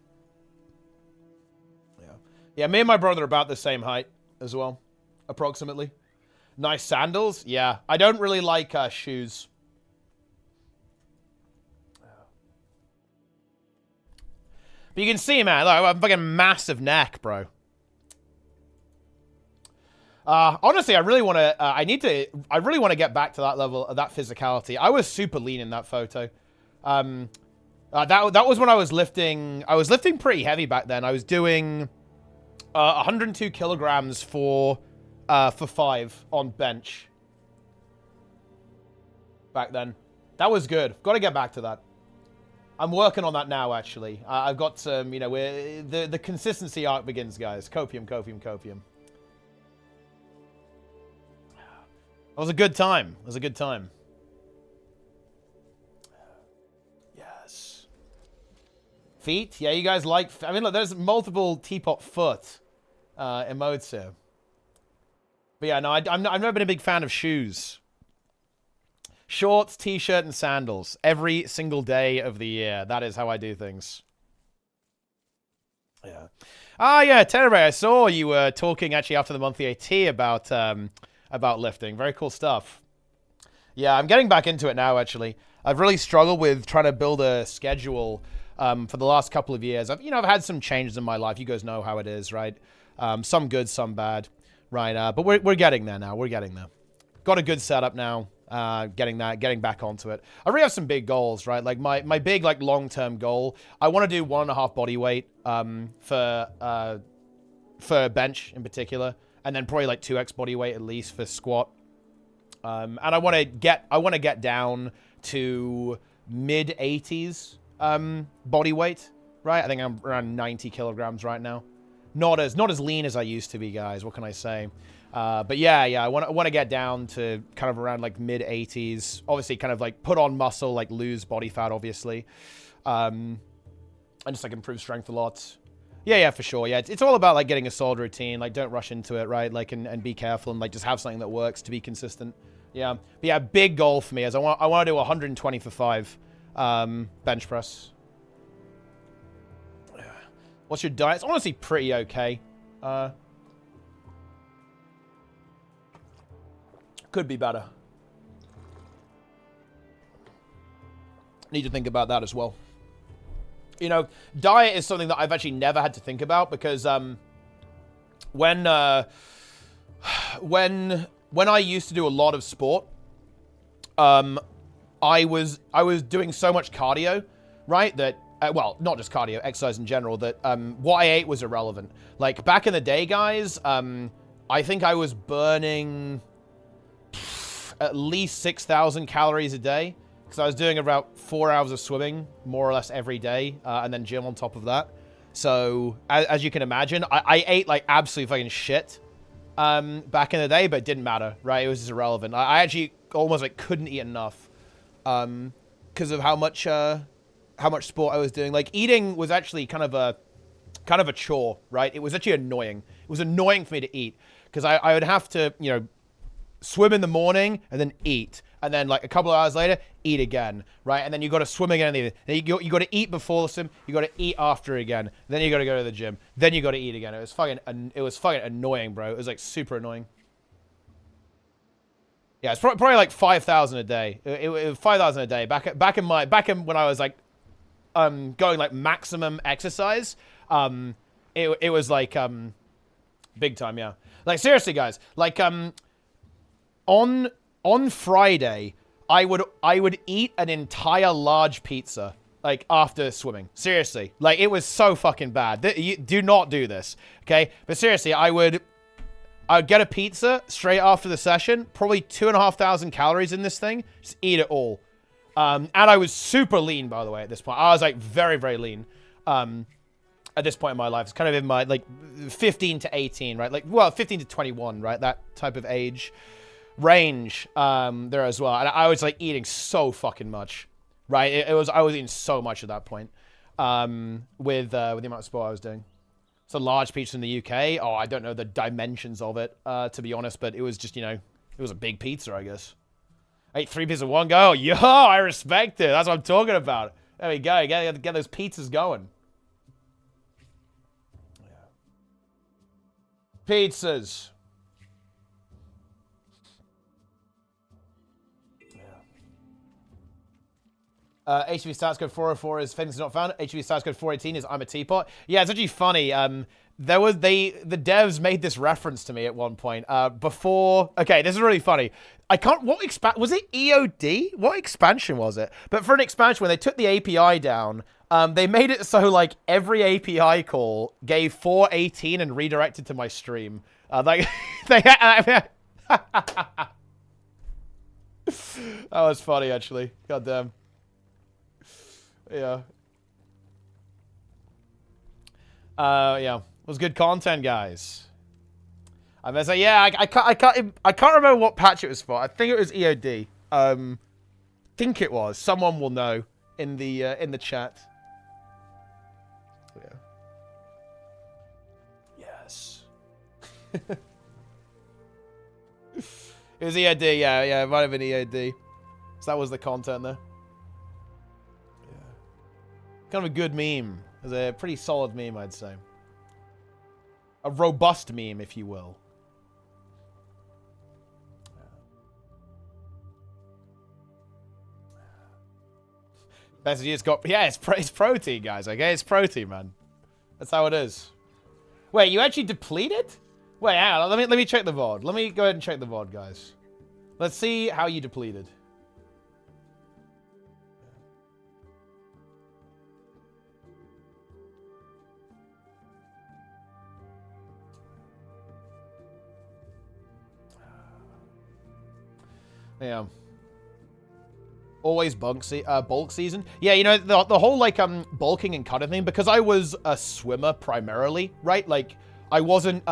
Yeah, me and my brother are about the same height as well, approximately. Nice sandals. Yeah, I don't really like shoes. But you can see, man, look, I'm fucking massive neck, bro. Honestly, I really want to, I really want to get back to that level of that physicality. I was super lean in that photo. That was when I was lifting pretty heavy back then. I was doing 102 kilograms for 5 on bench back then. That was good. Got to get back to that. I'm working on that now, actually. I've got some, you know, the consistency arc begins, guys. Copium, copium, copium. It was a good time. It was a good time. Yes. Feet? Yeah, you guys like... I mean, look, there's multiple teapot foot emotes here. But yeah, no, I've never been a big fan of shoes. Shorts, t-shirt, and sandals. Every single day of the year. That is how I do things. Yeah. Ah, yeah, Tenebrae, I saw you were talking actually after the monthly AT about lifting. Very cool stuff. Yeah, I'm getting back into it now, actually. I've really struggled with trying to build a schedule for the last couple of years. I've had some changes in my life. You guys know how it is, right? Some good, some bad, right? But we're getting there now. We're getting there. Got a good setup now. Getting back onto it. I really have some big goals, right? Like my big like long-term goal. I want to do 1.5 body weight for bench in particular, and then probably like 2x body weight at least for squat. And I want to get down to mid 80s body weight, right? I think I'm around 90 kilograms right now. Not as lean as I used to be, guys. What can I say? But yeah, I want to get down to kind of around like mid 80s. Obviously, kind of like put on muscle, like lose body fat, obviously, and just like improve strength a lot. Yeah, for sure. Yeah, it's all about like getting a solid routine. Like, don't rush into it, right? Like, and be careful and like just have something that works to be consistent. Yeah, but yeah, big goal for me is I want to do 120 for 5 bench press. What's your diet? It's honestly pretty okay. Could be better. Need to think about that as well. Diet is something that I've actually never had to think about because when I used to do a lot of sport, I was doing so much cardio, right? That well, not just cardio, exercise in general. That what I ate was irrelevant. Like back in the day, guys, I think I was burning at least 6,000 calories a day because I was doing about 4 hours of swimming more or less every day, and then gym on top of that. So as you can imagine, I ate like absolute fucking shit back in the day, but it didn't matter, right? It was just irrelevant. I actually almost like couldn't eat enough because of how much sport I was doing. Like eating was actually kind of a chore, right? It was actually annoying. It was annoying for me to eat because I would have to, swim in the morning and then eat. And then like a couple of hours later, eat again, right? And then you got to swim again. Then you got to eat before the swim. You got to eat after again. Then you got to go to the gym. Then you got to eat again. It was fucking annoying, bro. It was like super annoying. Yeah, it's probably like 5,000 a day. It was 5,000 a day. Back in when I was like going like maximum exercise, it was like big time, yeah. Like seriously, guys, like on Friday, I would eat an entire large pizza, like, after swimming. Seriously. Like, it was so fucking bad. You do not do this, okay? But seriously, I would get a pizza straight after the session, probably 2,500 calories in this thing, just eat it all. And I was super lean, by the way, at this point. I was, like, very, very lean at this point in my life. It's kind of in my, like, 15 to 18, right? Like, well, 15 to 21, right? That type of age range there as well. And I was like eating so fucking much, right? I was eating so much at that point with the amount of sport I was doing. It's a large pizza in the UK. Oh, I don't know the dimensions of it, to be honest, but it was just, it was a big pizza, I guess. I ate 3 pizzas in one go. Yo, I respect it. That's what I'm talking about. There we go. Get those pizzas going. Pizzas. HV stats code 404 is Fending's not found. HV stats code 418 is I'm a teapot. Yeah, it's actually funny. The devs made this reference to me at one point. Before, okay, this is really funny. Was it EOD? What expansion was it? But for an expansion, when they took the API down, they made it so like every API call gave 418 and redirected to my stream. That was funny, actually. God damn. Yeah. Yeah. It was good content, guys. I'm gonna say, yeah, I can't remember what patch it was for. I think it was EOD. Think it was. Someone will know in the chat. Yeah. Yes. It was EOD, yeah, it might have been EOD. So that was the content there. Yeah. Kind of a good meme. It was a pretty solid meme, I'd say. A robust meme, if you will. Message just got, yeah, it's protein, guys, okay? It's protein, man. That's how it is. Wait, you actually depleted? Wait, hang on, let me check the VOD. Let me go ahead and check the VOD, guys. Let's see how you depleted. Yeah. Always bulk season. Yeah, you know, the whole, like, bulking and cutting thing, because I was a swimmer primarily, right? Like, I wasn't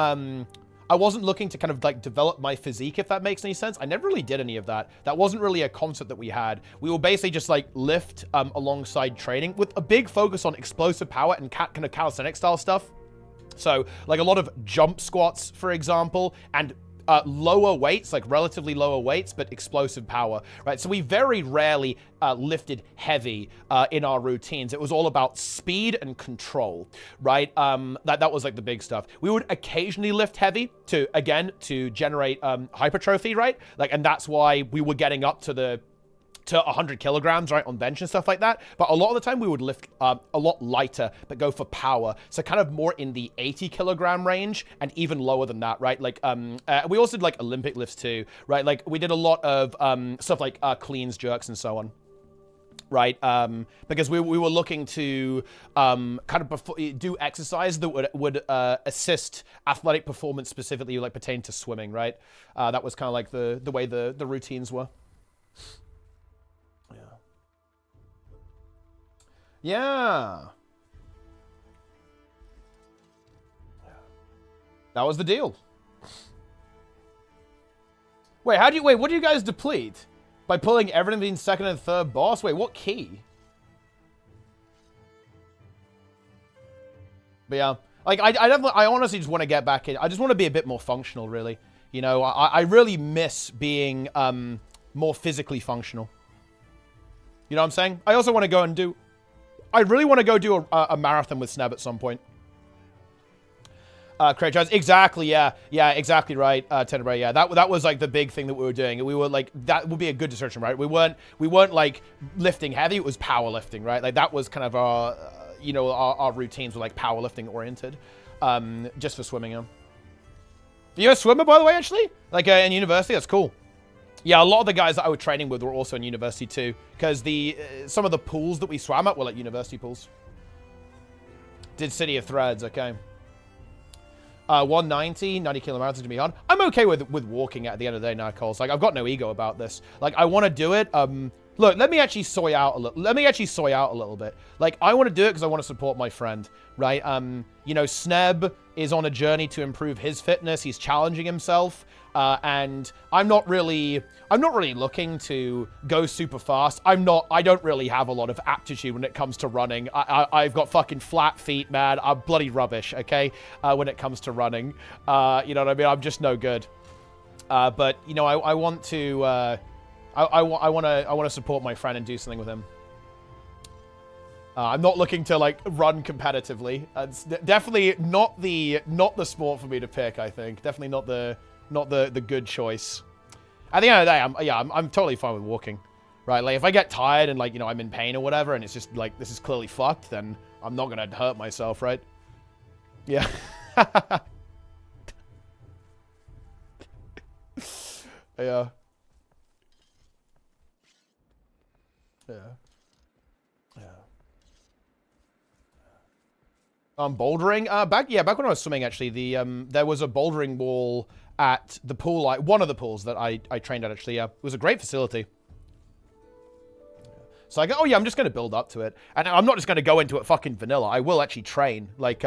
looking to kind of, like, develop my physique, if that makes any sense. I never really did any of that. That wasn't really a concept that we had. We were basically just, like, lift alongside training with a big focus on explosive power and kind of calisthenic style stuff. So, like, a lot of jump squats, for example, and lower weights, like relatively lower weights, but explosive power, right? So we very rarely lifted heavy in our routines. It was all about speed and control, right? That was like the big stuff. We would occasionally lift heavy to generate hypertrophy, right? Like, and that's why we were getting up to 100 kilograms, right, on bench and stuff like that. But a lot of the time we would lift a lot lighter, but go for power. So kind of more in the 80 kilogram range and even lower than that, right? Like, we also did like Olympic lifts too, right? Like we did a lot of stuff like cleans, jerks, and so on. Right, because we were looking to kind of do exercise that would assist athletic performance, specifically like pertain to swimming, right? That was kind of like the way the routines were. Yeah. That was the deal. Wait, what do you guys deplete? By pulling everything between second and third boss? Wait, what key? But yeah, like, I honestly just want to get back in. I just want to be a bit more functional, really. You know, I really miss being more physically functional. You know what I'm saying? I also want to go and do... I really want to go do a marathon with Sneb at some point. Craig Jones, exactly, yeah, exactly right, Tenebrae, yeah, that was like the big thing that we were doing. We were like, that would be a good description, right? We weren't like lifting heavy, it was powerlifting, right? Like that was kind of our, you know, our routines were like powerlifting oriented, just for swimming. You're a swimmer, by the way, actually? Like in university, that's cool. Yeah, a lot of the guys that I was training with were also in university too, because some of the pools that we swam at were like university pools. Did City of Threads, okay. 190, 90 kilo marathons gonna be hard. I'm okay with walking at the end of the day now, Cole. Like, I've got no ego about this. Like, I want to do it. Look, let me actually soy out a little bit. Like, I want to do it because I want to support my friend, right? You know, Sneb is on a journey to improve his fitness. He's challenging himself. And I'm not really looking to go super fast. I don't really have a lot of aptitude when it comes to running. I've got fucking flat feet, man. I'm bloody rubbish, okay? When it comes to running. You know what I mean? I'm just no good. But, you know, I want to, I want to support my friend and do something with him. I'm not looking to, like, run competitively. It's definitely not the sport for me to pick, I think. Definitely not the good choice. At the end of the day, I'm totally fine with walking, right? Like, if I get tired and, like, you know, I'm in pain or whatever, and it's just like, this is clearly fucked, then I'm not gonna hurt myself, right? Yeah. Yeah. Bouldering, back when I was swimming, actually, there was a bouldering wall at the pool, one of the pools that I trained at, actually. It was a great facility. So I go, oh yeah, I'm just going to build up to it. And I'm not just going to go into it fucking vanilla. I will actually train. Like,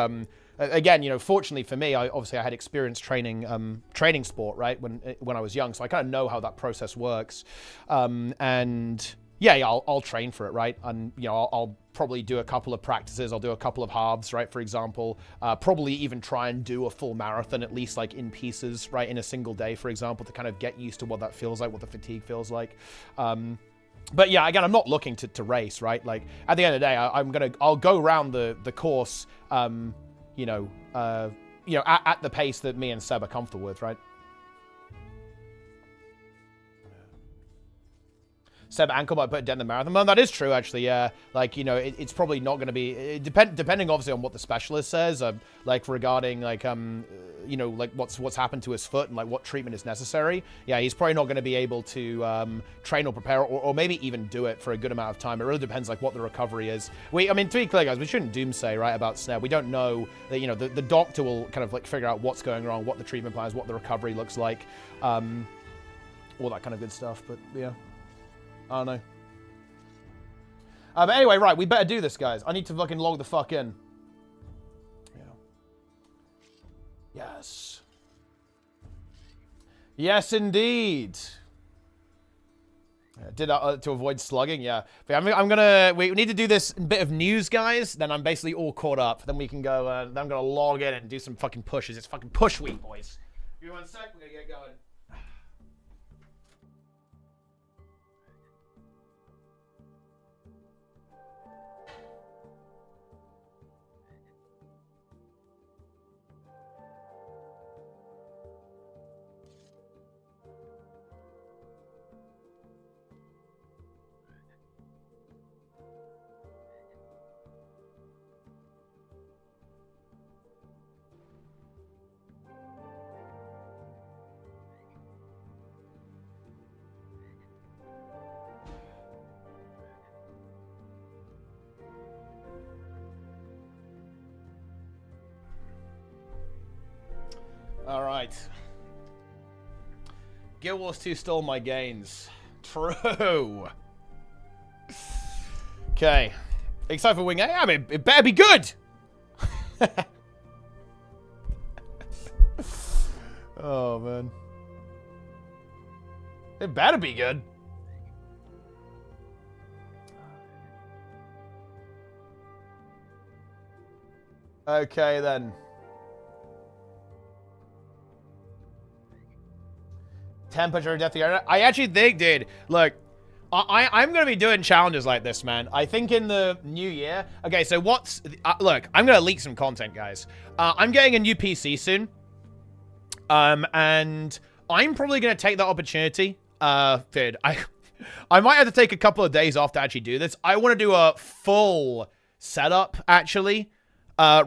again, you know, fortunately for me, obviously I had experience training sport, right, when I was young, so I kind of know how that process works, and yeah, I'll train for it, right, and you know, I'll probably do a couple of practices, I'll do a couple of halves, right, for example, probably even try and do a full marathon, at least like in pieces, right, in a single day, for example, to kind of get used to what that feels like, what the fatigue feels like. But yeah, again, I'm not looking to race, right? Like at the end of the day, I'll go around the course, you know, at the pace that me and Seb are comfortable with, right? Seb ankle might put it down the marathon. Well, that is true, actually, yeah. Like, you know, it's probably not going to be... depending, obviously, on what the specialist says, like, regarding, like, you know, like, what's happened to his foot and, like, what treatment is necessary. Yeah, he's probably not going to be able to train or prepare or maybe even do it for a good amount of time. It really depends, like, what the recovery is. I mean, to be clear, guys, we shouldn't doomsay, right, about Snare. We don't know that, you know, the doctor will kind of, like, figure out what's going wrong, what the treatment plan is, what the recovery looks like, all that kind of good stuff, but, yeah. I don't know. But anyway, right, we better do this, guys. I need to fucking log the fuck in. Yeah. Yes. Yes, indeed. Did to avoid slugging, yeah. But we need to do this bit of news, guys. Then I'm basically all caught up. Then we can go. Then I'm gonna log in and do some fucking pushes. It's fucking push week, boys. Give me 1 sec. We're gonna get going. All right. gw2 stole my gains. True. Okay. Excited for wing A? I mean, it better be good. Oh, man. It better be good. Okay, then. Temperature, death, I actually think, dude, look, I'm going to be doing challenges like this, man. I think in the new year. Okay, so what's... look, I'm going to leak some content, guys. I'm getting a new PC soon. And I'm probably going to take that opportunity. Dude, I might have to take a couple of days off to actually do this. I want to do a full setup, actually.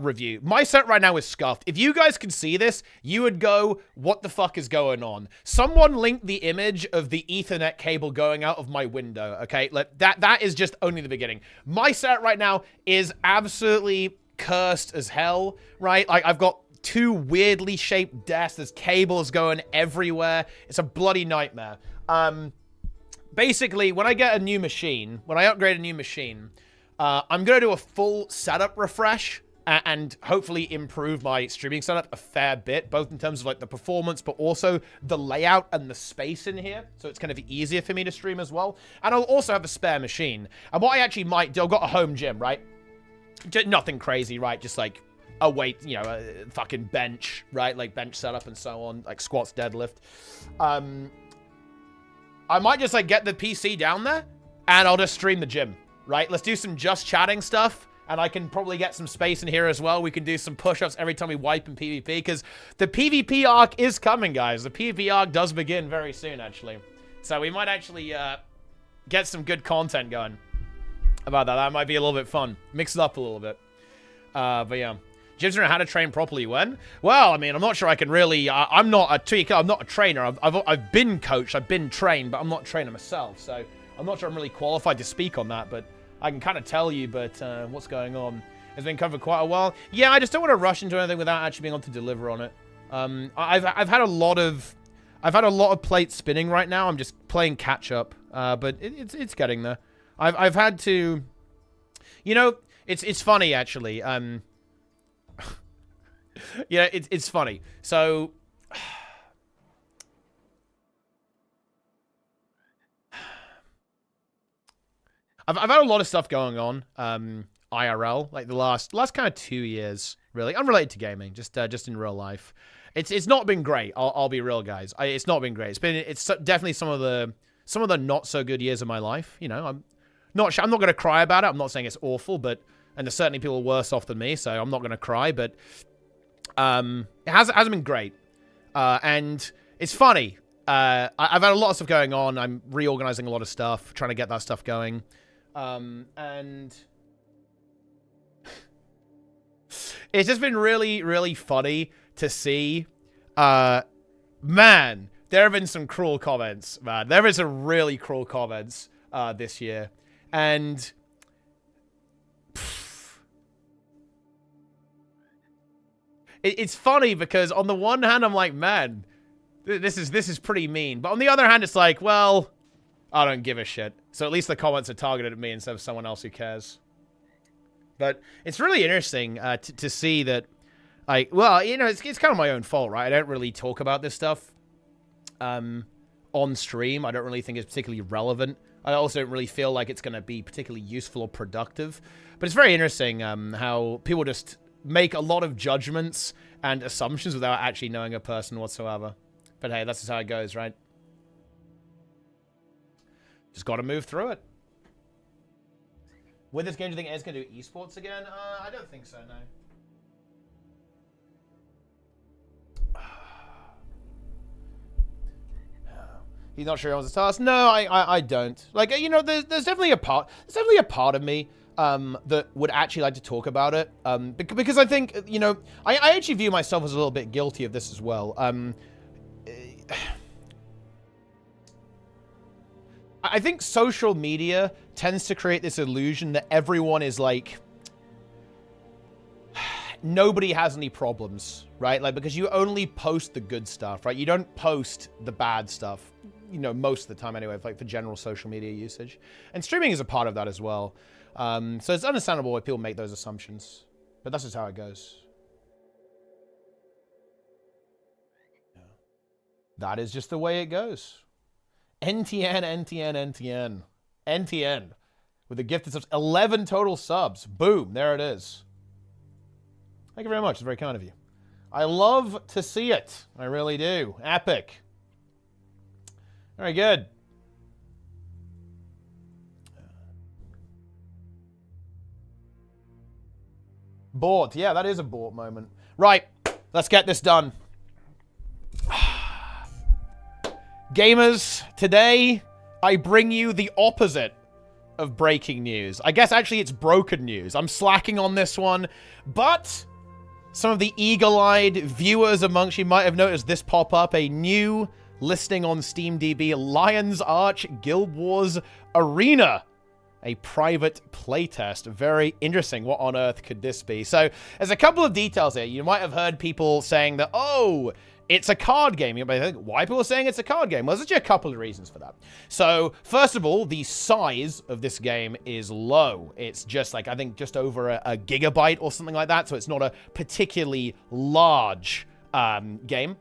Review. My set right now is scuffed. If you guys could see this, you would go, what the fuck is going on? Someone linked the image of the Ethernet cable going out of my window, okay? That is just only the beginning. My set right now is absolutely cursed as hell, right? Like, I've got 2 weirdly shaped desks. There's cables going everywhere. It's a bloody nightmare. Basically, when I get a new machine, when I upgrade a new machine, I'm going to do a full setup refresh and hopefully improve my streaming setup a fair bit, both in terms of like the performance, but also the layout and the space in here. So it's kind of easier for me to stream as well. And I'll also have a spare machine. And what I actually might do, I've got a home gym, right? Just nothing crazy, right? Just like a weight, you know, a fucking bench, right? Like bench setup and so on, like squats, deadlift. I might just like get the PC down there and I'll just stream the gym, right? Let's do some just chatting stuff. And I can probably get some space in here as well. We can do some push-ups every time we wipe in PvP, because the PvP arc is coming, guys. The PvP arc does begin very soon, actually. So we might actually get some good content going about that. That might be a little bit fun. Mix it up a little bit. But yeah. Jim's know how to train properly when? Well, I mean, I'm not sure I can really... I'm not a trainer. I've been coached. I've been trained, but I'm not a trainer myself. So I'm not sure I'm really qualified to speak on that, but... I can kind of tell you, but what's going on? It's been covered quite a while. Yeah, I just don't want to rush into anything without actually being able to deliver on it. I've had a lot of plates spinning right now. I'm just playing catch up, but it's getting there. I've had to, you know, it's funny actually. Yeah, it's funny. So I've had a lot of stuff going on IRL, like the last kind of 2 years, really unrelated to gaming, just in real life. It's not been great. I'll be real, guys. It's not been great. It's definitely some of the not so good years of my life. You know, I'm not going to cry about it. I'm not saying it's awful, but and there's certainly people worse off than me, so I'm not going to cry. But it hasn't been great, and it's funny. I've had a lot of stuff going on. I'm reorganizing a lot of stuff, trying to get that stuff going. And it's just been really, really funny to see. Man, there have been some cruel comments, man. There have been some really cruel comments this year. And it's funny because on the one hand, I'm like, man, this is pretty mean. But on the other hand, it's like, well, I don't give a shit. So at least the comments are targeted at me instead of someone else who cares. But it's really interesting to see that, well, you know, it's kind of my own fault, right? I don't really talk about this stuff on stream. I don't really think it's particularly relevant. I also don't really feel like it's going to be particularly useful or productive. But it's very interesting how people just make a lot of judgments and assumptions without actually knowing a person whatsoever. But hey, that's just how it goes, right? Just got to move through it. With this game, do you think Ed's going to do esports again? I don't think so, no. He's not sure he wants to task. No, I don't. Like, you know, there's definitely a part. There's definitely a part of me that would actually like to talk about it. Because I think, you know, I actually view myself as a little bit guilty of this as well. I think social media tends to create this illusion that everyone is like, nobody has any problems, right? Like, because you only post the good stuff, right? You don't post the bad stuff, you know, most of the time anyway, like for general social media usage. And streaming is a part of that as well. So it's understandable why people make those assumptions, but that's just how it goes. Yeah. That is just the way it goes. NTN, NTN, NTN. NTN. With a gifted subs. 11 total subs. Boom. There it is. Thank you very much. It's very kind of you. I love to see it. I really do. Epic. Very good. Bought. Yeah, that is a bought moment. Right. Let's get this done. Gamers, today I bring you the opposite of breaking news. I guess actually it's broken news. I'm slacking on this one, but some of the eagle-eyed viewers amongst you might have noticed this pop up, a new listing on SteamDB, Lion's Arch Guild Wars Arena. A private playtest. Very interesting. What on earth could this be? So, there's a couple of details here. You might have heard people saying that, oh, it's a card game. You might think, why people are saying it's a card game? Well, there's actually a couple of reasons for that. So, first of all, the size of this game is low. It's just like, I think, just over a gigabyte or something like that. So, it's not a particularly large game.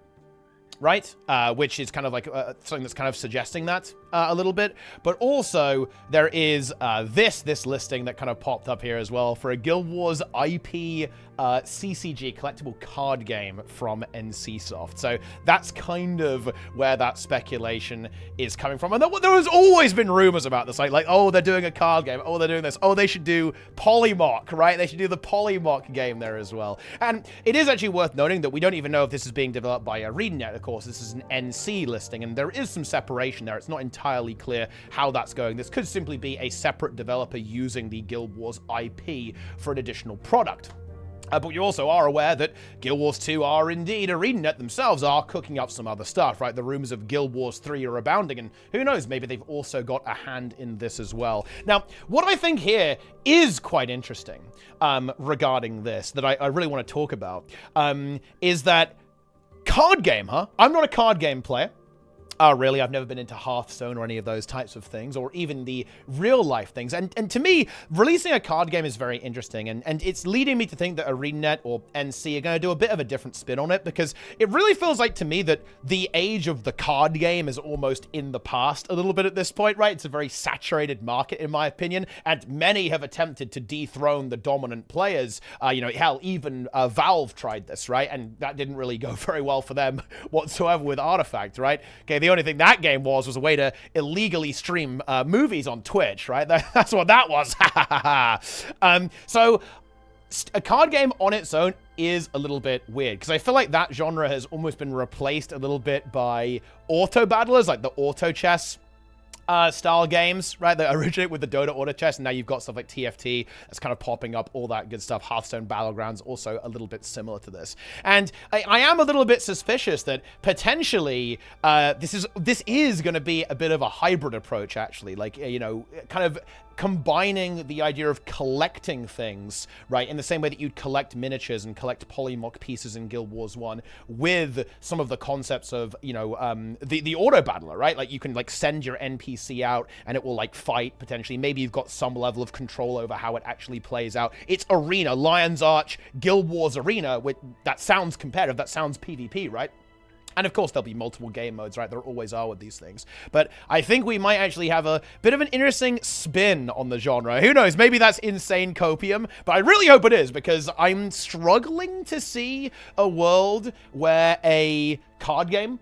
Right? Which is kind of like something that's kind of suggesting that a little bit. But also, there is this listing that kind of popped up here as well for a Guild Wars IP CCG collectible card game from NCSoft. So that's kind of where that speculation is coming from. And there has always been rumors about this. Like, oh, they're doing a card game. Oh, they're doing this. Oh, they should do Polymock, right? They should do the Polymock game there as well. And it is actually worth noting that we don't even know if this is being developed by ArenaNet. Of course, this is an NC listing, and there is some separation there. It's not entirely clear how that's going. This could simply be a separate developer using the Guild Wars IP for an additional product. But you also are aware that Guild Wars 2 are indeed, ArenaNet themselves are cooking up some other stuff, right? The rumors of Guild Wars 3 are abounding, and who knows, maybe they've also got a hand in this as well. Now, what I think here is quite interesting regarding this, that I really want to talk about, is that card game, huh? I'm not a card game player. Oh, really? I've never been into Hearthstone or any of those types of things, or even the real-life things. And to me, releasing a card game is very interesting, and it's leading me to think that ArenaNet or NC are going to do a bit of a different spin on it, because it really feels like to me that the age of the card game is almost in the past a little bit at this point, right? It's a very saturated market, in my opinion, and many have attempted to dethrone the dominant players. You know, hell, even Valve tried this, right? And that didn't really go very well for them whatsoever with Artifact, right? Okay, the only thing that game was a way to illegally stream movies on Twitch, right? That's what that was. So a card game on its own is a little bit weird, because I feel like that genre has almost been replaced a little bit by auto battlers, like the auto chess style games, right, that originate with the Dota auto chess, and now you've got stuff like TFT that's kind of popping up, all that good stuff. Hearthstone Battlegrounds also a little bit similar to this, and I am a little bit suspicious that potentially this is going to be a bit of a hybrid approach, actually, like, you know, kind of combining the idea of collecting things, right, in the same way that you'd collect miniatures and collect polymorph pieces in Guild Wars 1, with some of the concepts of, you know, the auto battler, right? Like, you can, like, send your NPC out and it will, like, fight, potentially. Maybe you've got some level of control over how it actually plays out. It's Arena, Lion's Arch, Guild Wars Arena, that sounds competitive, that sounds PvP, right? And of course, there'll be multiple game modes, right? There always are with these things. But I think we might actually have a bit of an interesting spin on the genre. Who knows? Maybe that's insane copium, but I really hope it is, because I'm struggling to see a world where a card game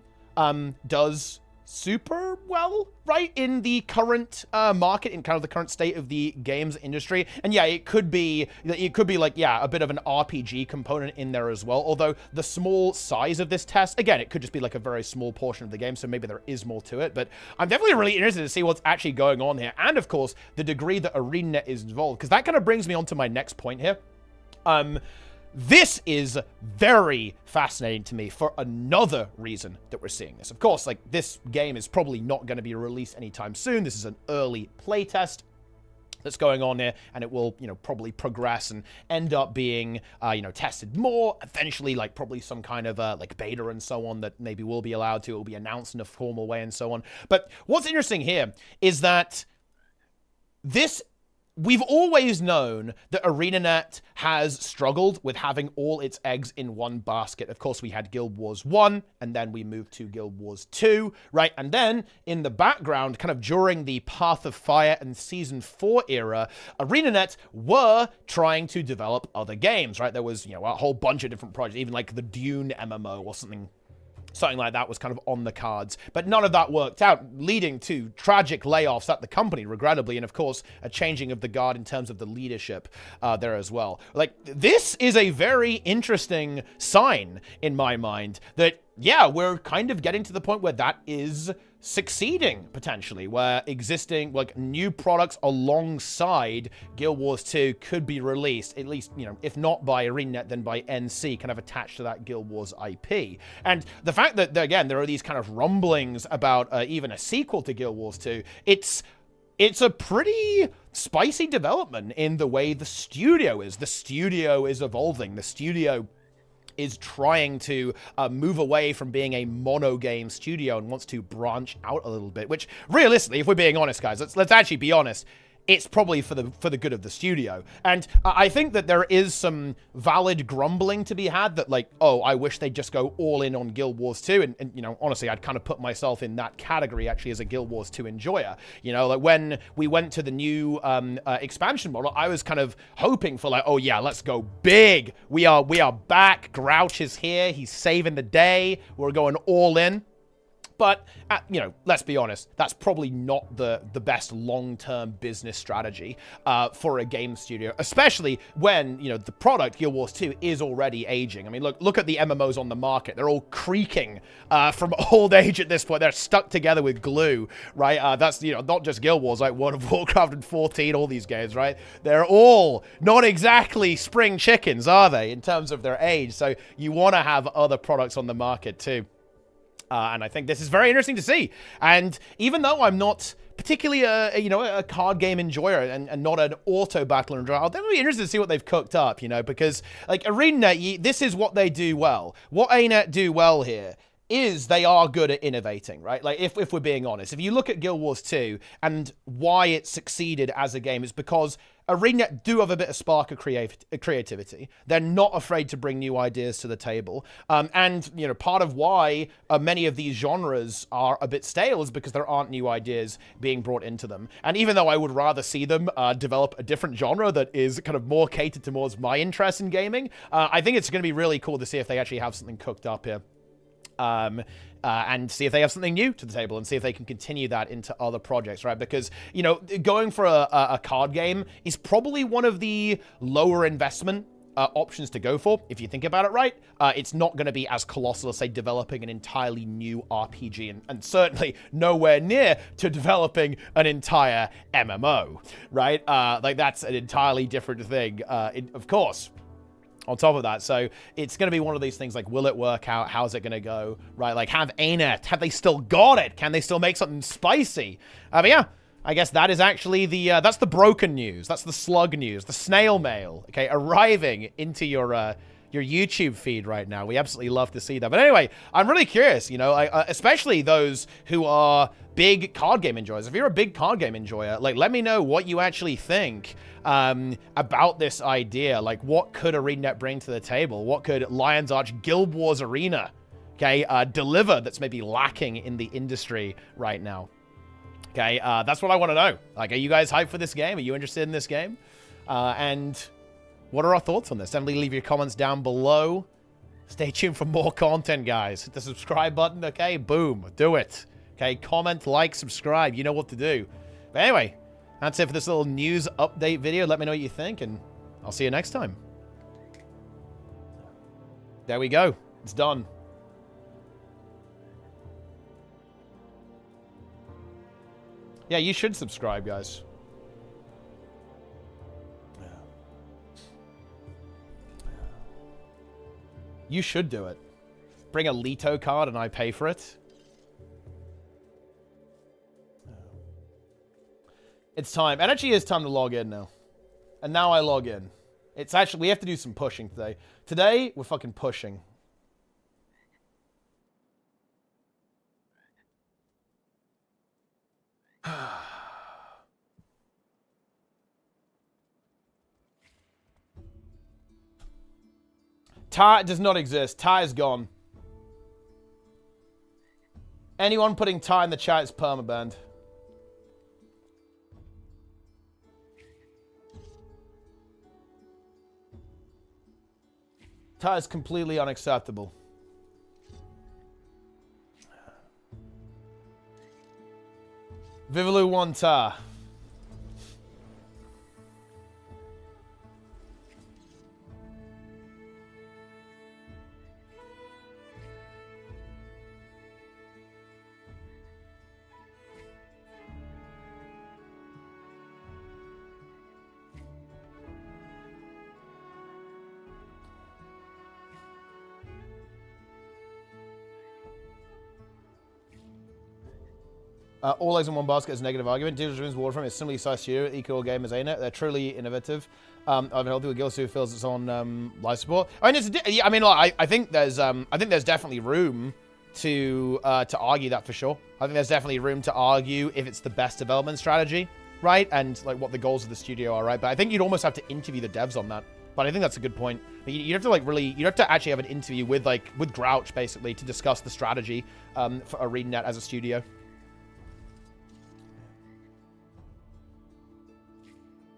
does super well, right, in the current market, in kind of the current state of the games industry. And yeah, it could be like, yeah, a bit of an RPG component in there as well, although the small size of this test, again, it could just be like a very small portion of the game, so maybe there is more to it. But I'm definitely really interested to see what's actually going on here, and of course the degree that ArenaNet is involved, because that kind of brings me on to my next point here. This is very fascinating to me for another reason that we're seeing this. Of course, like, this game is probably not going to be released anytime soon. This is an early playtest that's going on here, and it will, you know, probably progress and end up being, you know, tested more, eventually, like, probably some kind of, like, beta and so on that maybe will be allowed to, it will be announced in a formal way and so on. But what's interesting here is that we've always known that ArenaNet has struggled with having all its eggs in one basket. Of course, we had Guild Wars 1, and then we moved to Guild Wars 2, right? And then, in the background, kind of during the Path of Fire and Season 4 era, ArenaNet were trying to develop other games, right? There was, you know, a whole bunch of different projects, even like the Dune MMO or something like that was kind of on the cards, but none of that worked out, leading to tragic layoffs at the company, regrettably, and of course, a changing of the guard in terms of the leadership there as well. Like, this is a very interesting sign, in my mind, that, yeah, we're kind of getting to the point where that is succeeding, potentially, where existing, like, new products alongside Guild Wars 2 could be released, at least, you know, if not by ArenaNet, then by NC, kind of attached to that Guild Wars IP. And the fact that, again, there are these kind of rumblings about even a sequel to Guild Wars 2, it's a pretty spicy development in the way the studio is. The studio is evolving. The studio is trying to move away from being a mono game studio and wants to branch out a little bit, which realistically, if we're being honest, guys, let's actually be honest, it's probably for the good of the studio. And I think that there is some valid grumbling to be had that, like, oh, I wish they'd just go all in on Guild Wars 2. And you know, honestly, I'd kind of put myself in that category, actually, as a Guild Wars 2 enjoyer. You know, like, when we went to the new expansion model, I was kind of hoping for, like, oh yeah, let's go big. We are back. Grouch is here. He's saving the day. We're going all in. But, you know, let's be honest, that's probably not the best long-term business strategy for a game studio, especially when, you know, the product, Guild Wars 2, is already aging. I mean, look at the MMOs on the market. They're all creaking from old age at this point. They're stuck together with glue, right? That's, you know, not just Guild Wars, like World of Warcraft and 14, all these games, right? They're all not exactly spring chickens, are they, in terms of their age? So you want to have other products on the market, too. And I think this is very interesting to see. And even though I'm not particularly a card game enjoyer and not an auto battler enjoyer, I'll definitely be interested to see what they've cooked up, you know, because, like, ArenaNet, this is what they do well. What ArenaNet do well here is they are good at innovating, right? Like, if we're being honest, if you look at Guild Wars 2 and why it succeeded as a game, it's because ArenaNet do have a bit of spark of creativity. They're not afraid to bring new ideas to the table. And, you know, part of why many of these genres are a bit stale is because there aren't new ideas being brought into them. And even though I would rather see them develop a different genre that is kind of more catered towards my interest in gaming, I think it's going to be really cool to see if they actually have something cooked up here. And see if they have something new to the table and see if they can continue that into other projects, right? Because, you know, going for a card game is probably one of the lower investment options to go for, if you think about it right. It's not going to be as colossal as, say, developing an entirely new RPG, and certainly nowhere near to developing an entire MMO, right? Like, that's an entirely different thing, of course. On top of that, so it's going to be one of these things like, will it work out? How's it going to go? Right? Like, have they still got it? Can they still make something spicy? But yeah, I guess that is actually the, that's the broken news. That's the slug news, the snail mail, okay, arriving into your YouTube feed right now. We absolutely love to see that. But anyway, I'm really curious, you know, especially those who are big card game enjoyers. If you're a big card game enjoyer, like, let me know what you actually think about this idea. Like, what could ArenaNet bring to the table? What could Lion's Arch Guild Wars Arena, okay, deliver that's maybe lacking in the industry right now? Okay, that's what I want to know. Like, are you guys hyped for this game? Are you interested in this game? And what are our thoughts on this? Definitely leave your comments down below. Stay tuned for more content, guys. Hit the subscribe button, okay? Boom. Do it. Okay, comment, like, subscribe. You know what to do. But anyway, that's it for this little news update video. Let me know what you think, and I'll see you next time. There we go. It's done. Yeah, you should subscribe, guys. You should do it. Bring a Leto card and I pay for it. It's time. It actually is time to log in now. And now I log in. It's actually, we have to do some pushing today. Today, we're fucking pushing. Tar does not exist. Tar is gone. Anyone putting Tar in the chat is permabanned. Tar is completely unacceptable. Vivalu 1 Tar. All eggs in one basket is a negative argument. Digital Dreams Warframe is similarly sized studio, equal game as ArenaNet. They're truly innovative. I've been helping with Guild 2 feels its own life support. I mean, I mean, like, I think there's definitely room to argue that for sure. I think there's definitely room to argue if it's the best development strategy, right? And like what the goals of the studio are, right? But I think you'd almost have to interview the devs on that. But I think that's a good point. You'd have to like really, you'd have to actually have an interview with Grouch basically to discuss the strategy for ArenaNet as a studio.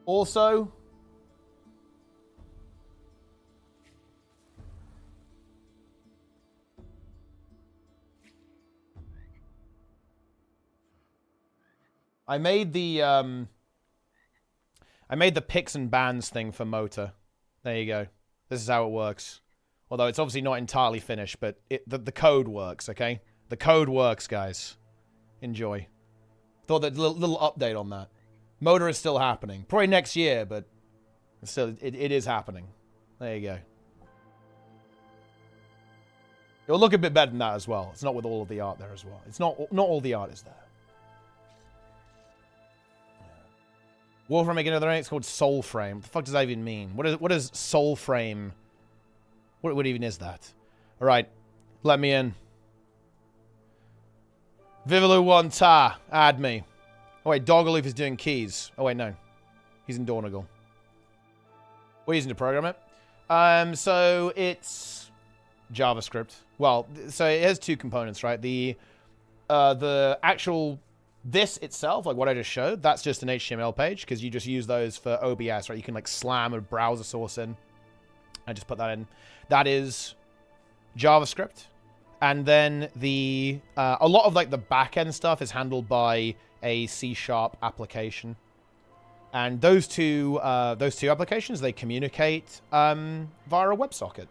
Also, I made the picks and bans thing for Motor. There you go. This is how it works. Although it's obviously not entirely finished, but the code works, okay? The code works, guys. Enjoy. Thought that little update on that. Motor is still happening. Probably next year, but still, it is happening. There you go. It'll look a bit better than that as well. It's not with all of the art there as well. It's not all the art is there. Warframe making another name. It's called Soul Frame. What the fuck does that even mean? What is Soul Frame? What even is that? All right, let me in. Vivalu1 Ta, add me. Oh wait, Doggaloof is doing keys. Oh wait, no. He's in Dornagle. We're using to program it. So it's JavaScript. Well, so it has two components, right? The actual, this itself, like what I just showed, that's just an HTML page, because you just use those for OBS, right? You can like slam a browser source in. I just put that in. That is JavaScript. And then the a lot of like the back-end stuff is handled by a C# application. And those two applications, they communicate via a WebSocket.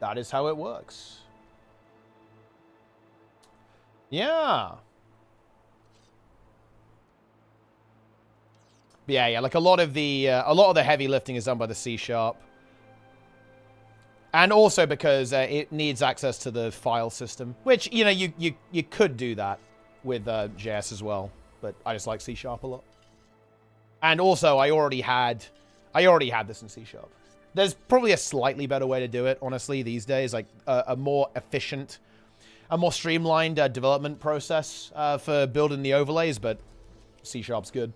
That is how it works. Yeah. But yeah, like a lot of the heavy lifting is done by the C#. And also because it needs access to the file system, which, you know, you could do that with JS as well, but I just like C# a lot. And also, I already had this in C#. There's probably a slightly better way to do it, honestly, these days, like a more efficient, a more streamlined development process for building the overlays, but C#'s good.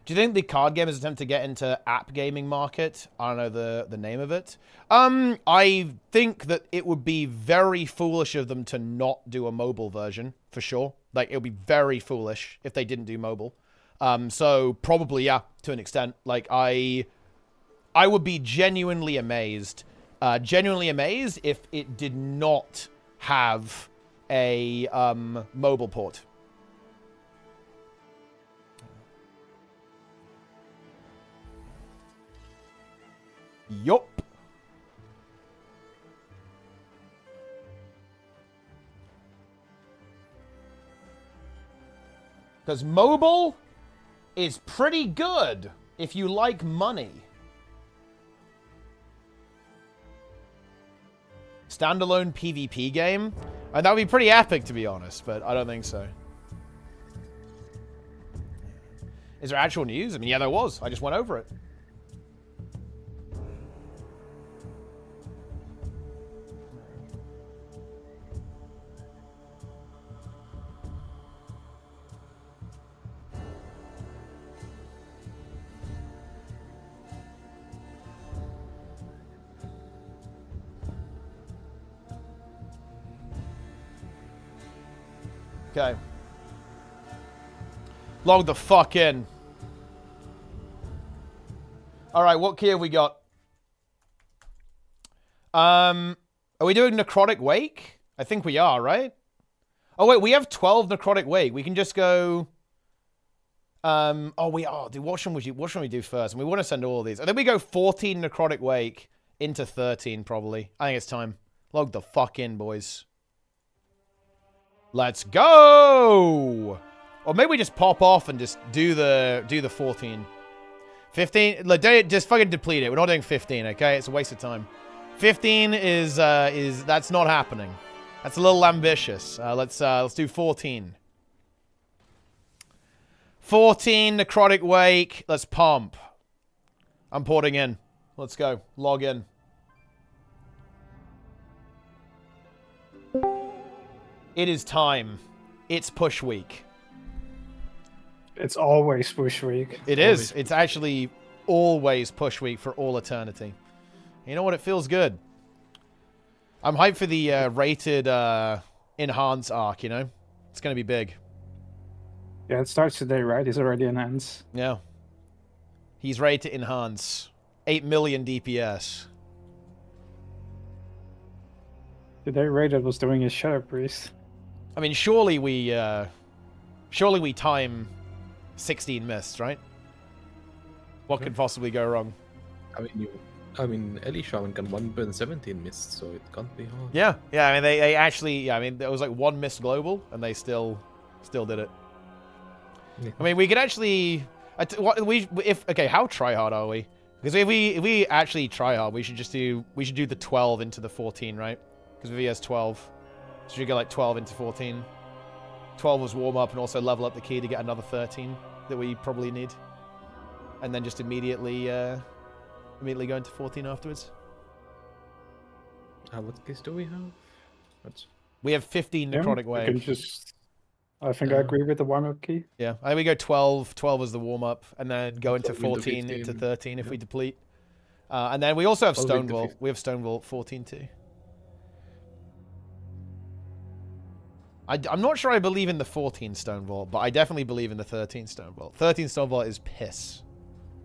Do you think the card game is attempt to get into app gaming market? I don't know the name of it. I think that it would be very foolish of them to not do a mobile version, for sure. Like, it would be very foolish if they didn't do mobile. So probably, yeah, to an extent. Like, I would be genuinely amazed if it did not have a mobile port. Yup. Because mobile is pretty good if you like money. Standalone PvP game? And that would be pretty epic, to be honest, but I don't think so. Is there actual news? I mean, yeah, there was. I just went over it. Okay. Log the fuck in. Alright, what key have we got? Are we doing Necrotic Wake? I think we are, right? Oh, wait, we have 12 Necrotic Wake. We can just go... oh, we are. Dude, what should we do first? And we want to send all of these. And then we go 14 Necrotic Wake into 13, probably. I think it's time. Log the fuck in, boys. Let's go! Or maybe we just pop off and just do the 14. 15, just fucking deplete it. We're not doing 15, okay? It's a waste of time. 15 is that's not happening. That's a little ambitious. Let's do 14. 14 Necrotic Wake. Let's pump. I'm porting in. Let's go. Log in. It is time. It's push week.
It's always push week.
It is. It's actually always push week for all eternity. You know what? It feels good. I'm hyped for the rated enhance arc, you know? It's going to be big.
Yeah, it starts today, right? It's already enhanced.
Yeah. He's rated enhance. 8 million DPS.
Today, Rated was doing his Shadow Priest.
I mean, surely we time 16 mists, right? What could possibly go wrong?
I mean, Elishaman can 1 burn 17 mists, so it can't be hard.
Yeah. I mean, they actually, yeah, I mean, there was like 1 mist global, and they still did it. Yeah. I mean, we could actually, okay, how tryhard are we? Because if we actually try hard, we should do the 12 into the 14, right? Because if he has 12. So you go like 12 into 14. 12 was warm up and also level up the key to get another 13 that we probably need. And then just immediately go into 14 afterwards.
What case do we have? What's...
We have 15
Yeah,
necrotic
we can
wave.
just. I think I agree with the warm-up key.
Yeah, I think we go 12. 12 is the warm up, and then go into
12 into
14 into
15.
13 if we deplete. And then we also have
12 into
Stonewall.
15.
We have Stonewall 14 too. I'm not sure I believe in the 14 Stonewall, but I definitely believe in the 13 Stonewall. 13 Stonewall is piss.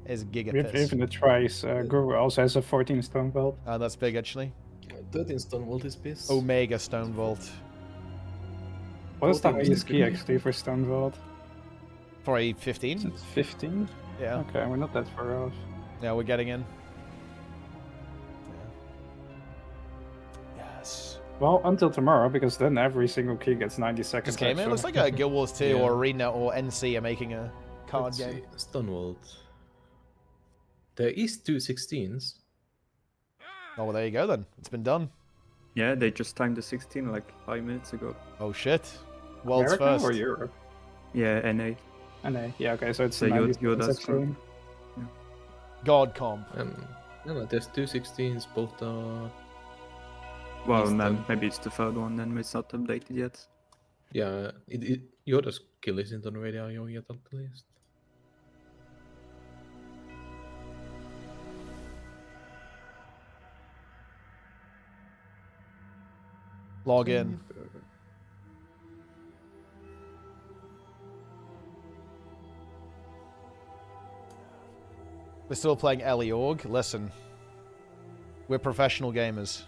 Is giga
We've
piss.
even twice. Guru also has a 14 stone belt.
That's big actually.
13 stone vault is piss.
Omega Stone Vault.
What is the
14 is
highest key
pretty-
actually for stone vault?
For a
Is
15?
it 15?
Yeah.
Okay, we're not that far off.
Yeah, we're getting in. Yeah. Yes.
Well, until tomorrow, because then every single key gets 90 seconds.
Just came in. It looks
extra.
like Guild Wars 2
Yeah.
or Arena or NC are making a card
Let's
game.
see. Stone vault. There is 2 16s.
Oh, well, there you go then. It's been done.
Yeah, they just timed the 16 like 5 minutes ago.
Oh, shit. World's
America
first.
or Europe?
Yeah, NA.
NA. Yeah, okay, so it's
So
90
Yoda's
seconds extra.
group.
God comp.
No, there's 2 16s. Both are.
Well,
He's
then
done.
maybe it's the third one, then it's not updated yet.
Yeah, Yoda's kill isn't on radio yet at least.
Log in. We're still playing Ellie Org. Listen. We're professional gamers.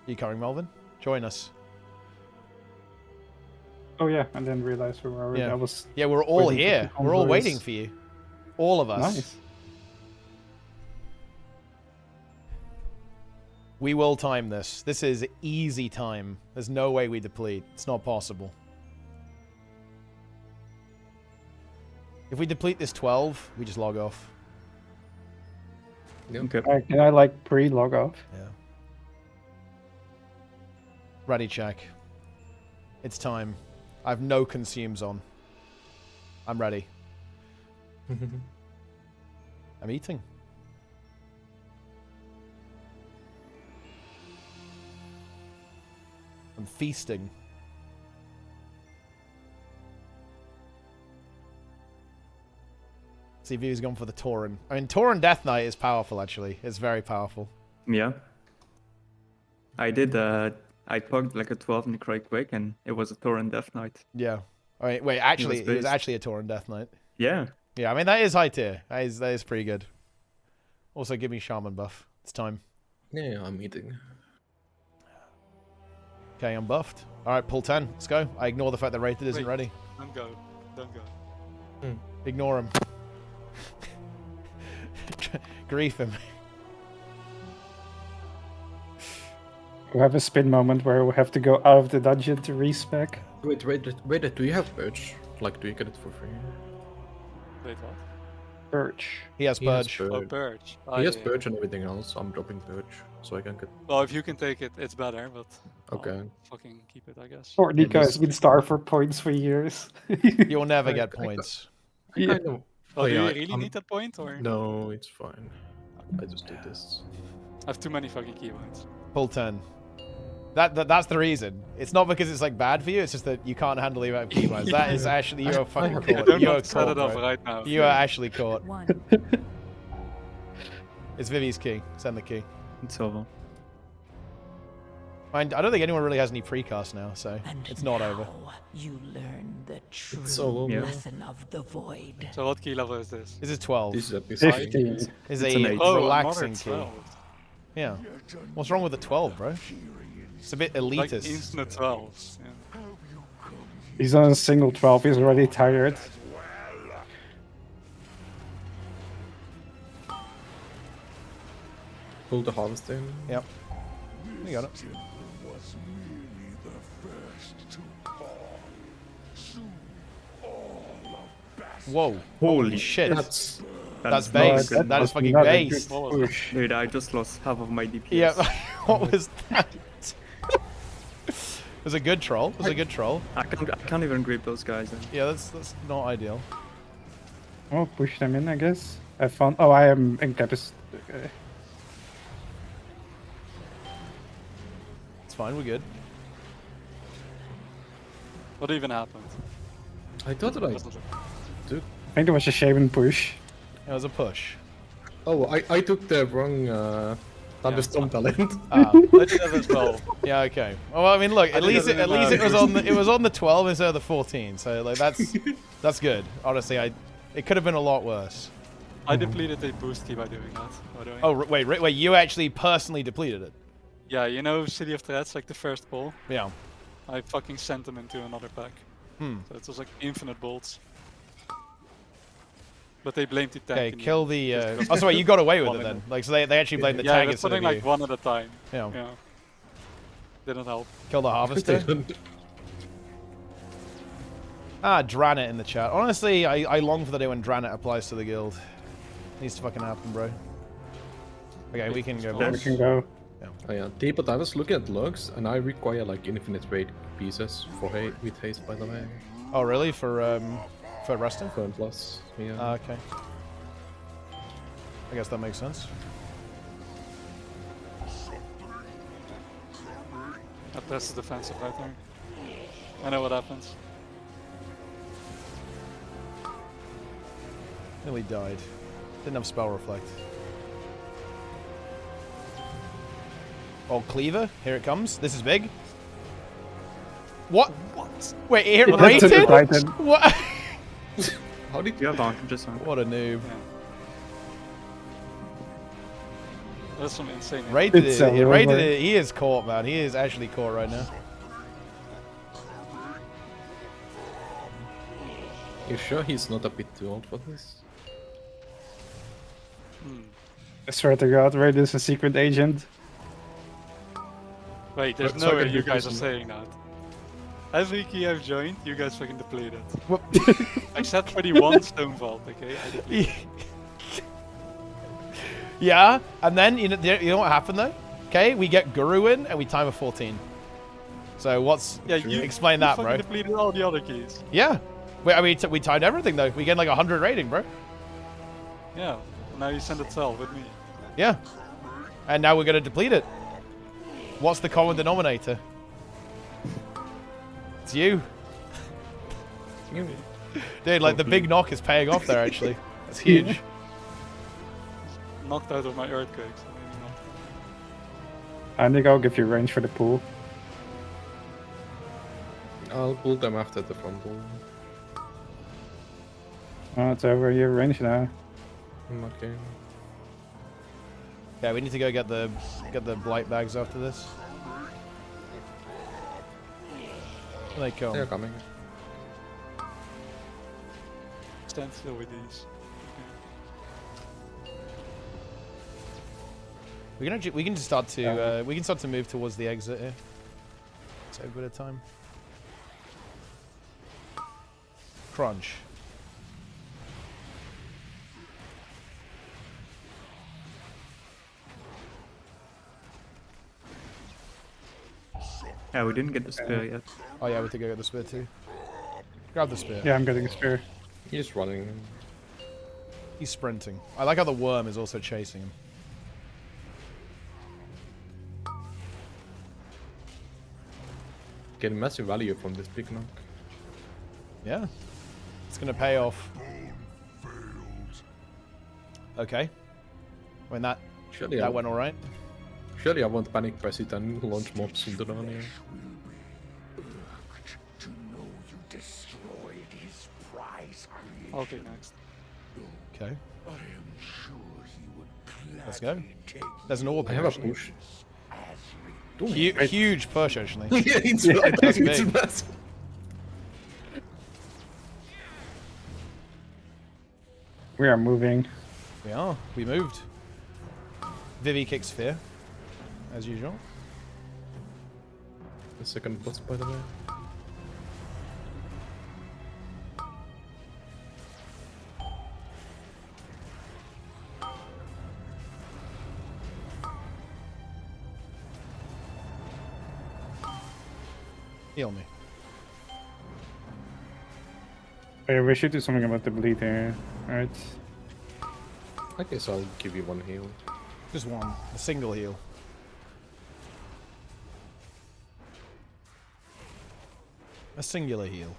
You coming, Melvin? Join us.
Oh yeah, I didn't realize we were already.
Yeah.
I was
Yeah, we're all
Waiting for
here.
the
We're all
convoys.
waiting for you. All of us.
nice.
We will time this. This is easy time. There's no way we deplete. It's not possible. If we deplete this 12, we just log off.
Yeah.
Okay.
Can I like pre-log off?
Yeah. Ready check. It's time. I have no consumes on. I'm ready. I'm eating. I'm feasting. See if he's gone for the Tauren. I mean, Tauren Death Knight is powerful, actually. It's very powerful.
Yeah. I did, I plugged like a 12 necrotic quake and it was a Torrent Death Knight.
Yeah. All right, wait, actually, it was
based.
actually a Tauren Death Knight.
Yeah.
Yeah, I mean, that is high tier. That is pretty good. Also, give me Shaman buff. It's time.
Yeah, I'm eating.
Okay, I'm buffed. All right, pull 10. Let's go. I ignore the fact that Rated isn't
Wait.
ready.
Don't go. Don't go.
Ignore him. Grief him.
We have a spin moment where we have to go out of the dungeon to respec.
Wait, do you have Purge? Like, do you get it for free?
Wait, what?
Purge.
He has
He has
Purge.
Oh,
Purge.
Purge.
He has
yeah.
Purge and everything else. I'm dropping Purge, so I can get...
Well, if you can take it, it's better, but
Okay.
I'll fucking keep it, I guess.
Poor Nico
this-
has been starved for points for years.
You'll never
I-
get
I-
points.
I
Yeah.
know.
Well,
Oh,
do
yeah,
you really
I'm-
need that point, or?
No, it's fine. I just do this.
I have too many fucking keypoints.
Pull 10. That's the reason. It's not because it's like bad for you. It's just that you can't handle the amount of keypoints. That is actually you're fucking
have-
caught.
Don't
You're
set
caught,
it off
bro.
right now.
You are actually caught.
One.
It's Vivi's key. Send the key.
It's over.
I don't think anyone really has any precast now, so
And
it's not
now
over.
You learn the true
so
Yeah.
lesson of the void.
So what key level is this?
This is 12.
This is a bit
15.
Is
It's
a
an 8.
Oh,
relaxing
another
key.
12.
Yeah. What's wrong with the 12, bro? It's a bit
Like
elitist.
instant 12s. Yeah.
He's on a single 12, he's already tired.
Pull the harvesting.
Yep. You got it. Whoa. Holy shit.
That's...
That's
not
base.
good.
That is
was
fucking
not a
base.
good
What was
push.
Dude, I just lost half of my DPS.
Yeah. What was that? It was a good troll. It was a good troll.
I can't even grip those guys then.
Yeah, that's not ideal.
Oh, push them in, I guess. Have fun. Oh, I am incapacitated. Okay.
It's fine, we're good.
What even happened?
I thought that I
Doesn't look-
took.
I think there was a shaman push.
It was a push.
Oh, I took the wrong thunderstorm talent.
Ah,
I did that as well.
yeah, okay. Well, I mean, look, at
think
least
that
it
didn't
was
matter.
on it was on the 12 instead of the 14. So like that's good. Honestly, it could have been a lot worse.
I depleted a boost key by doing that. By the way.
Oh, wait, you actually personally depleted it?
Yeah, you know City of Threats, like the first ball?
Yeah.
I fucking sent them into another pack.
Hmm.
So it was like infinite bolts. But they blamed the tank.
Okay,
in the
kill
end,
the.
just because
Oh, sorry, you got away with
one
it
in
then.
it.
Like, so they actually blamed the
Yeah,
tag
they're
instead
putting
of
like
you.
one at a time.
Yeah.
Yeah. Didn't help.
Kill the harvester. Dranet in the chat. Honestly, I long for the day when Dranet applies to the guild. Needs to fucking happen, bro. Okay, we can go.
We
boss.
can go.
Oh yeah, but I was looking at logs, and I require like infinite weight pieces for with haste, by the way.
Oh, really? For resting?
Phone plus, yeah.
Okay. I guess that makes sense.
I press the defensive right there. I know what happens.
Nearly died. Didn't have spell reflect. Oh, cleaver. Here it comes. This is big. What?
What?
Wait, it
It hit
rated?
it right in.
What?
How did
You have advantages on.
What a noob.
Yeah. That's some insane.
Rated
It's
it. He
over.
rated it. He is caught, man. He is actually caught right now.
You sure he's not a bit too old for this?
I swear to God, Raid is a secret agent.
Wait, there's
So
no
I
way
can
you
do
guys are
this.
saying that. Every key I've joined, you guys fucking depleted.
What?
Except for the one stone vault, okay? I depleted.
Yeah, and then you know what happened though? Okay, we get Guru in and we time a 14. So what's
Yeah, you
explain
you
that,
fucking
bro?
depleted all the other keys.
Yeah, we we timed everything though. We get like 100 rating, bro.
Yeah, and now you send it self with me.
Yeah, and now we're gonna deplete it. What's the common denominator? It's you, dude. Like the big knock is paying off there. Actually, that's huge.
Knocked out of my earthquakes. Maybe not.
I think I'll give you range for the pool.
I'll pull them after the fumble.
Oh, it's over. You have range now.
Okay.
Yeah, we need to go get the blight bags after this. Here they come.
They're coming.
Stand still with these.
We can just start to we can start to move towards the exit here. Save a bit of time. Crunch.
Yeah, we didn't get the spear yet.
Oh yeah, we have to go get the spear too. Grab the spear.
Yeah, I'm getting a spear.
He's running.
He's sprinting. I like how the worm is also chasing him.
Getting massive value from this big knock.
Yeah. It's gonna pay off. Okay. When that
Surely,
that went alright.
surely I won't panic press it and launch mobs into the here.
To know you destroyed his prize creation.
I'll take next.
Okay.
I am sure he would
Let's go.
gladly take
There's an orb
I
here,
have a
actually.
push.
as
Huge push actually.
Yeah, it's
That's
it's
big.
massive.
We are moving.
We are. We moved. Vivi kicks fear. As usual.
The second boss, by the way.
Heal me.
Oh, yeah, we should do something about the bleed here. Alright.
I guess I'll give you one heal.
Just one. A single heal. A singular heal.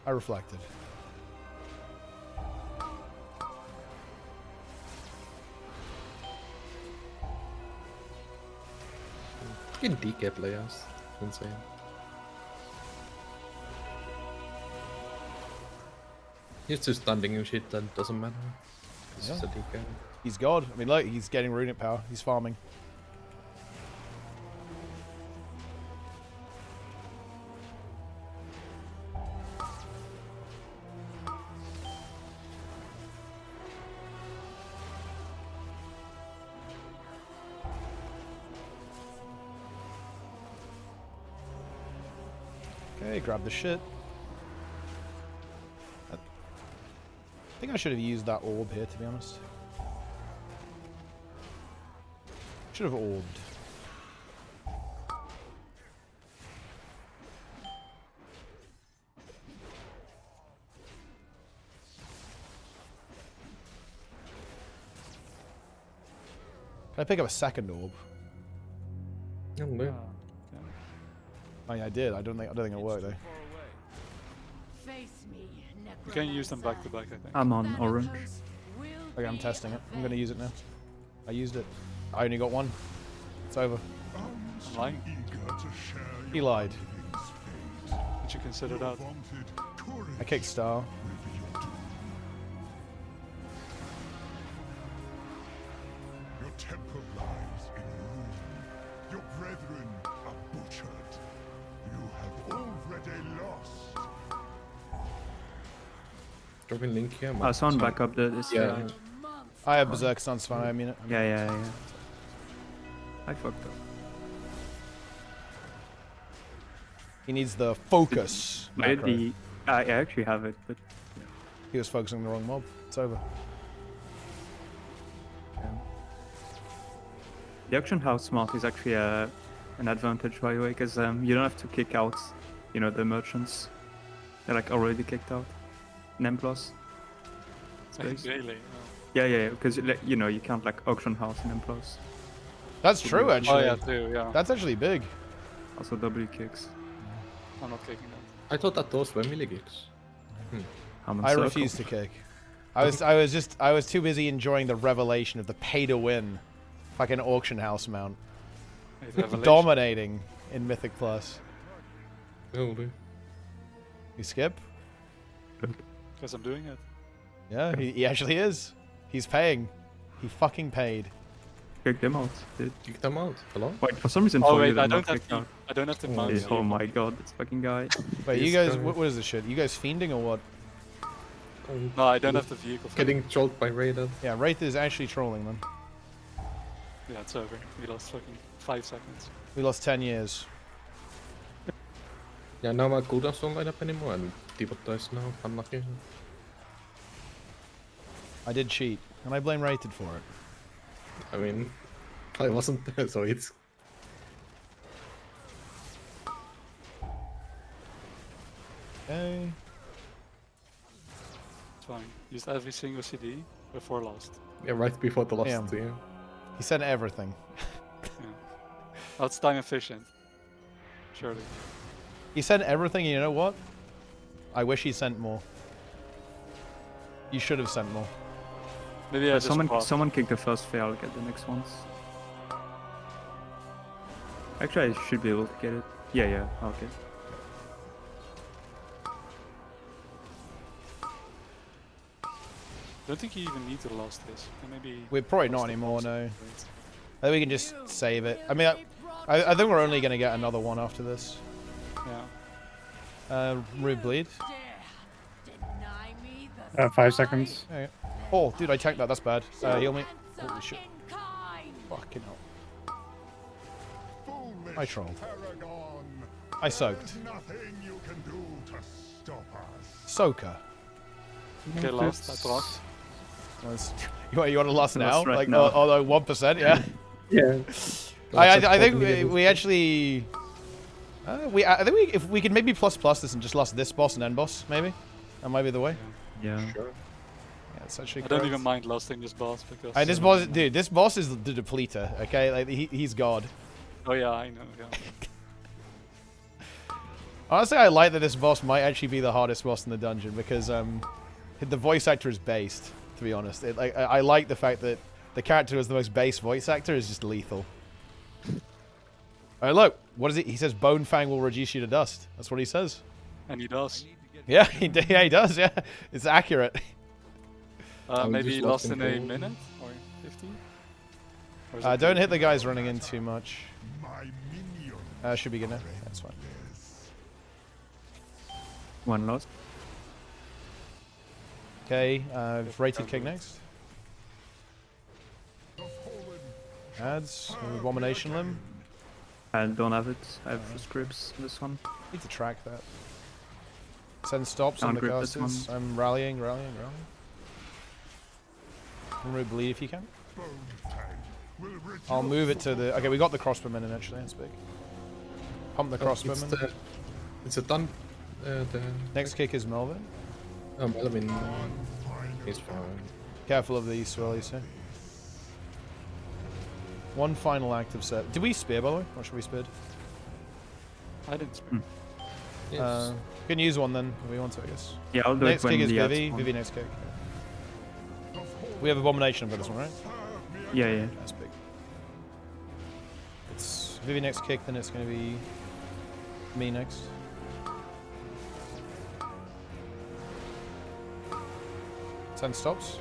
I reflected.
You can decap layers. Insane. He's just standing and shit, that doesn't matter. It's just a decap.
He's God. I mean, look, he's getting runic power. He's farming. Okay, grab the shit. I think I should have used that orb here, to be honest. Should have orbed. Can I pick up a second orb?
Oh, no.
Oh yeah, I did. I don't think it'll work though.
You can use them back to back, I think.
I'm on orange.
Okay, I'm testing it. I'm gonna use it now. I used it. I only got one. It's over.
I'm lying.
He lied.
Did you consider that?
I kicked Star.
Your temple lies in ruin. Your brethren are butchered. You have already lost.
Dropping link here.
Someone back up this
Yeah.
side.
I have Berserk Stance fine. I mean it.
Yeah. I fucked up.
He needs the focus. macro.
I actually have it, but
He was focusing on the wrong mob. It's over.
the auction house smart is actually an advantage, by the way, because you don't have to kick out, the merchants. They're like already kicked out. In M+. Space.
Really?
Yeah, because you can't like auction house in M+.
That's true,
Oh
actually.
yeah, too, yeah.
That's actually big.
Also W kicks.
I'm not kicking that.
I thought that those were melee gigs.
I'm in
I
circle.
refuse to kick. I was too busy enjoying the revelation of the pay to win fucking auction house mount.
It's revelation.
Dominating in Mythic Plus.
Oh, dude.
You skip?
Because I'm doing it.
Yeah, he actually is. He's paying. He fucking paid.
Kick them out, dude.
Kick them out. Hello?
Wait, for some reason,
Oh
for you,
wait,
they're
I don't
not
have
kicked
to.
out.
I don't have to
Oh,
mount.
yeah.
Oh my god, this fucking guy.
Wait, you
This
guys,
guy.
what is this shit? You guys fiending or what?
No, I don't have the vehicle. For
Getting trolled by Raiden.
Yeah, Wraith is actually trolling them.
Yeah, it's over. We lost fucking 5 seconds.
We lost 10 years.
Yeah, now my cooldowns don't light up anymore and people dies now. Unlucky.
I did cheat, and I blame Wraithed for it.
I mean, I wasn't there, so it's...
Okay.
It's fine. Used every single CD before lost.
Yeah, right before the last
Damn.
year.
He said everything.
Yeah. Oh, it's time efficient. Surely.
He sent everything, and you know what? I wish he sent more. You should have sent more.
Maybe I just paused.
Someone kick the first fair, I'll get the next ones. Actually, I should be able to get it. Yeah, okay.
Don't think you even need to lost this. Maybe.
We're probably not
lost the
anymore,
box.
no. I think we can just save it. I mean, I think we're only going to get another one after this.
Yeah.
Rude bleed.
5 seconds.
Okay. Oh, dude, I tanked that. That's bad. Heal me. Holy shit. Fucking hell.
Foolish
I trolled.
Paragon.
I soaked.
There's nothing you can do to stop us.
Soaker.
Okay, lost. I lost.
You want to lost now?
Lost right
Like,
now.
oh, 1%, yeah.
Yeah.
I think we actually... I think if we could maybe plus this and just lost this boss and end boss, maybe that might be the way.
Yeah.
Sure.
Yeah, it's actually.
I don't even mind losing this boss because.
This boss, dude, this boss is the depleter. Okay, like he's god.
Oh yeah, I know. Yeah.
Honestly, I like that this boss might actually be the hardest boss in the dungeon because the voice actor is based. To be honest, I like the fact that the character who has the most base voice actor is just lethal. Alright, look, what is it? He says Bone Fang will reduce you to dust. That's what he says.
And he does.
Yeah, he does. Yeah, it's accurate.
Maybe
just
he lost in a
control.
minute or 15. Or is it
Don't hit the guys running in too much.
My minion.
Should be good now. That's fine.
One lost.
Okay, rated kick next. Ads, Abomination Limb.
I don't have it. I have scripts this one.
Need to track that. Send stops on the
Can't grip this
casters.
one.
I'm rallying. Remove bleed if you can. I'll move it to the. Okay, we got the crossbowman in actually. That's big. Pump the crossbowman.
It's a done. The
Next kick is Melvin.
Melvin is fine.
Careful of these swirlies here. One final active set. Did we spear by the way? Or should we speared?
I didn't spare.
Yes.
We can use one then if we want to, I guess.
Yeah, I'll do
Next
it when
kick is
the ads
Vivi.
spawn.
Vivi next kick. We have Abomination for this one, right?
Yeah.
That's big. It's Vivi next kick, then it's going to be me next. 10 stops.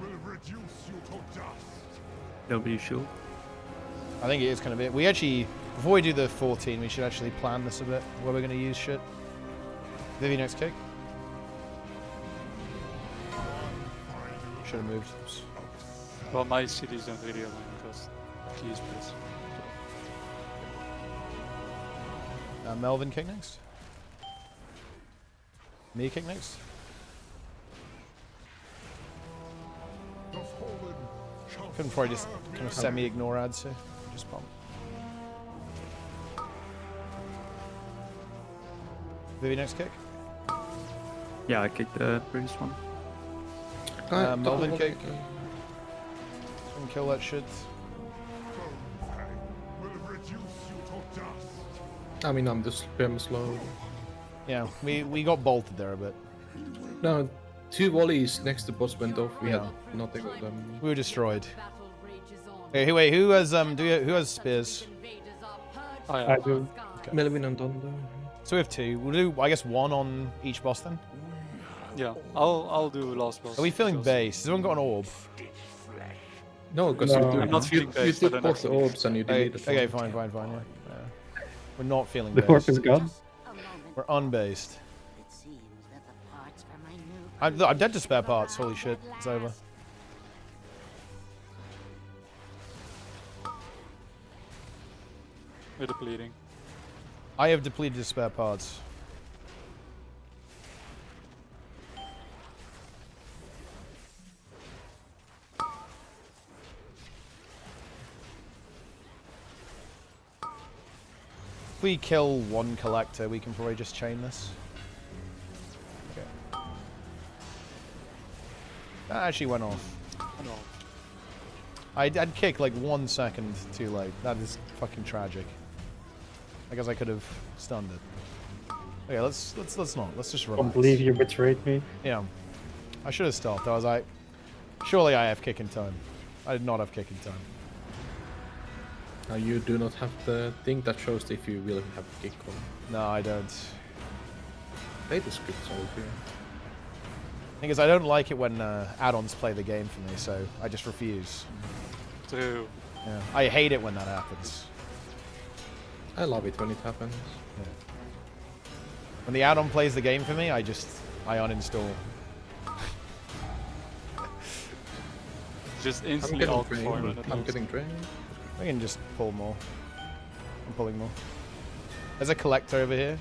Will reduce you to dust.
W shield.
I think it is going to be. We actually, before we do the 14, we should actually plan this a bit. Where we're going to use shit. Vivi next kick. Should have moved. Oops.
Well, my cities don't really align because he is pissed.
Melvin kick next. Me kick next. Couldn't probably just kind of semi-ignore ads here. Just pump. Vivi next kick.
Yeah, I kicked the previous one.
Melvin kick. And kill that shit.
Will reduce you to dust.
I mean, I'm just spam slow.
Yeah, we got bolted there a bit.
No, 2 volleys next to boss went off. We
Yeah.
had nothing with them.
We were destroyed. Okay, wait, who has who has spears?
Oh,
I
yeah.
do.
Melvin and Thunder.
So we have 2. We'll do, I guess, 1 on each boss then.
Yeah, I'll do last boss.
Are we feeling
because-
base? Has everyone got an orb?
No, because
No.
you
I'm not feeling
you
based,
took
I don't
both the
actually-
orbs and you
Okay,
deleted
okay,
one.
fine, yeah. We're not feeling
The
based.
orb is gone.
We're unbased.
It seems that the parts for my new
I'm dead to spare parts. Holy shit, it's over.
With the bleeding.
I have depleted his spare parts. If we kill one collector, we can probably just chain this. Okay. That actually went off.
No.
I'd kick like 1 second too late. That is fucking tragic. I guess I could have stunned it. Okay, let's not. Let's just
I
relax.
don't believe you betrayed me.
Yeah. I should have stopped. I was like, surely I have kicking time. I did not have kicking time.
You do not have the thing that shows if you will have kick on.
No, I don't.
Play the scripts over here.
Thing is, I don't like it when add-ons play the game for me, so I just refuse.
Two.
Yeah. I hate it when that happens.
I love it when it happens.
When the add-on plays the game for me, I uninstall.
Just
I'm
instantly
getting
out before
drained. I'm getting drained.
We can just pull more. I'm pulling more. There's a collector over here.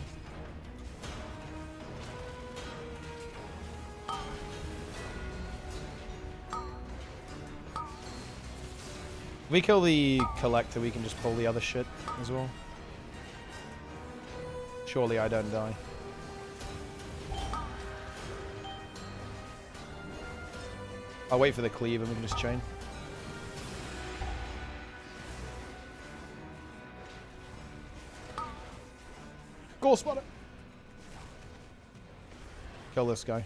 If we kill the collector, we can just pull the other shit as well. Surely I don't die. I'll wait for the cleave and we can just chain. Goal spotter! Kill this guy.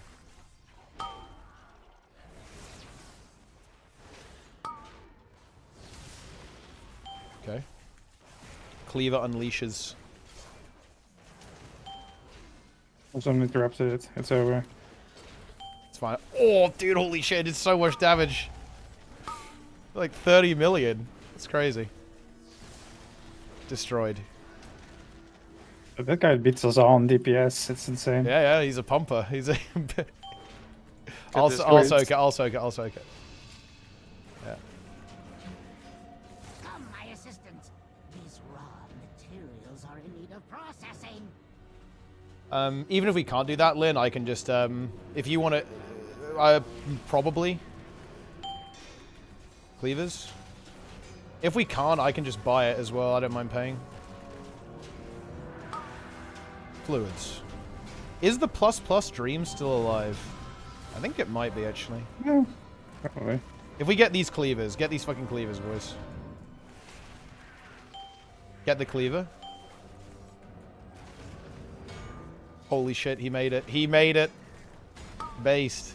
Okay. Cleaver unleashes.
Someone interrupted it. It's over.
It's fine. Oh, dude, holy shit, it's so much damage. Like 30 million. It's crazy. Destroyed.
But that guy beats us all on DPS. It's insane.
Yeah, yeah, he's a pumper. He's a... I'll soak it, I'll soak it, I'll soak it. Yeah.
Come, my assistant. These raw materials are in need of processing.
Even if we can't do that, Lynn, I can just, if you want to, probably. Cleavers. If we can't, I can just buy it as well. I don't mind paying. Fluids. Is the ++ dream still alive? I think it might be, actually.
Yeah, probably.
If we get these cleavers, get these fucking cleavers, boys. Get the cleaver. Holy shit, he made it. He made it. Based.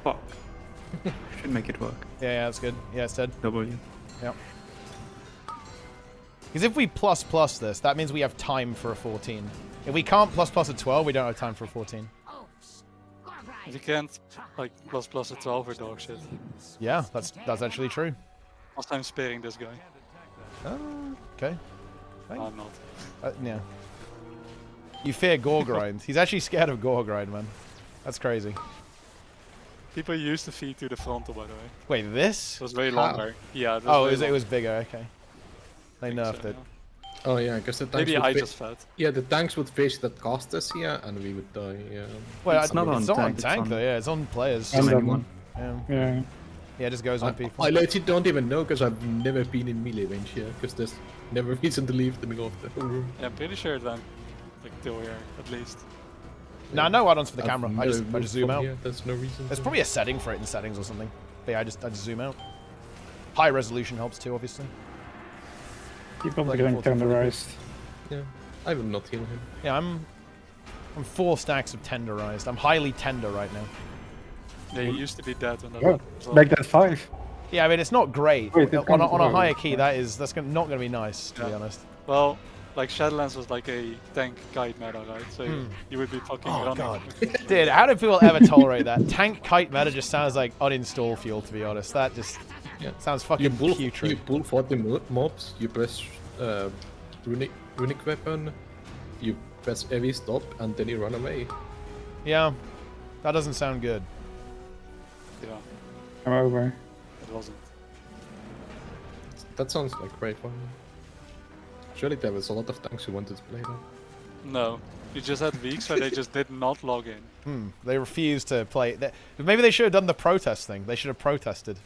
Fuck. Should make it work.
Yeah, yeah, that's good. Yeah, it's dead.
W.
Yep. Because if we ++ this, that means we have time for a 14. If we can't ++ a 12, we don't have time for a 14.
If you can't, like, ++ a 12 or dog shit.
Yeah, that's actually true.
Last time sparing this guy.
Okay.
I'm not.
Yeah. You fear gore grind. He's actually scared of gore grind, man. That's crazy.
People used to feed to the frontal, by the way.
Wait, this?
It was way longer. Yeah.
It was bigger. Okay. They nerfed it.
Oh yeah, because the tanks
Maybe
would
I just fed.
Yeah, the tanks would fish that cast us here, and we would die. Yeah.
Well,
It's not on tank,
tank
it's
though.
on-
Yeah, it's on players.
And
anyone.
Yeah.
Yeah.
Yeah, it just goes on people.
I legit don't even know because I've never been in melee range here, because there's never reason to leave the middle of the room.
Yeah, I'm pretty sure it went like till here at least.
No, no add-ons for the
I've
camera. I
never
just
moved
zoom
from
out.
here, There's no reason.
There's
to.
probably a setting for it in settings or something. But yeah, I just zoom out. High resolution helps too, obviously.
People are
Like
getting
40, 40.
tenderized.
Yeah, I will not heal him.
Yeah, I'm 4 stacks of tenderized. I'm highly tender right now.
Yeah, you used to be dead on that.
Oh,
one as well.
make that 5.
Yeah, I mean it's not great.
Wait, it
on
comes
a
with-
higher key, that's not gonna be nice, to be honest.
Well, like Shadowlands was like a tank kite meta, right? So you would be fucking
Oh
running.
god. Dude, how do people ever tolerate that? Tank kite meta just sounds like uninstall fuel, to be honest. That just sounds
You
fucking
pull,
putrid.
you pull 40 mobs, you press runic weapon, you press heavy stop, and then you run away.
Yeah, that doesn't sound good.
Yeah,
I'm over.
it wasn't.
That sounds like great fun. Surely there was a lot of tanks who wanted to play that.
No, you just had weeks where they just did not log in.
They refused to play. Maybe they should have done the protest thing. They should have protested.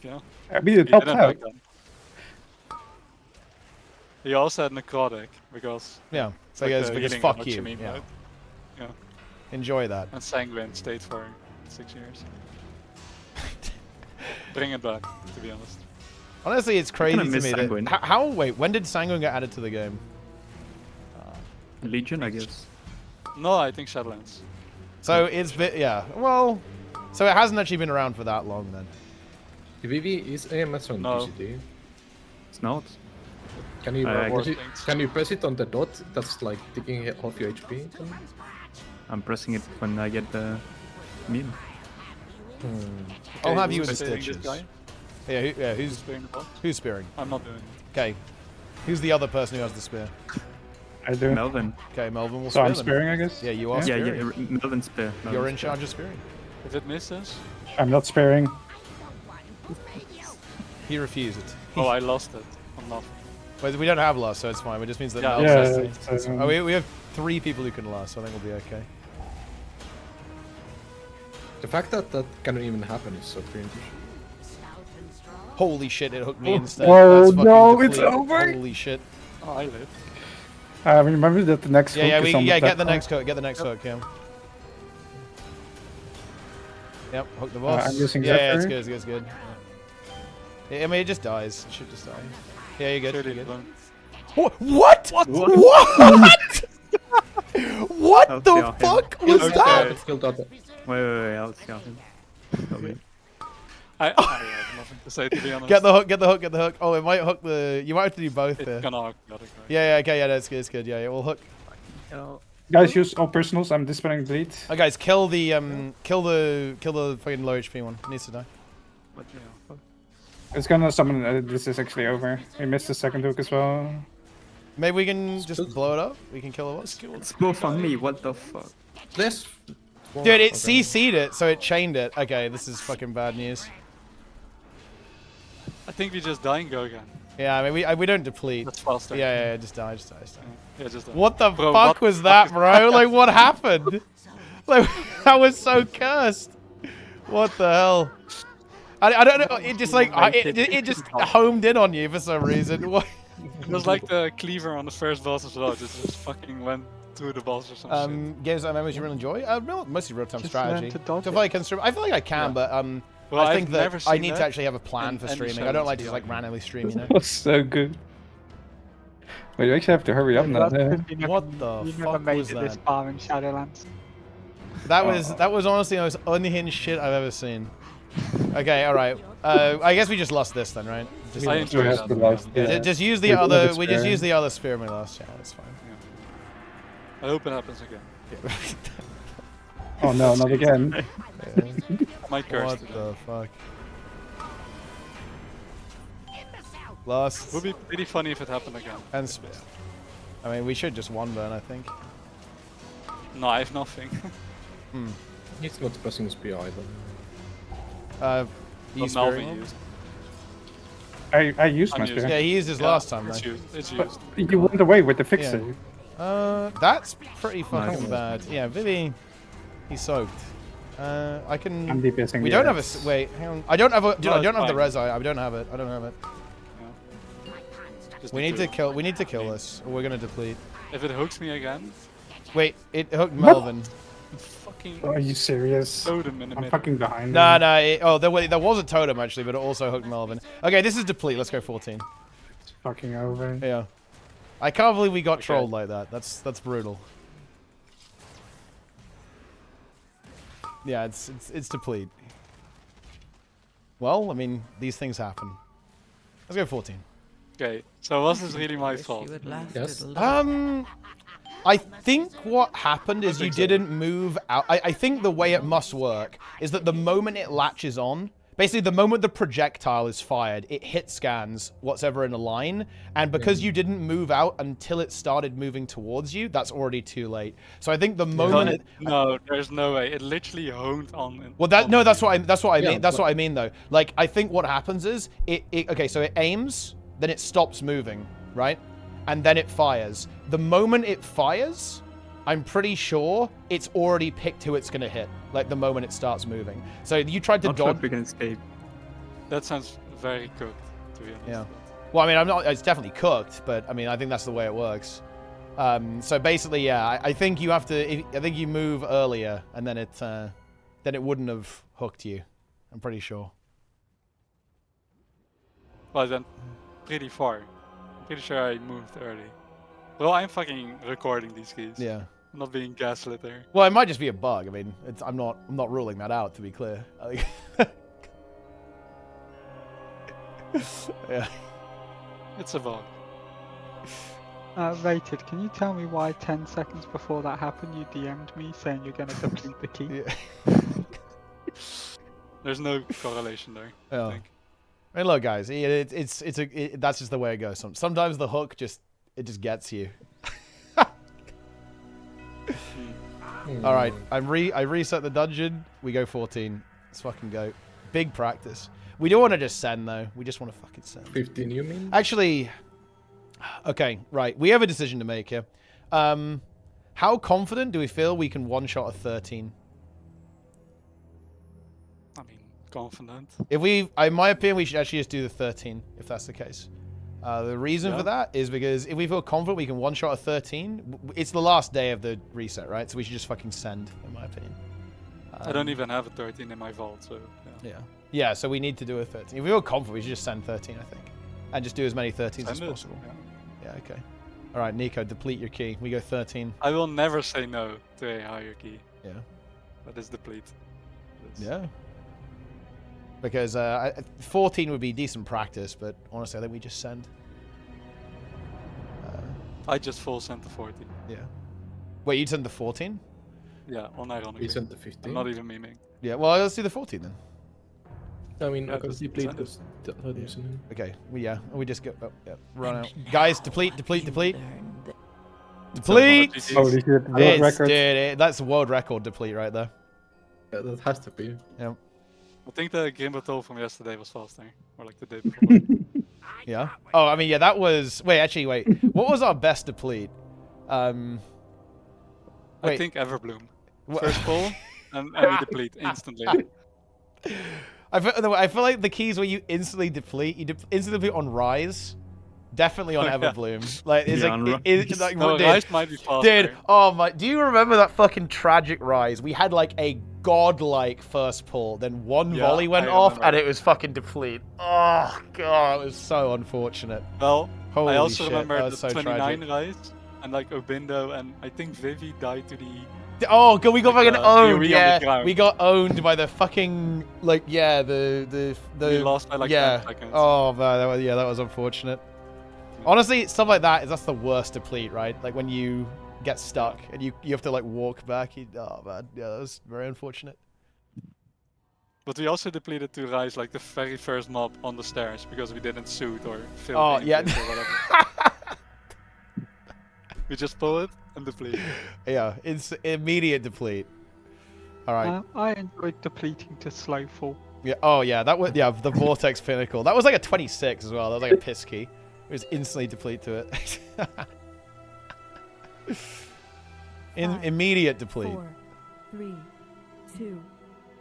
Yeah.
I mean, it
He
helped
didn't
out.
like that. He also had necrotic because
Yeah,
it's like
because
the healing
fuck
emoji
you.
meme,
Yeah.
right? Yeah.
Enjoy that.
And sanguine stayed for 6 years. Bring it back, to be honest.
Honestly, it's crazy
kinda
to
miss
me
Sanguine.
that wait, when did Sanguine get added to the game?
Legion, I guess.
No, I think Shadowlands.
So it's well, so it hasn't actually been around for that long then.
VV is AMS on
No.
PCT.
It's not.
Can you
I
press
guess-
it, can you press it on the dot that's like taking half your HP?
I'm pressing it when I get the meme.
I'll have
who's
you in the
spearing
stitches.
This guy?
Yeah,
Who's
who's
spearing the bot?
spearing?
I'm not doing it.
Okay, who's the other person who has the spear?
I do.
Melvin.
Okay, Melvin will
So
spear
I'm
them.
spearing, I guess?
Yeah, you are
Yeah,
spearing.
yeah, Melvin spear.
You're
Melvin
in
spear.
charge of spearing.
If it misses,
I'm not sparing.
He refused it.
oh, I lost it. I'm not.
But we don't have lust, so it's fine. It just means that
Yeah,
Mel
Yeah,
says
it's,
oh, we have 3 people who can lust, so I think we'll be okay.
The fact that that can even happen is so cringe.
Holy shit, it hooked me instead.
Oh,
That's fucking
no, it's
deplete.
over.
Holy shit.
Oh, I live.
Remember that the next hook is on the
get the
platform?
next hook, get the next hook, yeah. Yep, hook the boss.
I'm using
yeah, it's
Zephyr.
good, it's good. Yeah, I mean, it just dies. It should just die. Yeah, you're good.
Surely
You're good.
blown.
What? What? What
I'll
the
see how him.
fuck was
Okay.
that?
Killed that.
Wait, I'll see him. Sorry.
I have nothing to say, to be honest.
Get the hook, get the hook, get the hook. Oh, it might hook the... You might have to do both
It's
there.
gonna hook the other guy.
Yeah, okay, yeah, that's good, it's good. Yeah, we'll hook.
Guys, use all personals. I'm dispelling bleed.
Oh, guys, kill the fucking low HP one. It needs to die.
What the hell?
It's gonna summon. This is actually over. We missed the second hook as well.
Maybe we can just blow it up. We can kill it once.
It's both on me, what the fuck?
This.
Dude, it CC'd it, so it chained it. Okay, this is fucking bad news.
I think we just die and go again.
Yeah, I mean, we don't deplete.
That's faster.
Yeah, just die, just die, just die.
Yeah, just die.
What the
Bro,
fuck
what
was
the
that,
fuck
bro? Like, what happened? Like, that was so cursed. What the hell? I don't know. It just like it just homed in on you for some reason. What?
It was like the cleaver on the first boss as well. It just fucking went through the boss or something.
Games that members you really enjoy? Mostly real-time
Just
strategy.
learn to dodge
So if I can, I feel like I can, but
Well,
I
I've
think
never
that I
seen
need
that
to actually have a plan
in
for
any
streaming. I
show,
don't like
to
to
be
just like
honest.
randomly stream, you know.
That was so good. Wait, you actually have to hurry up now.
What the fuck was that?
farm in Shadowlands.
That was honestly the most unhinged shit I've ever seen. Okay, all right. I guess we just lost this then, right? Just,
I enjoyed
has
that.
to last, yeah.
just use the
We don't
other.
have
We just
spare.
use the other spear we lost. Yeah, that's fine.
I hope it happens again.
Oh no, not again.
My curse.
What the fuck? Lost
It would be pretty funny if it happened again.
and spear. I mean, we should just one burn, I think.
No, I have nothing.
He's not pressing spear either.
You
But Malvin
spearing?
used.
I used
I'm
my
using-
spear.
Yeah, he used his last time
It's
though.
used. It's
But
used.
you went away with the fixer.
That's pretty fucking
Nice.
bad. Yeah, Vivi, he's soaked. I
I'm
can.
DPSing.
We
the
don't have a.
ads.
Wait, hang on. I don't have a. Dude,
No,
I don't
it's
have the
fine.
res. I don't have it. I don't have it.
Just
We
the
need to
two.
kill. We need to kill this, or we're gonna deplete.
If it hooks me again,
Wait, it hooked Melvin.
fucking
Are you serious?
totem in the
I'm
middle.
fucking behind.
Nah,
them.
nah. There was a totem actually, but it also hooked Melvin. Okay, this is deplete. Let's go 14.
It's fucking over.
Yeah. I can't believe we got
Okay.
trolled like that. That's brutal. Yeah, it's deplete. Well, I mean, these things happen. Let's go 14.
Okay, so was this really my fault?
Yes.
I think what happened is you didn't move out. I think the way it must work is that the moment it latches on, basically the moment the projectile is fired, it hit scans whatever in a line, and because you didn't move out until it started moving towards you, that's already too late. So I think the moment it,
No, there's no way. It literally honed on.
well, that's what I
Yeah,
mean. That's what I mean though. Like I think what happens is okay, so it aims, then it stops moving, right? And then it fires. The moment it fires, I'm pretty sure it's already picked who it's gonna hit. Like the moment it starts moving. So you tried to
Not sure
dodge.
if we can escape.
That sounds very cooked, to be honest.
Yeah. Well, I mean, I'm not. It's definitely cooked, but I mean, I think that's the way it works. So basically, yeah, I think you have to. I think you move earlier, and then it wouldn't have hooked you. I'm pretty sure.
Well, then, pretty far. I'm pretty sure I moved early. Well, I'm fucking recording these keys.
Yeah.
I'm not being gaslit there.
Well, it might just be a bug. I mean, I'm not ruling that out, to be clear. Yeah.
It's a bug.
Rated, can you tell me why 10 seconds before that happened you DM'd me saying you're going to deplete the key?
Yeah.
There's no correlation there, I
Yeah.
think.
I mean, look, guys, that's just the way it goes. Sometimes the hook just gets you. All right, I reset the dungeon. We go 14. Let's fucking go. Big practice. We don't want to just send though. We just want to fucking send.
15, you mean?
Actually, Okay, right. We have a decision to make here. How confident do we feel we can one-shot a 13?
I mean, confident.
If we, in my opinion, we should actually just do the 13, if that's the case. The reason for that is because if we feel confident we can one-shot a 13, it's the last day of the reset, right? So we should just fucking send, in my opinion.
I don't even have a 13 in my vault, so yeah.
Yeah, so we need to do a 13. If we feel confident, we should just send 13, I think. And just do as many 13s as possible. Yeah, okay. All right, Nico, deplete your key. We go 13.
I will never say no to a hierarchy.
Yeah.
That is deplete.
Yeah. Because 14 would be decent practice, but honestly, I think we just send.
I just full sent the 14.
Yeah. Wait, you'd send the 14?
Yeah, unironically.
We sent the 15.
I'm not even memeing.
Yeah, well, let's do the 14 then.
I mean,
Yeah,
I can
just
deplete
send it.
this.
Okay, we just go, run out. Guys, deplete. Deplete!
Holy shit, world record.
That's the world record deplete right there.
Yeah, that has to be.
Yeah.
I think the game battle from yesterday was faster. Or like the day before.
Yeah. Oh, I mean, yeah, that was... Wait. What was our best deplete?
I think Everbloom. First pull, and we deplete instantly.
I feel like the keys where you instantly deplete, instantly deplete on Rise. Definitely on Everbloom. Like, it's like,
no,
dude,
Rise might be faster.
Dude, oh my, do you remember that fucking tragic Rise? We had like a godlike first pull, then one volley went off, and it was fucking deplete. Oh god, it was so unfortunate.
Well,
Holy
I also
shit,
remember
that
the
was so
29
tragic.
Rise, and like Obindo, and I think Vivi died to the...
Oh god, we got fucking owned,
Yuri on the
yeah.
ground.
We got owned by the fucking, like, yeah, the
We lost by like 10 seconds.
Oh man, that was unfortunate. Honestly, stuff like that's the worst deplete, right? Like when you get stuck and you have to like walk back. Oh man, yeah, that was very unfortunate.
But we also depleted to Rise like the very first mob on the stairs because we didn't suit or fill
Oh
any
yeah.
pits or whatever. We just pull it and deplete.
Yeah, it's immediate deplete. All right.
I enjoyed depleting to slow fall.
Yeah. Oh yeah, that was the Vortex Pinnacle. That was like a 26 as well. That was like a piss key. It was instantly deplete to it. Immediate deplete.
4, 3, 2,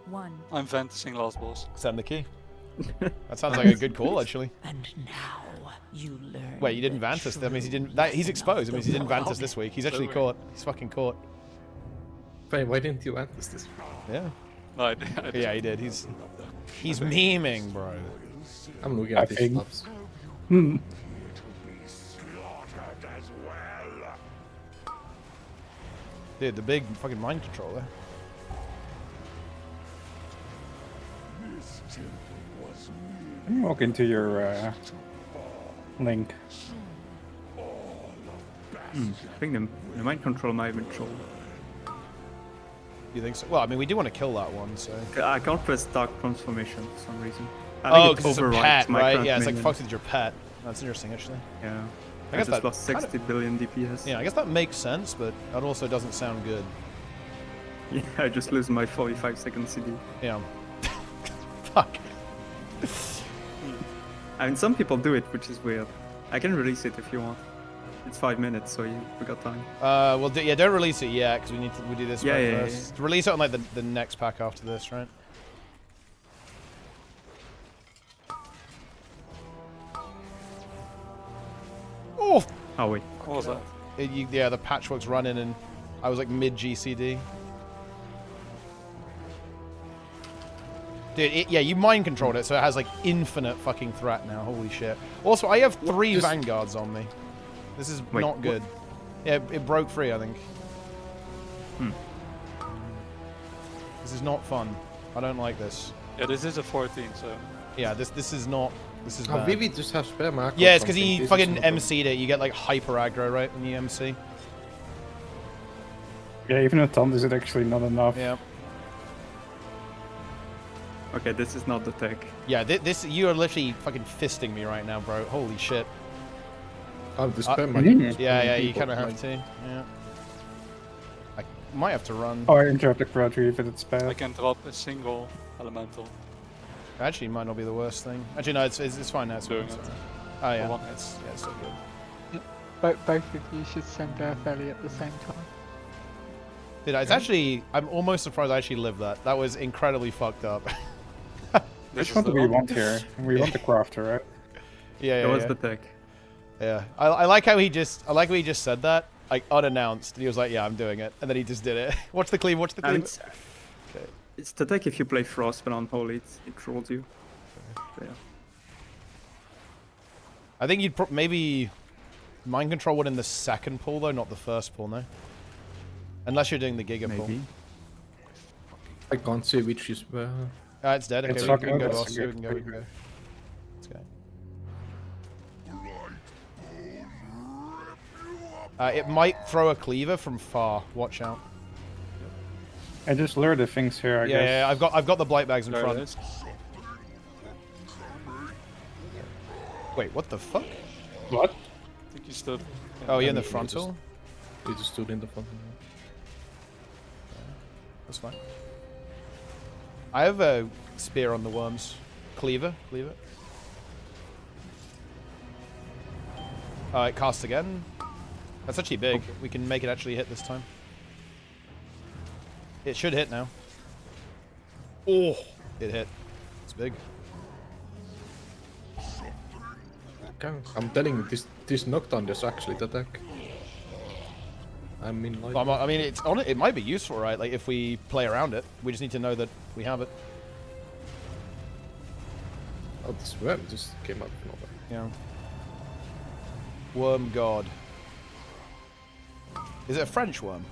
1.
I'm fantasing last boss.
Send the key. That sounds like a good call, actually.
And now you learn.
Wait, you didn't Vantus? That means he didn't. He's exposed. That means he didn't Vantus this week. He's actually caught. He's fucking caught.
Wait, why didn't you want this?
Yeah.
No, I did.
Yeah, he did. He's memeing, bro.
I'm looking at these stuffs.
Dude, the big fucking mind controller.
Walk into your link.
I think the mind control might have been trolled.
You think so? Well, I mean, we do want to kill that one, so.
I can't press Dark Transformation for some reason.
Oh, because it's a
overrides
pet,
my
right?
current
Yeah, it's like
minion.
fucks with your pet. That's interesting, actually.
Yeah.
I guess
just
that
lost 60 billion DPS.
Yeah, I guess that makes sense, but that also doesn't sound good.
Yeah, I just lose my 45-second CD.
Yeah. Fuck.
I mean, some people do it, which is weird. I can release it if you want. It's 5 minutes, so we got time.
Well, yeah, don't release it yet, because we do this one
Yeah,
first. Release it on like the next pack after this, right? Oh!
Oh wait.
What was that?
Yeah, the patchwork's running, and I was like mid GCD. Dude, yeah, you mind controlled it, so it has like infinite fucking threat now. Holy shit. Also, I have 3 Vanguards on me. This is
Wait,
not good. Yeah, it broke free, I think. This is not fun. I don't like this.
Yeah, this is a 14, so...
Yeah, this is not... This is
Oh,
bad.
Vivi just has spare macro.
Yeah, it's because he fucking MC'd it. You get like hyper aggro, right, when you MC.
Yeah, even with Taunt is it actually not enough.
Yeah.
Okay, this is not the tech.
Yeah, this you are literally fucking fisting me right now, bro. Holy shit.
I'm the spare my
Yeah, you kind of have to. Yeah. I might have to run.
Oh, I interrupted Quadri if it's bad.
I can drop a single elemental.
Actually, it might not be the worst thing. Actually, no, it's fine now. It's
Doing
fine.
it.
Oh yeah,
For one
it's still good.
But both of you should send Earth at the same time.
Dude, it's actually, I'm almost surprised I actually lived that. That was incredibly fucked up.
Which one do we want here? We want the crafter, right?
Yeah,
That was
yeah.
the tech.
Yeah, I like how he just, I like how he just said that, like unannounced. And he was like, "Yeah, I'm doing it," and then he just did it. Watch the cleave. Watch the
And
cleave. Okay.
it's the tech if you play Frost, but unholy, it trolls you. So, yeah.
I think you'd maybe mind control one in the second pull though, not the first pull, no. Unless you're doing the Giga pull.
Maybe.
I can't say which is where.
It's dead. Okay,
It's
we
fucking
can go.
good.
Boss. We can go. We can go. Let's go. It might throw a cleaver from far. Watch out.
I just lure the things here, I guess.
Yeah, I've got the blight bags in
There it
front.
is.
Wait, what the fuck?
What?
I think you stood.
Oh, you're in the
he
frontal.
He just stood in the front.
That's fine. I have a spear on the worms. Cleaver. Cleaver. It casts again. That's actually big.
Okay.
We can make it actually hit this time. It should hit now. Oh, it hit. It's big.
Okay. I'm telling you, this knockdown is actually the attack. I mean, like.
I mean, it might be useful, right? Like if we play around it, we just need to know that we have it.
Oh, this worm just came out of nowhere.
Yeah. Worm god. Is it a French worm?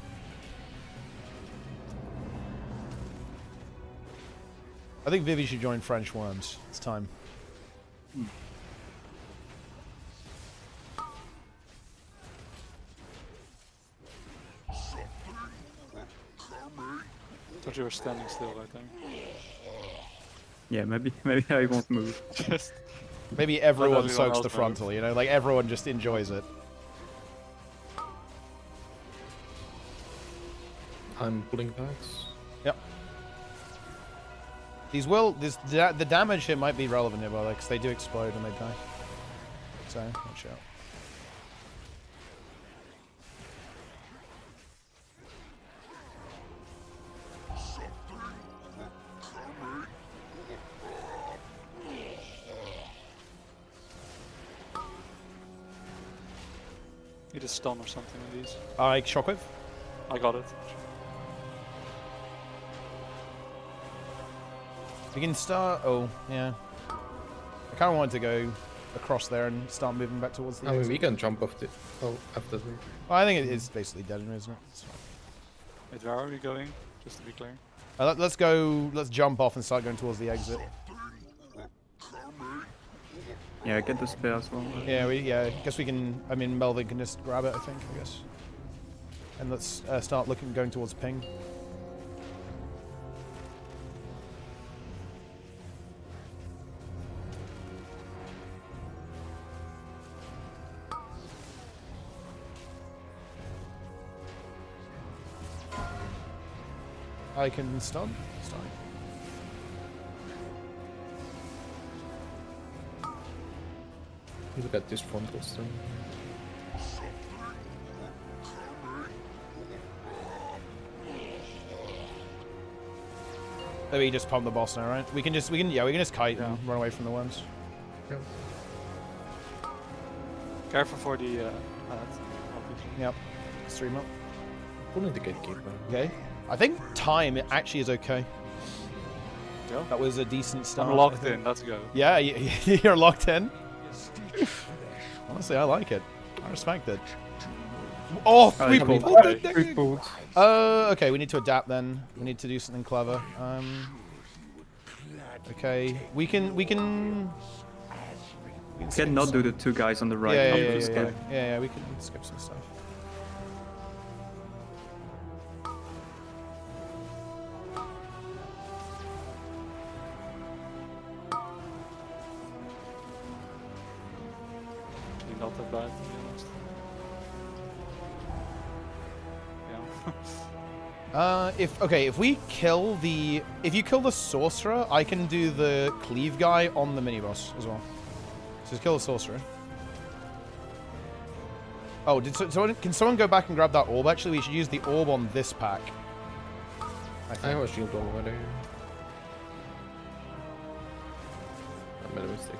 I think Vivi should join French worms. It's time.
Thought you were standing still, I think.
Yeah, maybe I won't move.
Just
Maybe everyone
everyone
soaks
else
the frontal, you know? Like everyone just enjoys it.
I'm pulling bags.
Yep. The damage here might be relevant here, by because they do explode and they die. So, watch out.
need a stun or something with these.
Shockwave?
I got it.
We can start. Oh, yeah. I kind of wanted to go across there and start moving back towards the
I mean,
exit.
we can jump off the. Oh, after the.
Well, I think it is basically dead, isn't it? It's fine.
Wait, where are we going? Just to be clear.
Let's go. Let's jump off and start going towards the exit.
Yeah, get the spear as well.
Yeah, I guess we can. I mean, Melvin can just grab it. I think. I guess. And let's start going towards ping. I can stun. Stun.
Look at this frontal stone.
Maybe just pump the boss now, right? We can just kite and run away from the worms.
Yeah.
Careful for the obviously.
Yep. Stream up.
Pulling the gatekeeper.
Okay. I think time actually is okay.
Yeah.
That was a decent start.
I'm locked in. Let's go.
Yeah, you're locked in. Honestly, I like it. I respect it. Oh, we
cool.
pulled it.
Three pools.
Okay, we need to adapt then. We need to do something clever. Okay, we can.
You can not do the two guys on the right.
Yeah,
now,
yeah,
just
yeah,
skip.
yeah, we can skip some stuff.
Actually not that bad, to be honest. Yeah.
If you kill the sorcerer, I can do the cleave guy on the mini boss as well. So just kill the sorcerer. Oh, can someone go back and grab that orb? Actually, we should use the orb on this pack.
I have a shield already. I made a mistake.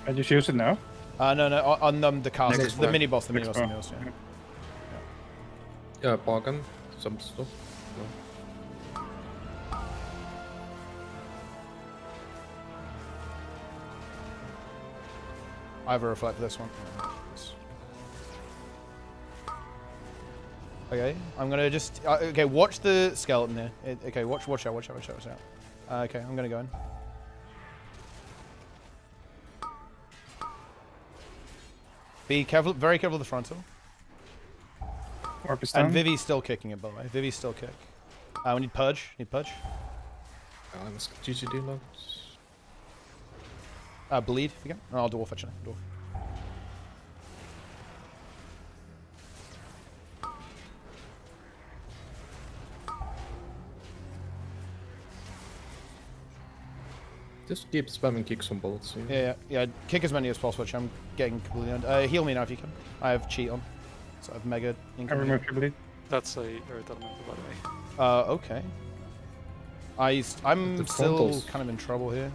And you use it now?
No, on the cast,
Next
the
time.
mini boss, the mini
Next
boss,
time.
yeah.
Yeah, bargain. Some stuff. No.
I have a reflect for this one. Okay, I'm gonna just okay. Watch the skeleton here. Okay, watch out. Okay, I'm gonna go in. Be careful, very careful of the frontal.
Warp is down.
And Vivi's still kicking it, by the way. Vivi's still kick. We need purge.
I'm GGD locked.
Bleed if you can. Oh, dwarf actually. Dwarf.
Just keep spamming kicks on bolts.
Yeah. Kick as many as possible, which I'm getting completely on. Heal me now if you can. I have cheat on. So I have mega
I
income.
remove your bleed.
That's a earth elemental, by the way.
Okay. I'm
The
still
frontals.
kind of in trouble here.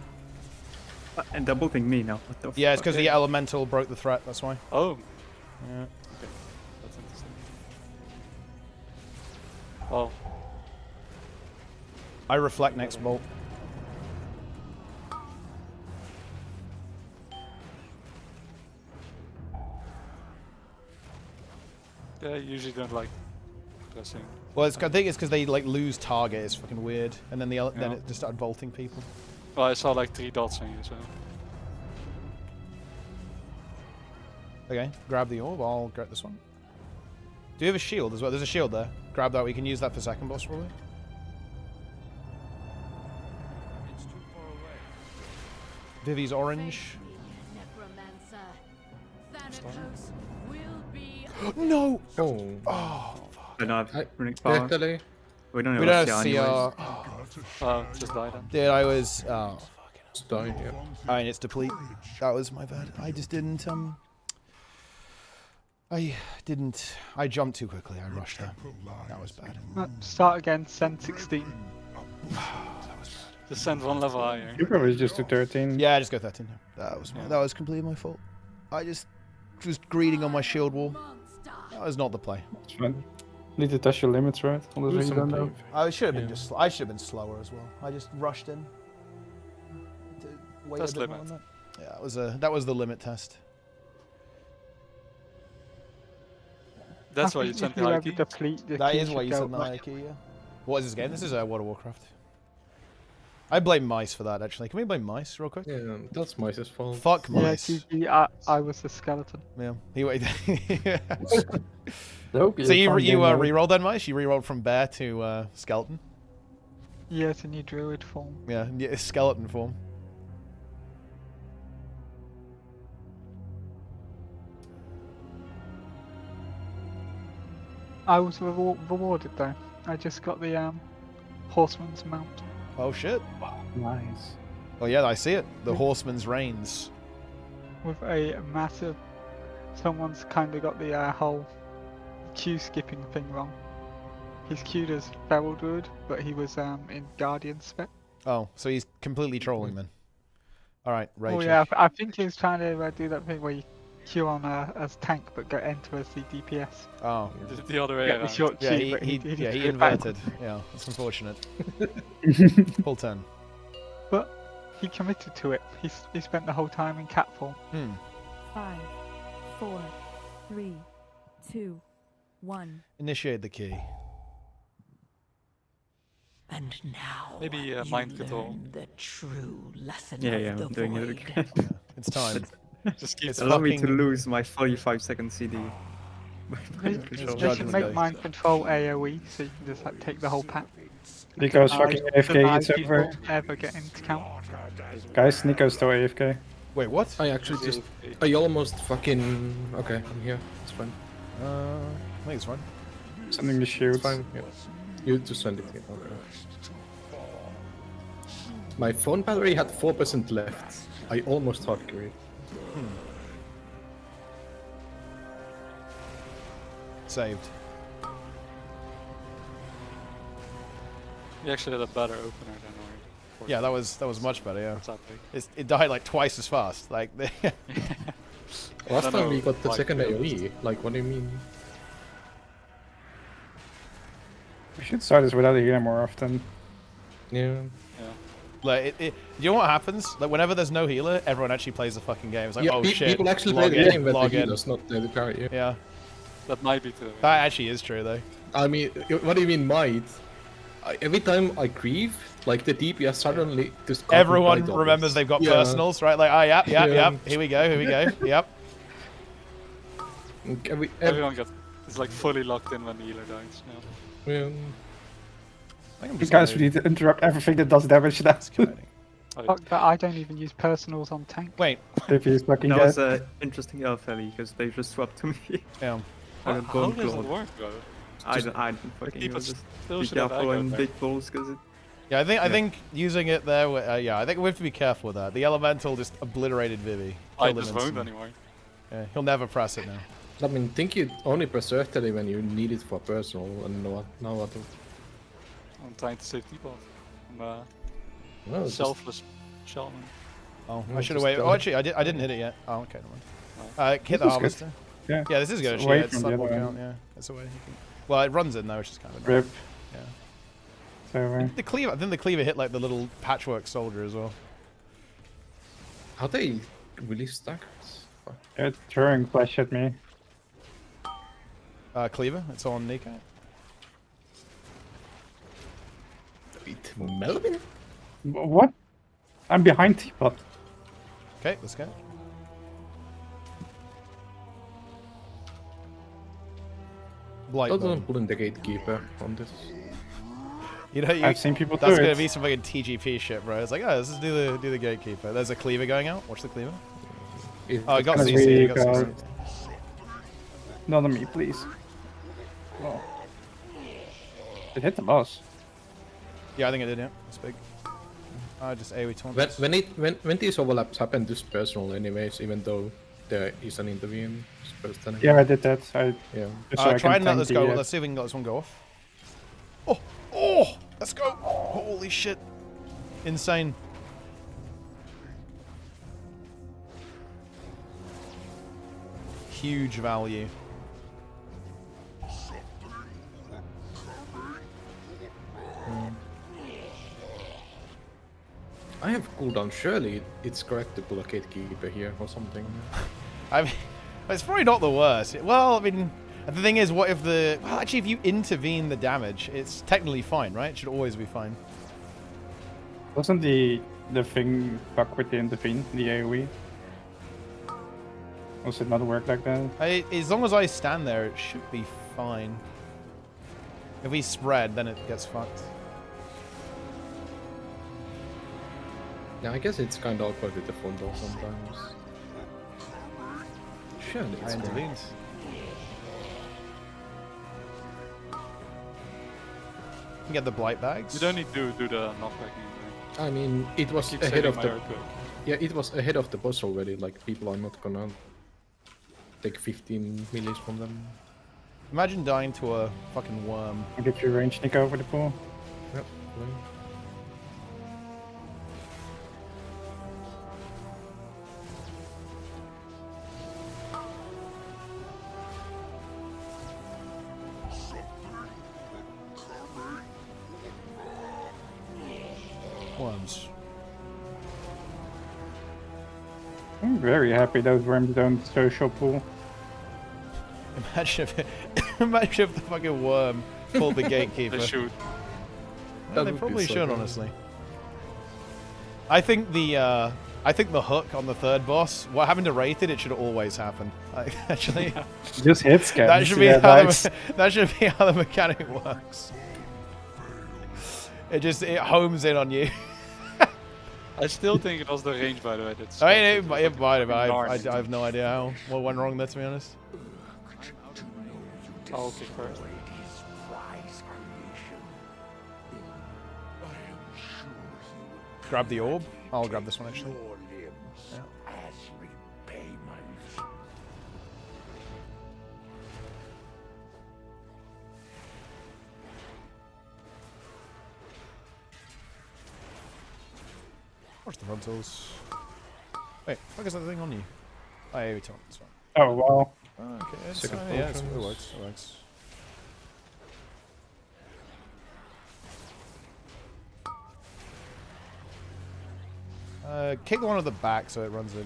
And they're bolting me now. What the
Yeah, it's
fuck?
because the elemental broke the threat, that's why.
Oh,
Yeah.
okay. That's interesting. Well,
I reflect next bolt.
yeah, I usually don't like pressing.
Well, I think it's because they like lose target. It's fucking weird, and then then
Yeah.
it just started vaulting people.
Well, I saw like 3 dots on you, so.
Okay, grab the orb. I'll grab this one. Do you have a shield as well? There's a shield there. Grab that. We can use that for second boss, probably.
It's too far away.
Vivi's orange.
Necromancer. Thanatos will be
No.
Oh.
Oh.
I don't have
I-
runic power.
Actually,
We don't
We
have
don't have
CR anyways.
CR.
Just die then.
Dude, I was. Oh.
it's dying, yeah.
I mean, it's deplete. That was my bad. I just didn't. I jumped too quickly. I rushed there. That was bad.
Start again, send 16.
Just send 1 level higher.
You probably just do 13.
Yeah, just go 13. That was completely my fault. I just was greeting on my shield wall. That was not the play.
It's fine. Need to test your limits, right? Unless
Do
you
some
don't know.
play.
I should have been
Yeah.
I should have been slower as well. I just rushed in. Wait
Test
a bit more
limit.
on that. Yeah, that was the limit test.
That's
I
why you
think
sent
if
the
you
high
ever
key.
deplete, the
That
key
is why
should
you
go
said the
back.
high key, yeah. What is this game? This is World of Warcraft. I blame mice for that, actually. Can we blame mice real quick?
Yeah, that's Mice's fault.
Fuck
Yeah,
mice.
GG, I was the skeleton.
Yeah. He waited.
Nope,
So you
can't game mode.
rerolled then, mice? You rerolled from bear to skeleton?
Yeah, it's a new druid form.
Yeah, skeleton form.
I was rewarded though. I just got the horseman's mount.
Oh shit.
Nice.
Oh yeah, I see it. The horseman's reigns.
With a massive... Someone's kind of got the whole queue skipping thing wrong. He's queued as feral druid, but he was in guardian spec.
Oh, so he's completely trolling then. Alright, Rachel.
Oh yeah, I think he was trying to do that thing where you queue on as tank but go enter as the DPS.
Oh.
The other way
Get the
around.
short
Yeah,
queue, but
he
did it
inverted.
backwards.
Yeah, that's unfortunate. Full 10.
But he committed to it. He spent the whole time in cat form.
5, 4, 3, 2, 1.
Initiate the key.
And now
Maybe
you
mind control.
learn the true lesson
Yeah,
of
yeah,
the
I'm doing it
void.
again.
It's time.
Just keep
It's
it.
Allow me to
fucking-
lose my 45-second CD.
They
Judgment
should make
Day.
mind control AoE so you can just like take the whole pack.
Nico's fucking AFK, it's
people
over.
ever get into count.
Guys, Nico's still AFK.
Wait, what?
I actually just... I almost fucking... Okay, I'm here. It's fine.
I think it's fine.
Sending the shields.
It's fine, yeah. You just send it here. Okay. My phone battery had 4% left. I almost hard carried.
saved.
You actually had a better opener than ours.
Yeah, that was much better. Yeah,
What's up, big?
it died like twice as fast. Like,
Last time we got the
like,
second
to be
AoE. Like, what do you mean?
We should start this without a healer more often.
Yeah.
like you know what happens? Like, whenever there's no healer, everyone actually plays the fucking game. It's like,
Yeah,
oh shit.
people actually play
log
the
in,
game with the
log in.
healers, not the carry.
Yeah,
That might be true.
that actually is true though.
I mean, what do you mean might? Every time I grieve, like the DPS suddenly just can't
Everyone
reply to
remembers
this.
they've got
Yeah.
personals, right? Like, oh, yep,
Yeah.
here we go, yep.
Everyone is like fully locked in when the healer dies. Yeah.
Yeah.
I think I'm
You
just
guys
gonna-
need to interrupt everything that does damage now.
Fuck that, I don't even use personals on tank.
Wait,
If he's fucking
That
dead.
was an interesting elf alley because they just swapped to me.
yeah.
I got
How
bone
does it
clawed.
work, bro?
I don't fucking
people
know. Just
still
be
should have
careful
aggro
in
there.
big balls because it.
Yeah, I think using it there. Yeah, I think we have to be careful with that. The elemental just obliterated Vivi.
I
Killed him
just won't
instantly.
anymore.
Yeah, he'll never press it now.
I mean, think you only press Earthly when you need it for personal, and now what?
I'm trying to save people. I'm
No, it's just-
selfless shaman.
Oh,
No,
I should have
just
waited.
don't.
Oh, actually, I didn't hit it yet. Oh, okay, never mind. Hit the
This is good.
harvester.
Yeah.
Yeah, this is good.
It's
Actually,
away
yeah, it's
from the
like
other
walking
one.
out. Yeah, that's the way. You can... Well, it runs in though, which is kind of
Rip.
Yeah.
So,
The cleaver. I think the cleaver hit like the little patchwork soldier as well.
How they release stackers?
they're throwing flash at me.
Cleaver. It's on Nico.
Wait, Melvin?
What? I'm behind Teapot.
Okay, let's go. Blight.
Don't
Bone.
pull in the gatekeeper on this.
You know,
I've seen people
that's
do
gonna
it.
be some fucking TGP shit, bro. It's like, oh, let's just do the gatekeeper. There's a cleaver going out. Watch the cleaver. Oh, I got
Because
CC.
we
I got CC.
got- Not on me, please. Oh. It hit the boss.
Yeah, I think I did. Yeah, it's big. I just AoE taunt.
When these overlaps happen, this personal anyways, even though there is an intervene person.
Yeah, I did that. I
Yeah.
just so I
Try
can
and let
tank
this
the,
go. Let's see if we can let this one go off. Oh, let's go. Holy shit. Insane. Huge value.
I have cooldown. Surely it's correct to pull a gatekeeper here or something.
I mean, it's probably not the worst. Well, I mean, the thing is, what if the... Well, actually, if you intervene the damage, it's technically fine, right? It should always be fine.
Wasn't the thing bug with the intervene, the AoE? Was it not work like that?
As long as I stand there, it should be fine. If we spread, then it gets fucked.
Yeah, I guess it's kind of awkward with the front door sometimes. Surely
I
it's
intervened.
correct.
You can get the blight bags.
You don't need to do the knockback anymore.
I mean, it was
Keep
ahead
saving
of
my
the...
earthquake.
Yeah, it was ahead of the boss already, like people are not gonna take 15 millies from them.
Imagine dying to a fucking worm.
I'll get you range Nick over the pool.
Yep.
Worms.
I'm very happy those worms don't social pool.
Imagine if the fucking worm pulled the gatekeeper.
They shoot.
Yeah,
That
they
would be
probably
so
should,
good.
honestly. I think the hook on the third boss, what happened to Rated, it should always happen. Like, actually,
Just hit scans.
that should be
yeah,
how
nice.
that should be how the mechanic works. It homes in on you.
I still think it was the range, by the way. That's
I mean, it might have. I
Darn.
have no idea how what went wrong there, to be honest.
Oh, okay, first.
His prize creation. I am sure he
Grab the orb. I'll grab this one actually.
your limbs as repayment.
Push the frontals. Wait, fuck is that thing on you? Oh, yeah, it's on. It's fine.
Oh, wow.
Oh, okay, it's,
Second
yeah, it
portions.
works. It works. Kick the one at the back so it runs in.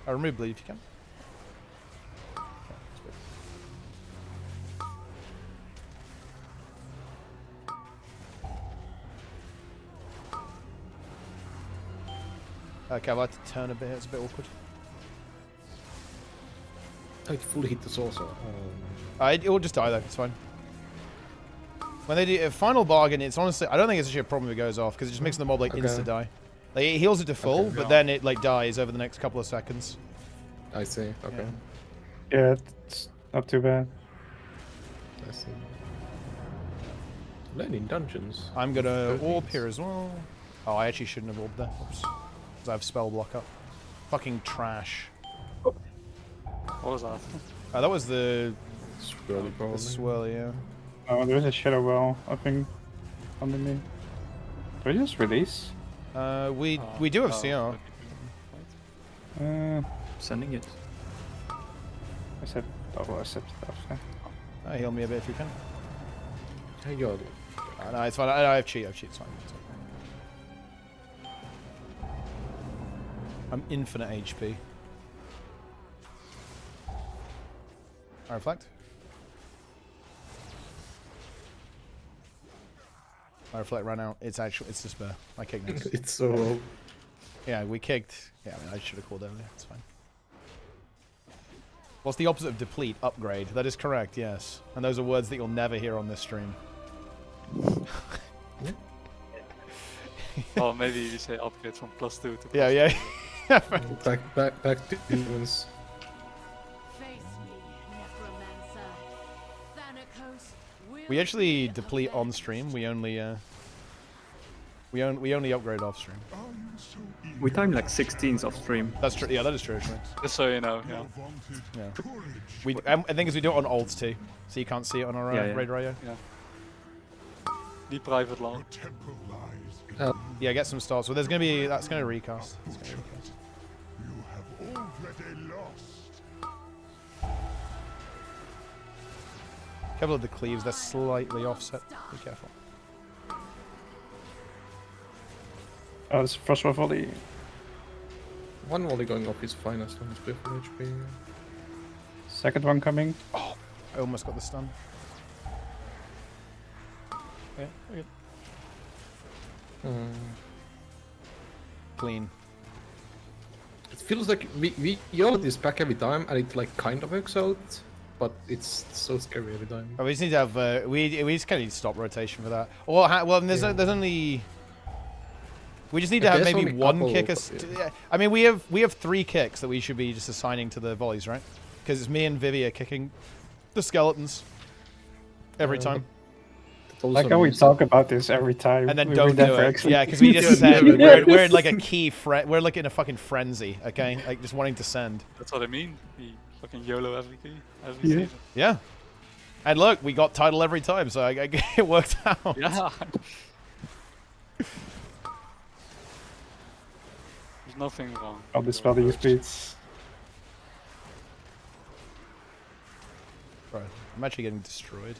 Yeah. Remove bleed if you can. Okay, I'd like to turn a bit. It's a bit awkward.
I fully hit the saucer.
It will just die though. It's fine. When they do a final bargain, it's honestly I don't think it's actually a problem if it goes off because it just makes the mob like insta die. Like it heals it to full, but then it like dies over the next couple of seconds.
I see. Okay.
Yeah, it's not too bad.
I see. Learning dungeons.
I'm gonna orb here as well. Oh, I actually shouldn't have orbed there. Oops. Because I have spell block up. Fucking trash.
What was that?
That was the
Swirly, probably.
the swirly, yeah.
Oh, there's a shadow well, I think, underneath. Do we just release?
We do have CR.
Sending it.
I said double accept stuff.
Heal me a bit if you can.
Hey, God.
No, it's fine. I have cheat. It's fine. It's fine. I'm infinite HP. I reflect. I reflect ran out. It's despair. I kicked next.
It's so low.
Yeah, we kicked. Yeah, I should have called earlier. It's fine. What's the opposite of deplete? Upgrade. That is correct, yes. And those are words that you'll never hear on this stream.
Or maybe you say upgrade from +2 to +2.
Yeah.
back to humans.
We actually deplete on stream. We only upgrade off stream.
We time like 16s off stream.
That's true. Yeah, that is true. Actually.
Just so you know, yeah.
Yeah. I think as we do it on ults too, so you can't see it on our raid radio.
Yeah. The private long.
Yeah, get some starts. Well, that's gonna recast. It's gonna recast.
You have already lost.
Careful of the cleaves. They're slightly offset. Be careful.
Oh, it's first one volley.
One volley going off is fine as long as we have HP.
Second one coming.
Oh, I almost got the stun. Yeah, okay. Clean.
It feels like we yell this back every time and it like kind of works out, but it's so scary every time.
Oh, we just need to have we just kind of need to stop rotation for that. Or well, there's only. We just need to have maybe one kick. I mean, we have 3 kicks that we should be just assigning to the volleys, right? Because it's me and Vivi are kicking the skeletons every time.
Like how we talk about this every time.
And then don't do it. Yeah, because we just said we're in like a we're like in a fucking frenzy, okay? Like just wanting to send.
That's what I mean. We fucking YOLO every season.
Yeah. And look, we got title every time, so it worked out.
Yeah. There's nothing wrong.
I'll dispel these beats.
Right. I'm actually getting destroyed.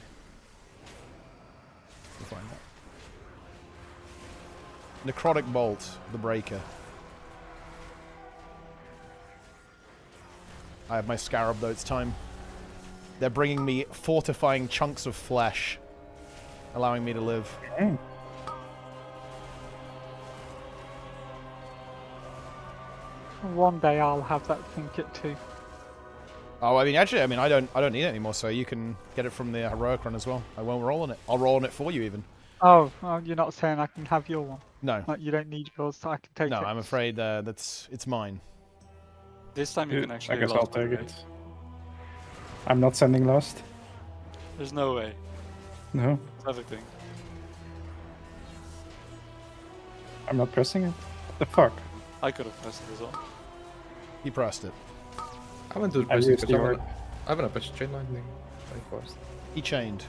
We'll find out. Necrotic Bolt, the Breaker. I have my Scarab though, it's time. They're bringing me fortifying chunks of flesh, allowing me to live.
One day I'll have that trinket too.
Oh, I mean, actually, I don't need it anymore, so you can get it from the heroic run as well. I won't roll on it. I'll roll on it for you, even.
Oh, you're not saying I can have your one?
No.
Like, you don't need yours, so I can take it?
No, I'm afraid it's mine.
This time you can actually
I guess I'll take
right?
it. I'm not sending last.
There's no way.
No.
It's everything.
I'm not pressing it. What the fuck?
I could have pressed it as well.
You pressed it.
I went to the press because I want to press chain lightning. Very fast.
He chained.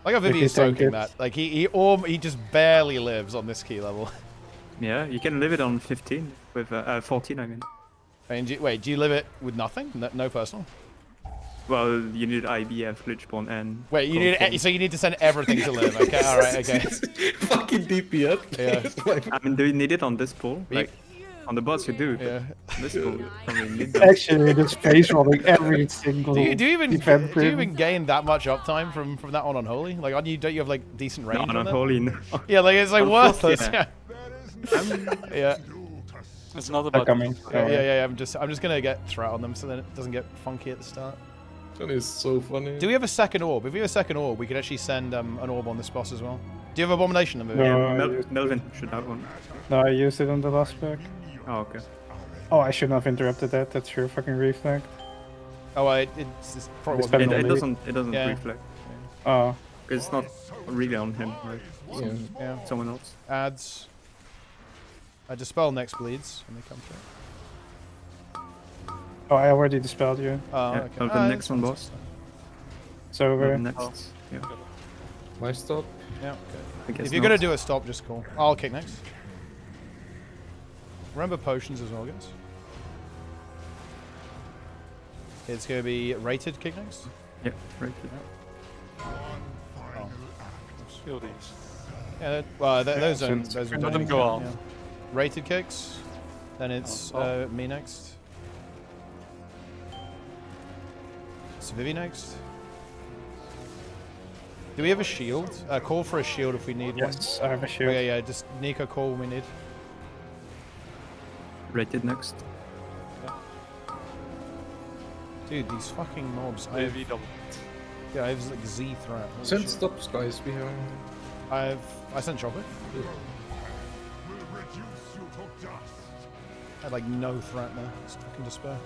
Like how
If you
Vivi's
tank
soaking
it.
that. Like he just barely lives on this key level.
Yeah, you can live it on 15 with 14. I mean.
And wait, do you live it with nothing? No personal?
Well, you need IBF, Lichborn, and.
Wait, you
Concord.
need so you need to send everything to live. Okay, all right, okay.
Fucking DP up.
Yeah.
I mean, do you need it on this pool? Like, on the bots you do.
Yeah.
On this pool, you don't really need that.
Actually, the space rolling every single.
Do you even
event
do you
pin.
even gain that much uptime from that on Unholy? Like, don't you have like decent range?
No,
on
on
that?
Unholy, no.
Yeah, like it's like
On
worthless.
Fourth,
Yeah. Yeah.
It's not
They're
about
coming.
Yeah. I'm just gonna get threat on them so then it doesn't get funky at the start.
That is so funny.
Do we have a second orb? If we have a second orb, we could actually send an orb on this boss as well. Do you have Abomination in the movie?
No,
Yeah, Melvin should have one.
No, I used it on the last pack.
Oh, okay.
Oh, I shouldn't have interrupted that. That's your fucking reflect.
Oh, it's probably
It's
wasn't.
better
It doesn't
Yeah.
reflect.
Oh,
Because it's not really on him, right?
Yeah.
Someone else.
Adds. I dispel next bleeds when they come through.
oh, I already dispelled you.
Oh,
Yeah,
okay.
oh, the next one, boss.
It's over.
Next. Yeah.
My stop.
Yeah.
I guess
If you're
not.
gonna do a stop, just call. I'll kick next. Remember potions as well, guys. It's gonna be rated kick next.
Yeah, right.
Oh.
Kill these.
Yeah, well, those don't. Those
Let
don't
them go
count,
off.
yeah. Rated kicks. Then it's me next. It's Vivi next. Do we have a shield? Call for a shield if we need one.
Yes, I have a shield.
Okay, yeah, just Nico call when we need.
Rated next.
Dude, these fucking mobs. I
Maybe double.
yeah, I have like Z threat. Holy
Send
shit.
stops, guys, behind.
I sent Chopper. I had like no threat there. It's fucking despair.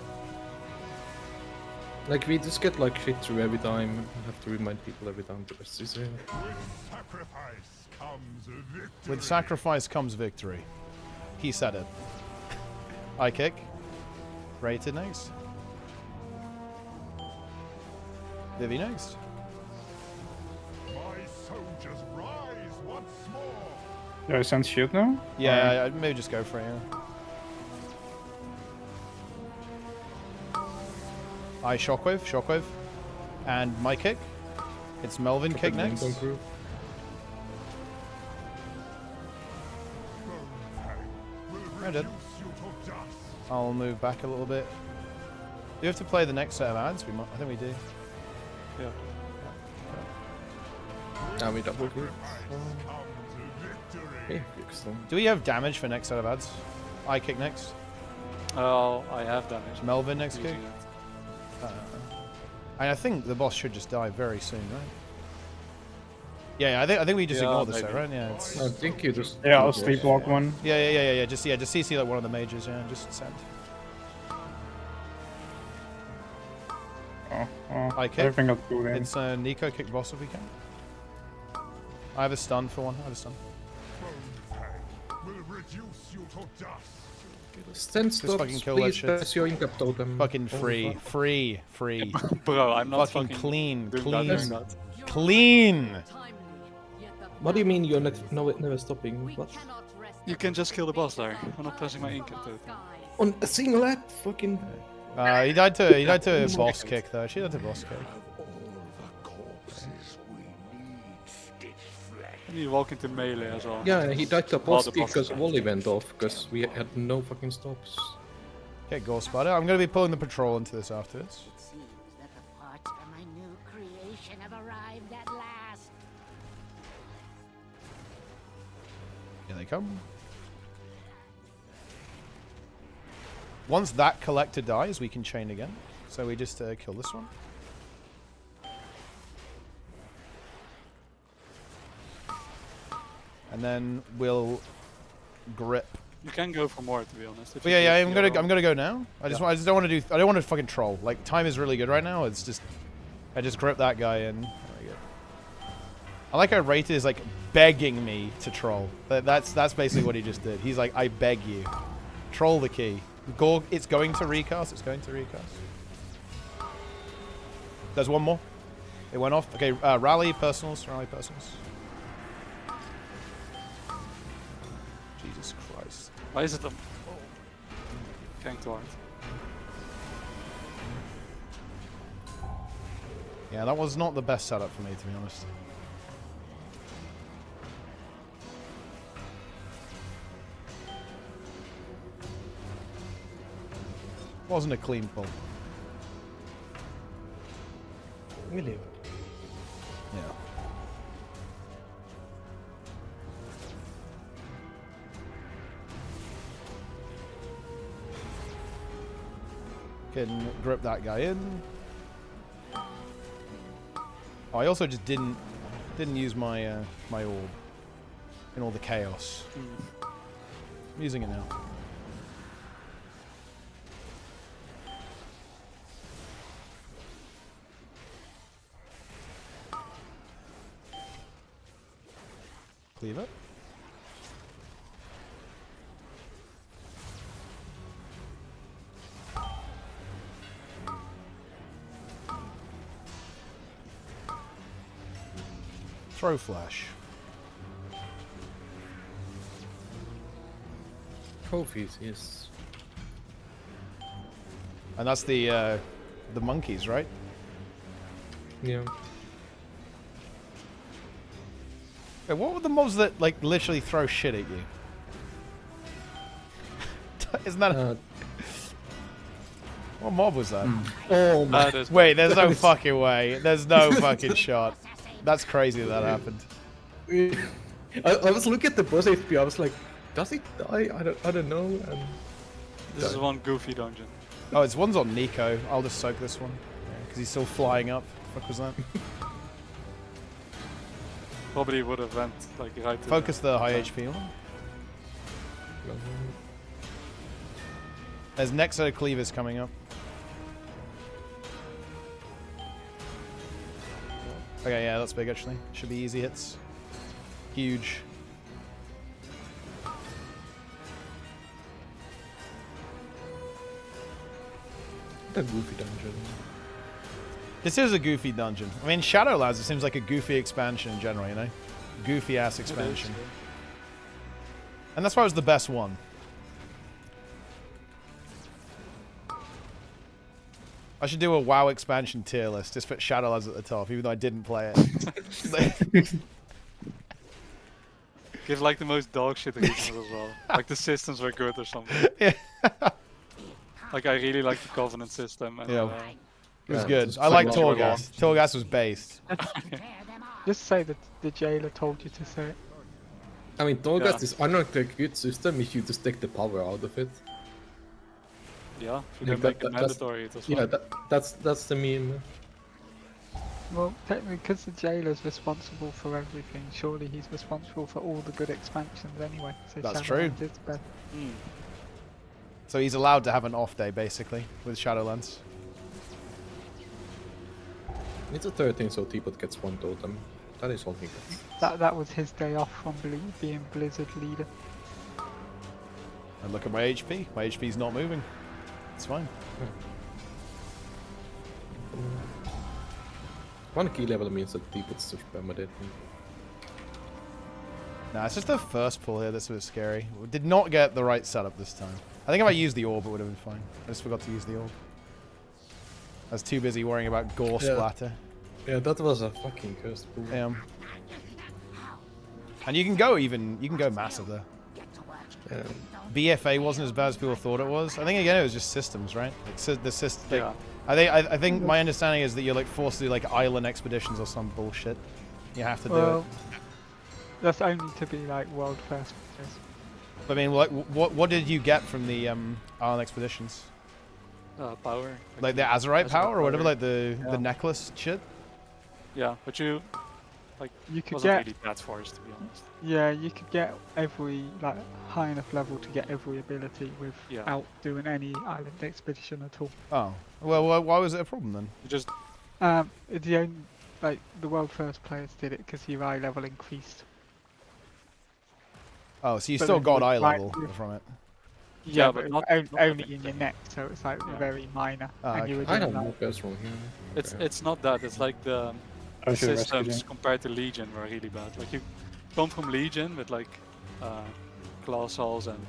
Like, we just get like shit through every time. I have to remind people every time to press this.
With sacrifice comes victory. He said it. I kick. Rated next. Vivi next.
My soldiers rise once more.
Do I send shield now?
Yeah, maybe just go for it, yeah. I shockwave, and my kick. It's Melvin kick next. I did. I'll move back a little bit. Do you have to play the next set of ads? We might, I think we do.
Yeah.
Now we double group. Okay, excellent.
Do we have damage for next set of ads? I kick next.
Oh, I have damage.
Melvin next kick.
Using it.
And I think the boss should just die very soon, right? Yeah, I think we just
Yeah,
ignore this,
maybe.
right? Yeah, it's,
I think you just.
Yeah, I'll sleepwalk one.
yeah. Just CC like one of the mages, yeah, just send.
Oh,
I kick.
everything got cool then.
It's Nico kick boss if we can. I have a stun for one. I have a stun.
Will reduce you to dust.
Send stops,
fucking kill that
please
shit.
press your incap totem.
Fucking
Oh,
free,
fuck.
free.
Bro, I'm not
Fucking clean,
doing
clean.
that, doing that.
Clean!
What do you mean you're never stopping? What?
You can just kill the boss there. I'm not pressing my incap totem.
On a single ad? Fucking.
He died to boss kick though. She died to boss kick.
And you walk into melee as well.
Yeah, he died to
While
boss
the
kick
boss
because
is
volley went off because we had no fucking stops.
Okay, Ghost Spider. I'm gonna be pulling the patrol into this afterwards.
It seems that the parts for my new creation have arrived at last.
Here they come. Once that collector dies, we can chain again. So we just kill this one. And then we'll grip.
You can go for more, to be honest. if
But
you
yeah,
keep
I'm
your-
gonna go now. I just don't want to do. I don't want to fucking troll. Like time is really good right now. It's just, I just grip that guy in. There we go. I like how Rated is like begging me to troll. That's basically what he just did. He's like, I beg you, troll the key. It's going to recast. It's going to recast. There's one more. It went off. Okay, rally personals. Jesus Christ.
Why is it a... Going too hard.
Yeah, that was not the best setup for me, to be honest. Wasn't a clean pull.
Really?
Yeah. Can grip that guy in. Oh, I also just didn't use my my orb in all the chaos. I'm using it now. Cleave it. Throw flash.
Trophies, yes.
And that's the monkeys, right?
Yeah.
Wait, what were the mobs that like literally throw shit at you? Isn't that what mob was that?
Oh my.
Wait, there's no fucking way. There's no fucking shot. That's crazy that happened.
I was looking at the boss HP. I was like, does it die? I don't know. And
This is one goofy dungeon.
Oh, it's one's on Nico. I'll just soak this one because he's still flying up. What was that?
Probably would have went like right to
Focus the high HP one. There's next set of cleavers coming up. Okay, yeah, that's big actually. Should be easy hits. Huge.
a goofy dungeon.
This is a goofy dungeon. I mean, Shadowlands, it seems like a goofy expansion in general, you know? Goofy ass expansion. And that's why it was the best one. I should do a WoW expansion tier list. Just put Shadowlands at the top, even though I didn't play it.
Give like the most dog shit reasons as well. Like the systems were good or something.
Yeah.
Like I really like the Covenant system. And,
Yeah. It was
Yeah,
good.
it's
I like
like
Torghast. Torghast was based.
Just say that the jailer told you to say it.
I mean, Torghast is unlocked a good system if you just take the power out of it.
Yeah, if you
Yeah,
can make it
that's-
mandatory, it was
Yeah,
fine.
that's the meme.
Well, technically, because the jailer's responsible for everything, surely he's responsible for all the good expansions anyway. So
That's
Shadowlands
true.
is better.
So he's allowed to have an off day, basically, with Shadowlands.
It's a 13, so Teapot gets one totem. That is all he gets.
That was his day off from being Blizzard leader.
And look at my HP. My HP's not moving. It's fine.
One key level means that Teapot's just spammed it.
Nah, it's just the first pull here that's a bit scary. We did not get the right setup this time. I think if I used the orb, it would have been fine. I just forgot to use the orb. I was too busy worrying about gore splatter.
Yeah, that was a fucking cursed pool.
And you can go massive there.
Yeah.
BFA wasn't as bad as people thought it was. I think again it was just systems, right? Like, the system.
Yeah.
I think my understanding is that you're like forced to do like island expeditions or some bullshit. You have to do it.
That's only to be like world first.
I mean, like, what did you get from the island expeditions?
Power.
Like the Azerite power or whatever,
power.
like the necklace shit.
Yeah, but you
could
wasn't
get
really that forced to be honest.
Yeah, you could get every like high enough level to get every ability without doing any island expedition at all.
Oh, well, why was it a problem then?
You just
The only like the world first players did it because your eye level increased.
Oh, so you
But
still
then
got
with,
eye
like,
level
with-
from it.
Yeah,
but
but
not
only in your neck, so it's like very minor.
Ah,
and you were
I
doing
don't
that.
know what's wrong here.
it's not that. It's like the
I should rescue
systems
him.
compared to Legion were really bad. Like you come from Legion with like class halls and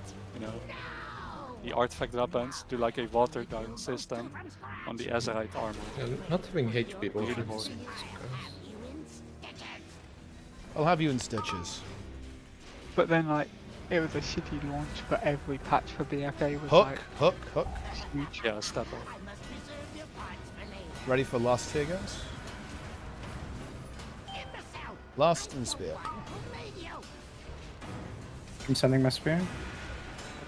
the artifact weapons to like a watered down system on the Azerite armor.
And not having HP was
Really
really
boring.
I'll have you in stitches.
But then like it was a shitty launch, but every patch for BFA was
Hook,
like
hook, hook.
huge.
Yeah, step up.
Ready for last tier, guys? Last and spear.
I'm sending my spear.
What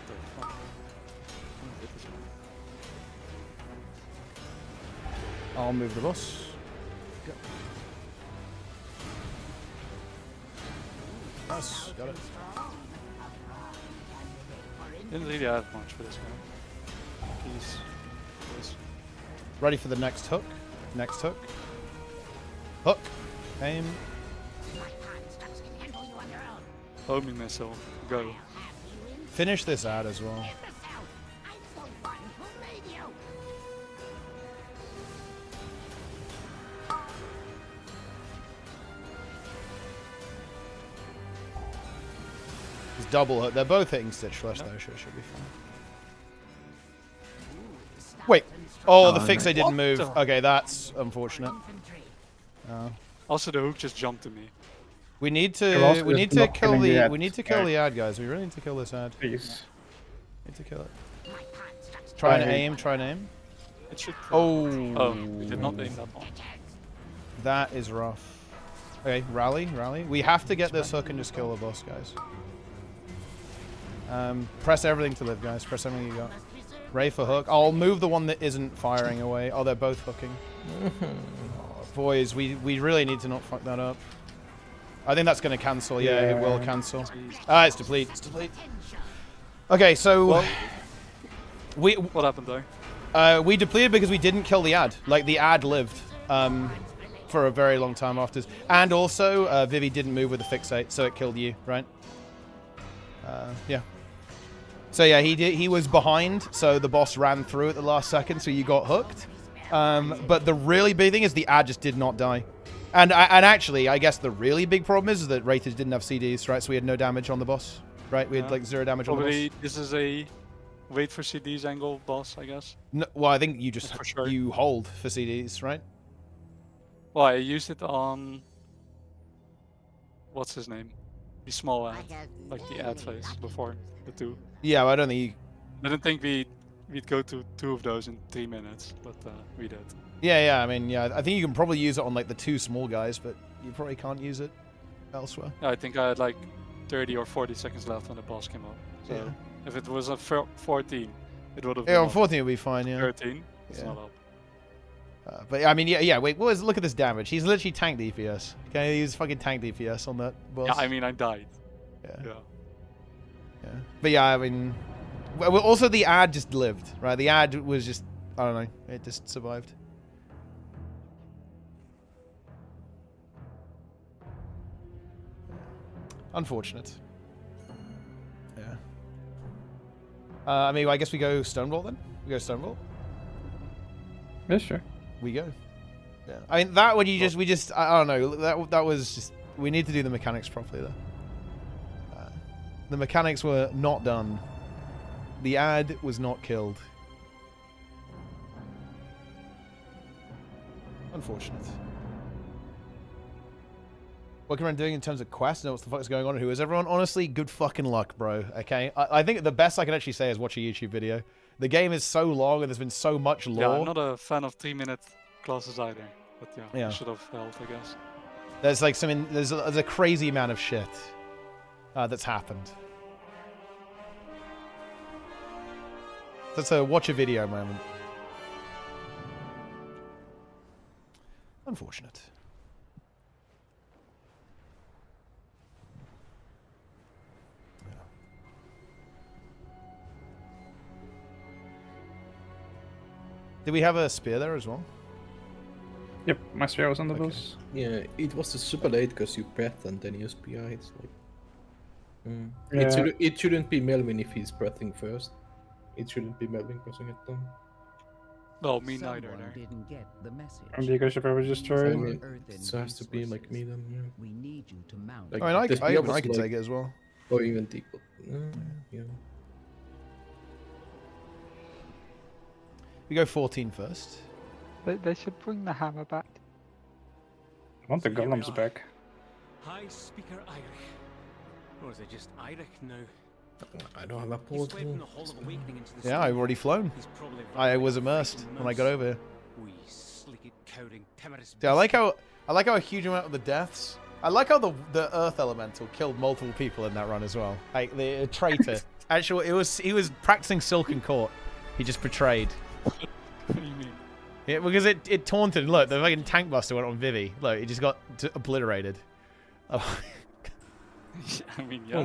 the fuck? Hit this one.
I'll move the boss. Yep. Nice, got it.
Didn't really have much for this guy. Please.
Ready for the next hook. Next hook. Hook. Aim.
Homing missile. Go.
Finish this ad as well. It's double hook. They're both hitting Stitch Flush though, should be fine. Wait. Oh, the fixate didn't move. Okay, that's unfortunate.
Also, the hook just jumped to me.
We need
You're also
to
just not
kill
killing the
the
ad.
we need to kill the ad, guys. We really need to kill this ad.
Please.
Need to kill it. Try and
Right.
aim. Try and aim.
It should.
Oh.
Oh, we did not aim that one.
That is rough. Okay, rally, rally. We have to get this hook and just kill the boss, guys. Press everything to live, guys. Press everything you got. Ray for hook. I'll move the one that isn't firing away. Oh, they're both hooking. Oh, boys, we really need to not fuck that up. I think that's going to cancel. Yeah, it will cancel. Ah, it's deplete. It's deplete. Okay, so
Well,
we
what happened there?
we depleted because we didn't kill the ad. Like the ad lived for a very long time after. And also, Vivi didn't move with the fixate, so it killed you, right? Yeah. So yeah, he was behind, so the boss ran through at the last second, so you got hooked. But the really big thing is the ad just did not die. And actually, I guess the really big problem is that Rated didn't have CDs, right? So we had no damage on the boss, right? We had like 0 damage on the
Probably
boss.
this is a wait for CDs angle boss, I guess.
No, well, I think you just
For sure.
you hold for CDs, right?
Well, I used it on what's his name? The small ad, like the ad phase before the two.
Yeah, well, I don't think you...
I didn't think we'd go to 2 of those in 3 minutes, but we did.
Yeah, I mean, yeah, I think you can probably use it on like the 2 small guys, but you probably can't use it elsewhere.
Yeah, I think I had like 30 or 40 seconds left when the boss came up. So
Yeah.
if it was a 14, it would have
Yeah,
been
on 14 it'll be fine, yeah.
13. It's
Yeah.
not up.
But I mean, yeah, wait, look at this damage. He's literally tank DPS. Okay, he's fucking tank DPS on that boss.
Yeah, I mean, I died.
Yeah.
Yeah.
But yeah, I mean... Well, also the ad just lived, right? The ad was just... I don't know. It just survived. Unfortunate. Yeah. I mean, I guess we go Stonewall then? We go Stonewall?
Yeah, sure.
We go. Yeah. I mean, that one we just... I don't know. That was just... We need to do the mechanics properly though. The mechanics were not done. The ad was not killed. Unfortunate. What can I doing in terms of quests? Know what the fuck is going on? Who is everyone? Honestly, good fucking luck, bro. Okay? I think the best I can actually say is watch a YouTube video. The game is so long and there's been so much lore.
Yeah, I'm not a fan of 3-minute classes either. But yeah, I should have helped, I guess.
There's like there's a crazy amount of shit that's happened. That's a watch a video moment. Unfortunate. Yeah. Did we have a spear there as well?
Yep, my spear was on the
Okay.
bus.
Yeah, it was super late because you breath and then you SPI. It's like.
Yeah.
It shouldn't be Melvin if he's breathing first. It shouldn't be Melvin pressing it down.
Well, me neither.
Someone
There.
didn't get the message.
And because if I was
I
destroyed.
mean, it has to be like me then. Yeah.
We need you to mount.
Like,
I mean,
this
I
Mia was
can
like-
take it as well.
Or even equal. Yeah.
We go 14 first.
They should bring the hammer back.
I want the golems back.
Hi, Speaker Irish. Or is it just Irish now?
I don't have a
He swept
portal.
in the Hall of Awakening into the
Yeah,
sky.
I've already flown.
He's probably
I
running
was
like a
immersed
frightened
when I got
mouse.
over here.
Wee sleeked, cowering, timorous
See, I
beast.
like how a huge amount of the deaths. I like how the Earth Elemental killed multiple people in that run as well. Like the traitor. Actually, he was practicing Silken Court. He just betrayed.
What do you mean?
Yeah, because it taunted. Look, the fucking tank buster went on Vivi. Look, he just got obliterated. Oh.
I mean, yeah.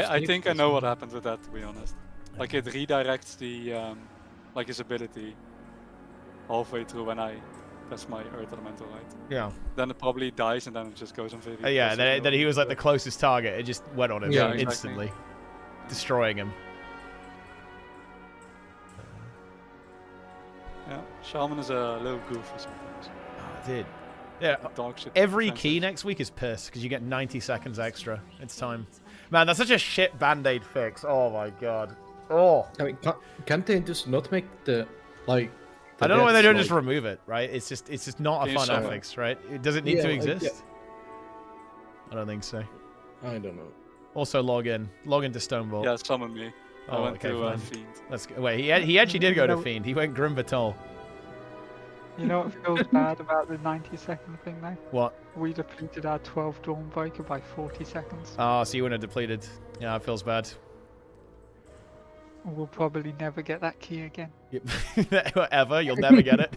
I think I know what happened with that, to be honest. Like it redirects the like his ability halfway through when I press my Earth Elemental, right?
Yeah.
Then it probably dies and then it just goes on Vivi.
Yeah, then he was like the closest target. It just went on him
Yeah,
instantly, destroying him.
Yeah, Shaman is a little goofy sometimes.
Oh, dude. Yeah,
Dog shit
every
defenses.
key next week is piss because you get 90 seconds extra. It's time. Man, that's such a shit band-aid fix. Oh my god. Oh.
I mean, can't they just not make the like?
I don't know why they don't
deaths,
just remove it, right? It's just not a
Yeah,
fun
sure.
fix, right? Does it need
Yeah,
to
like,
exist?
yeah.
I don't think so.
I don't know.
Also, log into Stonebolt.
Yeah, summon me. I
Oh,
went
okay,
to
fine.
Fiend.
Let's go. Wait, he actually did go to
No.
Fiend. He went Grim Batol.
You know what feels bad about the 90-second thing though?
What?
We depleted our 12 Dawnbreaker by 40 seconds.
Oh, so you wouldn't have depleted. Yeah, it feels bad.
We'll probably never get that key again.
Yep. Ever. You'll never get it.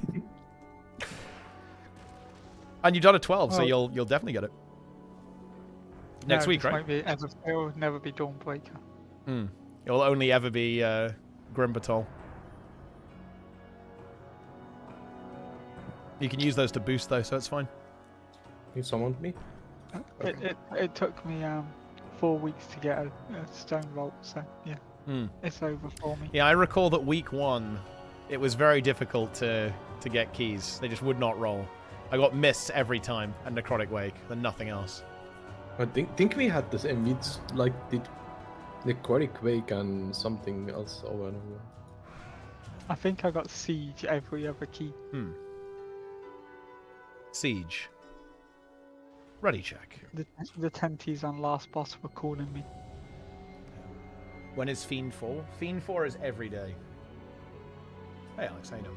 And you've done a 12, so
Oh.
you'll definitely get it. Next
No,
week,
this
right?
won't be ever, it will never be Dawnbreaker.
Hmm. It will only ever be Grim Batol. You can use those to boost though, so it's fine.
You summoned me.
It took me 4 weeks to get a stone vault, so yeah, it's over for me.
Yeah, I recall that week 1, it was very difficult to get keys. They just would not roll. I got mists every time and Necrotic Wake, and nothing else.
I think we had the same. We like did Necrotic Wake and something else over and over.
I think I got Siege every other key.
Siege. Ready check.
The tenties on last boss were calling me.
When is Fiend 4? Fiend 4 is every day. Hey Alex, how you doing?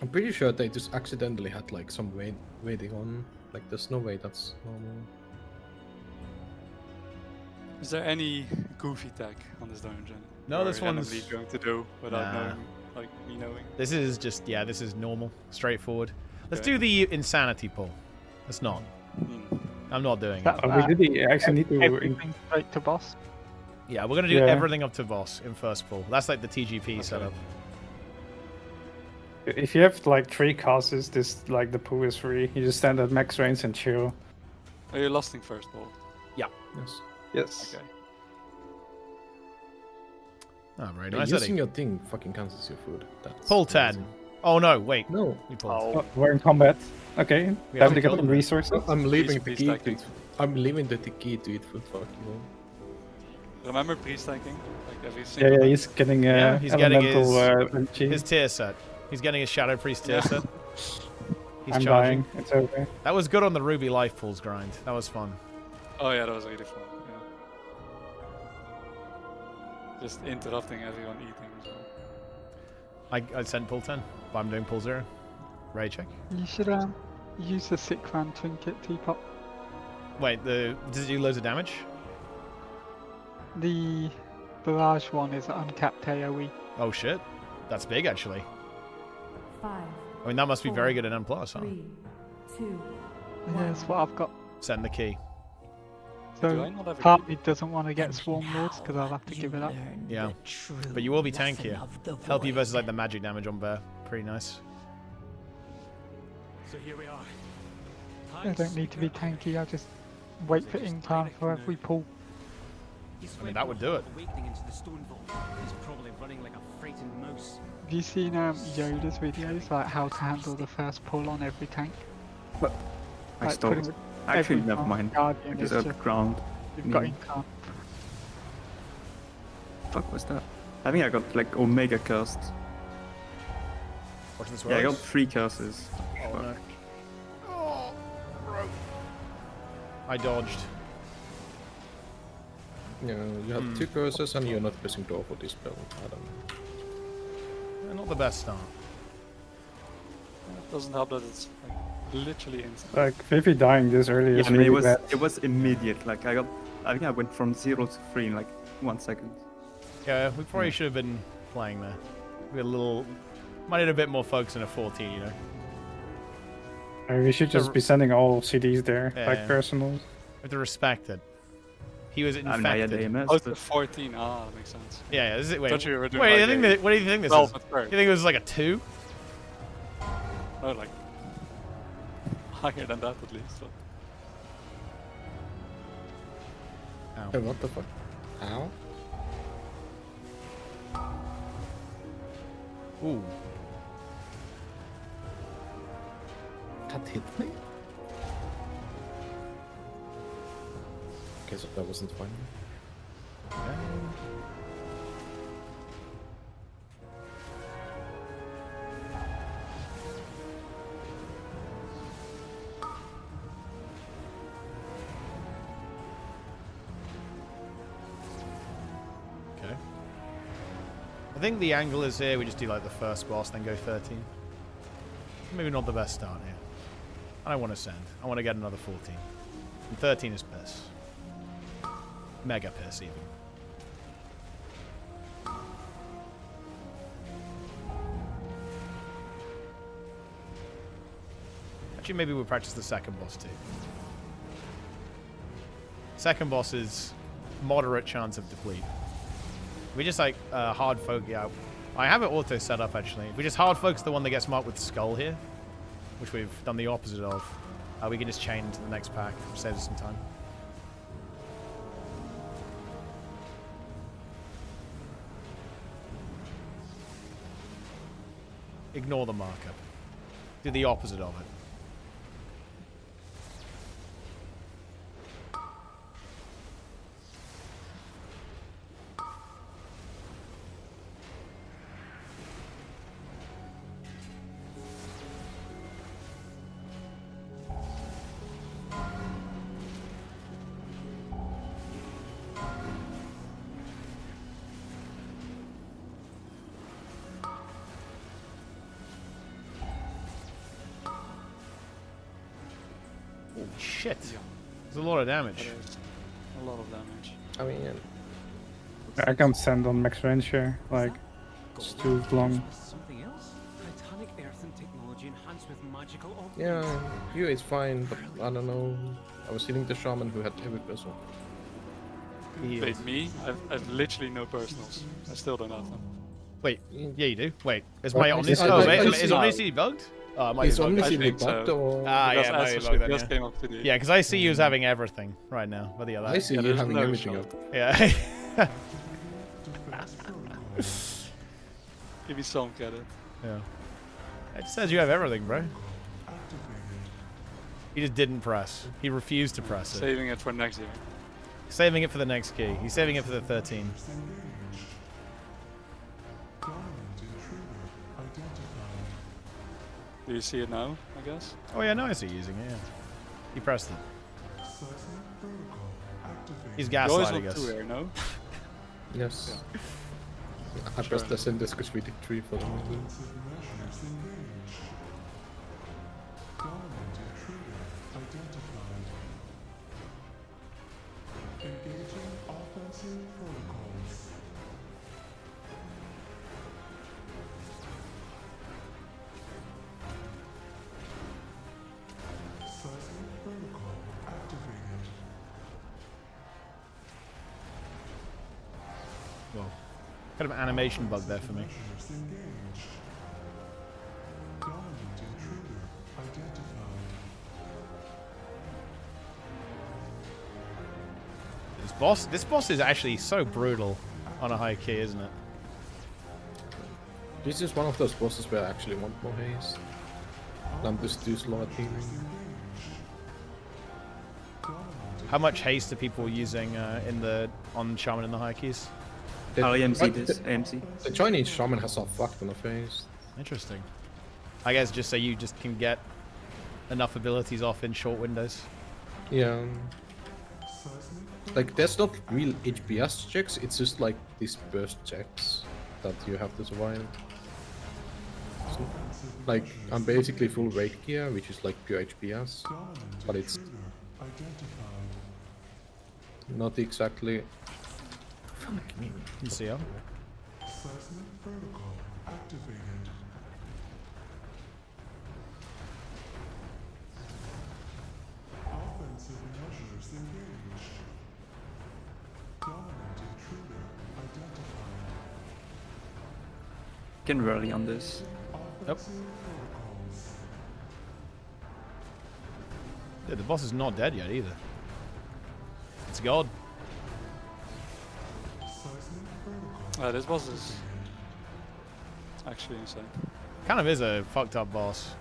I'm pretty sure they just accidentally had like some waiting on. Like there's no way that's normal.
Is there any goofy tag on this dungeon?
No,
Or
this one's-
randomly going to do without
Nah.
knowing, like me knowing.
This is just, yeah, this is normal. Straightforward. Let's
Okay.
do the insanity pull. Let's not. I'm not doing it.
That,
We did actually need to.
everything straight to boss.
Yeah, we're going to do
Yeah.
everything up to boss in first pull. That's like the TGP setup.
If you have like 3 casters, this like the pool is free. You just stand at max range and chill.
Are you lasting first ball?
Yeah.
Yes.
Yes.
Okay.
Oh, very
Yeah,
nice.
using
Eddie.
your thing fucking cancels your food. That's
Pull 10.
amazing.
Oh no, wait.
No.
We pulled.
Oh, we're in combat. Okay.
We
Time to
haven't
get
killed
some
him.
resources.
I'm leaving the
Please
key
stack
to
it.
eat. I'm leaving the key to eat food. Fuck you.
Remember pre-stacking? Like every
Yeah,
single
yeah, he's getting
Yeah, he's getting
elemental
his,
MG.
his tier set. He's getting his Shadow Priest tier
Yeah.
set. He's
I'm
charging.
buying. It's okay.
That was good on the Ruby Life Pools grind. That was fun.
Oh yeah, that was really fun. Yeah. Just interrupting everyone eating as well.
I sent pull 10, but I'm doing pull 0. Ray check.
You should use the sick man trinket teapot.
Wait, does it do loads of damage?
The barrage one is uncapped AoE.
Oh shit. That's big actually.
5,
I mean, that must be very good in N+, huh?
3, 2,
Yeah, that's what I've got.
Send the key.
Do I
So
not have a
part of me doesn't want to get Swarm Lords because I'll have to give it up.
Yeah. But you will be tankier. Help you versus like the magic damage on Bear. Pretty nice.
So here we are.
I don't need to be tanky, I just wait for in time for every pull.
I mean, that would do it.
Awakening into the stone vault. He's probably running like a frightened mouse.
Have you seen Yoda's videos, like how to handle the first pull on every tank?
But I
Like,
stole
pretty
it.
much
Actually,
every
never mind.
Guardian
Because
is
of
just-
ground.
You've got
Mm.
income.
Fuck was that? I think I got like Omega cursed.
Watch this
Yeah, I got
works.
3 curses.
Oh
Fuck.
no. Oh, bro. I dodged.
Yeah, you have 2 curses and you're not pressing draw for this spell. I don't know.
Not the best start.
It doesn't help that it's like literally instant.
Like Vivi dying this early
Yeah,
is
I mean,
really
it was
bad.
it was immediate. Like I think I went from 0 to 3 in like 1 second.
Yeah, we probably should have been playing there. We had a little. Might need a bit more focus in a 14, you know.
We should just be sending all CDs there,
Yeah.
like personals.
We have to respect it. He was
I
infected.
mean, I had AMS,
Oh, it's
but
14. Ah, that makes sense.
Yeah, this is, wait,
Thought you were doing
wait,
like
I think
a
that, what do you think this
12
is?
at first.
You think it was like a 2?
No, like higher than that at least. So.
Ow.
Hey, what the fuck? Ow?
Ooh.
That hit me? Okay, so that wasn't fine.
Okay. I think the angle is here. We just do like the first boss, then go 13. Maybe not the best start here. I don't want to send. I want to get another 14. And 13 is piss. Mega piss, even. Actually, maybe we'll practice the second boss too. Second boss is moderate chance of deplete. We just like hard focus. Yeah, I have it auto set up actually. If we just hard focus the one that gets marked with skull here, which we've done the opposite of, we can just chain to the next pack, save us some time. Ignore the markup. Do the opposite of it. Holy shit.
Yeah.
There's a lot of damage.
That is a lot of damage.
I mean,
I can't send on max range here, like, it's too long.
Something else? Titanic earth and technology enhanced with magical objects.
yeah, you is fine, but I don't know. I was hitting the shaman who had heavy personal.
Wait, me? I've literally no personals. I still don't have them.
Wait, yeah, you do. Wait, is
What?
my Omni?
Is-
Oh,
is-
wait,
is-
is Omni bugged? Oh, it might
Is
be bugged.
Omni
I
CD
think so.
bugged or?
Ah,
Because
yeah, it might
Asher
be bugged then,
just
yeah.
came up today.
Yeah, because I see you as having everything right now. But yeah,
I
that,
see
Yeah,
you
there's
having
no
everything
shot.
up.
yeah.
Give me some credit.
Yeah. It says you have everything, bro. He just didn't press. He refused to press it.
Saving it for next year.
Saving it for the next key. He's saving it for the 13.
Do you see it now, I guess?
Oh yeah, no, I see you using it, yeah. He pressed it. He's
You always
gaslighting
want
us.
2 air, no?
Yes. I pressed the send this because we did 3 for the movie.
Whoa. Kind of animation bug there for me. It's This boss is actually so brutal on a high key, isn't it?
This is one of those bosses where I actually want more haste. I'm just too slow at healing.
How much haste are people using on Shaman in the high keys?
I'll AMC this. AMC.
The Chinese Shaman has a fuck ton of haste.
Interesting. I guess just so you just can get enough abilities off in short windows.
Yeah. Like, there's not real HPS checks, it's just like these burst checks that you have to survive. So, like, I'm basically full raid gear, which is like pure HPS, but it's not exactly. Fuck me.
You see him?
Seismic protocol activated. Offensive measures engaged. Dominant intruder identified.
Can rally on this.
Nope. Yeah, the boss is not dead yet either. It's God.
This boss is actually insane.
Kind of is a fucked up boss.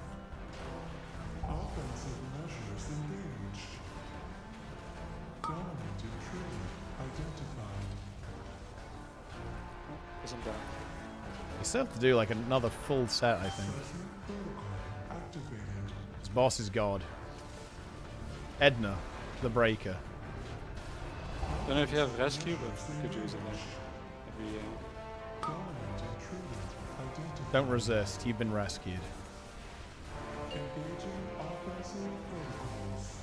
Offensive measures engaged. Dominant intruder identified.
Isn't that?
You still have to do like another full set, I think. This boss is God. Edna, the Breaker.
Don't know if you have rescue, but could use it there. Maybe,
Don't resist, you've been rescued.
Engaging offensive protocols.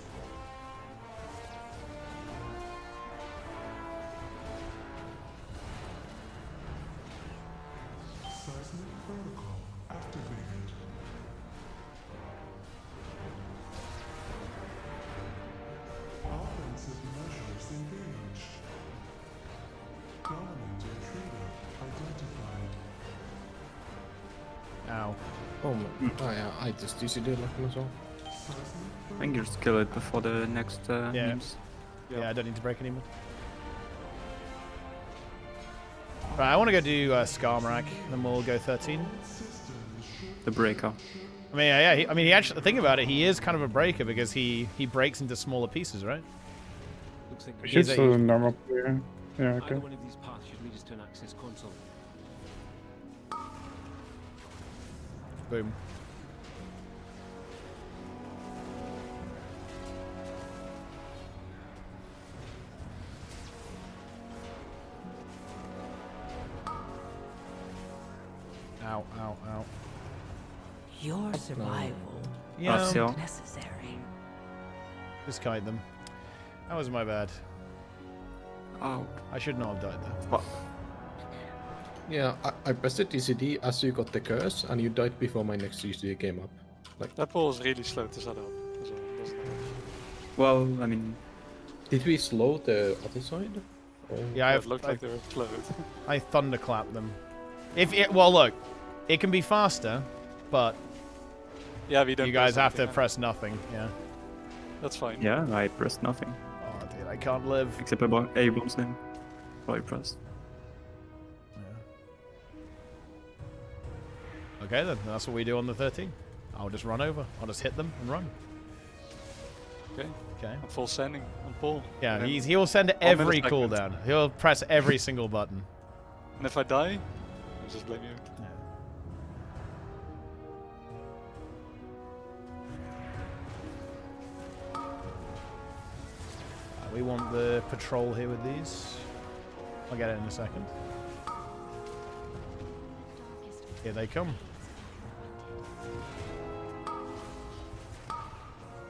Seismic protocol activated. Offensive measures engaged. Dominant intruder identified.
Ow.
Oh my. Oh yeah, I just UC'd it like as well.
I think you just kill it before the next
Yeah.
memes.
Yeah, I don't need to break anymore. Right, I want to go do Skarmrak, then we'll go 13.
The breaker.
I mean, yeah, he actually, think about it, he is kind of a breaker because he breaks into smaller pieces, right?
Looks like
Which
It's
is
a
a,
normal player. Yeah, okay.
either one of these paths should lead us to an access console.
boom. Ow, ow, ow.
Your survival
Yeah,
is necessary.
just kite them. That was my bad.
Oh.
I should not have died there.
Fuck.
Yeah, I pressed the TCD as you got the curse, and you died before my next TCD came up. Like,
that ball is really slow to set up. As well, doesn't it?
Well, I mean,
did we slow the other side? Or...
Yeah,
It looked like they were slowed.
I thunderclap them. Well, look, it can be faster, but
Yeah, we don't.
you guys
press
have to
anything,
press nothing. Yeah.
That's fine.
yeah, I pressed nothing.
Oh, dude, I can't live.
Except about A-bombs then. Probably pressed.
Okay, then that's what we do on the 13. I'll just run over. I'll just hit them and run.
Okay.
Okay.
I'm full sending on Paul.
Yeah,
And then
he'll send
1
every
millisecond.
cooldown. He'll press every single button.
And if I die, I'll just blame you.
We want the patrol here with these. I'll get it in a second. Here they come.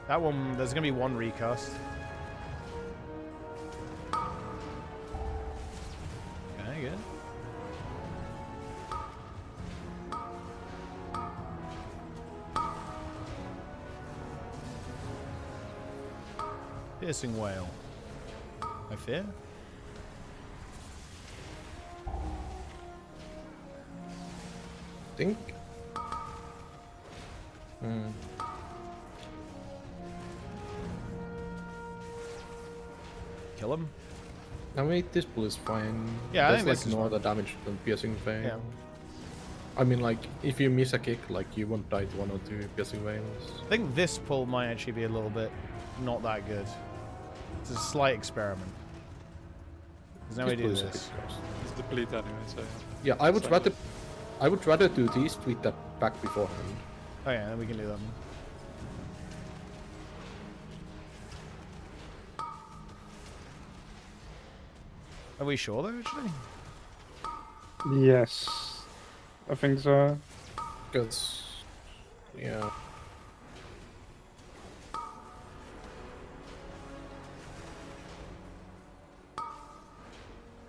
That one, there's going to be one recast. Okay, good. Piercing whale. I fear.
Think.
Kill him.
I mean, this pull is fine.
Yeah, I
There's
think
like
this is
no
fine.
other damage than piercing veil.
Yeah.
I mean, like, if you miss a kick, like, you won't die to 1 or 2 piercing veils.
I think this pull might actually be a little bit not that good. It's a slight experiment. There's no way to do
This pull is a
this.
bit cursed.
It's deplete anyway, so
Yeah, I would rather do these with that back beforehand.
Oh yeah, then we can do that. Are we sure though, actually?
Yes. I think so.
Because, yeah.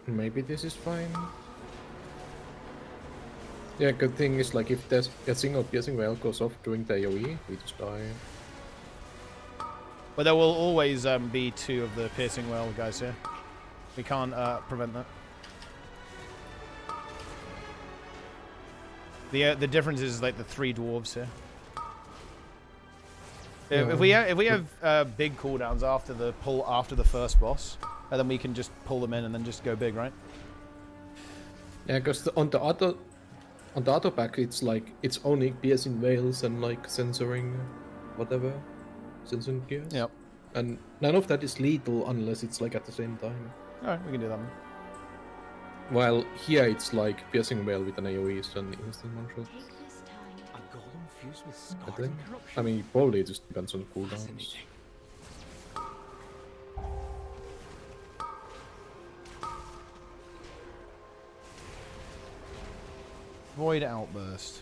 Maybe this is fine. Yeah, good thing is, like, if there's a single piercing veil goes off during the AoE, we just die.
But there will always be 2 of the piercing whale guys here. We can't prevent that. The difference is like the 3 dwarves here. If we have big cooldowns after the pull after the first boss, and then we can just pull them in and then just go big, right?
Yeah, because on the auto pack, it's like it's only piercing veils and like censoring, whatever, censoring gears.
Yep.
And none of that is lethal unless it's like at the same time.
All right, we can do that one.
While here it's like piercing veil with an AoE is an instant one shot.
A golem fused with
I
scarred
think.
corruption.
I mean, probably it just depends on cooldowns.
Fascinating.
Void outburst.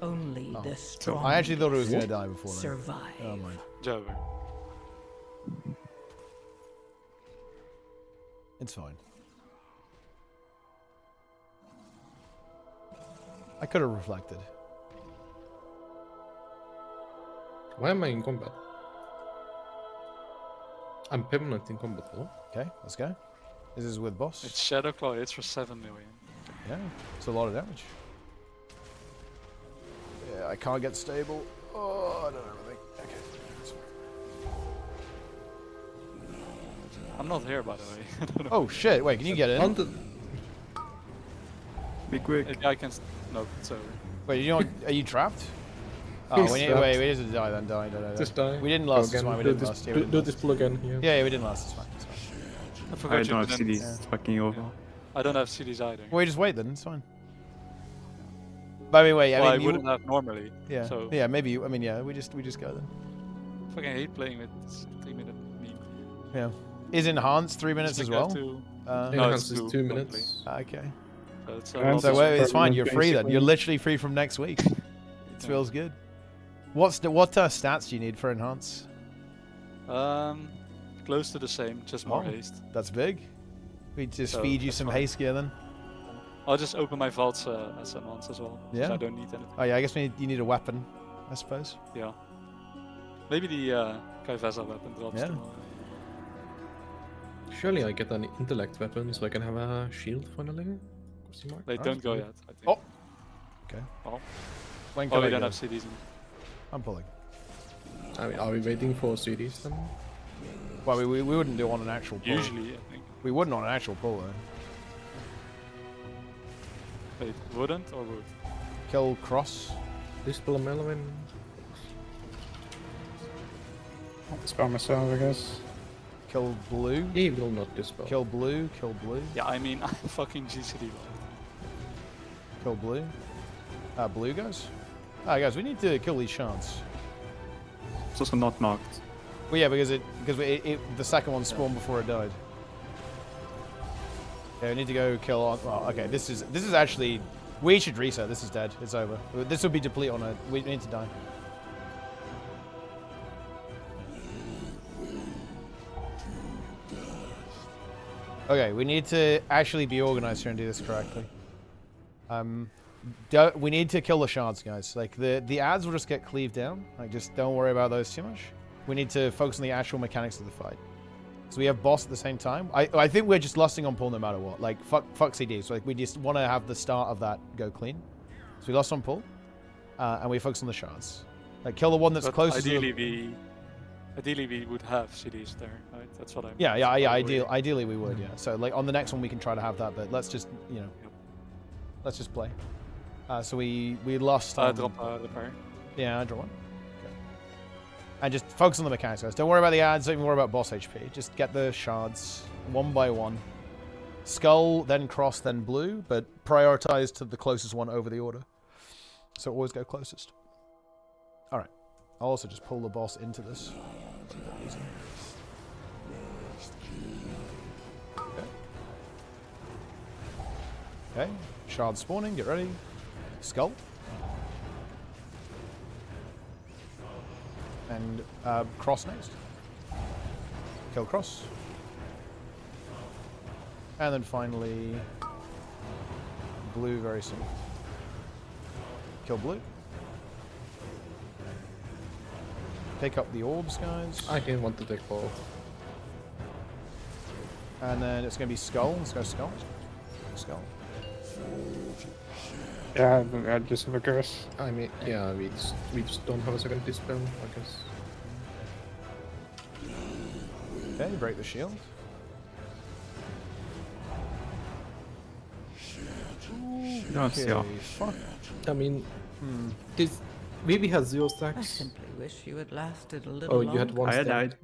Only
Oh.
the strong.
I actually thought it was going to die before then.
survive.
Oh my.
Joe.
It's fine. I could have reflected.
Why am I in combat? I'm permanent in combat, hello?
Okay, let's go. This is with boss.
It's Shadow Claw, it's for 7 million.
Yeah, it's a lot of damage. Yeah, I can't get stable. Oh, I don't know everything. Okay. that's fine.
I'm not here, by the way. I don't know.
Oh shit! Wait, can you get
On
in?
the
Be quick.
Maybe I can. No, it's over.
Wait, you know? Are you trapped? Oh,
He's
we need.
trapped.
Wait, we need to die then. Die.
just die.
We didn't
Go
last this
again.
one. We
Do
didn't
this,
last. Yeah,
do,
we didn't
do
last.
this pull again here.
Yeah, we didn't last. It's fine. It's fine.
I
I
forgot you
don't have
didn't.
CDs fucking over.
I don't have CDs either.
Well, we just wait then. It's fine. But anyway,
Well, I
I mean,
wouldn't have normally.
yeah,
So
yeah, maybe you. I mean, yeah, we just go then.
fucking hate playing with this 3-minute meme.
Yeah. Is enhanced 3 minutes as well?
To,
Uh,
No,
Enhance
it's
is
2
2 minutes.
okay.
so it's
And
a lot
So
This
wait,
is
it's fine.
permanent,
You're free then. You're
basically.
literally free from next week. It feels good. What stats do you need for enhance?
Close to the same, just more
Oh.
haste.
That's big. We just
So,
feed you
that's
some
fine.
haste gear then.
I'll just open my vaults as enhance as well.
Yeah.
So I don't need anything.
Oh yeah, I guess you need a weapon, I suppose.
Yeah. Maybe the Kaiveza weapon drops
Yeah.
tomorrow.
Surely I get an intellect weapon so I can have a shield finally? Question mark?
They
Oh,
don't go
okay.
yet, I think.
Oh. Okay.
Oh,
When
oh
can
we
I
don't
go?
have CDs in.
I'm pulling.
I mean, are we waiting for CDs then?
Well, we wouldn't do it on an actual pull.
Usually, I think.
We wouldn't on an actual pull though.
Wait, wouldn't or would?
Kill cross.
Dispel a Melvin.
Spell myself, I guess.
Kill blue.
He will not dispel.
Kill blue. Kill blue.
Yeah, I mean, I'm fucking GCD.
Kill blue. Blue guys. Ah, guys, we need to kill these shards.
It's also not marked.
Well, yeah, because the second one spawned before it died. Yeah, we need to go kill on. Well, okay, this is actually. We should reset. This is dead. It's over. This will be deplete on it. We need to die. Okay, we need to actually be organized here and do this correctly. we need to kill the shards, guys. Like the ads will just get cleaved down. Like just don't worry about those too much. We need to focus on the actual mechanics of the fight. So we have boss at the same time. I think we're just lusting on pull no matter what. Like fuck CD. So like we just want to have the start of that go clean. So we lust on pull, and we focus on the shards. Like kill the one that's closest.
Ideally, we would have CDs there, right? That's what I'm.
Yeah. Ideally, we would. Yeah. So like on the next one, we can try to have that, but let's just let's just play. So we lost.
Drop the pair.
Yeah, I draw one. Okay. And just focus on the mechanics, guys. Don't worry about the ads. Don't even worry about boss HP. Just get the shards one by one. Skull, then cross, then blue, but prioritize to the closest one over the order. So always go closest. All right. I'll also just pull the boss into this. Okay. Shard spawning. Get ready. Skull. And cross next. Kill cross. And then finally blue very soon. Kill blue. Pick up the orbs, guys.
I didn't want to take both.
And then it's going to be skull. Let's go skull. Skull.
Yeah, I just have a curse.
I mean, yeah, we just don't have a second dispel, I guess.
Okay, break the shield.
Yeah.
Fuck.
I mean, this Vivi has 0
I
stacks.
simply wish you had lasted a little
Oh,
longer.
you had 1
I
stack.
died.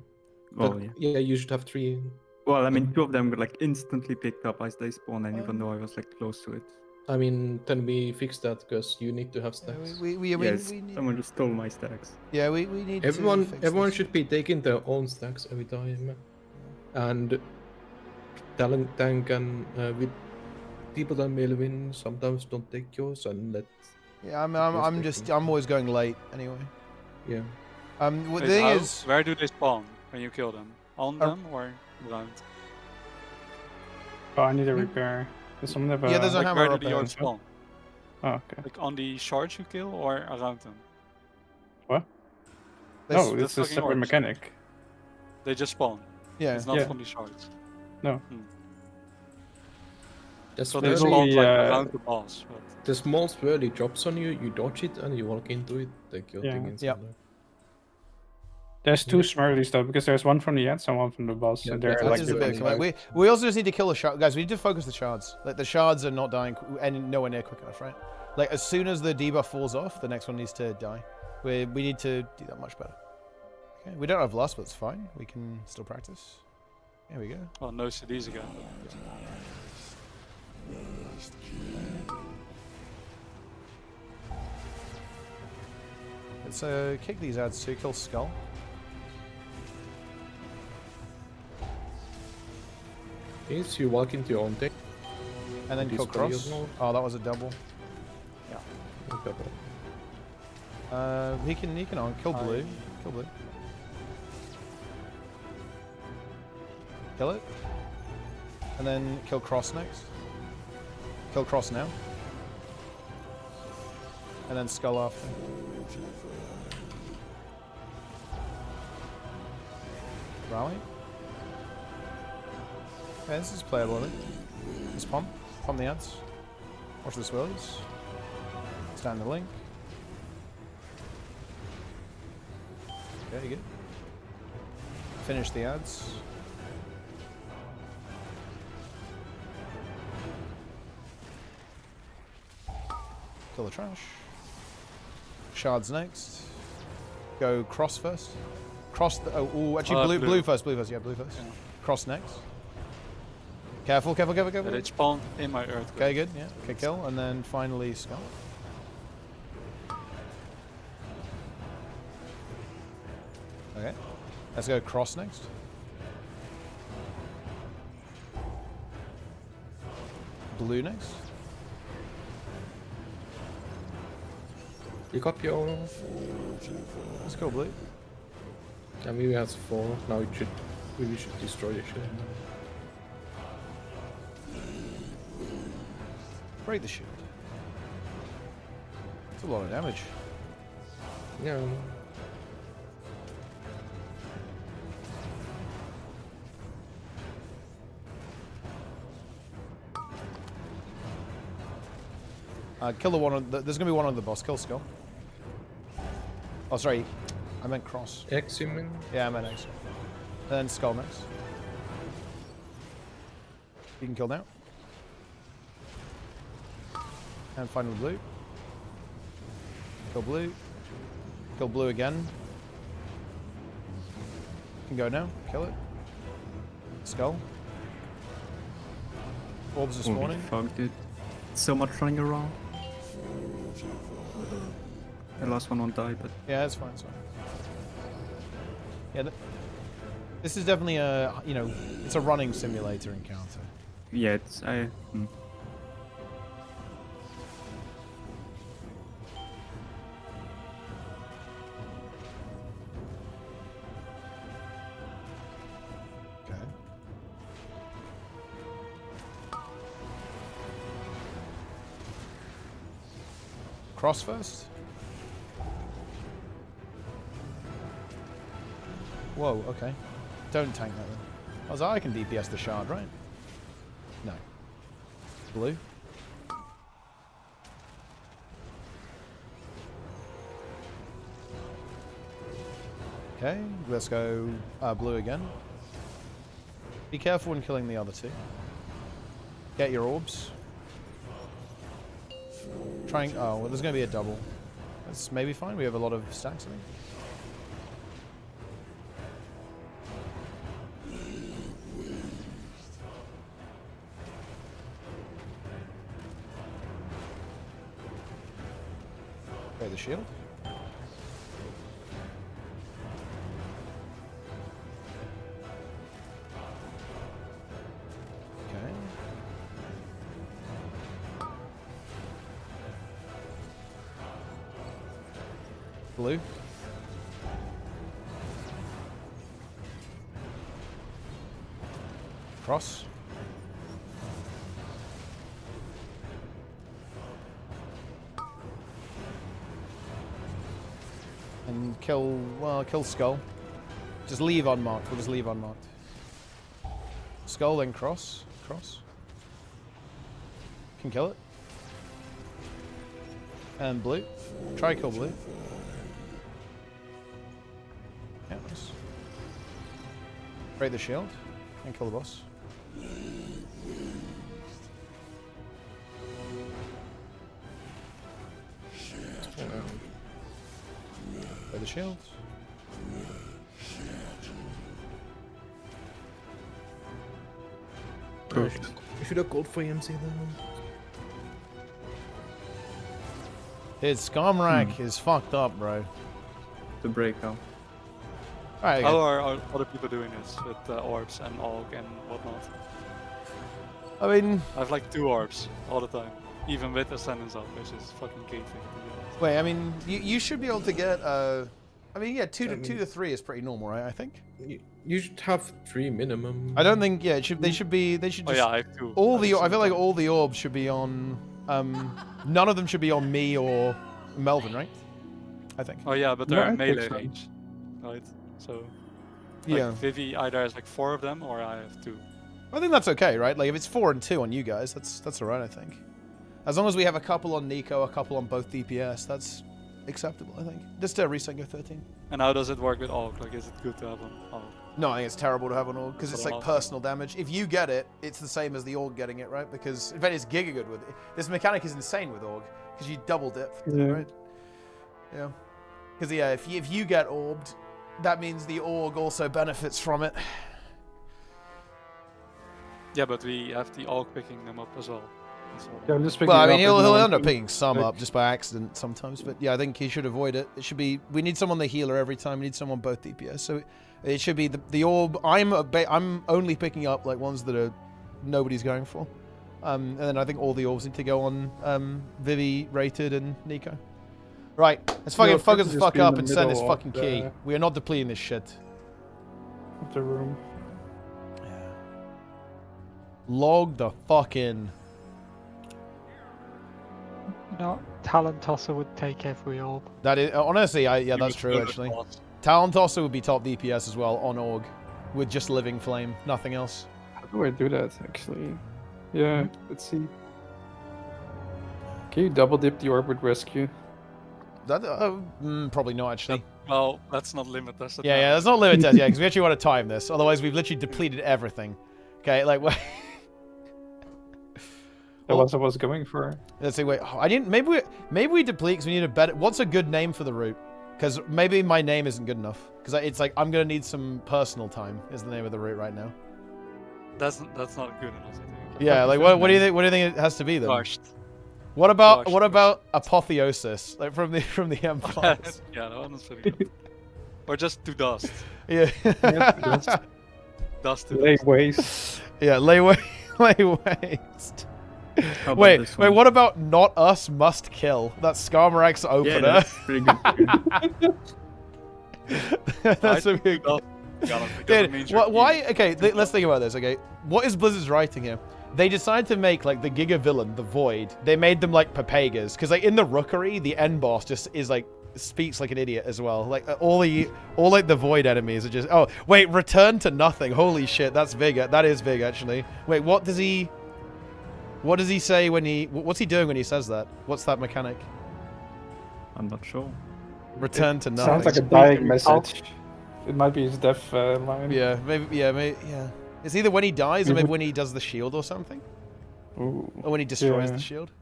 Well,
But,
yeah.
yeah, you should have 3.
Well, I mean, 2 of them were like instantly picked up as they spawned, and even though I was like close to it.
I mean, then we fix that because you need to have stacks.
Yes,
we need,
someone just stole my stacks.
yeah, we need
Everyone,
to fix
everyone
this.
should be taking their own stacks every time, and talent tank and with people that may win sometimes don't take yours and let.
Yeah, I'm always going late anyway.
Yeah.
The
Wait,
thing is,
where do they spawn when you kill them? On them or around?
Oh, I need a repair. Does someone have a...
yeah, there's a
Like,
hammer
where
up
do the
there.
orbs spawn?
Oh, okay.
Like on the shards you kill or around them?
What?
There's-
No, it's a
fucking
separate
orbs.
mechanic.
They just spawn.
Yeah.
It's not
Yeah.
from the shards.
No.
That's
So they
There's
spawn
only,
like around the boss. But
the small swirly drops on you, you dodge it and you walk into it, take your
Yeah.
thing inside
Yep.
there.
There's 2 Smurlies though, because there's one from the ads and one from the boss.
Yeah,
and they're
that
That
like
is a
the
bit.
only
We also just need to kill the shard, guys. We need to focus the shards. Like the shards are not dying and nowhere near quick enough, right? Like as soon as the debuff falls off, the next one needs to die. We need to do that much better. Okay, we don't have lust, but it's fine. We can still practice. There we go.
well, no CDs again.
Let's kick these ads too. Kill skull.
Is you walk into your own thing.
And then
This
kill
guy
cross.
as well.
Oh, that was a double.
Okay.
He can on kill blue. Kill blue. Kill it. And then kill cross next. Kill cross now. And then skull after. Rally. Okay, this is playable, I think. Just pump. Pump the ads. Watch the swirlies. Stand the link. Okay, good. Finish the ads. Kill the trash. Shards next. Go cross first. Cross the. Oh, actually, blue first. Blue first. Yeah, blue first.
Yeah.
Cross next. Careful, careful, careful, careful.
But it spawned in my earthquake.
Okay, good. Yeah. Okay, kill, and then finally skull. Okay. Let's go cross next. Blue next.
You got your own.
Let's go blue.
And we have 4. Now it should. We should destroy the shit.
Break the shield. That's a lot of damage.
Yeah.
Kill the one on there's gonna be one on the boss. Kill Skull. Oh, sorry. I meant cross.
X, you mean?
Yeah, I meant X. Then Skull next. You can kill now. And final blue. Kill blue. Kill blue again. You can go now. Kill it. Skull. Orbs are spawning.
Fuck, dude. So much running around. The last one won't die, but...
Yeah, it's fine, it's fine. Yeah, this is definitely a, you know, it's a running simulator encounter.
Yeah, it's...
Okay. Cross first? Whoa, okay. Don't tank that then. I was like, I can DPS the shard, right? No. Blue. Okay, let's go blue again. Be careful when killing the other two. Get your orbs. Trying. Oh, well, there's going to be a double. That's maybe fine. We have a lot of stacks, I think. Okay, the shield. Okay. Blue. Cross. And kill, well, kill Skull. Just leave unmarked, we'll just leave unmarked. Skull, then cross. Cross. Can kill it. And blue. Try kill blue. Yeah, nice. Break the shield. And kill the boss. Break the shield.
You should have called for EMC then.
His Scumrack is fucked up, bro.
The breakout.
Alright,
How are other people doing this with orbs and AUG and whatnot?
I mean...
I have like 2 orbs all the time, even with Ascendance up, which is fucking gating.
Wait, I mean, you should be able to get, I mean, yeah, 2 to 3 is pretty normal, right, I think?
You should have 3 minimum.
I don't think, yeah, they should just...
Oh yeah, I have 2.
I feel like all the orbs should be on, none of them should be on me or Melvin, right? I think.
Oh yeah, but they're in melee range, right? So, like,
yeah.
Vivi either has like 4 of them, or I have 2.
I think that's okay, right? Like, if it's 4 and 2 on you guys, that's alright, I think. As long as we have a couple on Nico, a couple on both DPS, that's acceptable, I think. Just reset go 13.
And how does it work with AUG? Like, is it good to have on AUG?
No, I think it's terrible to have on AUG, because it's like personal damage. If you get it, it's the same as the AUG getting it, right? Because, in fact, it's giga good with it. This mechanic is insane with AUG, because you double dip, right? Yeah. Because, yeah, if you get orbed, that means the AUG also benefits from it.
Yeah, but we have the AUG picking them up as well.
Yeah, I'm just
well, I mean, he'll end up picking some up just by accident sometimes, but yeah, I think he should avoid it. It should be, we need someone the healer every time. We need someone both DPS. So it should be the orb. I'm only picking up like ones that are nobody's going for, and then I think all the orbs need to go on Vivi, Rated, and Nico. Right, let's fucking fuck us the fuck up and send this fucking key. We are not depleting this shit.
The room.
Yeah. Log the fuck in.
You know, Talon Tosser would take every orb.
That is honestly, yeah, that's
would
true
go to
actually.
boss.
Talon Tosser would be top DPS as well on Org, with just Living Flame, nothing else.
How do I do that actually? Yeah, let's see. Can you double dip the orb with rescue?
That probably not actually.
Well, let's not limit us.
Yeah, yeah, that's not limited. Yeah, because we actually want to time this. Otherwise, we've literally depleted everything. Okay, like.
That was what I was going for.
Let's see. Wait, I didn't. Maybe we deplete because we need a better. What's a good name for the route? Because maybe my name isn't good enough. Because it's like I'm gonna need some personal time. Is the name of the route right now?
That's not good enough. I think.
Yeah, like what do you think? What do you think it has to be then?
Crushed.
What about apotheosis? Like from the Empire?
Yeah, that one's pretty good. Or just to dust.
Yeah.
Dust to
Lay
dust.
waste.
Yeah, lay waste. Wait, what about not us must kill? That's Skarmorak's opener.
Yeah, that's pretty good.
That's a good. Dude, why? Okay, let's think about this. Okay, what is Blizzard's writing here? They decided to make like the Giga villain, the Void. They made them like Papagas, because like in the Rookery, the end boss just is like speaks like an idiot as well. Like all like the Void enemies are just. Oh wait, return to nothing. Holy shit, that's big. That is big actually. Wait, what does he say when he? What's he doing when he says that? What's that mechanic?
I'm not sure.
Return to nothing.
Sounds like a dying message. It might be his death line.
Yeah, maybe. Yeah. It's either when he dies or maybe when he does the shield or something.
Ooh,
or when he destroys the shield.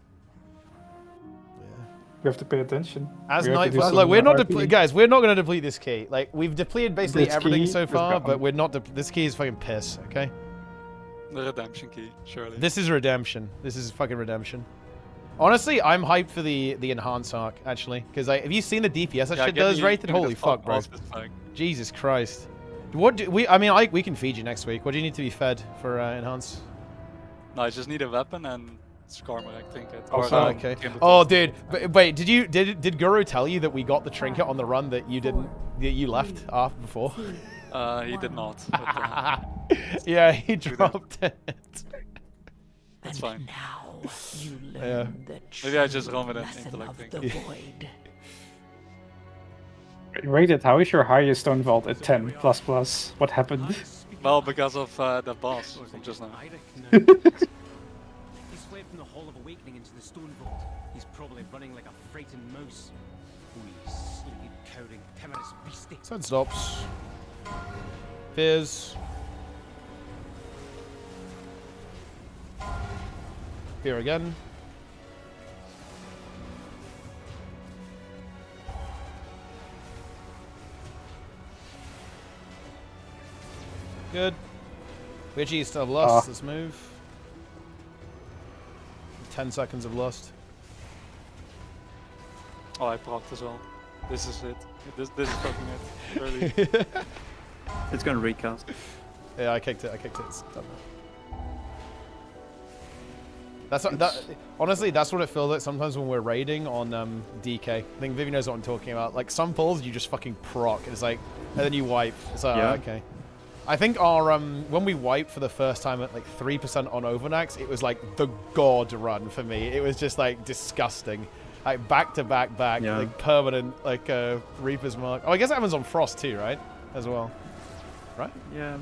We have to pay attention.
As Nightfall, like we're not guys, we're not going to deplete this key. Like we've depleted basically
This
everything
key
so
is
far,
gone.
but we're not. This key is fucking piss. Okay.
The redemption key, surely.
This is redemption. This is fucking redemption. Honestly, I'm hyped for the enhanced arc actually, because like, have you seen the DPS that shit does rated? Holy fuck, bro! Jesus Christ. What do we? I mean, we can feed you next week. What do you need to be fed for enhance?
No, I just need a weapon and Skarmorak trinket.
Oh, okay. Oh, dude, but wait, did Guru tell you that we got the trinket on the run that you didn't? That you left after before?
He did not. But,
yeah, he dropped it.
That's fine.
Now you learn the
Maybe I just run with an
lesson
intellect
of
thing.
the void.
Rated, how is your highest stone vault at 10 plus plus? What happened?
Well, because of the boss from just now.
He's fled from the Hall of Awakening into the Stone Vault. He's probably running like a frightened mouse. We sleepy, cowering, timorous beastie.
Sun stops. Fizz. Here again. Good. We actually still have lust. Let's move. 10 seconds of lust.
Oh, I procced as well. This is it. This is fucking it. Early.
It's gonna recast.
Yeah, I kicked it. It's done. That's that. Honestly, that's what it feels like sometimes when we're raiding on DK. I think Vivi knows what I'm talking about. Like some pulls, you just fucking proc. It's like, and then you wipe. It's like,
Yeah.
oh, okay. I think our when we wiped for the first time at like 3% on Overnax, it was like the god run for me. It was just like disgusting, like back to back,
Yeah.
like permanent, like Reaper's Mark. Oh, I guess that happens on Frost too, right? As well, right?
Yeah.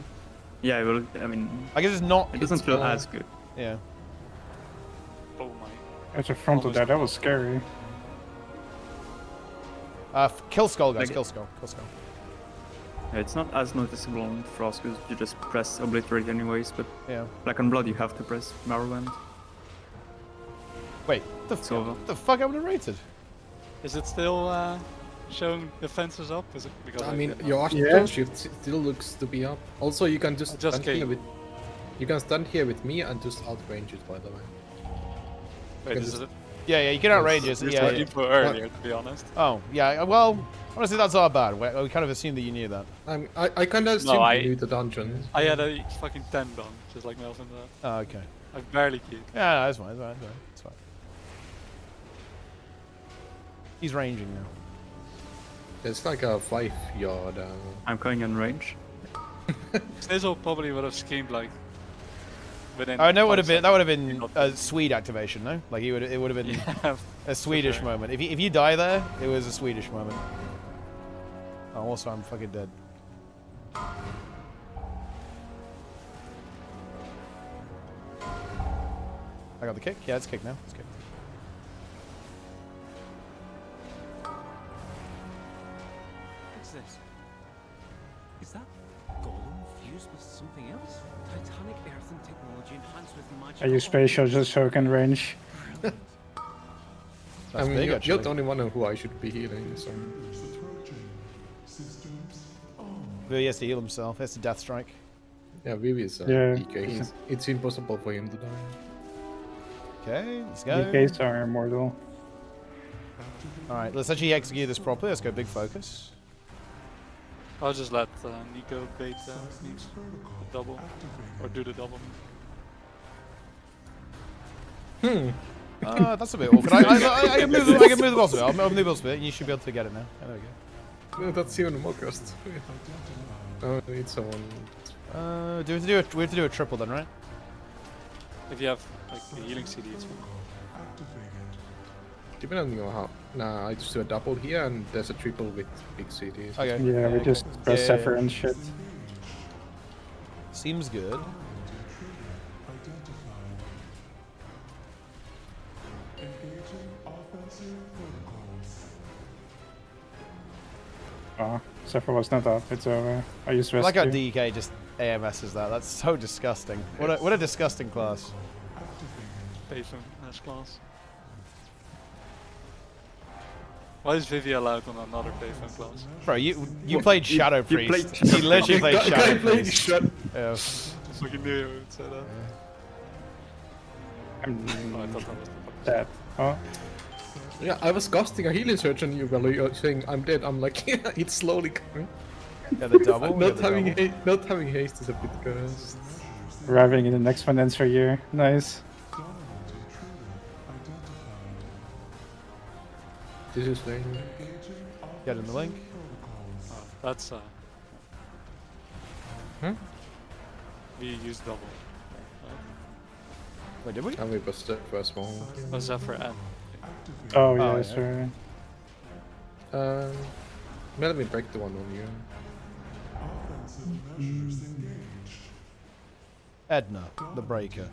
Yeah, well, I mean,
I guess it's not.
it doesn't
it's
feel
more-
as good.
Yeah.
Oh my.
At the front of that was scary.
Kill Skull, guys.
Like-
Kill Skull. Kill Skull.
Yeah, it's not as noticeable on Frost because you just press Obliterate anyways, but
Yeah.
Black on Blood you have to press Morrowind.
Wait,
over.
the fuck happened to rated?
Is it still showing the fences up? Is it because
I mean,
did
your
not?
astral shift still looks to be up. Also, you can just
Just
stand here
came.
with. You can stand here with me and just outrange it. By the way.
Wait,
Because
is it?
Yeah, you can outrange us.
This
Yeah,
was
yeah.
info earlier, to be honest.
Oh, yeah. Well, honestly, that's our bad. We kind of assumed that you knew that.
I kind of assumed
I-
you knew the dungeon.
I had a fucking 10 done, just like Melvin did.
Oh, okay.
I barely keyed.
Yeah, no, that's fine. It's fine. He's ranging now.
It's like a 5 yard.
I'm going in range.
Snizzle probably would have schemed like within.
Oh no, would have
5
been that would have
seconds,
been
not
a Swede activation, no? Like it would have been
Yeah,
a Swedish
sure.
moment. If you die there, it was a Swedish moment. Oh, also I'm fucking dead. I got the kick. Yeah, it's kick now. It's kick.
What's this? Is that golem fused with something else? Titanic earthen technology enhanced with magic.
I use spatial just so I can range.
I mean,
big,
you're the
actually.
only one who I should be healing, so...
He has to heal himself. He has to death strike.
Yeah, Vivi is
Yeah.
DK. It's impossible for him to die.
Okay, let's go.
DKs are immortal.
Alright, let's actually execute this properly. Let's go big focus.
I'll just let Nico bait needs double or do the double.
That's a bit awkward. I can move the boss a bit. I'll move the boss a bit, and you should be able to get it now. Oh, there we go.
No, that's even more cost. Oh, I need someone.
We have to do a triple then, right?
If you have like the healing CD, it's fine.
Depending on how. Nah, I just do a double here, and there's a triple with big CDs.
Okay.
Yeah, we just press Zephyr and shit.
Seems good.
Oh, Zephyr was not up. It's over. I use
I
rescue.
like how DK just AMS's that. That's so disgusting. What a disgusting class.
Payphone as class. Why is Vivi allowed on another Payphone class?
Bro, you played Shadow Priest.
played
You literally played Shadow Priest. Yeah.
Fucking knew you would say that.
I'm
Oh, I thought that was the fucking
dead. Oh,
Yeah, I was casting a healing search on you while you're saying I'm dead. I'm like, yeah, it's slowly coming.
Yeah, the double.
Not
the
having
double.
not having haste is a bit cursed.
arriving in the next one ends for year. Nice.
This is lane.
Get in the link.
That's
Huh?
we used double.
Wait, did we?
And we was the first one.
Was Zephyr and
Oh,
Oh,
yeah,
yeah.
sorry.
Let me break the one on you.
Edna, the breaker.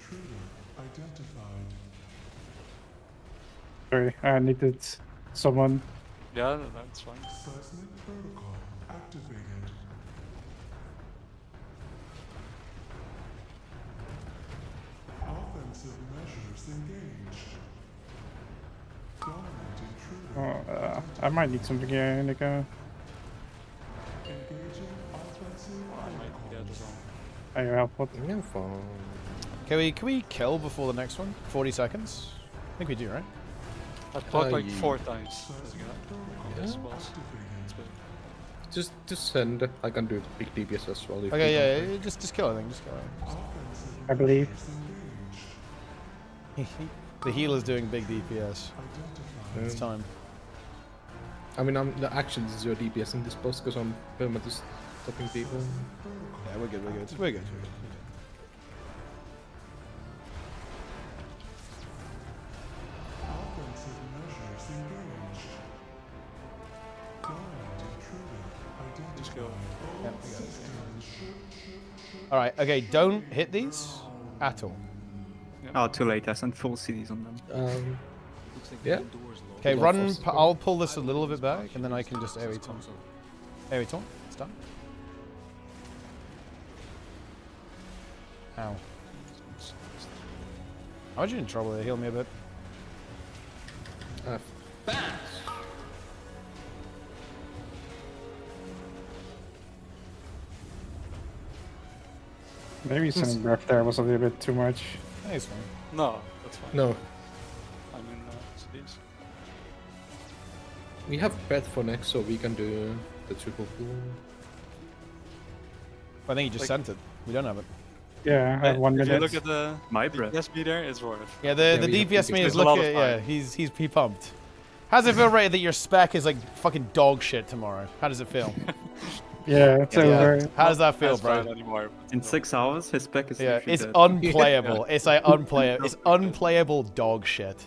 Sorry, I needed someone.
yeah, that's fine.
Oh, I might need something here, Nico.
I might get this on.
Are you help? What?
Yeah, fine.
Can we kill before the next one? 40 seconds? I think we do, right?
I blocked like
yeah.
4 times. Yes,
Yeah.
boss. It's big.
Just send. I can do big DPS as well. If
Okay,
you
yeah,
want.
yeah, just kill it. Just kill it.
I believe.
The healer's doing big DPS. It's time.
I mean, actually this is your DPS in this boss because I'm permanently stopping people.
Yeah, we're good. We're good.
Just go.
Yeah, we got it. All right. Okay. Don't hit these at all.
Oh, too late. I sent full CDs on them.
Yeah.
Okay.
Yeah,
Run.
force-
I'll pull this a little bit back, and then I can just AoE taunt. AoE taunt. It's done. Ow. How'd you in trouble there? Heal me a bit.
Maybe sending breath there was a little bit too much.
It's fine.
No, that's fine.
No,
I'm in CDs.
we have breath for next, so we can do the triple pool.
I think you just sent it. We don't have it.
Yeah, I have 1
If you
minute.
look at the
My breath.
DPS meter, it's worth.
Yeah,
Yeah,
the
we have
DPS
to
me
get-
is
There's a lot
looking.
of
Yeah,
time.
he's pumped. How's it feel, Ray, that your spec is like fucking dog shit tomorrow? How does it feel?
Yeah, it's over.
How does that feel,
As bad
bro?
anymore.
In 6 hours, his spec is
Yeah,
literally
it's
dead.
unplayable. It's like unplayable. It's unplayable dog shit.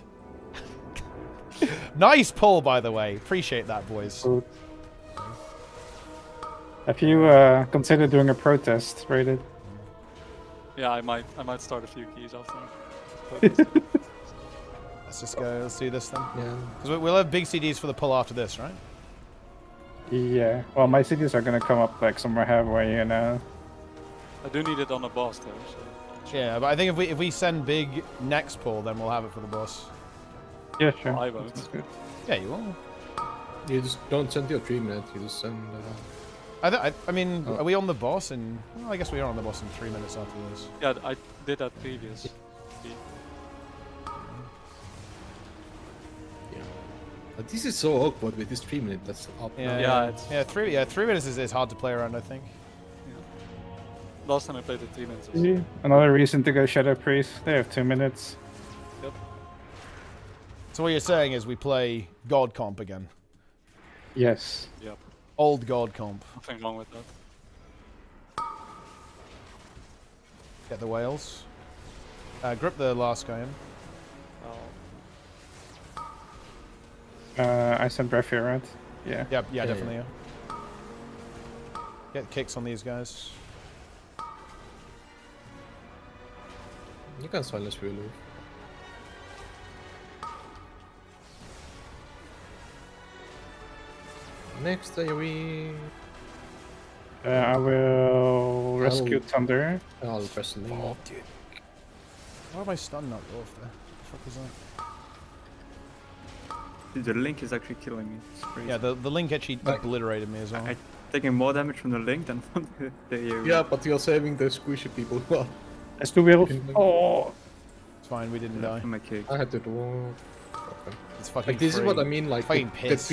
Nice pull, by the way. Appreciate that, boys.
Good. Have you considered doing a protest, Rated?
Yeah, I might start a few keys after.
Let's just go. Let's do this then.
Yeah.
Because we'll have big CDs for the pull after this, right?
Yeah. Well, my CDs are gonna come up like somewhere halfway, you know.
I do need it on the boss though. So.
Yeah, but I think if we send big next pull, then we'll have it for the boss.
Yeah, sure.
I won't.
That's good.
Yeah, you will.
You just don't send your 3 minutes, you just send...
I mean, are we on the boss in... Well, I guess we are on the boss in 3 minutes after this.
Yeah, I did that previous.
But this is so awkward with this 3 minute that's up
Yeah,
now.
Yeah,
yeah, 3 minutes is hard to play around, I think.
Last time I played it 3 minutes.
See? Another reason to go Shadow Priest. They have 2 minutes.
Yep.
So what you're saying is we play God Comp again.
Yes.
Yep.
Old God Comp.
Nothing wrong with that.
Get the whales. Grip the last guy in.
I sent breath here, right? Yeah.
Yep, yeah, definitely. Yeah. Get kicks on these guys.
You can silence Wheeler. Next AoE.
I will rescue Thunder.
I'll press the link.
Oh, dude. Why am I stunned not off there? What the fuck is that?
Dude, the link is actually killing me. It's crazy.
Yeah, the link actually obliterated me as well.
I'm taking more damage from the link than from the AoE.
Yeah, but you're saving the squishy people. Well,
Let's do Will. Oh!
It's fine, we didn't die.
My kick.
I had to do. Okay.
It's fucking
Like this is
free.
what I mean. Like
Fucking
the
piss.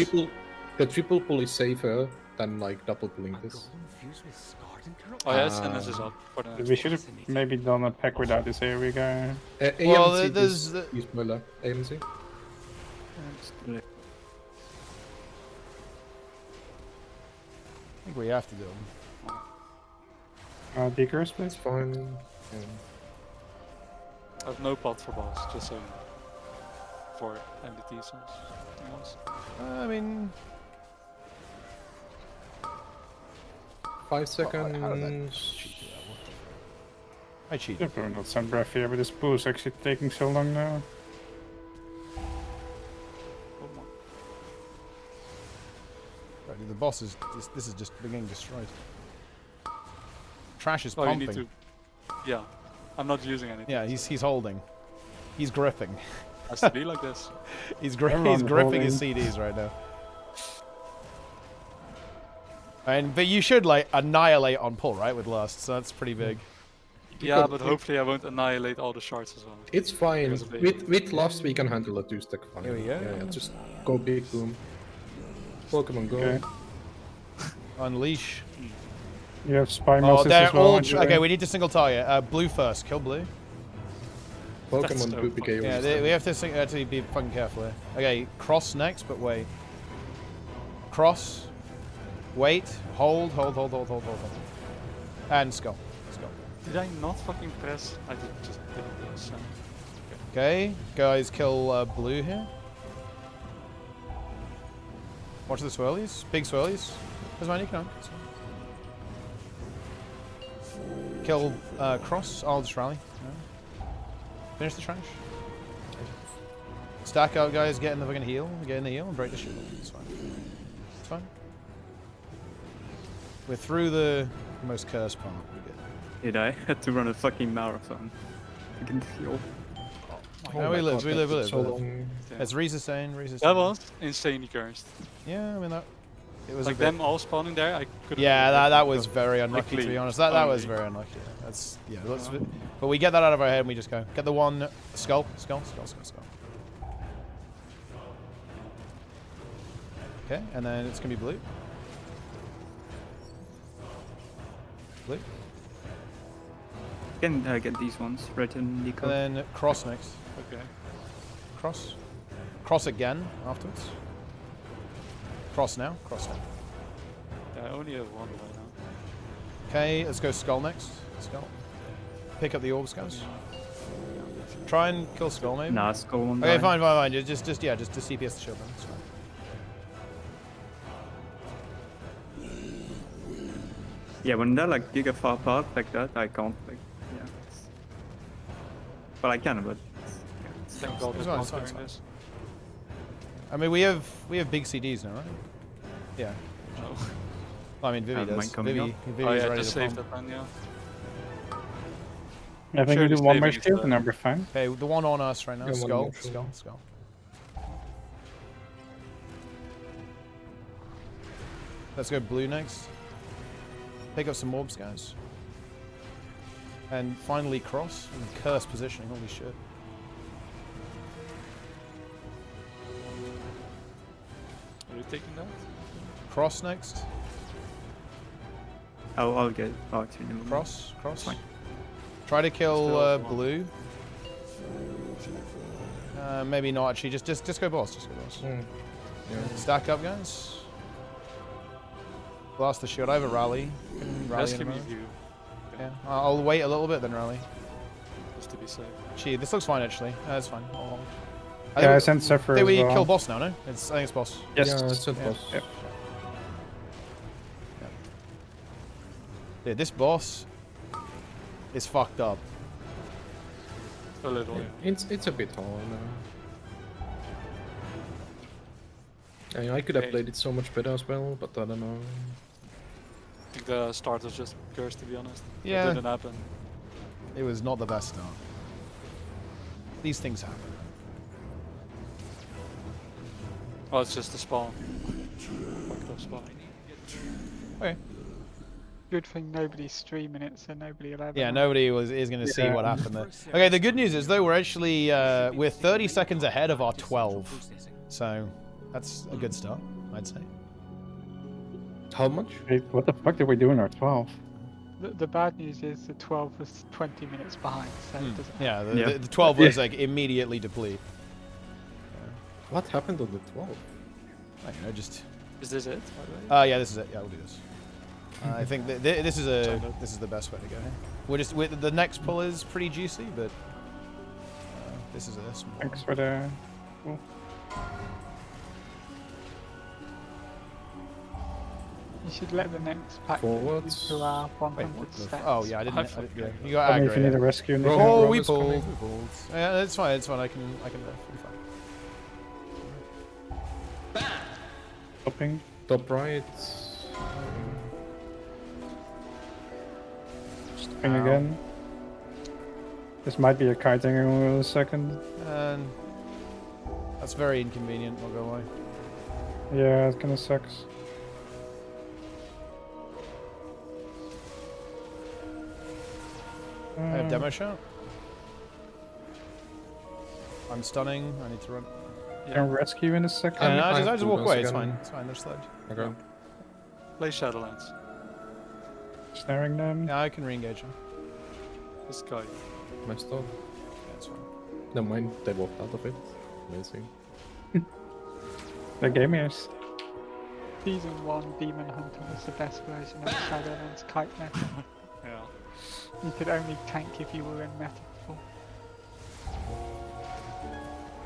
triple pull is safer than like double pulling this.
Oh yeah, SNS is up for the next
We should have maybe done a pack without this AoE guy.
Well,
AMC
there's
use Muller. AMC.
I think we have to do them.
Deacons, please.
It's fine.
I have no pot for boss, just so you know. For MDT songs.
I mean...
5 seconds.
How did that cheat do that? What the fuck? I cheated.
Probably not send breath here, but this pool is actually taking so long now.
Right, the boss is... This is just being destroyed. Trash is
Oh, you
pumping.
need to... Yeah. I'm not using anything.
Yeah, he's holding. He's gripping.
Has to be like this.
He's
Everyone's
gripping his
holding.
CDs right now. But you should like annihilate on pull, right, with lust, so that's pretty big.
Yeah, but hopefully I won't annihilate all the shards as well.
It's fine.
Because of the-
With last we can handle a 2-stack fine.
Here we go.
Yeah, just go big boom. Pokemon Go.
Okay.
Unleash.
You have Spy
Oh,
Moses
they're
as well.
all...
on your
Okay,
end.
we need to single target. Blue first. Kill blue.
Pokemon
so
Go big
Yeah, we have to actually be fucking careful here. Okay, cross next, but wait. Cross. Wait. Hold. And skull. Skull.
Did I not fucking press? I did just didn't press.
Okay, guys, kill blue here. Watch the swirlies. Big swirlies. Where's my Nikon? Kill cross. I'll just rally. No. Finish the trash. Stack out, guys. Get in the fucking heal. Get in the heal and break the shield. It's fine. It's fine. We're through the most cursed part. We're good.
Did I had to run a fucking marathon. I can feel.
No, we live.
So long.
It's resustain.
That was insanely cursed.
Yeah, I mean that. It was
Like
a bit...
them all spawning there, I couldn't.
Yeah, that was very unlucky, to be
Luckily,
honest. That was
only.
very unlucky. That's yeah. But we get that out of our head and we just go get the one skull. Okay, and then it's gonna be blue. Blue.
You can get these ones right in Nico.
And then cross next.
Okay.
Cross. Cross again afterwards. Cross now. Cross now.
Yeah, I only have one right now.
Okay, let's go Skull next. Skull. Pick up the orbs, guys. Try and kill Skull, maybe.
Nah, Skull won't
Okay,
die.
fine. Just CPS the shield. Then. It's fine.
Yeah, when they're like giga far apart like that, I can't like. Yeah. Well, I can, but.
Thank God
It's
we're
fine,
not
it's fine,
doing
it's fine.
this.
I mean, we have big CDs now, right? Yeah.
No.
I mean, Vivi does.
mine coming
Vivi,
up.
Vivi's
Oh yeah,
ready
just
to
save
pump.
that then, yeah.
I think
Sure,
we do
the
one more
savings,
shield and I'll be fine.
Okay, the one on us right now.
Yeah, one
Skull,
more shield.
Skull. Let's go blue next. Pick up some orbs, guys. And finally cross and curse positioning. Holy shit.
Are you taking that?
Cross next.
I'll get back to you.
Cross.
Fine.
Try to kill
Still one.
blue. Maybe not actually. Just go boss. Just go boss. Stack up, guys. Blast the shield. I have a rally. Can rally
Rescue
in a
me
moment.
if you.
Yeah. I'll wait a little bit then rally.
Just to be safe.
Gee, this looks fine actually. That's fine. I'll hold.
Yeah, I sent Suffer
I think
as
we
well.
kill boss now, no? I think it's boss.
Yes.
Yeah, it's a
Yeah.
boss.
Yep.
Dude, this boss is fucked up.
A little, yeah.
It's a bit hard. I mean, I could have played it so much better as well, but I don't know.
I think the start was just cursed, to be honest.
Yeah.
It didn't happen.
It was not the best start. These things happen.
Oh, it's just the spawn. Fucked up spawn.
Okay.
Good thing nobody's streaming it, so nobody will ever
Yeah,
know.
nobody is going to see
Yeah.
what happened there. Okay, the good news is though we're actually we're 30 seconds ahead of our 12, so that's a good start, I'd say.
How much?
Wait, what the fuck did we do in our 12?
The bad news is the 12 was 20 minutes behind, so it doesn't
Yeah,
Yeah.
the 12 was like immediately deplete.
What happened on the 12?
I don't know, just.
Is this it, by the way?
Yeah, this is it. Yeah, we'll do this. I think this is the best way to go. The next pull is pretty juicy, but this is this.
Thanks for the... Cool.
You should let the next pack
Forwards.
to our
Wait,
100 steps.
oh yeah, I didn't. Yeah, you got
Tell me if you
aggro.
need
Yeah.
a rescue.
Roll.
Oh,
Roll
we
is
pulled.
coming.
We pulled. Yeah, that's fine. It's fine. I can do it. Fine.
Stopping.
Top right.
Stopping
Ow.
again. This might be a kiting in a second.
And that's very inconvenient. Not gonna lie.
Yeah, it kinda sucks.
I have demo shot. I'm stunning. I need to run.
Can rescue in a second.
No, I
have
just
to
walk
once
away. It's
again.
fine. It's fine. They're sled.
Okay.
Play Shadowlands.
Snaring them.
Yeah, I can re-engage them.
This guy.
Messed up.
Yeah, it's fine.
Never mind, they walked out of it. Amazing.
The gamers.
Season 1 Demon Hunter was the best version of Shadowlands kite meta.
Yeah.
You could only tank if you were in meta before.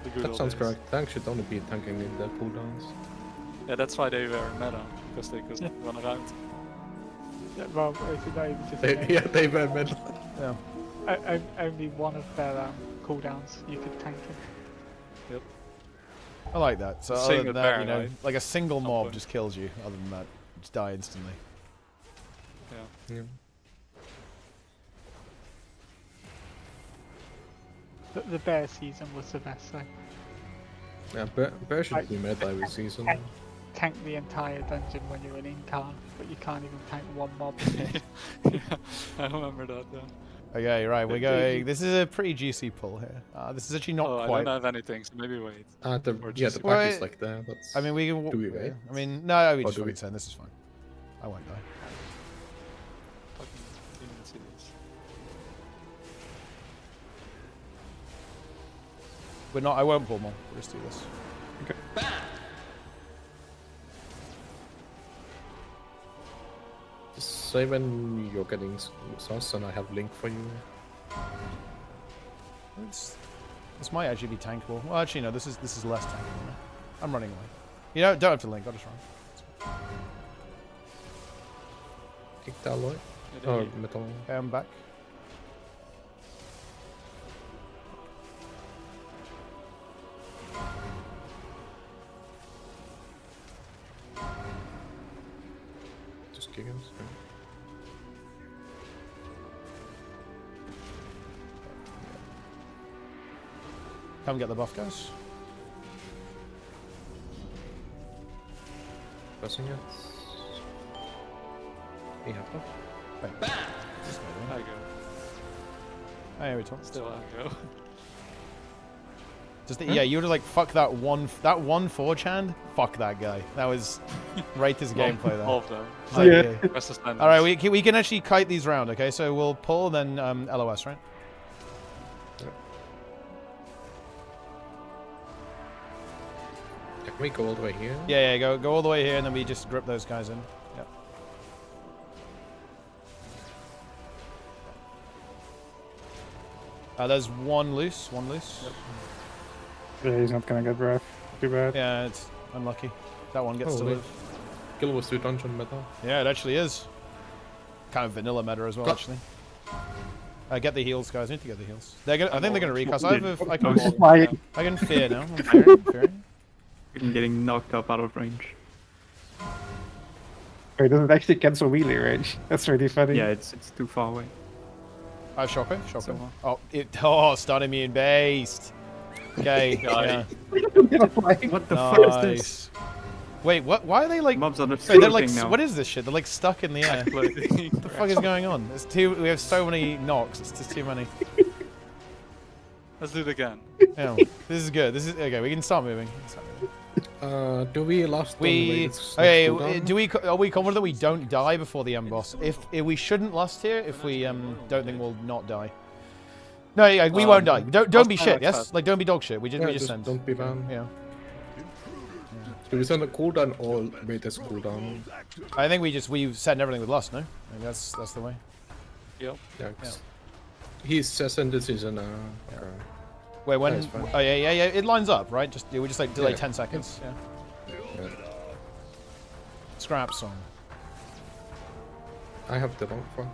The good
That
old
sounds
days.
correct. Tanks should only be tanking in the cooldowns.
Yeah, that's why they were meta, because they could run around.
Yeah, well, if you know, just
Yeah, they were metal.
Yeah.
only one of their cooldowns you could tank in.
Yep.
I like that. So
The
other
single
than that,
bear,
you know,
right?
like a single mob
point.
just kills you. Other than that, you just die instantly.
Yeah.
Yeah.
The bear season was the best, though.
Yeah, bear should be meta every season.
Tank the entire dungeon when you're in Incarn, but you can't even tank one mob.
Yeah, I remember that, yeah.
Okay, right, we're
Indeed.
going. This is a pretty juicy pull here. This is actually not
Oh, I
quite.
don't have anything, so maybe wait.
Yeah, the
Well,
pack is like that. That's...
I mean, we can.
Do we wait?
I mean, no, we
Or
just
do we?
fucking send. This is fine. I won't die.
Fucking demon cities.
We're not. I won't pull more. We'll just do this.
say when you're getting sus and I have link for you.
This might actually be tankable. Well, actually, no. This is less tankable. I'm running away. You know, don't have to link. I'll just run.
Kick the alloy. Or metal.
Okay, I'm back.
Just kick him.
Come get the buff, guys.
Pressing it. We have to.
Wait.
Bam! There you go.
Hey, we talk.
Still aggro.
Just yeah, you would have like fuck that one 4chan. Fuck that guy. That was greatest gameplay there.
All of them.
All right, we can actually kite these round. Okay, so we'll pull then LOS, right?
Can we go all the way here?
Yeah, go all the way here, and then we just grip those guys in. Yep. There's one loose. Yep.
Yeah, he's not gonna get breath. Too bad.
Yeah, it's unlucky. That one gets to live.
Kill was 2 dungeon meta.
Yeah, it actually is. Kind of vanilla meta as well, actually. Get the heals, guys. I need to get the heals. I think they're gonna recast. I can fear now. I'm fearing.
I'm getting knocked up out of range.
Wait, does it actually cancel wheelie range? That's really funny.
Yeah, it's too far away.
I have shockwave. Oh, stun immune based. Okay. Yeah.
What the fuck is this?
Wait, what? Why are they like?
Mobs are
they're like.
now.
What is this shit? They're like stuck in the air. What the fuck is going on? There's too. We have so many knocks. It's just too many.
Let's do it again.
Yeah, this is good. This is okay. We can start moving.
Do we last?
Okay. Are we confident that we don't die before the end boss? If we shouldn't last here, if we don't think we'll not die. No, yeah, we won't die. Don't be shit. Yes, like don't be dog shit. We just send.
Don't be bad.
Yeah.
Do we send a cooldown or wait as cooldown?
I think we send everything with lust. No, I think that's the way.
Yep.
Yeah. He says in this season.
Wait, when? Oh yeah. It lines up, right? We just like delay 10 seconds. Yeah. Scrap song.
I have the long one.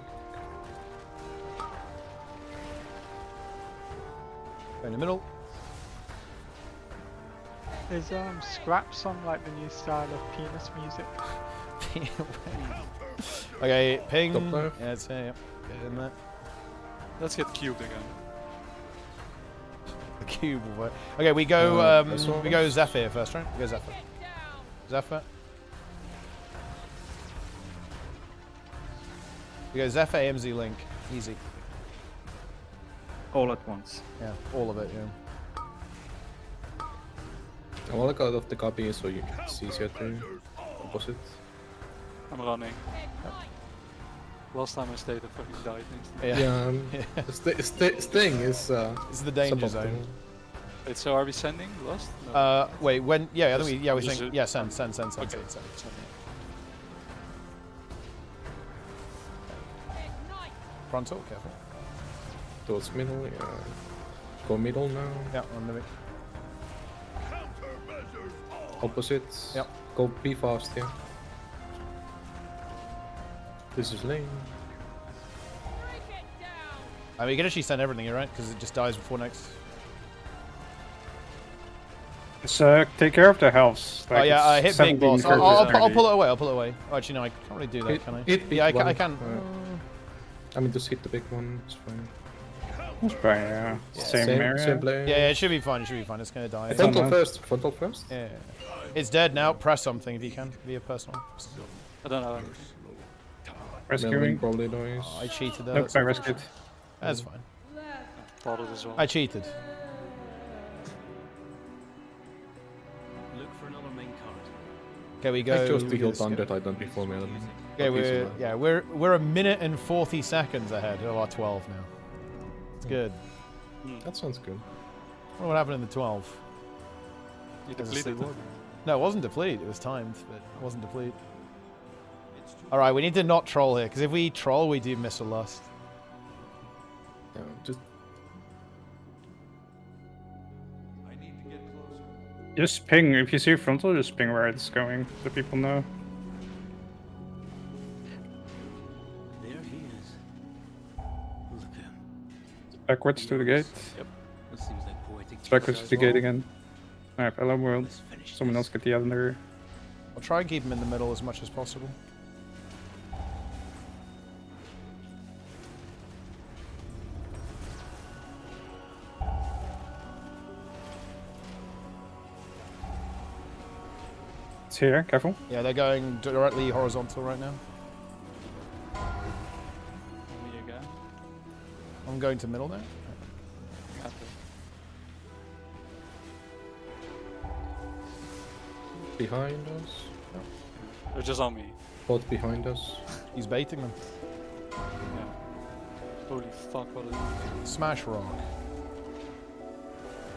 In the middle.
Is scrap song like the new style of penis music?
Okay, ping.
Yeah,
it's here. Yep. Get in there.
Let's get cubed again.
The cube. Okay, we go. We go Zephyr first, right? We go Zephyr. Zephyr. We go Zephyr, AMZ, Link. Easy.
All at once.
Yeah, all of it. Yeah.
I want to go out of the copy so you see easier to opposite.
I'm running.
Yep.
Last time I stayed, I fucking died instantly.
Yeah.
Staying is.
It's the danger zone.
Wait, so are we sending Lost? No.
Wait, when? Yeah, I think we think. Yeah, send.
Okay.
Send. Frontal, careful.
Towards middle, yeah. Go middle now.
Yeah, on the middle.
Opposites.
Yep.
Go be fast here. This is lane.
I mean, you can actually send everything here, right? Because it just dies before next.
So take care of the healths.
Like I hit big boss. I'll pull it away. Oh, actually, no, I can't really do that, can I? Yeah, I can.
I mean, just hit the big one. It's fine.
It's fine, yeah. Same area.
Same player.
Yeah, it should be fine. It's gonna die.
Frontal first.
Yeah. It's dead now. Press something if you can. Be a personal.
I don't know.
Rescuing.
Probably dies.
Oh, I cheated there.
Nope, I rescued.
That's fine.
Thought it as well.
I cheated.
Look for another main card.
Okay, we go.
I chose to heal Thunder Titan before me.
Okay, we're a minute and 40 seconds ahead of our 12 now. It's good.
That sounds good.
I wonder what happened in the 12.
You depleted it.
No, it wasn't deplete. It was timed, but it wasn't deplete. Alright, we need to not troll here, because if we troll, we do miss a lust.
No, just
Just ping. If you see frontal, just ping where it's going, so people know.
There he is. Look at him.
Backwards to the gate.
Yep.
That seems like poetic.
It's backwards to the gate again. Alright, hello world. Someone else get the other.
I'll try and keep him in the middle as much as possible.
It's here, careful.
Yeah, they're going directly horizontal right now.
Me again.
I'm going to middle now.
After.
behind us.
They're just on me.
Both behind us.
He's baiting them.
Yeah. Holy fuck, what is it?
Smash rock.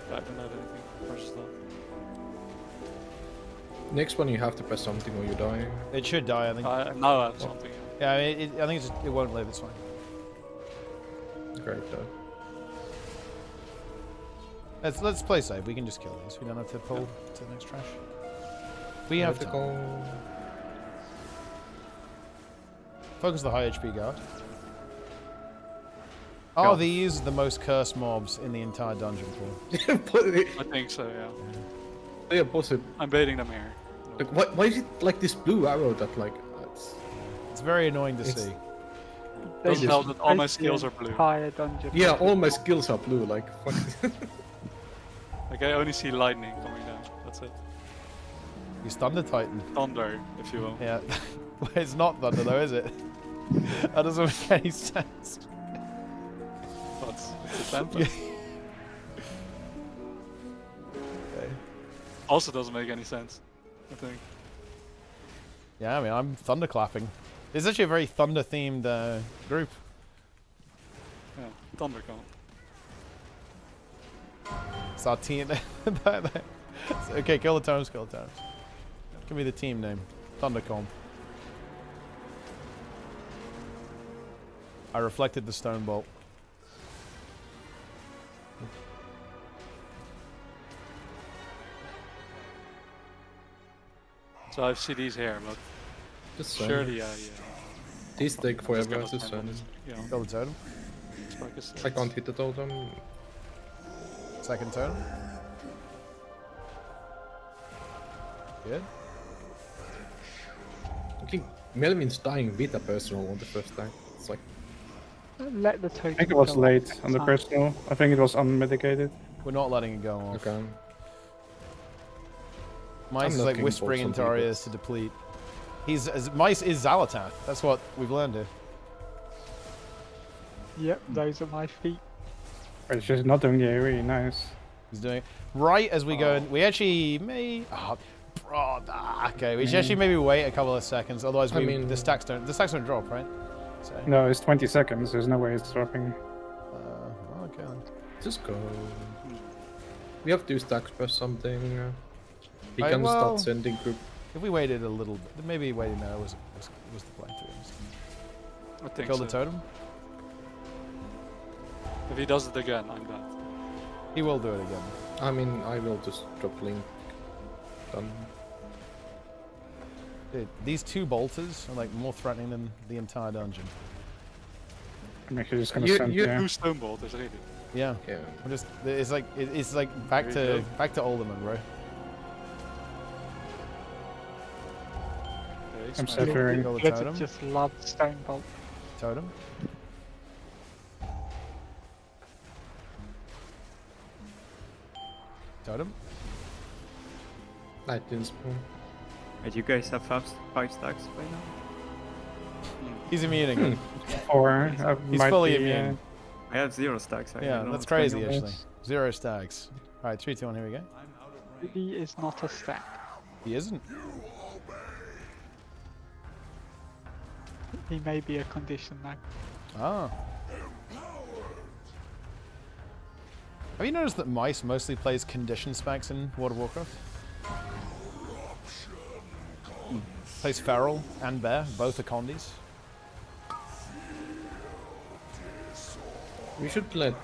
I don't have anything. First stuff.
Next one you have to press something or you're dying.
It should die, I think.
Now I have something.
Yeah, I mean, I think it won't live, it's fine.
Great though.
Let's play safe. We can just kill these. We don't have to pull to the next trash. We have to focus the high HP guard. Are these the most cursed mobs in the entire dungeon pool?
I think so, yeah.
Yeah, possible.
I'm baiting them here.
Like, why is it like this blue arrow that like?
It's very annoying to see.
Doesn't help that all my skills are blue.
Higher dungeon.
Yeah, all my skills are blue. Like, fuck.
Like I only see lightning coming down. That's it.
He's Thunder Titan.
Thunder, if you will.
Yeah. It's not Thunder though, is it? That doesn't make any sense.
But it's a Tempest.
Okay.
Also doesn't make any sense, I think.
Yeah, I mean, I'm thunderclapping. It's actually a very thunder-themed group.
Yeah, Thundercon.
It's our team. Okay, kill the totems, kill the totems. Give me the team name. Thundercom. I reflected the stone bolt.
So I have CDs here, but
Just
surely
These take forever to send.
Yeah.
Kill the totem.
I can't hit the totem.
Second totem. Good.
Okay, Melvin's dying with a personal on the first time. It's like
Let the token
I think it was
go
late
off.
on the personal. I think it was unmedicated.
We're not letting it go off.
okay.
Mice is
I'm
like
looking
whispering
for
into
some
our
people.
ears to deplete. Mice is Zalatath. That's what we've learned here.
Yep, those are my feet.
It's just not doing the AoE, nice.
He's doing it right as we go in. We actually may. Okay, we should actually maybe wait a couple of seconds. Otherwise, the stacks don't drop, right? So.
No, it's 20 seconds. There's no way it's dropping.
Okay then.
Just go. We have 2 stacks per something. We
Right,
can
well,
start sending group.
If we waited a little bit, maybe waiting there was the plan, to be honest.
I think
Kill
so.
the totem.
If he does it again, I'm dead.
He will do it again.
I mean, I will just drop link. Done.
Dude, these 2 bolters are like more threatening than the entire dungeon.
I'm actually just gonna send there.
2 stone bolters, really.
Yeah.
Yeah.
I'm just. It's like back
There you
to Alderman, bro.
Okay,
I'm
smash.
severing.
Kill the
Blizzard
totem.
just love stone bolt.
Totem. Totem.
I didn't spawn.
Wait, you guys have 5 stacks by now?
He's immune again.
Or
He's
might
fully
be,
immune.
I have 0 stacks. I
Yeah,
don't know
that's
what's going
crazy
on.
actually. 0 stacks. Alright, 3, 2, 1, here we go.
He is not a stack.
He isn't.
He may be a condition now.
Ah. Have you noticed that Mice mostly plays condition specs in World of Warcraft? Plays Feral and Bear, both are Condis.
We should let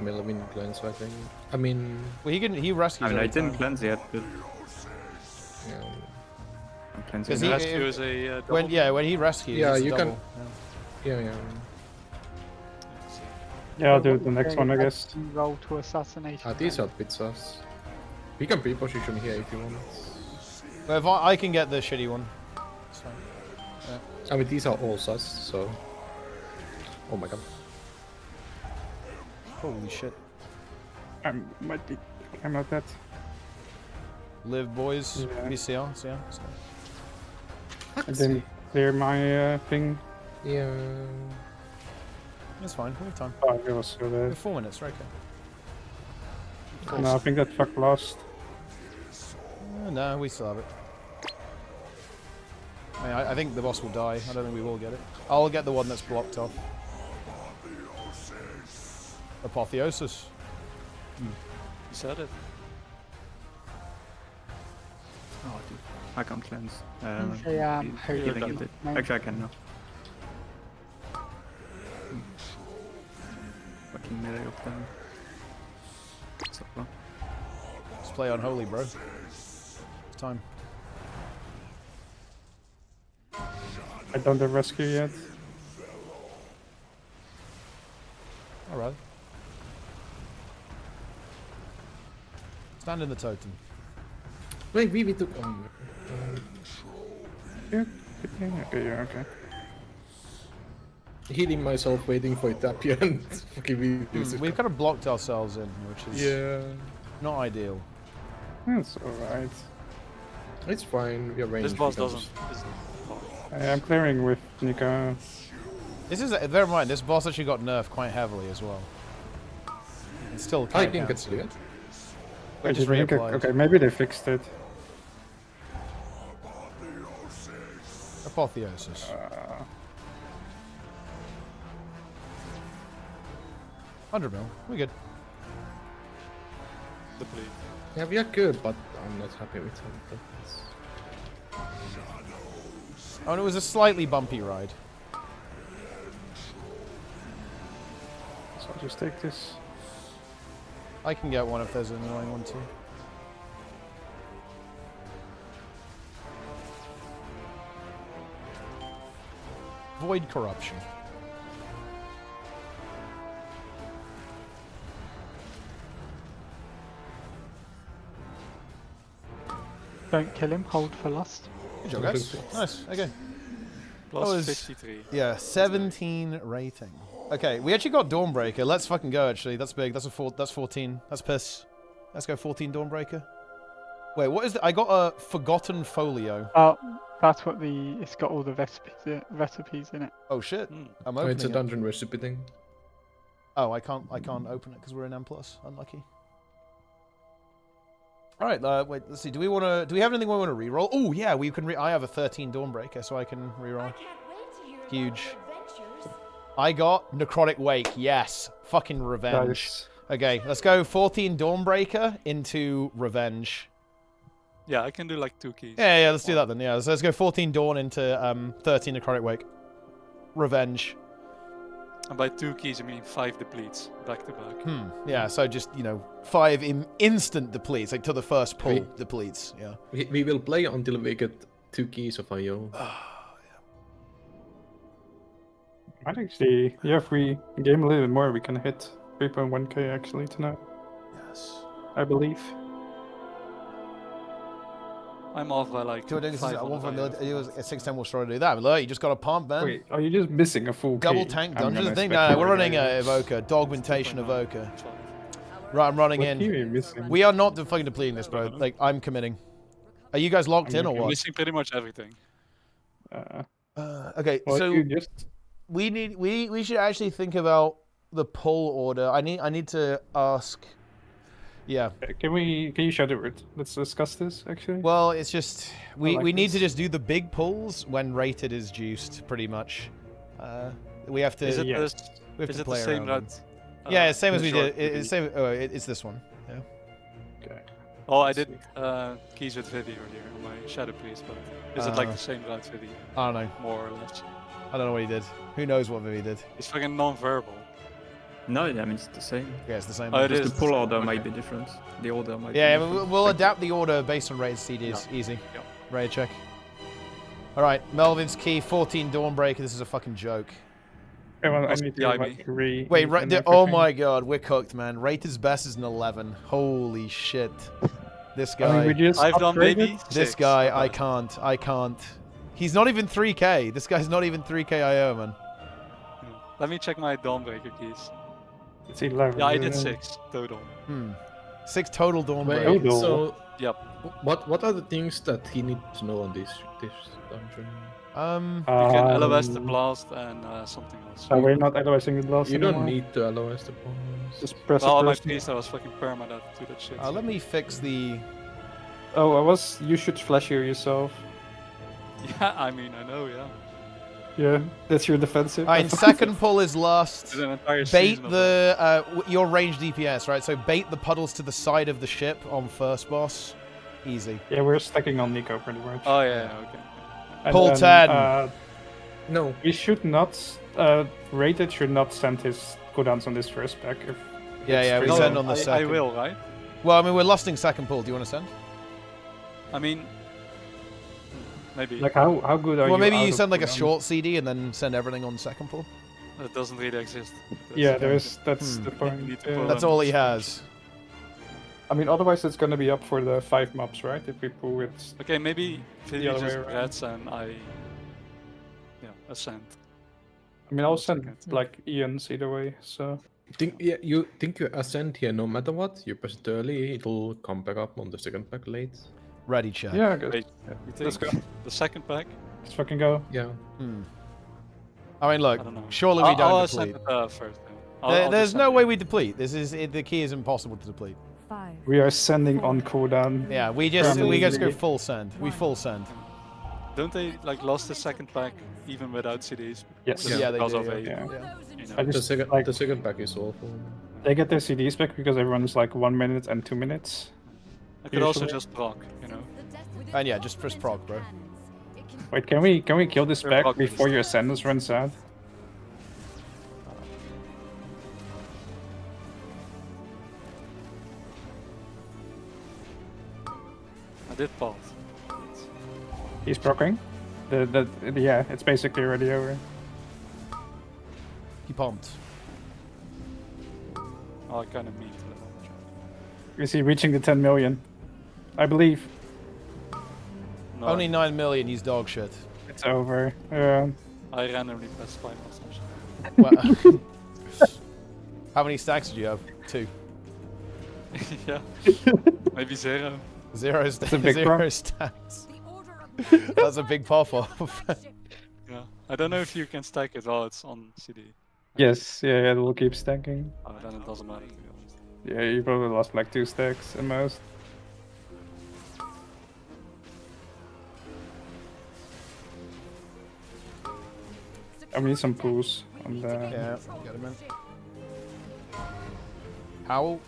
Melvin cleanse, I think. I mean...
Well, he rescues
I mean, I
every
didn't
time.
cleanse yet, but...
Yeah.
I'm cleansing.
He,
Rescue is a double.
when he rescues,
Yeah,
it's a
you
double.
can...
Yeah.
Yeah.
Yeah, I'll do the next one, I guess.
Roll to assassination.
These are pizzas. We can pre-position here if you want.
But if I can get the shitty one. It's fine. Yeah.
I mean, these are all sus, so... Oh my god.
Holy shit.
I might be... I'm not that.
Live, boys.
Yeah.
BCL, so yeah. So.
I didn't clear my thing.
Yeah...
It's fine, we have time.
Oh, it was so
We
bad.
have 4 minutes, right? Okay.
No, I think that fuck lost.
No, we still have it. I think the boss will die. I don't think we will get it. I'll get the one that's blocked off. Apotheosis.
You said it.
Oh, dude. I can't cleanse.
Say,
Healing a bit. Actually, I can now. Fucking melee up down. So far.
Let's play Unholy, bro. It's time.
I don't have rescue yet.
Alright. Stand in the totem.
Wait, we took...
Yeah, okay, yeah, okay.
Healing myself, waiting for it to appear and fucking
We've kind of blocked ourselves in, which is not ideal.
That's alright.
It's fine, we are ranged.
This boss
we can
doesn't.
I'm clearing with Nika.
This is, bear in mind, this boss actually got nerfed quite heavily as well. It's still
I
kind
think
of
it's good.
It just
Nika,
reapplied.
okay, maybe they fixed it.
Apotheosis. 100 mil. We good.
The bleed.
Yeah, we are good, but I'm not happy with it.
Oh, and it was a slightly bumpy ride.
So I'll just take this.
I can get one if there's an annoying one too. Void corruption.
Don't kill him, hold for lust.
Good job, guys. Nice. Okay.
Plus
That was-
53.
Yeah, 17 rating. Okay, we actually got Dawnbreaker. Let's fucking go. Actually, that's big. That's that's 14. That's piss. Let's go 14 Dawnbreaker. Wait, what is it? I got a Forgotten Folio.
Oh, that's what it's got all the recipes in it.
Oh shit! I'm
Oh,
opening
it's a
it.
dungeon recipe thing.
Oh, I can't open it because we're in M+. Unlucky. All right, wait. Let's see. Do we have anything we want to reroll? Oh yeah, we can. I have a 13 Dawnbreaker, so I can reroll. Huge. I got Necrotic Wake. Yes, fucking revenge.
Nice.
Okay, let's go 14 Dawnbreaker into revenge.
Yeah, I can do like 2 keys.
Yeah, let's do that then. Yeah, so let's go 14 Dawn into 13 Necrotic Wake. Revenge.
And by 2 keys, I mean 5 depletes back to back.
Yeah, so just, 5 instant depletes, like to the first pull
Wait.
depletes. Yeah.
We will play until we get 2 keys of IO.
Might actually, yeah, if we game a little bit more, we can hit 3.1k actually tonight,
Yes.
I believe.
I'm off by like.
Do it, it
500
was a 610 will try to do that. But look, you just got a pump, man.
Wait, are you just missing a full
Double
K?
tank
I'm
dungeons.
gonna
I think
expect
we're
more
running
than
a Evoker, Dogmentation Evoker. Right, I'm running
What
in.
key are you missing?
We are not fucking depleting this, bro. Like, I'm committing. Are you guys locked in or
You're
what?
missing pretty much everything.
Okay,
well,
so
you just
we should actually think about the pull order. I need to ask. Yeah.
can you shadow it? Let's discuss this actually.
Well, it's just we
like
need to
this.
just do the big pulls when rated is juiced, pretty much. We have to.
Is it,
we have
is
to
it
play
the same
around.
red?
Yeah, it's same as we
short
did. It's same. Oh, it's this one. Yeah.
Okay.
Oh, I did keys with Vivi earlier on my Shadow Priest, but is it like the same route Vivi?
I don't know.
More or less.
I don't know what he did. Who knows what Vivi did?
It's fucking non-verbal.
No, I mean it's the same.
Yeah, it's the same.
Oh, it
Just
is.
the pull order might be different. The order might
Yeah,
be different.
we'll adapt the order based on rated CDs. Easy.
Yeah.
Ready to check. Alright, Melvin's key, 14 Dawnbreaker. This is a fucking joke.
I
Must
need
be
to
IB.
like re.
Wait,
and
oh
everything.
my god, we're cooked, man. Rated best is an 11. Holy shit. This
I mean,
guy.
we just
I've done
upgraded.
maybe
This
6.
guy,
not
I
bad.
can't. He's not even 3k. This guy's not even 3k IO, man.
Let me check my Dawnbreaker keys.
It's 11.
Yeah, I did 6 total.
6 total
Wait,
Dawnbreaker.
so
Yep.
what are the things that he needs to know on this dungeon?
You can LOS the blast and something else.
So we're not LOSing the blast
You don't
anymore?
need to LOS the boss.
Just press
Well,
the
on my
person.
priest I was fucking perma that to that shit.
Let me fix the...
Oh, I was. You should flash heal yourself.
Yeah, I mean, I know, yeah.
Yeah, that's your defensive.
Alright, second pull is last.
There's an entire
Bait
season of
the... your ranged DPS, right? So bait the puddles to the side of the ship on first boss. Easy.
Yeah, we're stacking on Nico pretty much.
Oh, yeah, okay.
And
Pull
then,
10.
No.
We should not. Rated should not send his cooldowns on this first pack. If
Yeah, we
No,
send on the
I
second.
will, right?
Well, I mean, we're lusting second pull. Do you want to send?
I mean, maybe.
Like how good are you?
Well, maybe
out
you
of
send like a
cooldown?
short CD and then send everything on second pull.
That doesn't really exist.
Yeah, there's. That's the
You
point.
need to
Yeah.
pull
That's
them.
all he has.
I mean, otherwise it's gonna be up for the 5 mobs, right? If we pull it.
Okay, maybe Vivi
other way
just
around.
rats and I... Yeah, ascend.
I mean, I'll send like Ian's either way. So
You think you ascend here no matter what? You press it early, it'll come back up on the second pack late.
Ready, check.
yeah, I guess.
Wait, you
Let's
think
go.
the second pack?
Let's fucking go.
Yeah.
I mean, look.
I don't know.
Surely we
I'll
don't
ascend
deplete.
it first. Then. I'll
There's
just
no
send
way
it.
we deplete. This is the key is impossible to deplete.
5.
We are sending on cooldown.
Yeah, we just
Permanently.
go full send. We full send.
Don't they like lost the second pack even without CDs?
Yes.
Yeah, they
because
do.
of a,
Yeah.
you know,
I
The
just
second,
like
the second pack is awful.
they get their CDs back because everyone's like 1 minute and 2 minutes.
I could also
usually.
just proc, you know.
And yeah, just press proc, bro.
Wait, can we kill this
They're
pack
blocked with
before
this.
your ascendance runs out?
I did pause.
He's proccing. Yeah, it's basically already over.
He pumped.
Oh, I kind of mean to the
Is he reaching the 10 million? I believe
no,
Only 9 million. He's dog shit.
it's over.
I randomly pressed 5 or something.
Well, how many stacks did you have? 2.
Yeah. Maybe 0.
Zero,
a big
zero
prop.
stacks. That's a big pop off.
Yeah. I don't know if you can stack it while it's on CD.
Yes, yeah, we'll keep stacking.
Then it doesn't matter, to be honest.
Yeah, you probably lost like 2 stacks at most. I need some pools on the.
Yeah, got him in. Howl?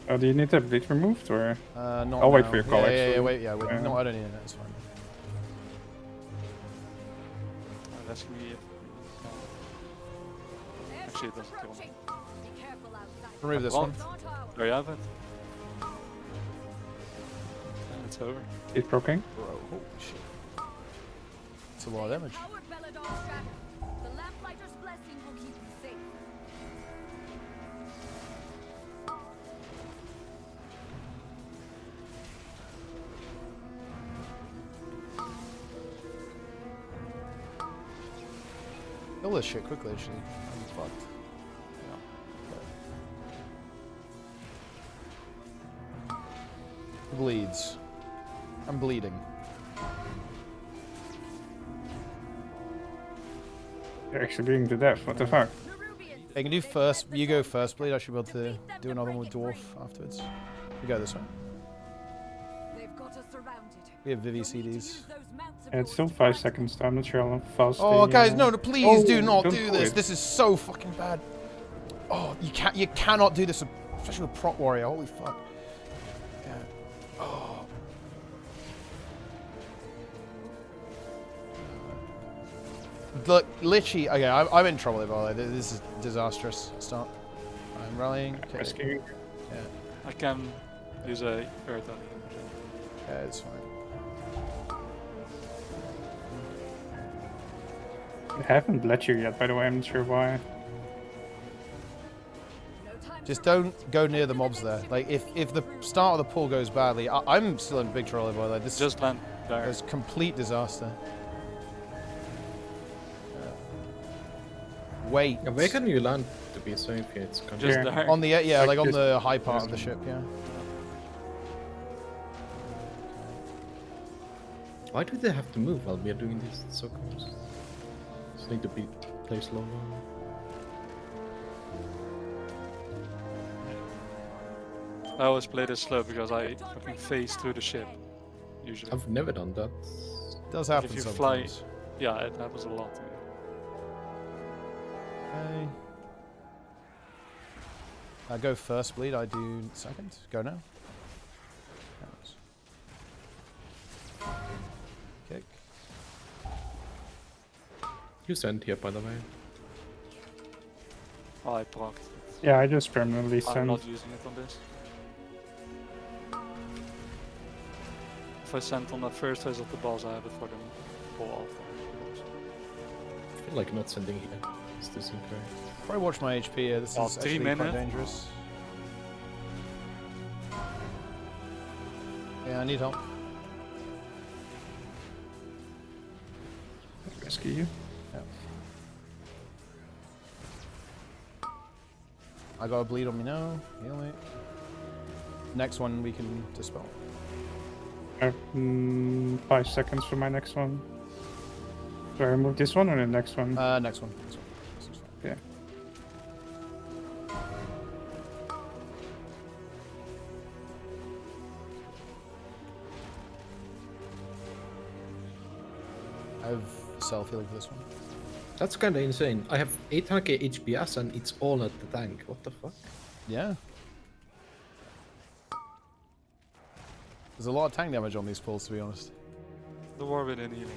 Oh, do you need the bleed removed or?
Not
I'll wait
now.
for your call,
Yeah,
actually.
wait, yeah.
Yeah.
No, I don't need it. That's fine.
That's me. Actually, it doesn't kill me.
Remove this one.
There you have it. And it's over.
He's proccing.
Bro, holy shit. It's a lot of damage. Kill this shit quickly, actually. I'm fucked. Yeah. Bleeds. I'm bleeding.
You're actually bleeding to death. What the fuck?
I can do first. You go first, bleed. I should be able to do another one with dwarf afterwards. We go this way. We have Vivi CDs.
Yeah, it's still 5 seconds, so I'm not sure how fast.
Oh,
they,
guys, no, please
Oh,
do not
don't
do
do
this.
it.
This is so fucking bad. Oh, you cannot do this, especially with Prot Warrior. Holy fuck. look, literally, okay, I'm in trouble here, by the way. This is disastrous. Start. I'm rallying. Okay.
Rescue.
Yeah.
I can use a earth on
Yeah, it's fine.
I haven't let you yet, by the way. I'm not sure why.
Just don't go near the mobs there. Like, if the start of the pull goes badly, I'm still in big trouble, by the way. This
Just land there.
is complete disaster. Wait.
Yeah, where can you land to be safe? Yeah, it's kind
Just
of...
there.
On the yeah, like on
just-
the high part of the ship, yeah.
Why do they have to move while we are doing this? It's so close. Just need to be placed lower.
I always play this slow because I fucking phase through the ship. Usually.
I've never done that.
Does happen
If you
sometimes.
fly, yeah, it happens a lot to me.
Okay. I go first bleed, I do second. Go now. Kick.
You sent here, by the way.
Oh, I procced.
Yeah, I just permanently
I'm
send.
not using it on this. If I send on the first phase of the boss, I have it for them all after.
I feel like not sending here. It's disincorrect.
Probably watch my HP here. This
Oh,
is
3
actually quite
minutes.
dangerous. Yeah, I need help.
Rescue you.
Yeah. I got a bleed on me now. Heal me. Next one we can dispel.
I have 5 seconds for my next one. Do I remove this one or the next one?
Next one. This one. This is fine.
Yeah.
I have self healing for this one.
That's kind of insane. I have 800k HPS and it's all at the tank. What the fuck?
Yeah. There's a lot of tank damage on these pulls, to be honest.
The war within healing.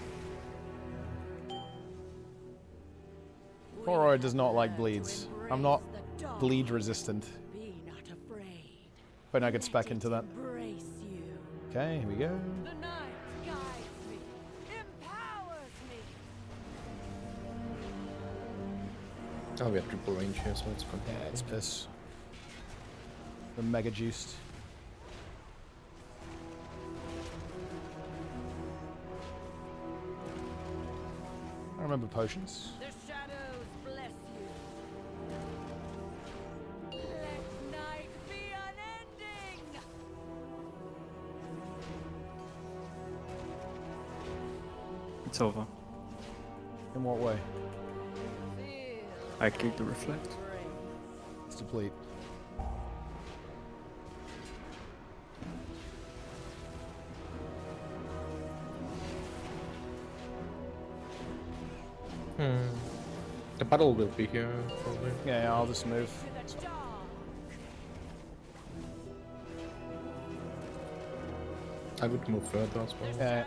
Horror does not like bleeds. I'm not bleed resistant.
Be not afraid.
But I could spec into that.
Embrace you.
Okay, here we go.
The night guides me, empowers me.
Oh, we have triple range here, so it's good.
Yeah, it's piss. The mega juiced. I remember potions.
The shadows bless you. Let night be unending.
It's over.
In what way?
I click the reflect.
It's deplete.
The battle will be here, probably.
Yeah, I'll just move.
I would move further as well.
Yeah.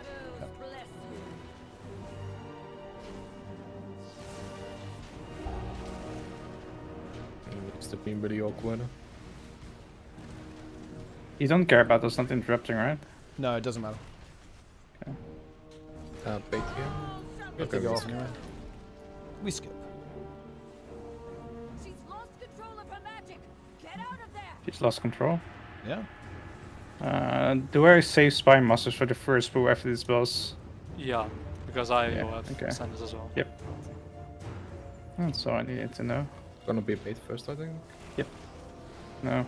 It's been really awkward.
You don't care about us not interrupting, right?
No, it doesn't matter.
Bait here.
We have to go off anyway. We skip.
She's lost control of her magic. Get out of there.
She's lost control.
Yeah.
Do I save spy masters for the first pull after this boss?
Yeah, because I
Yeah,
will have
okay.
Sanders as well.
Yep. That's all I needed to know.
Gonna be bait first, I think.
Yep. No.
Let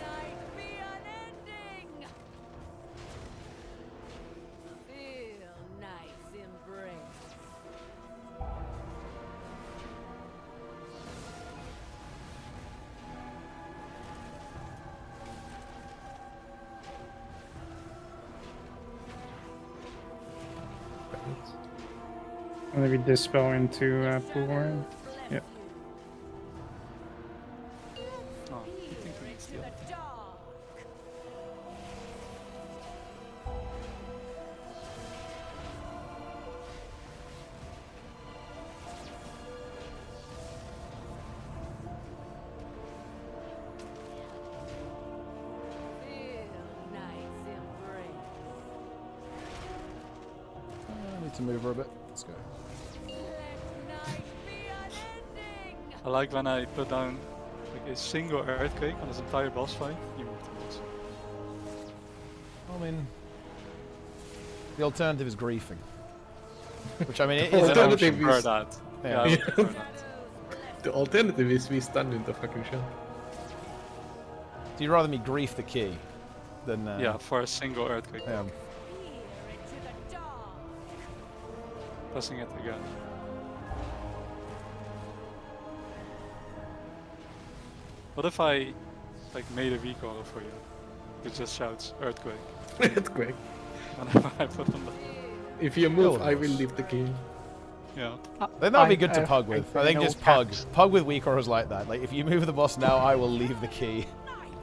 night be unending. Feel night's embrace.
Maybe dispel into pool warren. Yep.
Oh, I think we need steel.
The dark.
need to move her a bit. Let's go.
I like when I put down like a single earthquake on this entire boss fight. You move the boss.
I mean, the alternative is griefing. Which, I mean, it is an
Alternative
option.
Prefer
is-
that.
Yeah.
Yeah, I would prefer that.
The alternative is we stand in the fucking shell.
So you'd rather me grief the key than...
Yeah, for a single earthquake.
Yeah.
Pressing it again. What if I like made a recoil for you? It just shouts earthquake
Earthquake.
whenever I put on the.
If you move,
Oh,
I will
nice.
leave the key.
Yeah.
Then that'd be
I'm
good to pug with. I think
in
just
all
pug.
caps.
Pug with weak auras like that. Like, if you move the boss now, I will leave the key.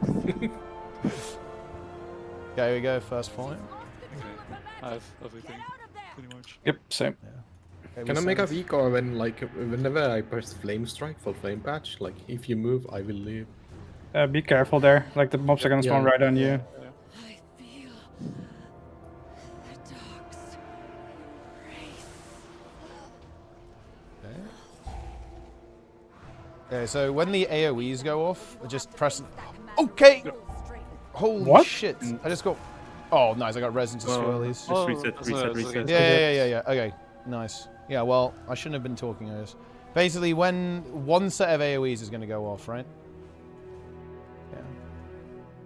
Okay, here we go, first point.
Okay. I have everything, pretty much.
Yep, same.
Okay,
Can I
we
make a
send-
recall when, like, whenever I press flame strike for flame patch? Like, if you move, I will leave.
Be careful there. Like the mobs are gonna spawn
Yeah.
right on you.
Okay, so when the AoEs go off, I just press... Okay! Holy
What?
shit. I just got... Oh, nice, I got res into swirlies.
Just reset,
that's
reset,
a-
reset.
Yeah. Okay, nice. Yeah, well, I shouldn't have been talking of this. Basically, when one set of AoEs is going to go off, right? Yeah.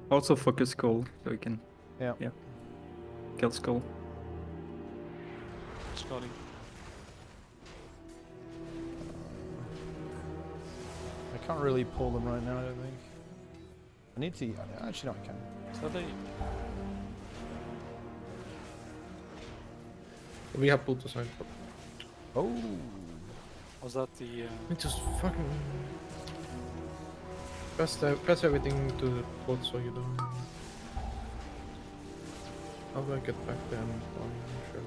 Also focus skull, so you can
Yeah.
kill skull.
Scotty.
I can't really pull them right now, I don't think. I need to... Actually, no, I can.
Is that a...
We have pulled aside.
Oh!
Was that the...
It just fucking... Press everything to the pot so you don't... How do I get back there? I'm not sure.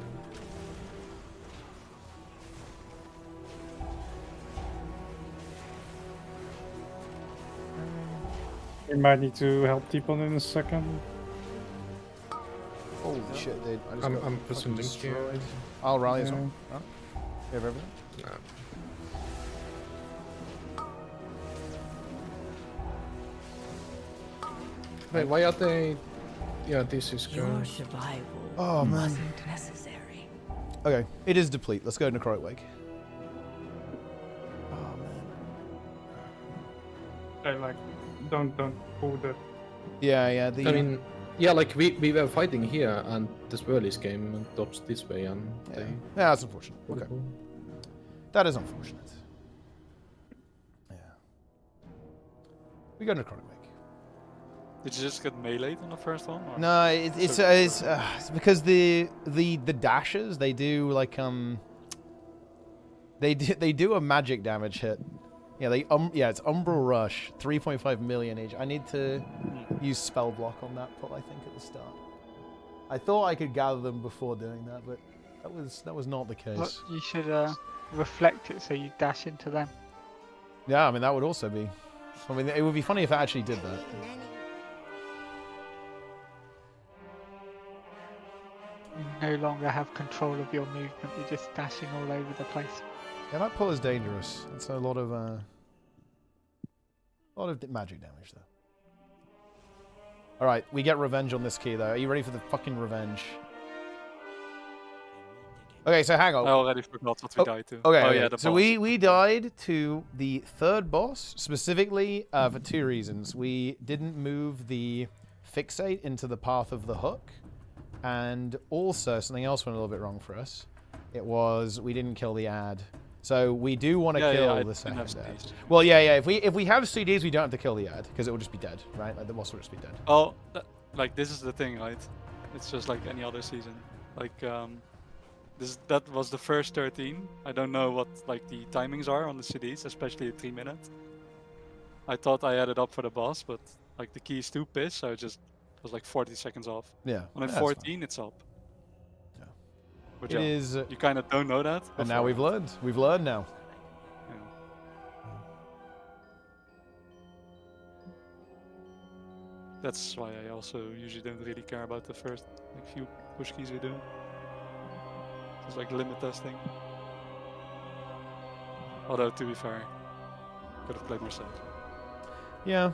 You might need to help people in a second.
Holy shit, dude. I just
I'm
got
pressing
fucking
link here.
destroyed. I'll rally as
Yeah.
well. Oh. You have everything?
Nah. Wait, why are they... Yeah, this is
Your
good.
survival
Oh, man.
wasn't necessary.
Okay, it is deplete. Let's go Necrotic Wake. Oh, man.
Okay, like, don't pull the.
Yeah, the...
I mean, yeah, like we were fighting here and the Swirlies came and dodged this way and
yeah.
they...
Yeah, that's unfortunate. Okay. That is unfortunate. Yeah. We go Necrotic Wake.
Did you just get meleeed on the first one? Or?
No, it's because the dashes, they do like they do a magic damage hit. Yeah, it's Umbral Rush, 3.5 million each. I need to use spell block on that pull, I think, at the start. I thought I could gather them before doing that, but that was not the case.
But you should reflect it so you dash into them.
Yeah, I mean that would also be. I mean, it would be funny if I actually did that.
You no longer have control of your movement. You're just dashing all over the place.
Yeah, that pull is dangerous. It's a lot of magic damage though. All right, we get revenge on this key though. Are you ready for the fucking revenge? Okay, so hang on.
I already forgot what we died to.
Okay,
oh
okay.
yeah, the
So
boss.
we died to the third boss specifically for two reasons. We didn't move the fixate into the path of the hook, and also something else went a little bit wrong for us. It was we didn't kill the ad. So we do want to kill
I
the
didn't
second
have
ad.
CDs.
Well, yeah. If we have CDs, we don't have to kill the ad because it will just be dead, right? Like the boss will just be dead.
Oh, like this is the thing, right? It's just like any other season. Like that was the first 13. I don't know what like the timings are on the CDs, especially at 3 minutes. I thought I added up for the boss, but like the key is too pissed, so it just was like 40 seconds off.
Yeah.
On a
that's
14, it's up.
Yeah.
But
It
yeah,
is.
you kind of don't know that.
And now we've learned. We've learned now.
Yeah. That's why I also usually don't really care about the first like few push keys we do. Just like limit testing. Although to be fair, could have played more safe.
Yeah.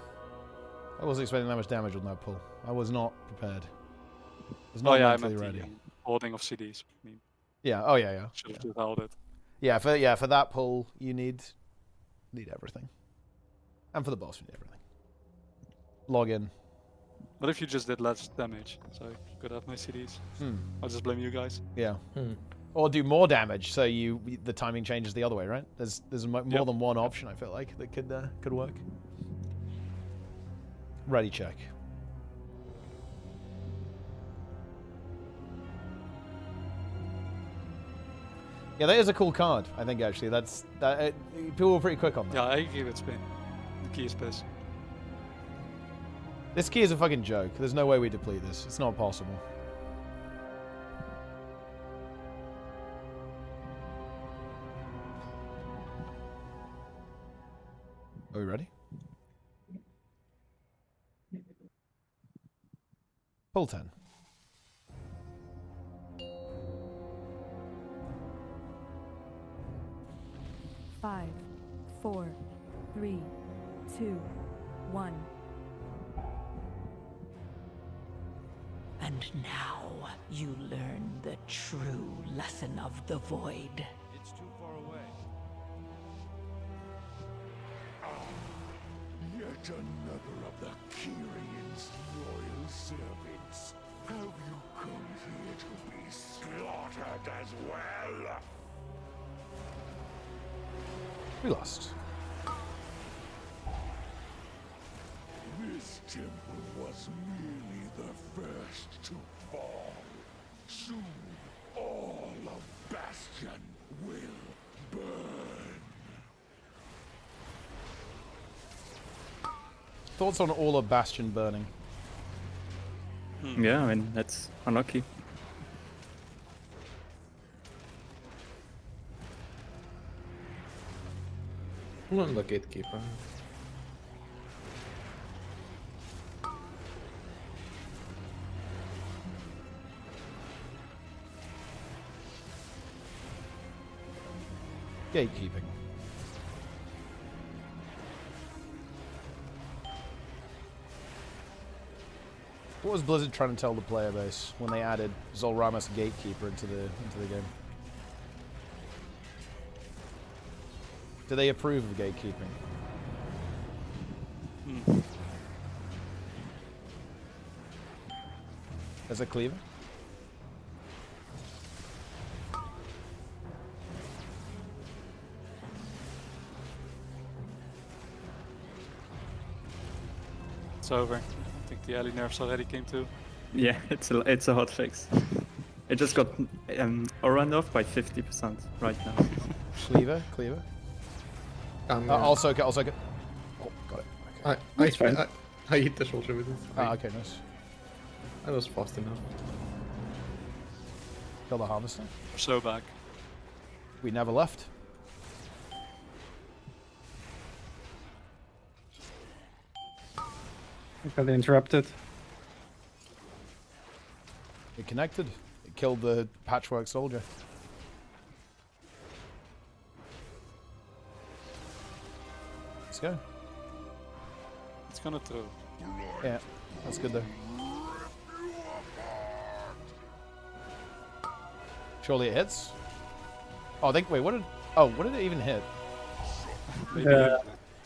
I wasn't expecting that much damage on that pull. I was not prepared. I was
Oh
not
yeah, I
mentally
meant
ready.
the holding of CDs. I mean,
Yeah. Oh yeah.
should have just held it.
Yeah. For that pull, you need everything. And for the boss, you need everything. Log in.
But if you just did less damage, so I could have my CDs. I'll just blame you guys.
Yeah. Or do more damage, so the timing changes the other way, right? There's more than one option. I feel like that could work. Ready check. Yeah, that is a cool card. I think actually people were pretty quick on that.
Yeah, I give it spin. The key is piss.
This key is a fucking joke. There's no way we deplete this. It's not possible. Are we ready? Pull 10.
Five, 4, 3, 2, 1.
And now you learn the true lesson of the void.
It's too far away.
Yet another of the Kyrian's loyal servants. Have you come here to be slaughtered as well?
We lost.
This temple was merely the first to fall. Soon, all of Bastion will burn.
Thoughts on all of Bastion burning?
Yeah, I mean, that's unlucky.
Not the gatekeeper.
Gatekeeping. What was Blizzard trying to tell the player base when they added Zolramus Gatekeeper into the game? Do they approve of gatekeeping? As a cleaver?
It's over. I think the alley nerfs already came too.
Yeah, it's a hot fix. It just got aura off by 50% right now.
Cleaver? Also get. Oh, got it. Okay.
I hit the soldier with it.
Okay, nice.
I was fast enough.
Kill the harvester.
We're so back.
We never left.
I got interrupted.
It connected. It killed the patchwork soldier. Let's go.
It's gonna throw.
Yeah, that's good though. Surely it hits. Oh, I think. Wait, what did it even hit?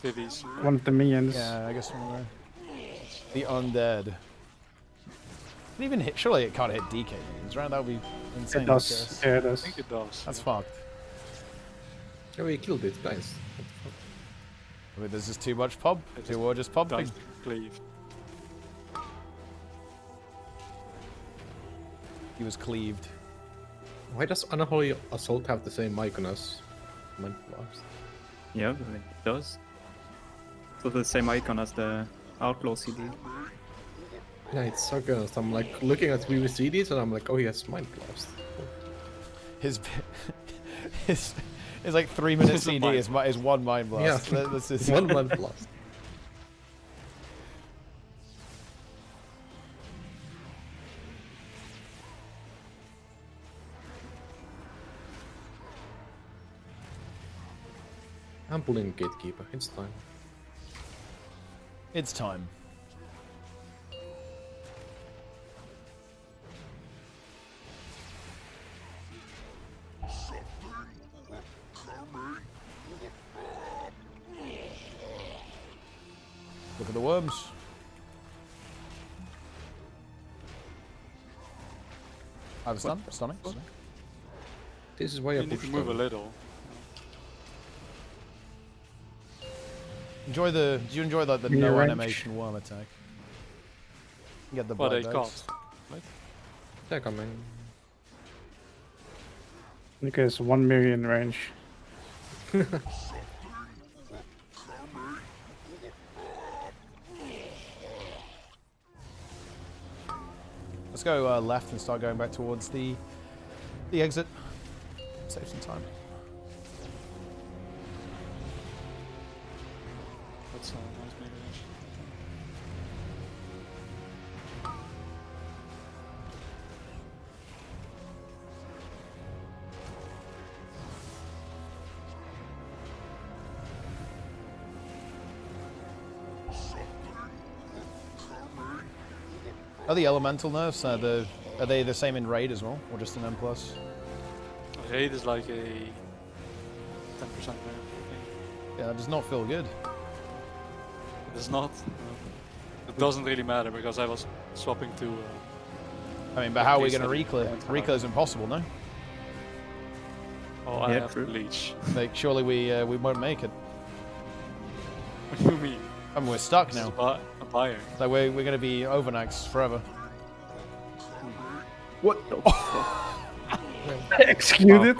Vivies.
One of the minions.
Yeah, I guess one of them. The undead. It even hit. Surely it can't hit DK minions, right? That would be insane.
It does. Yeah, it does.
I think it does.
That's fucked.
Yeah, we killed it, guys.
I mean, there's just too much pub. Too much just pumping.
Does cleave.
He was cleaved.
Why does Unholy Assault have the same icon as Mind Blast?
Yeah, it does. So the same icon as the Outlaw CD.
Yeah, it's so good. I'm like looking at VVCDs and I'm like, oh yes, Mind Blast.
His like 3-minute
It's a
CD
mind-
is one mind blast.
Yeah,
This is
one Mind Blast. I'm pulling Gatekeeper. It's time.
It's time. Look at the worms. I have a stun. Stunning.
This is why I
You need
push
to move a
them.
little.
Enjoy the. Do you enjoy like the
Mini
no
range.
animation worm attack? Get the
Well,
black
they
dogs.
can't. Right?
They're coming.
Because 1 million range.
Let's go left and start going back towards the exit. Save some time.
That's a nice mid range.
Are the elemental nerfs are they the same in raid as well, or just in M+?
Raid is like a 10% nerf, I think.
Yeah, that does not feel good.
It is not. It doesn't really matter because I was swapping to.
I mean, but how are we
Least
going to
that
reclear?
point
Reclear's impossible, no?
Oh, I
Yeah,
have
true.
Leech.
Like, surely we won't make it.
What do you mean?
I mean, we're stuck
This is
now.
a buyer.
Like, we're going to be overnaxed forever.
What the
Executed.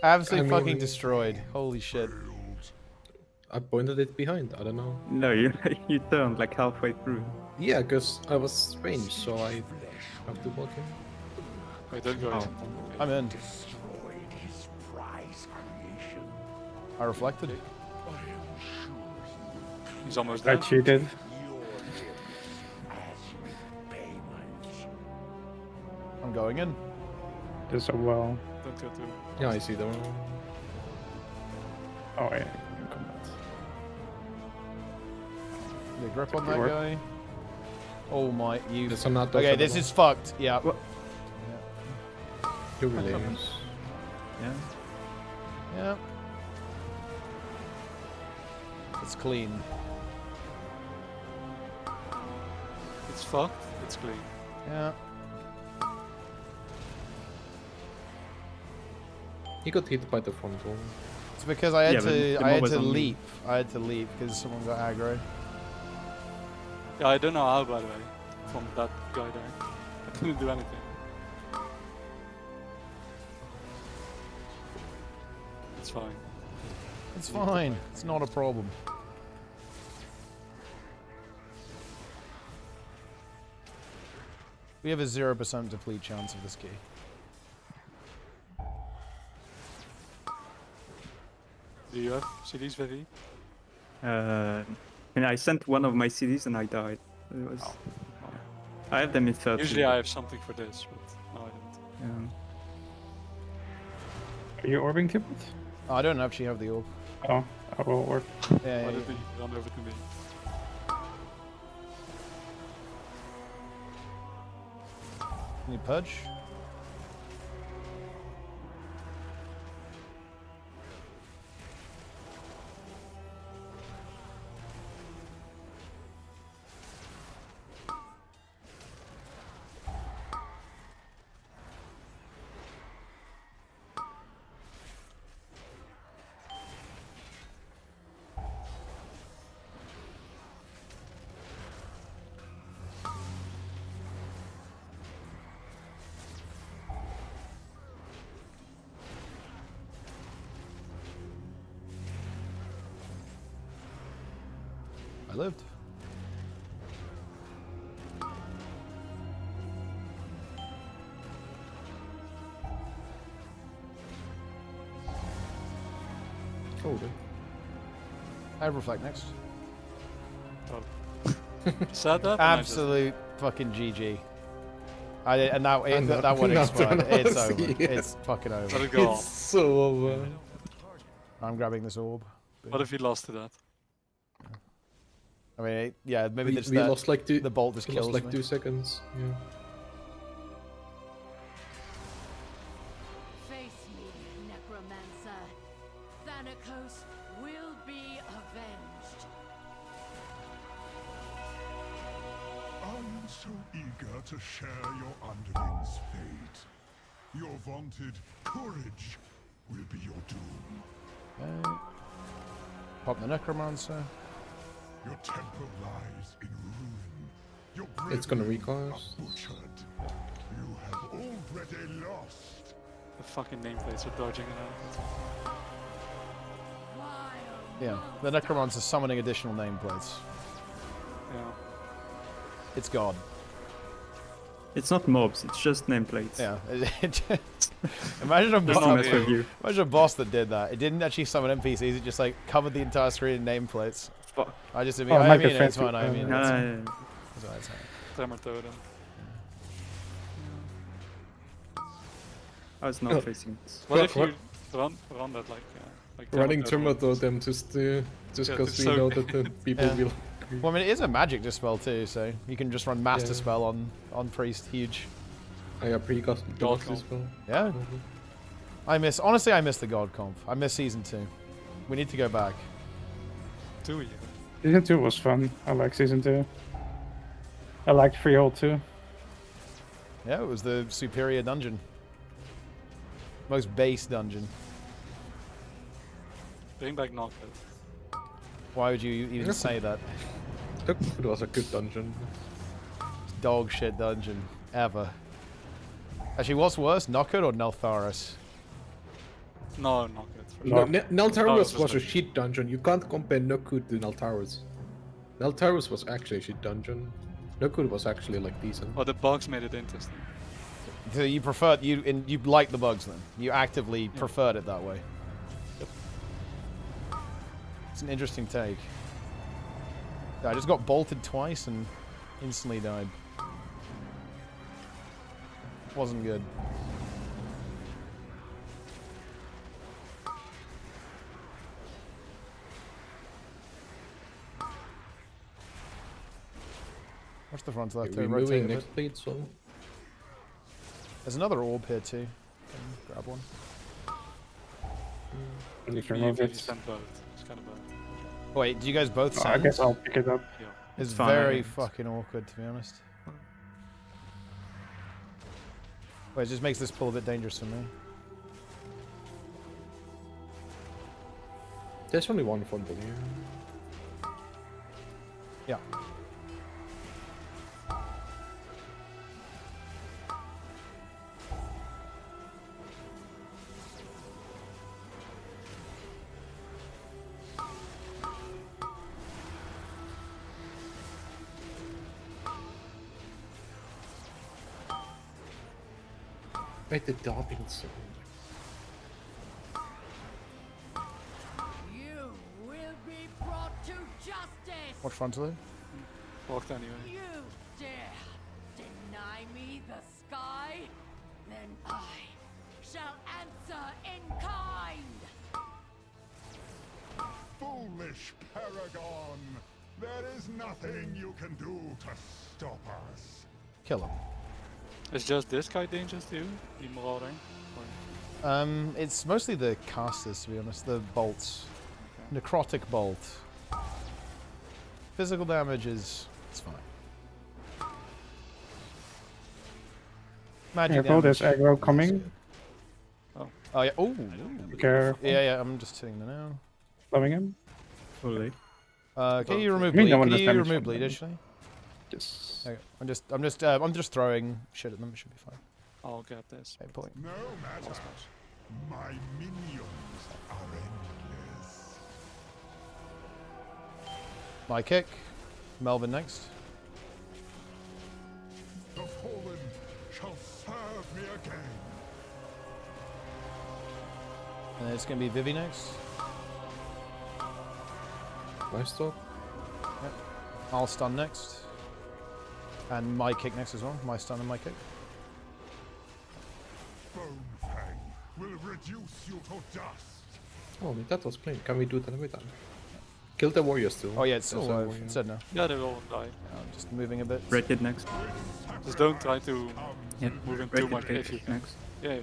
Absolutely
I
fucking
mean-
destroyed. Holy shit.
I pointed it behind. I don't know.
No, you you turned like halfway through.
Yeah, because I was ranged, so I have to walk in.
Wait, don't go.
Oh.
I'm in.
Destroyed his prize creation.
I reflected.
I am sure
He's almost
I
dead.
cheated.
your death as repayment.
I'm going in.
There's a well.
Don't go through.
Yeah, I see them.
Oh yeah.
The grip on that
Work.
guy. Oh my, you.
There's some not
Okay, this is fucked. Yeah.
You really is.
Yeah.
Yeah. It's clean.
It's fucked. It's clean.
Yeah.
He got hit by the front wall.
It's because I had
Yeah, but
to
the
I had
mob is
to
on me.
leap. I had to leap because someone got aggro.
Yeah, I don't know how, by the way, from that guy there. I didn't do anything. It's fine.
It's fine. It's not a problem. We have a 0% deplete chance of this key.
Do you have CDs, Vivi?
And I sent one of my CDs and I died. It was. I have them in 30.
Usually I have something for this, but no, I don't.
Yeah.
Are you orbing Tippet?
I don't actually have the orb.
Oh, I will orb.
Yeah,
Why
yeah,
did he run over to me?
Can you purge? I lived.
Oh, good.
I have reflect next.
Oh. Said that? and I just-
Absolute fucking GG. I did, and that
I'm not-
that one
not
expired.
gonna
It's
see
over.
it.
It's fucking over.
Let it go.
It's so over.
I'm grabbing this orb.
What if he lost to that?
I mean, yeah, maybe
We
it's
lost like
the bolt just
we
kills
lost like
me.
2 seconds. Yeah.
Face me, Necromancer. Thanatos will be avenged.
I am so eager to share your underlings' fate. Your vaunted courage will be your doom.
Pop the Necromancer.
Your temple lies in ruin. Your
It's gonna
bravery
recall us.
butchered. You have already lost.
The fucking nameplates are dodging around.
Yeah, the Necromancer's summoning additional nameplates.
Yeah.
It's God.
It's not mobs, it's just nameplates.
Yeah. Imagine a
Just to mess with you.
Imagine a boss that did that. It didn't actually summon NPCs. It just like covered the entire screen in nameplates.
Fuck.
I just mean,
Oh,
I
like
mean
a
it's
fancy-
fine. I mean,
Yeah,
it's,
yeah, yeah.
that's what I'd say.
Tremor Totem.
Oh, it's not facing it.
What if
What?
you run that like
Running
Tremor
Tremor Totem just
Yeah,
because
it's
we
so
know
good.
that the people
Yeah.
will.
Well, I mean, it is a magic dispel too, so you can just run Master
Yeah.
Spell on Priest. Huge.
I have pre-cast
God
as well.
Yeah. Honestly, I miss the God comp. I miss Season 2. We need to go back.
Do you?
Season 2 was fun. I like Season 2. I liked Freehold too.
Yeah, it was the superior dungeon. Most base dungeon.
Bring back Knocked.
Why would you even say that?
It was a good dungeon.
Dog shit dungeon. Ever. Actually, what's worse, Knocked or Neltharis?
No, Knocked.
No,
No.
Naltarus
No,
was a
just-
shit dungeon. You can't compare Nokud to Naltarus. Naltarus was actually a shit dungeon. Nokud was actually like decent.
Well, the bugs made it interesting.
So you preferred you like the bugs then? You actively preferred it that way. It's an interesting take. Yeah, I just got bolted twice and instantly died. Wasn't good. What's the front left?
We're
Rotate
moving
a bit.
next plate, so
There's another orb here too. Grab one.
I need to
Me
remove
and
it.
sent both. It's kind of bad.
Wait, do you guys both
Oh,
send?
I guess I'll pick it up.
Yeah.
It's
fine.
very fucking awkward, to be honest. Wait, it just makes this pull a bit dangerous for me.
there's only one fumble here.
Yeah.
Wait, the dabbing sound.
You will be brought to justice.
Watch frontally.
Walked anyway.
You dare deny me the sky? Then I shall answer in kind.
Foolish Paragon! There is nothing you can do to stop us.
Kill him.
Is just this guy dangerous to you? The Marauder? Or-
It's mostly the casters, to be honest. The bolts. Necrotic bolt. Physical damage is... it's fine. Magic
Careful, there's
damage.
aggro coming.
Oh yeah. Oh.
Be careful.
Yeah. I'm just hitting the now.
Loving him.
Fully.
Can you remove
I mean,
bleed?
no one
Can
does
you
damage
remove
from
bleed,
them.
actually?
Just
Okay. I'm just throwing shit at them. It should be fine.
I'll get this.
Okay, point.
No matter. My minions are endless.
My kick. Melvin next.
The fallen shall serve me again.
And then it's gonna be Vivi next.
Nice stop.
Yep. I'll stun next. And my kick next as well. My stun and my kick.
Bonefang will reduce you to dust.
Oh, that was clean. Can we do that every time? Kill the warrior still.
Oh yeah, it's
Kill the
alive.
warrior.
It said no.
Yeah, they will die.
I'm just moving a bit.
Red kid next.
Just don't try to
Yeah.
move in
Red
too
kid
much
kick
if you can.
next.
Yeah, yeah.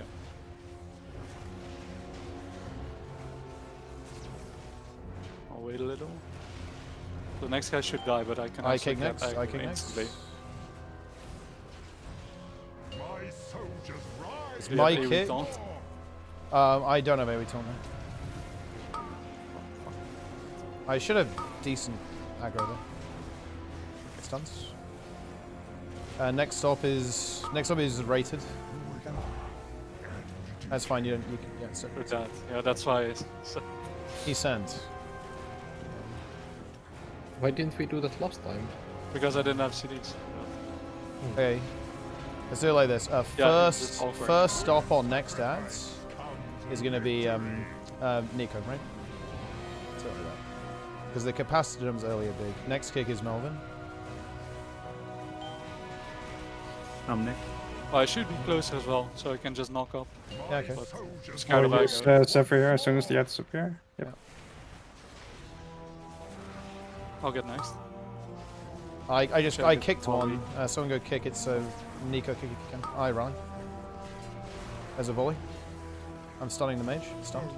I'll wait a little. The next guy should die, but I can
I
also
kick
get
next.
back
I kick
instantly.
next.
My soldiers rise.
It's
Do you
my
have AoE
kick.
taunt?
I don't have AoE taunt now. I should have decent aggro there. Stunts. Next stop is rated. That's fine. You can yeah. So
With that, yeah, that's why.
he sent.
Why didn't we do that last time?
Because I didn't have CDs.
Okay. Let's do it like this.
Yeah,
First
just all correct.
first stop on next ads is gonna be Nico, right? So like that. Because the capacitance earlier big. Next kick is Melvin.
I'm Nick.
Well, I should be closer as well, so I can just knock up.
Yeah, okay.
But I'm scared
I'll
of
use
aggro.
Zephyr as soon as the ads appear. Yep.
I'll get next.
I kicked one. Someone go kick it, so Nico kick if you can. I run. There's a volley. I'm stunning the mage. Stunned.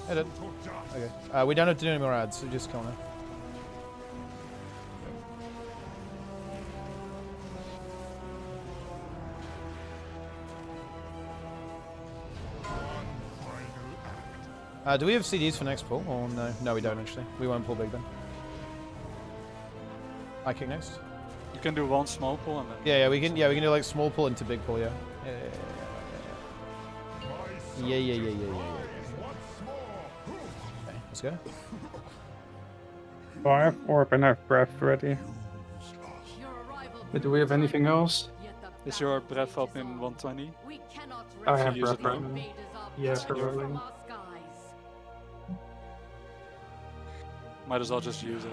Hit it. Okay. We don't have to do any more ads, so just kill now. Do we have CDs for next pull? Or no? No, we don't actually. We won't pull big then. I kick next.
You can do one small pull and then.
Yeah, we can do like small pull into big pull. Yeah. Yeah. Okay, let's go.
So I have orb and I have breath ready.
But do we have anything else?
Is your breath up in 120?
I have
use
breath
it now?
right now. Yeah, probably.
Might as well just use it.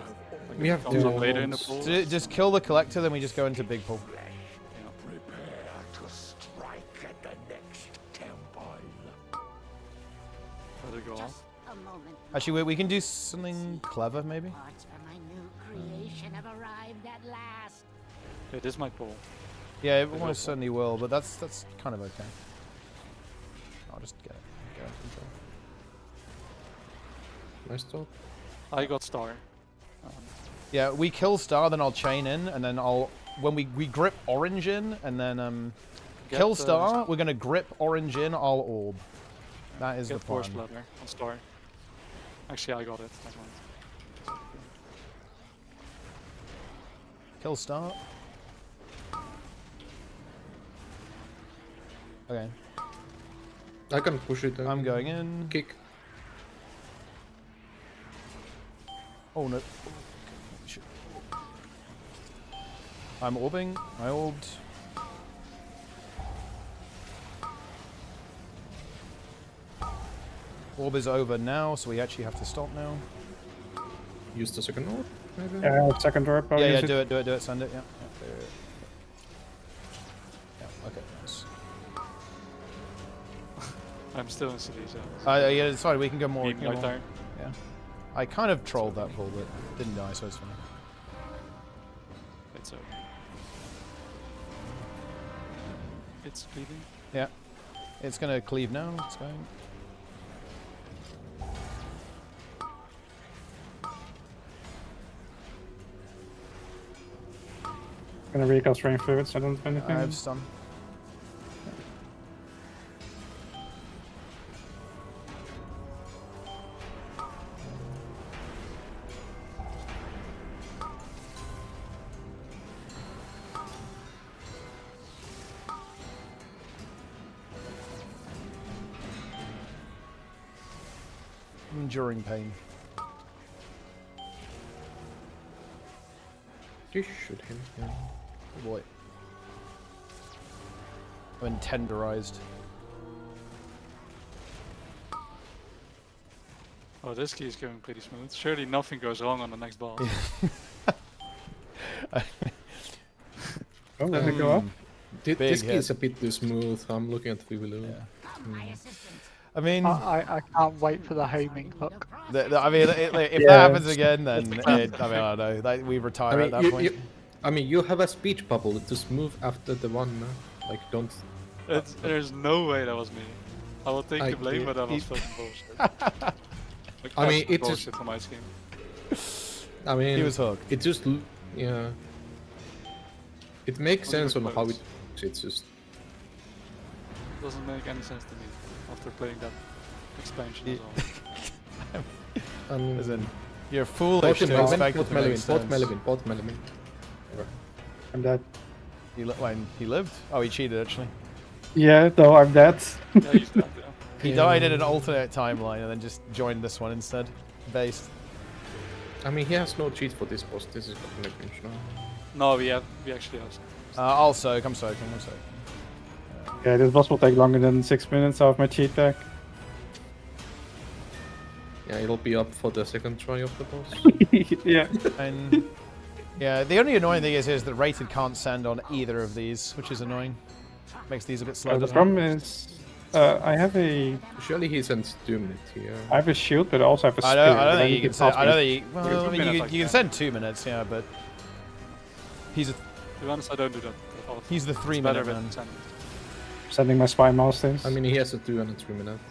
Like
We
if
have
it comes up
to-
later in the pool.
Just kill the collector, then we just go into big pull.
Prepare to strike at the next temple.
Let it go off.
A moment.
Actually, we can do something clever, maybe.
Parts for my new creation have arrived at last.
Okay, this might pull.
Yeah, it almost certainly will, but that's kind of okay. I'll just get in control.
Nice talk.
I got star.
Yeah, we kill star, then I'll chain in, and then when we grip orange in, and then
Get
kill
the-
star. We're gonna grip orange in. I'll orb. That is
Get
the
force
plan.
bladder on star. Actually, I got it. Never mind.
Kill star. Okay,
I can push it.
I'm going in.
Kick.
Oh no. Shit. I'm orbing. I orbed. Orb is over now, so we actually have to stop now.
Use the second orb, maybe?
Yeah, I have second orb. I'll
Yeah,
use
do it, send it, yeah. Yeah, okay, nice.
I'm still in cities.
Yeah, it's fine, we can go more.
Beam right there.
Yeah. I kind of trolled that pull, but didn't die, so it's fine.
It's over. It's bleeding.
Yeah. It's gonna cleave now, it's going.
Gonna recast rain fluids. I don't have anything.
I have stun. Enduring pain.
You shoot him. Yeah.
Oh boy. I've been tenderized.
Oh, this key is going pretty smooth. Surely nothing goes wrong on the next boss.
Oh, let it go up.
This
Big
key
hit.
is a bit too smooth. I'm looking at Vivulu.
Yeah.
My assistant.
I mean,
I can't wait for the homing hook.
I mean, if
Yeah.
that happens again, then I mean, I don't know. Like, we retire at that point.
I mean, you have a speech bubble. Just move after the one. Like, don't.
There's no way that was me. I will take the blame, but that was fucking bullshit. Like,
I mean, it's
bullshit
just
for my scheme.
I mean,
He was hooked.
It just, yeah. It makes
Wasn't
sense on
even
how
close.
it's just.
Doesn't make any sense to me after playing that expansion as well.
Listen, you're foolish to expect it to make sense.
Bot Melvin.
I'm dead.
He lived? Oh, he cheated actually.
Yeah, though I'm dead.
Yeah, he's dead, yeah.
He died in an alternate timeline and then just joined this one instead. Based.
I mean, he has no cheat for this boss. This is not like now.
No, we actually have some.
I'll soak. I'm soaking.
Yeah, this boss will take longer than 6 minutes. I have my cheat back.
Yeah, it'll be up for the second try of the boss.
Yeah.
And yeah, the only annoying thing is that rated can't send on either of these, which is annoying. Makes these a bit slow.
The problem is, I have a.
Surely he sends 2 minutes here.
I have a shield, but I also have a spear.
I don't think you can send. I don't think. Well, I mean, you
like
can send 2 minutes, yeah, but he's a.
To be honest, I don't do that often.
He's the
It's
3
better
minute
with
man.
10.
Sending my spy masters.
I mean, he has a 2 and a 3 minutes.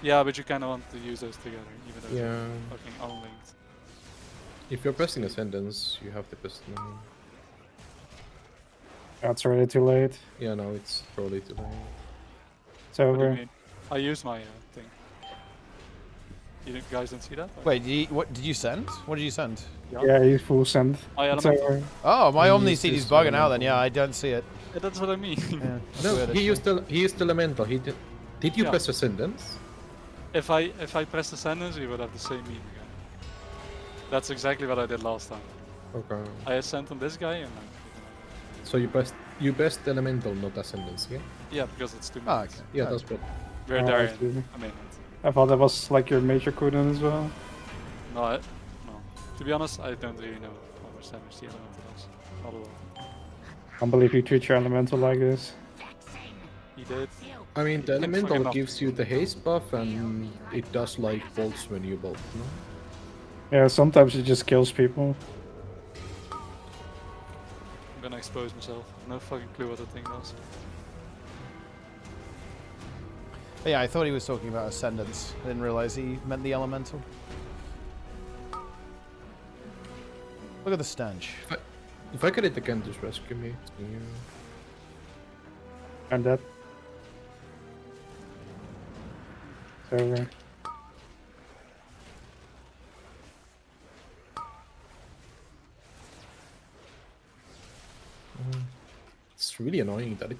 Yeah, but you kind of want to use those together, even though
Yeah.
they're fucking unlinked.
If you're pressing Ascendance, you have the best money.
That's already too late.
Yeah, no, it's probably too late.
It's
What do you
over.
mean? I used my thing. You guys didn't see that? Or-
Wait, what did you send? What did you send?
Yeah, he's full send.
My
It's
elemental.
over.
Oh, my
He
Omni
used
seed is
his
bugging out then.
elemental.
Yeah, I don't see it.
Yeah, that's what I mean.
Yeah, that's
No,
weird,
he
actually.
used Elemental. He did. Did you
Yeah.
press Ascendance?
If I press Ascendance, we would have the same meme again. That's exactly what I did last time.
Okay.
I ascend on this guy and then.
So you pressed Elemental, not Ascendance, yeah?
Yeah, because it's 2
Ah,
minutes.
okay.
Yeah,
Right.
that's what.
We're
Oh,
there
I
in
see.
a minute.
I thought that was like your major cooldown as well.
No, no. To be honest, I don't really know how much damage the elemental does. Not at all.
Can't believe you treat your elemental like this.
He did.
I mean, the
Fucking
Elemental
up.
gives you the haste buff, and it does like bolts when you bolt, no?
Yeah, sometimes it just kills people.
I'm gonna expose myself. No fucking clue what the thing does.
But yeah, I thought he was talking about Ascendance. I didn't realize he meant the Elemental. Look at the stench.
If I get it again, just rescue me. Yeah.
I'm dead. It's over.
It's really annoying that it.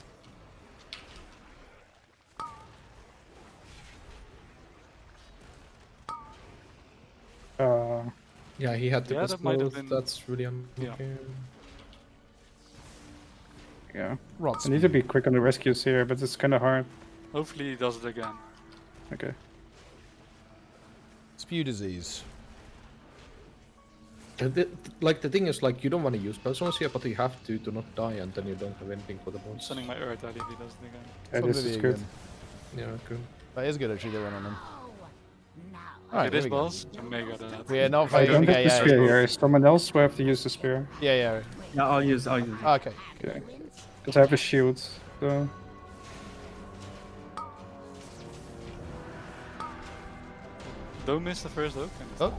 Yeah, he had the
Yeah,
best
that might have
clothes.
been-
That's really annoying.
Yeah.
Rots.
I need to be quick on the rescues here, but it's kind of hard.
Hopefully he does it again.
Okay.
Spew disease.
And like the thing is, like you don't want to use persons here, but you have to not die, and then you don't have anything for the
I'm
boss.
sending my Earth out if he does it again.
Yeah, this is good.
Yeah, good.
That is good actually, they went on him.
Okay,
Alright,
this
here we go.
boss, Omega that.
We are not
I
fighting.
don't have
Okay,
the
yeah,
spear
yeah.
here. Someone else will have to use the spear.
Yeah.
Yeah, I'll use it.
Okay.
Okay. Because I have a shield. So.
Don't miss the first oak.
Oh.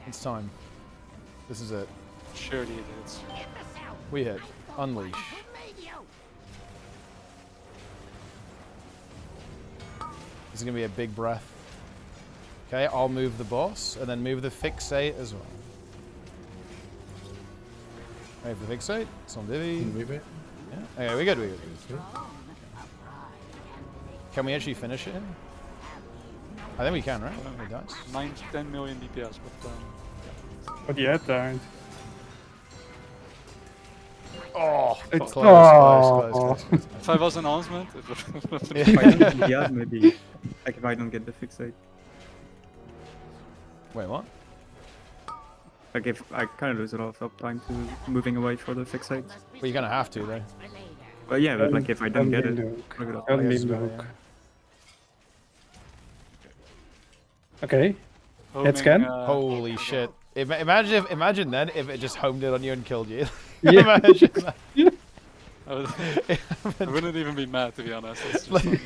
It's time. This is it.
Surely it is.
We hit. Unleash. This is gonna be a big breath. Okay, I'll move the boss and then move the fixate as well. Wait for the fixate. It's on Divi.
Maybe.
Yeah. Okay, we're good. Can we actually finish it? I think we can, right? It does.
9 to 10 million DPS, but
But yeah, it died.
Oh,
It's
close.
if I was an enhancement, it would have been
If I don't get, yeah, maybe. Like if I don't get the fixate.
Wait, what?
Like if I kind of lose a lot of uptime to moving away for the fixate.
Well, you're gonna have to though.
Well, yeah, but like if I don't get it,
Luke.
look it up.
Only
guess so,
Luke. Okay.
Homing,
Head scan.
Holy shit! Imagine then if it just homed it on you and killed you.
Yeah.
Imagine that.
I wouldn't even be mad, to be honest. It's just
Like,
like,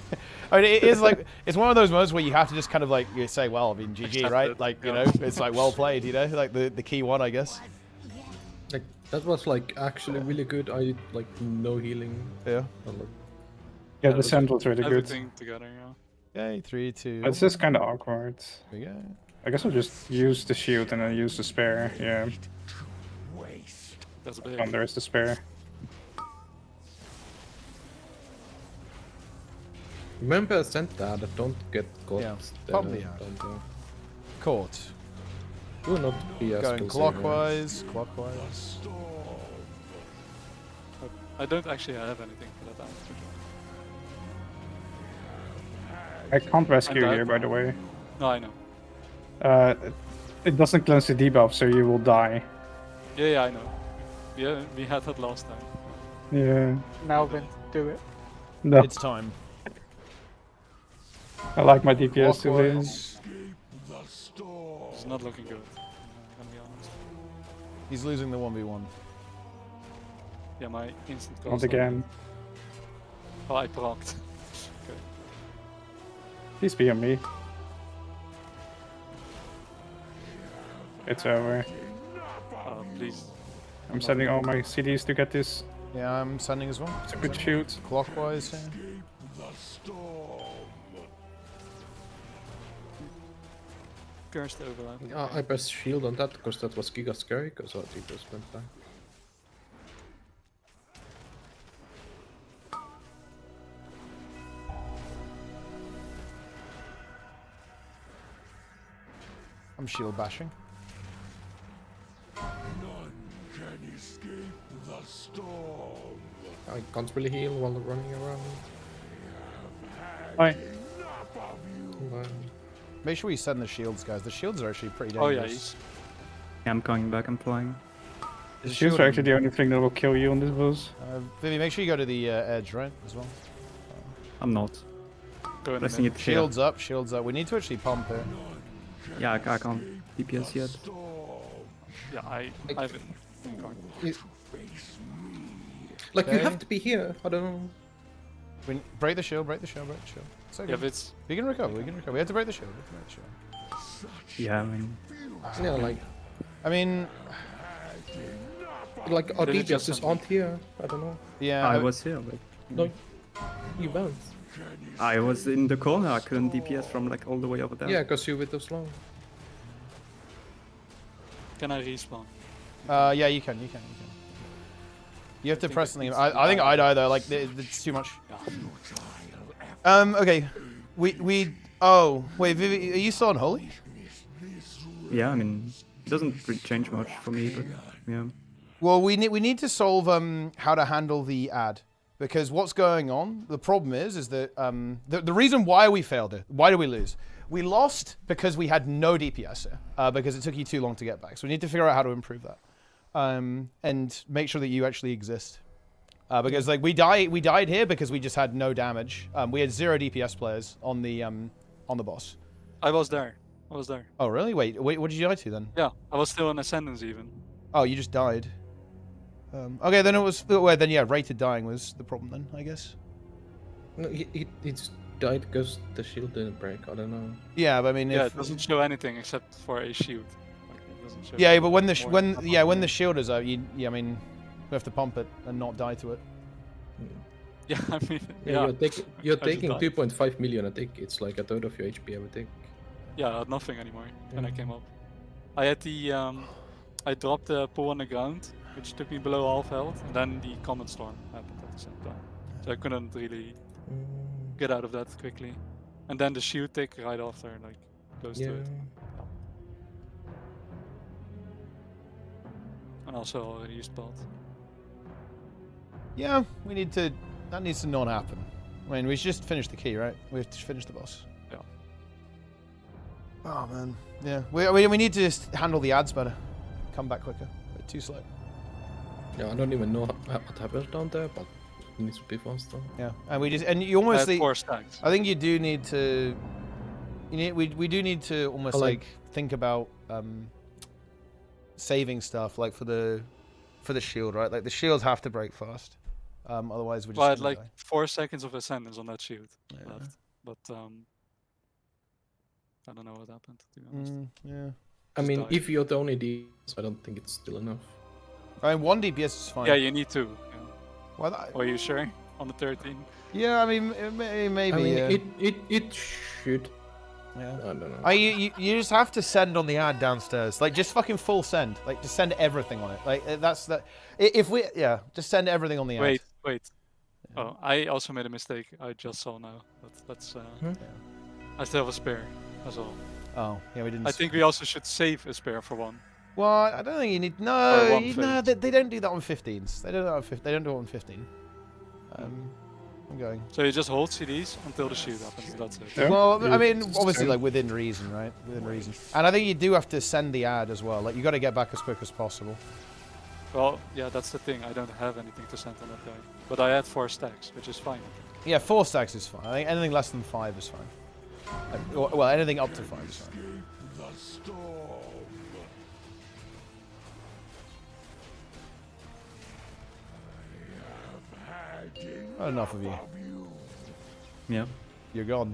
I mean, it is like it's one of those moments where you have to just kind of like you say, well, I mean, GG,
Accept
right?
it,
Like
yeah.
you know, it's like well played, you know, like the key one, I guess.
Like that was like actually really good. I like no healing.
Yeah.
And, like,
Yeah,
that
the
was
sand was really good.
everything together, yeah.
Yay, 3, 2.
It's just kind of awkward.
Here we go.
I guess I'll just use the shield and then use the spare. Yeah.
That's a big.
There is the spare.
remember I sent that. Don't get caught.
Yeah,
there,
probably yeah.
don't,
Caught.
do not be as
Going clockwise, clockwise.
I don't actually have anything for that damage.
I can't rescue
I'm
here, by the way.
No, I know.
It doesn't cleanse the debuff, so you will die.
Yeah, I know. Yeah, we had that last time.
Yeah.
Melvin, do it.
No.
It's time.
I like my DPS to win.
Clockwise.
It's not looking good. I'm gonna be honest.
He's losing the 1v1.
Yeah, my instant
Not
cost.
again.
Oh, I procced. Okay.
Please be on me. It's over.
Please.
I'm sending all my CDs to get this
Yeah, I'm sending as well.
stupid shoot.
Clockwise. Yeah.
Cursed overlap.
Yeah, I pressed shield on that because that was giga scary because our DPS went down.
I'm shield bashing.
I can't really heal while running around.
Hi.
Make sure we send the shields, guys. The shields are actually pretty
Oh
dangerous.
yeah,
Yeah, I'm coming back, I'm flying.
The shields are actually the only thing that will kill you on this boss.
Vivi, make sure you go to the edge, right, as well.
I'm not.
Go in
Pressing it here.
Shields up, shields up. We need to actually pump it.
Yeah, I can't DPS yet.
Yeah, I've been going.
Like you
Okay.
have to be here. I don't know.
Break the shield, break the shield, break the shield. It's okay.
Yeah, but it's
We can recover, we can recover. We have to break the shield. We have to break the shield.
Yeah, I mean,
Yeah, like
I mean,
our
Did it
DPS
just
just aren't here. I don't know.
yeah.
I was here, but
No, you won't.
I was in the corner. I couldn't DPS from like all the way over there.
Yeah, because you were too slow.
Can I respawn?
Yeah, you can. You have to press something. I think I die though. Like it's too much. Okay. Oh wait, Vivi, are you still on holy?
Yeah, I mean, it doesn't really change much for me, but yeah.
Well, we need to solve how to handle the ad, because what's going on? The problem is that the reason why we failed it. Why did we lose? We lost because we had no DPS here, because it took you too long to get back. So we need to figure out how to improve that, and make sure that you actually exist. Because like we died here because we just had no damage. We had 0 DPS players on the boss.
I was there.
Oh really? Wait, what did you die to then?
Yeah, I was still in Ascendance even.
Oh, you just died. Okay, then it was. Well, then yeah, rated dying was the problem then, I guess.
No, he just died because the shield didn't break. I don't know.
Yeah, but I mean,
Yeah,
if,
it doesn't show anything except for a shield. Like, it doesn't show
yeah, but when the
more
when the shield is out, I mean, we have to pump it and not die to it.
Yeah, I mean,
Yeah,
yeah.
you're
I just
taking
died.
2.5 million. I think it's like a third of your HP. I would think.
Yeah, I had nothing anymore when I came up. I had the I dropped the pull on the ground, which took me below half health, and then the comet storm happened at the same time. So I couldn't really get out of that quickly. And then the shield tick right after, like close to it. And also already used belt.
Yeah, we need to. That needs to not happen. I mean, we just finished the key, right? We have to finish the boss.
Yeah.
Oh man. Yeah. We need to just handle the ads better. Come back quicker. We're too slow.
Yeah, I don't even know what happened down there, but It needs to be faster.
Yeah, and you
I
almost
had 4 stacks.
I think you do need to. We do need to almost like think about saving stuff like for the shield, right? Like the shields have to break fast, otherwise we're just.
Well, I had
gonna
like
die.
4 seconds of ascendance on that shield
Yeah.
left, but I don't know what happened, to be honest.
Yeah.
I
Just
mean,
died.
if you're the only DPS, I don't think it's still enough.
I mean, 1 DPS is fine.
Yeah, you need 2. Yeah.
Well,
Are you sure? On the 13?
yeah, I mean, maybe.
I mean,
yeah.
it should.
Yeah.
I don't know.
You just have to send on the ad downstairs. Like, just fucking full send. Like, just send everything on it. Like, that's the. If we. Yeah, just send everything on the ad.
Wait. Oh, I also made a mistake. I just saw now. That's. I still have a spare as well.
Oh, yeah, we didn't.
I think we also should save a spare for 1.
Well, I don't think you need. No, they don't do that on 15s. They don't do that on They don't do it on 15. I'm going.
So you just hold CDs until the shoot happens. That's it.
Yeah.
Well, I mean, obviously, like within reason, right? Within reason. And I think you do have to send the ad as well. Like, you got to get back as quick as possible.
Well, yeah, that's the thing. I don't have anything to send on that guy, but I had 4 stacks, which is fine.
Yeah, 4 stacks is fine. I think anything less than 5 is fine. Well, anything up to 5 is fine. Not enough of you.
Yeah.
You're gone.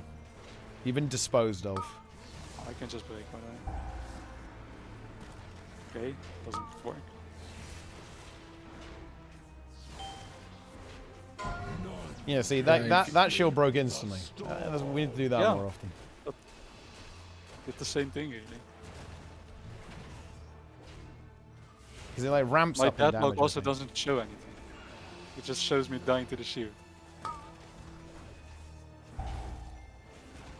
You've been disposed of.
I can just break my eye. Okay, doesn't work.
Yeah, see, that shield broke instantly. We need to do that more often.
Did the same thing, really.
Because it like ramps
My
up in
deadlock
damage.
also doesn't show anything. It just shows me dying to the shield.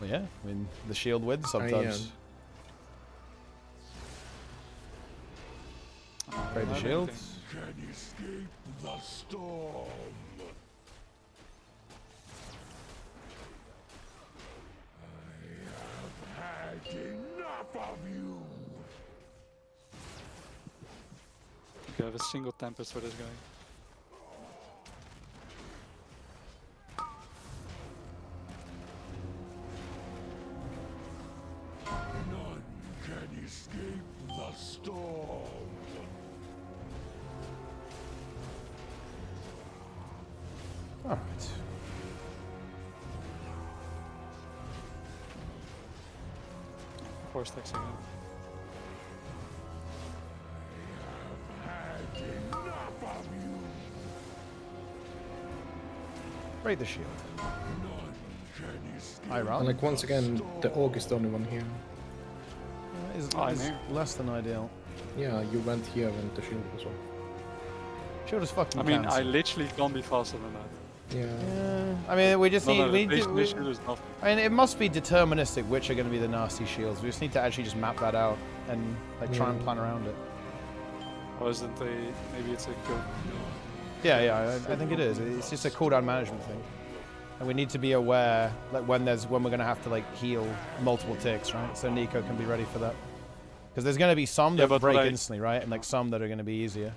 Well, yeah, I mean, the shield wins sometimes. Break the shields.
Can escape the storm. I have had enough of you.
Okay, I have a single Tempest for this guy.
None can escape the storm.
Alright.
Four stacks again.
Had enough of you.
Break the shield.
None can escape.
I
And
run.
like once again, the Orc is the only one here.
Is
I'm here.
less than ideal.
Yeah, you went here and the shield was off.
Shield is fucking
I mean,
cancelled.
I literally can't be faster than that.
Yeah.
Yeah, I mean, we just
No,
need.
no,
we
the
need to,
base shield is nothing.
I mean, it must be deterministic which are going to be the nasty shields. We just need to actually just map that out and like try and plan around it.
Or isn't maybe it's a code?
Yeah, I think it is. It's just a cooldown management thing, and we need to be aware like when we're going to have to like heal multiple ticks, right? So Nico can be ready for that. Because there's going to be some that break instantly, right? And like some that are going to be easier.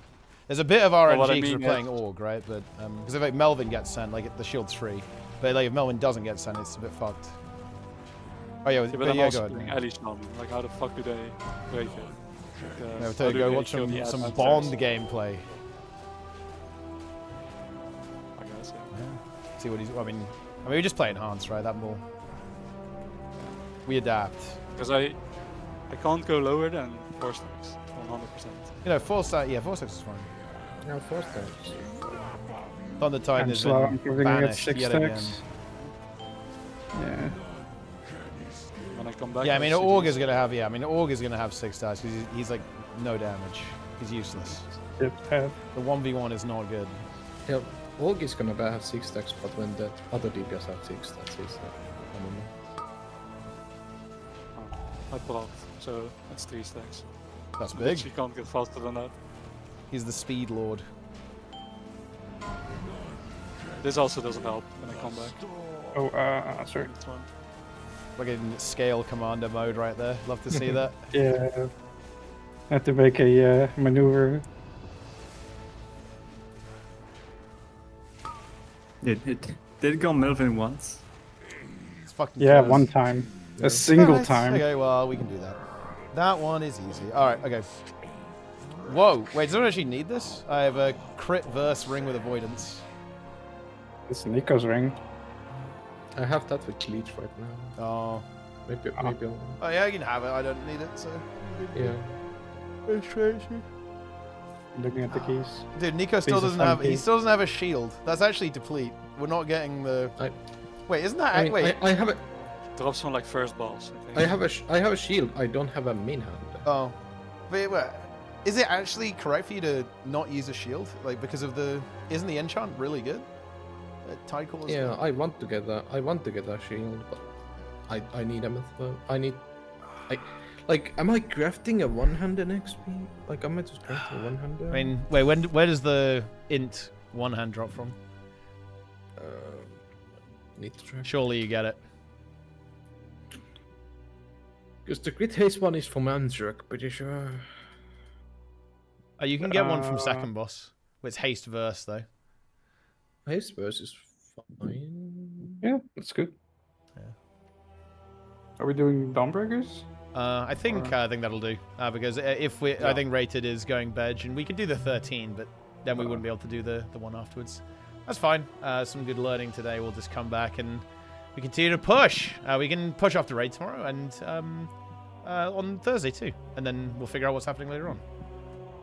There's a bit of RNG because we're playing Org, right? But because if like Melvin gets sent, like the shield's free. But like if Melvin doesn't get sent, it's a bit fucked. Oh yeah,
But I'm
yeah,
also
go
doing
ahead.
Ellie Shaman. Like, how the fuck do they break it? Like,
Yeah,
how
tell you,
do
go
they
watch
kill the
some
advanced
Bond
players?
gameplay.
I guess,
Yeah. See what he's. I mean, we just play enhanced, right? That more. We adapt.
Because I can't go lower than 4 stacks, 100%.
You know, 4 stacks. Yeah, 4 stacks is fine.
Yeah, 4 stacks.
Thunder Titan
I'm
is
slow. I'm giving it
banished
6
yet again.
stacks. Yeah.
When I come back.
Yeah, I
I'll
mean,
see
Org
these.
is gonna have. Yeah, I mean, Org is gonna have 6 stacks because he's like no damage. He's useless. The 1v1 is not good.
Yeah, Org is gonna have 6 stacks, but when the other DPS have 6, that's his. I don't know.
I blocked, so that's 3 stacks.
That's
I
big.
literally can't get faster than that.
He's the speed lord.
This also doesn't help when I come back.
Oh, sorry.
This one.
Fucking scale commander mode right there. Love to see that.
Yeah. I have to make a maneuver.
It did go Melvin once.
It's fucking
Yeah,
close.
one time. A single
Alright,
time.
Okay, well, we can do that. That one is easy. Alright, okay. Whoa, wait, does anyone actually need this? I have a crit verse ring with avoidance.
It's Nico's ring.
I have that with Leech right now.
Oh.
Maybe I'll...
Oh yeah, you can have it. I don't need it, so...
Yeah.
Looking at the keys.
Dude, Nico still doesn't have... He still doesn't have a shield. That's actually deplete. We're not getting the... Wait, isn't that... wait.
I have a...
Drops from like first balls. I think.
I have a shield. I don't have a main hand.
Oh. Wait, is it actually correct for you to not use a shield? Like, because of the... Isn't the enchant really good? Tide Call is
Yeah,
good.
I want to get a shield, but I need a myth. Like, am I crafting a one-handed XP? Like, am I just crafting a one-handed?
I mean, wait, where does the int one hand drop from?
Need to track.
Surely you get it.
Because the crit haste one is from Andruk, pretty sure.
You can get one from second boss. It's haste verse though.
Haste verse is fine.
Yeah, that's good.
Yeah.
Are we doing Dawnbreakers?
I think that'll do. Because if we, I think rated is going Bedge, and we could do the 13, but then we wouldn't be able to do the one afterwards. That's fine. Some good learning today. We'll just come back and we continue to push. We can push off the raid tomorrow and on Thursday too, and then we'll figure out what's happening later on.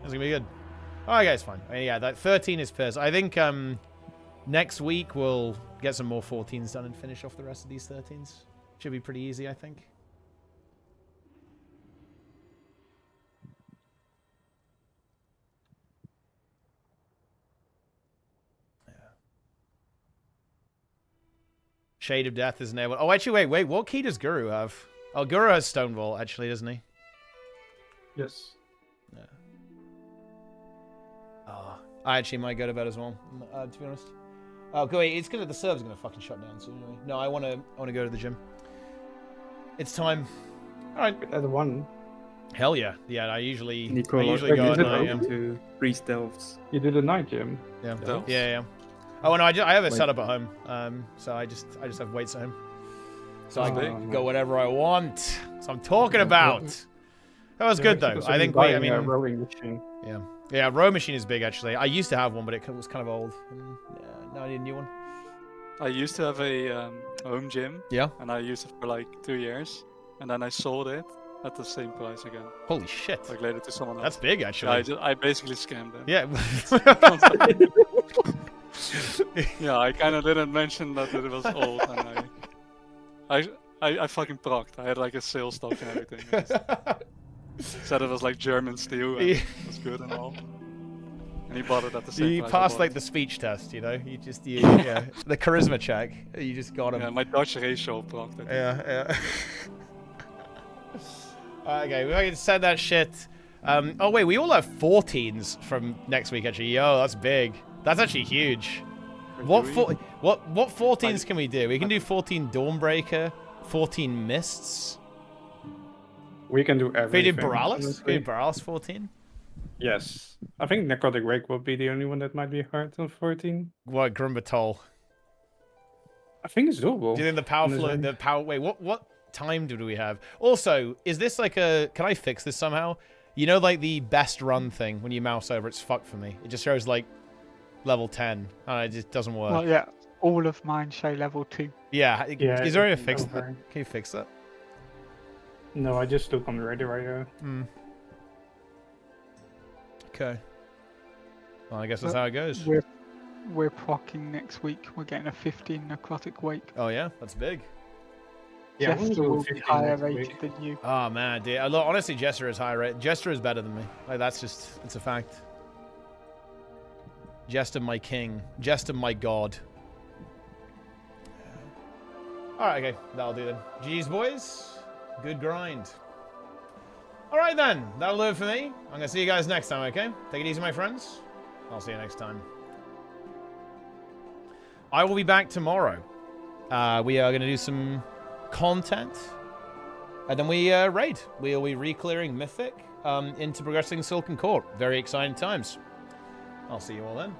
It's gonna be good. All right, guys, fine. I mean, yeah, that 13 is first. I think next week we'll get some more 14s done and finish off the rest of these 13s. Should be pretty easy, I think. Shade of Death is enabled. Oh, actually, wait. What key does Guru have? Oh, Guru has Stone Vault, actually, doesn't he?
Yes.
Yeah. Oh, I actually might go to bed as well, to be honest. Oh, go wait. It's gonna. The server's gonna fucking shut down soon. Anyway. No, I wanna go to the gym. It's time. All right.
At 1.
Hell yeah. Yeah, I usually go
you
at
did
night.
it?
To priest elves.
You did a night gym.
Yeah.
Delves?
Yeah. Oh no, I have it set up at home. So I just have weights at home. So I can go whatever I want. So I'm talking about. That was good though. I think. I mean,
rowing machine.
Yeah. Row machine is big actually. I used to have one, but it was kind of old. And, now I need a new one.
I used to have a home gym.
Yeah.
And I used it for like 2 years, and then I sold it at the same price again.
Holy shit!
Like later to someone else.
That's big actually.
Yeah, I basically scammed them.
Yeah.
Yeah, I kind of didn't mention that it was old, and I fucking procked. I had like a sales stock and everything. Said it was like German steel, and it was good and all. And he bought it at the same
You
price.
passed like the speech test, you know. You yeah, the charisma check. You just got him.
Yeah, my Dutch ratio procked it.
Yeah. Okay, we can send that shit. Oh wait, we all have 14s from next week actually. Yo, that's big. That's actually huge. What 14s can we do? We can do 14 Dawnbreaker, 14 Mists.
We can do everything.
We do Borealis? We do Borealis 14?
Yes. I think Necrotic Rake will be the only one that might be hard on 14.
What, Grumbatol?
I think it's doable.
Do you think the power flow, wait, what time do we have? Also, is this like can I fix this somehow? You know, like the best run thing, when you mouse over, it's fucked for me. It just shows like level 10. It just doesn't work.
Well, yeah, all of mine show level 2.
Yeah, is there a fix that? Can you fix that?
No, I just look on the radio.
Okay. Well, I guess that's how it goes.
We're procking next week. We're getting a 15 necrotic wake.
Oh yeah, that's big.
Yeah,
Jester will be higher rated than you.
Oh man, dude. Honestly, Jester is higher rated. Jester is better than me. Like that's just, it's a fact. Jester, my king. Jester, my god. Alright, okay. That'll do then. GG's, boys. Good grind. Alright then. That'll do it for me. I'm going to see you guys next time, okay? Take it easy, my friends. I'll see you next time. I will be back tomorrow. We are going to do some content. And then we raid. We'll be re-clearing Mythic into progressing Silken Court. Very exciting times. I'll see you all then.